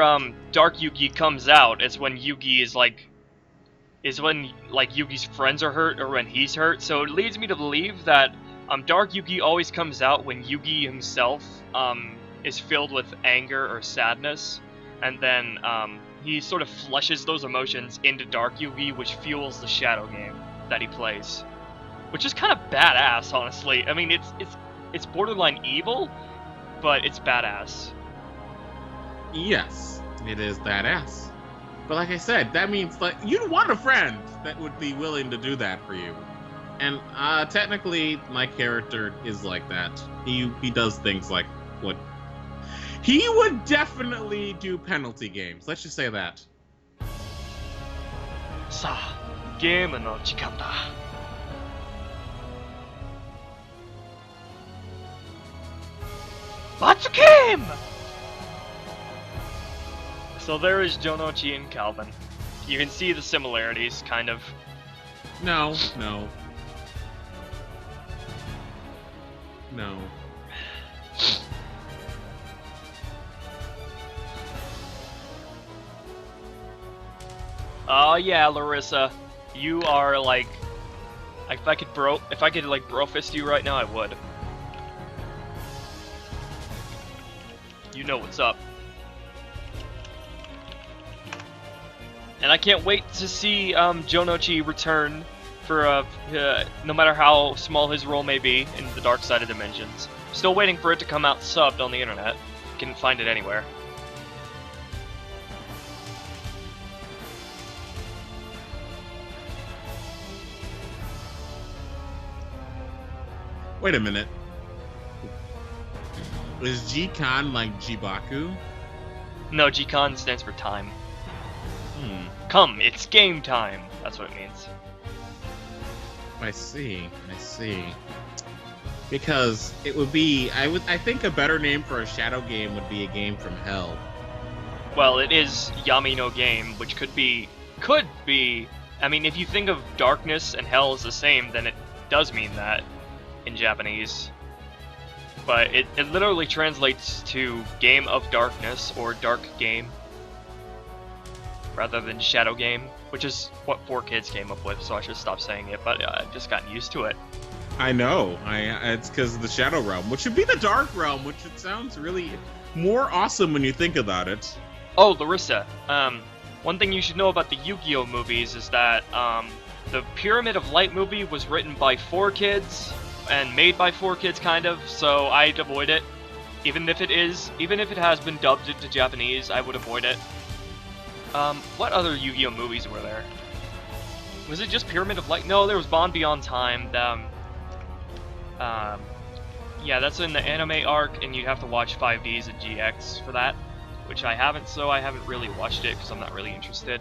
Dark Yugi comes out, it's when Yugi is, like, Yugi's friends are hurt, or when he's hurt, so it leads me to believe that, Dark Yugi always comes out when Yugi himself, is filled with anger or sadness, and then, he sort of flushes those emotions into Dark Yugi, which fuels the shadow game that he plays. Which is kind of badass, honestly. I mean, it's borderline evil, but it's badass. Yes, it is badass. But like I said, that means like you'd want a friend that would be willing to do that for you. And technically, my character is like that. He does things like what he would definitely do penalty games. Let's just say that. さあ、ゲームの時間だ。What's a game? So there is Jonochi and Calvin. You can see the similarities, kind of. No. Oh yeah, Larissa, you are like, if I could like bro fist you right now, I would. You know what's up. And I can't wait to see Jonochi return for no matter how small his role may be in the Dark Side of Dimensions. Still waiting for it to come out subbed on the internet. Can find it anywhere. Wait a minute. Is G-Con like Jibaku? No, G-Con stands for time. Hmm. Come, it's game time. That's what it means. I see. Because it would be, I think a better name for a shadow game would be a game from hell. Well, it is Yami no Game, which could be, I mean, if you think of darkness and hell as the same, then it does mean that in Japanese. But it literally translates to Game of Darkness or Dark Game, rather than Shadow Game, which is what 4Kids came up with, so I should stop saying it, but I've just gotten used to it. I know. It's because of the Shadow Realm, which should be the Dark Realm, which it sounds really more awesome when you think about it. Oh, Larissa, one thing you should know about the Yu-Gi-Oh! Movies is that, the Pyramid of Light movie was written by 4Kids, and made by 4Kids, kind of, so I'd avoid it. Even if it has been dubbed into Japanese, I would avoid it. What other Yu-Gi-Oh! Movies were there? Was it just Pyramid of Light? No, there was Bond Beyond Time, yeah, that's in the anime arc, and you'd have to watch 5Ds and GX for that. which I haven't, so I haven't really watched it because I'm not really interested.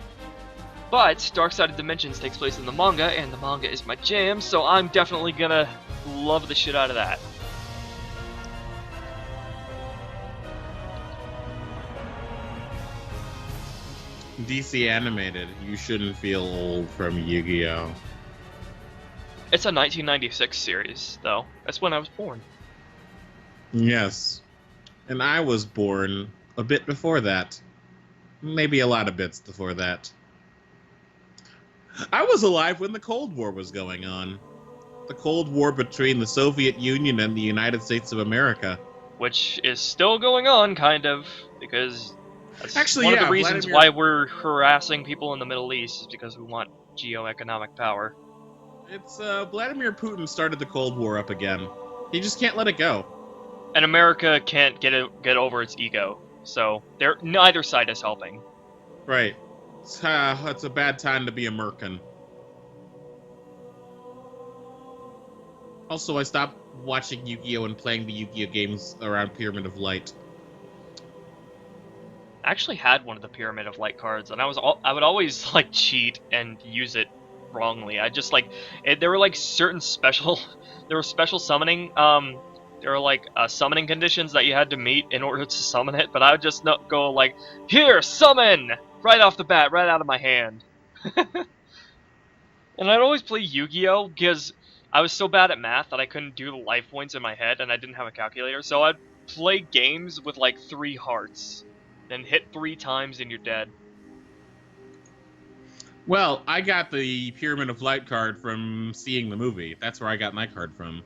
But Dark Side of Dimensions takes place in the manga, and the manga is my jam, so I'm definitely gonna love the shit out of that. DC animated. You shouldn't feel old from Yu-Gi-Oh. It's a 1996 series, though. That's when I was born. Yes. And I was born a bit before that. Maybe a lot of bits before that. I was alive when the Cold War was going on. The Cold War between the Soviet Union and the United States of America. Which is still going on, kind of, because that's Actually, one yeah, of the reasons Vladimir... why we're harassing people in the Middle East is because we want geo-economic power. It's, Vladimir Putin started the Cold War up again. He just can't let it go. And America can't get over its ego, so neither side is helping. Right. It's a bad time to be American. Also, I stopped watching Yu-Gi-Oh! And playing the Yu-Gi-Oh! Games around Pyramid of Light. I actually had one of the Pyramid of Light cards, and I would always like cheat and use it wrongly. I just like there were like certain special there were special summoning there were like summoning conditions that you had to meet in order to summon it, but I would just not go like, here, summon, right off the bat, right out of my hand. And I'd always play Yu-Gi-Oh! Because I was so bad at math that I couldn't do the life points in my head, and I didn't have a calculator, so I'd play games with like 3 hearts. Then hit 3 times and you're dead. Well, I got the Pyramid of Light card from seeing the movie. That's where I got my card from.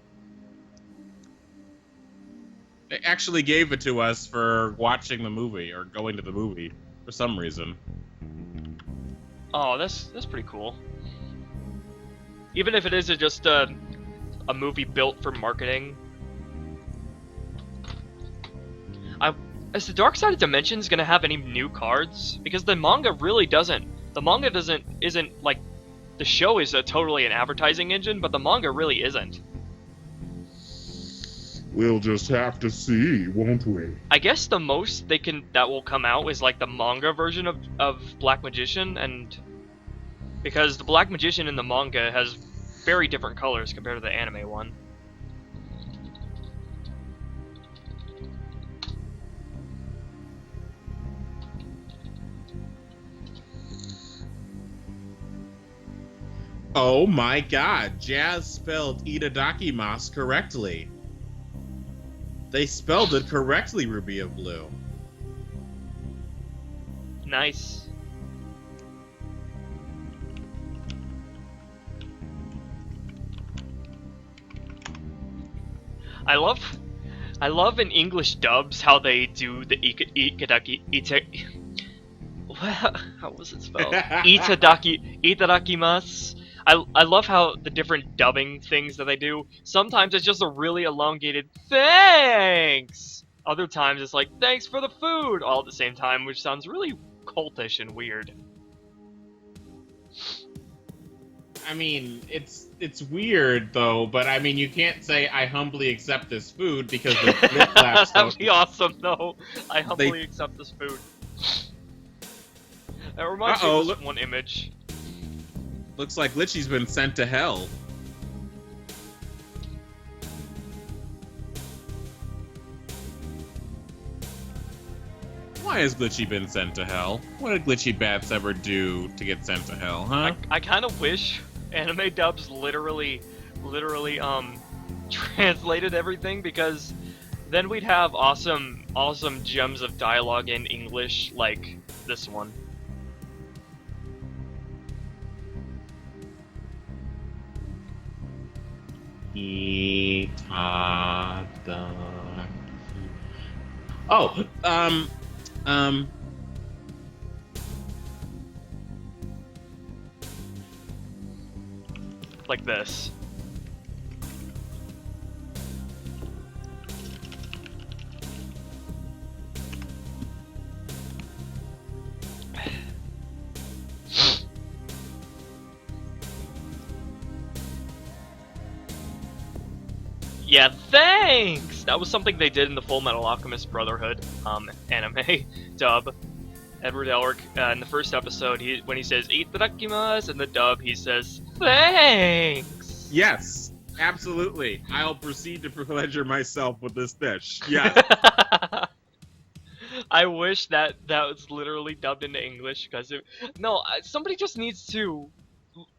They actually gave it to us for watching the movie, or going to the movie, for some reason. Oh, that's pretty cool. Even if it is just a movie built for marketing. Is the Dark Side of Dimensions gonna have any new cards? Because the manga really doesn't. The manga isn't like, the show is totally an advertising engine, but the manga really isn't. We'll just have to see, won't we? I guess the most that will come out is like the manga version of Black Magician, and because the Black Magician in the manga has very different colors compared to the anime one. Oh my god, Jazz spelled Itadakimasu correctly. They spelled it correctly, Ruby of Blue. Nice. I love in English dubs how they do the how was it spelled? Itadakimasu. I love how the different dubbing things that they do. Sometimes it's just a really elongated thanks. Other times it's like thanks for the food all at the same time, which sounds really cultish and weird. I mean, it's weird though, but I mean, you can't say I humbly accept this food because the lip flaps That'd be awesome, though. I humbly accept this food. That reminds me of this one image. Looks like Glitchy's been sent to hell. Why has Glitchy been sent to hell? What did Glitchy Bats ever do to get sent to hell, huh? I kind of wish anime dubs literally translated everything, because then we'd have awesome gems of dialogue in English like this one. Oh, like this. Yeah, thanks! That was something they did in the Full Metal Alchemist Brotherhood anime dub. Edward Elric, in the first episode, when he says "itadakimasu" in the dub, he says "thanks." Yes, absolutely. I'll proceed to pleasure myself with this dish. Yes. I wish that was literally dubbed into English because somebody just needs to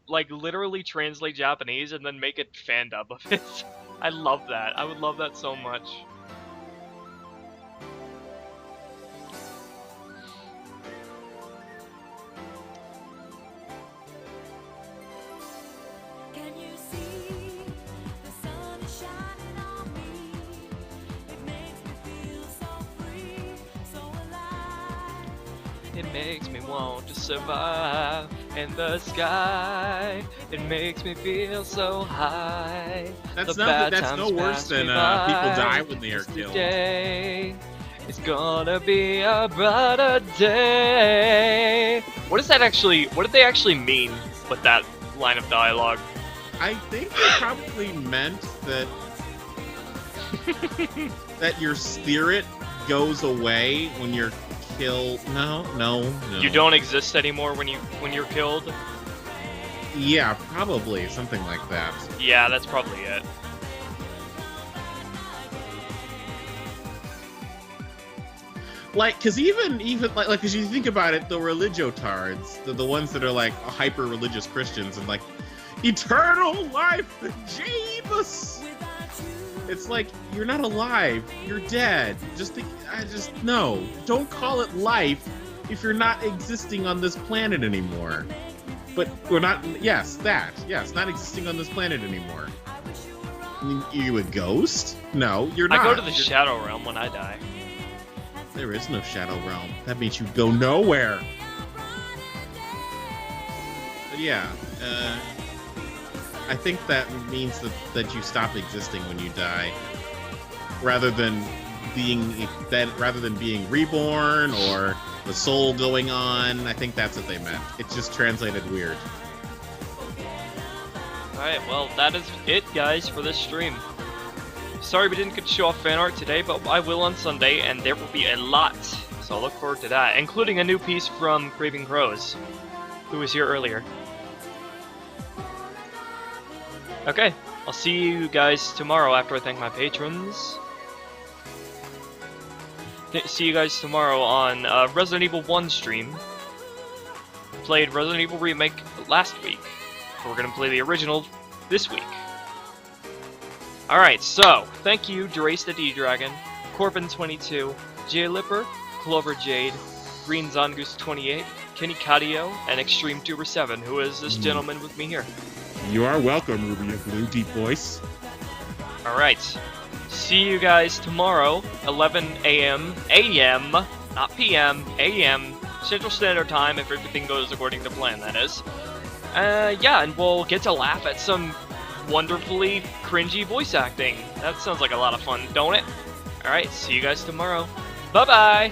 like literally translate Japanese and then make it fan dub of it. I love that. I would love that so much. Can you see the sun is shining on me? It makes me feel so free, so alive. It makes me want to survive in the sky. It makes me feel so high. That's The no bad that's times no worse pass than me people by. die when they are killed. Today, it's gonna be a brighter day. What did they actually mean with that line of dialogue? I think they probably meant that that your spirit goes away when you're killed. No. You don't exist anymore when you're killed? Yeah, probably something like that. Yeah, that's probably it. Like, cause even like, cause you think about it, the religiotards, the ones that are like hyper religious Christians and like eternal life, Jesus. It's like you're not alive, you're dead. No, don't call it life if you're not existing on this planet anymore. But we're not. Yes, not existing on this planet anymore. You a ghost? No, you're not. I go to the Shadow Realm when I die. There is no Shadow Realm. That means you go nowhere. But yeah, I think that means that you stop existing when you die, rather than being reborn or the soul going on. I think that's what they meant. It just translated weird. Alright, well, that is it, guys, for this stream. Sorry we didn't get to show off fan art today, but I will on Sunday, and there will be a lot. So I look forward to that, including a new piece from Craving Crows, who was here earlier. Okay, I'll see you guys tomorrow after I thank my patrons. See you guys tomorrow on Resident Evil 1 stream. Played Resident Evil Remake last week. We're gonna play the original this week. Alright, so, thank you, DraceTheD-Dragon, Corbin22, Jlipper, Clover Jade, Green Zongoose 28, Kenny Cadieux, and XtremetuberVII, who is this gentleman with me here. You are welcome, Ruby and Blue Deep Voice. Alright, see you guys tomorrow, 11 a.m., not p.m., a.m., Central Standard Time, if everything goes according to plan, that is. Yeah, and we'll get to laugh at some wonderfully cringy voice acting. That sounds like a lot of fun, don't it? Alright, see you guys tomorrow. Bye-bye!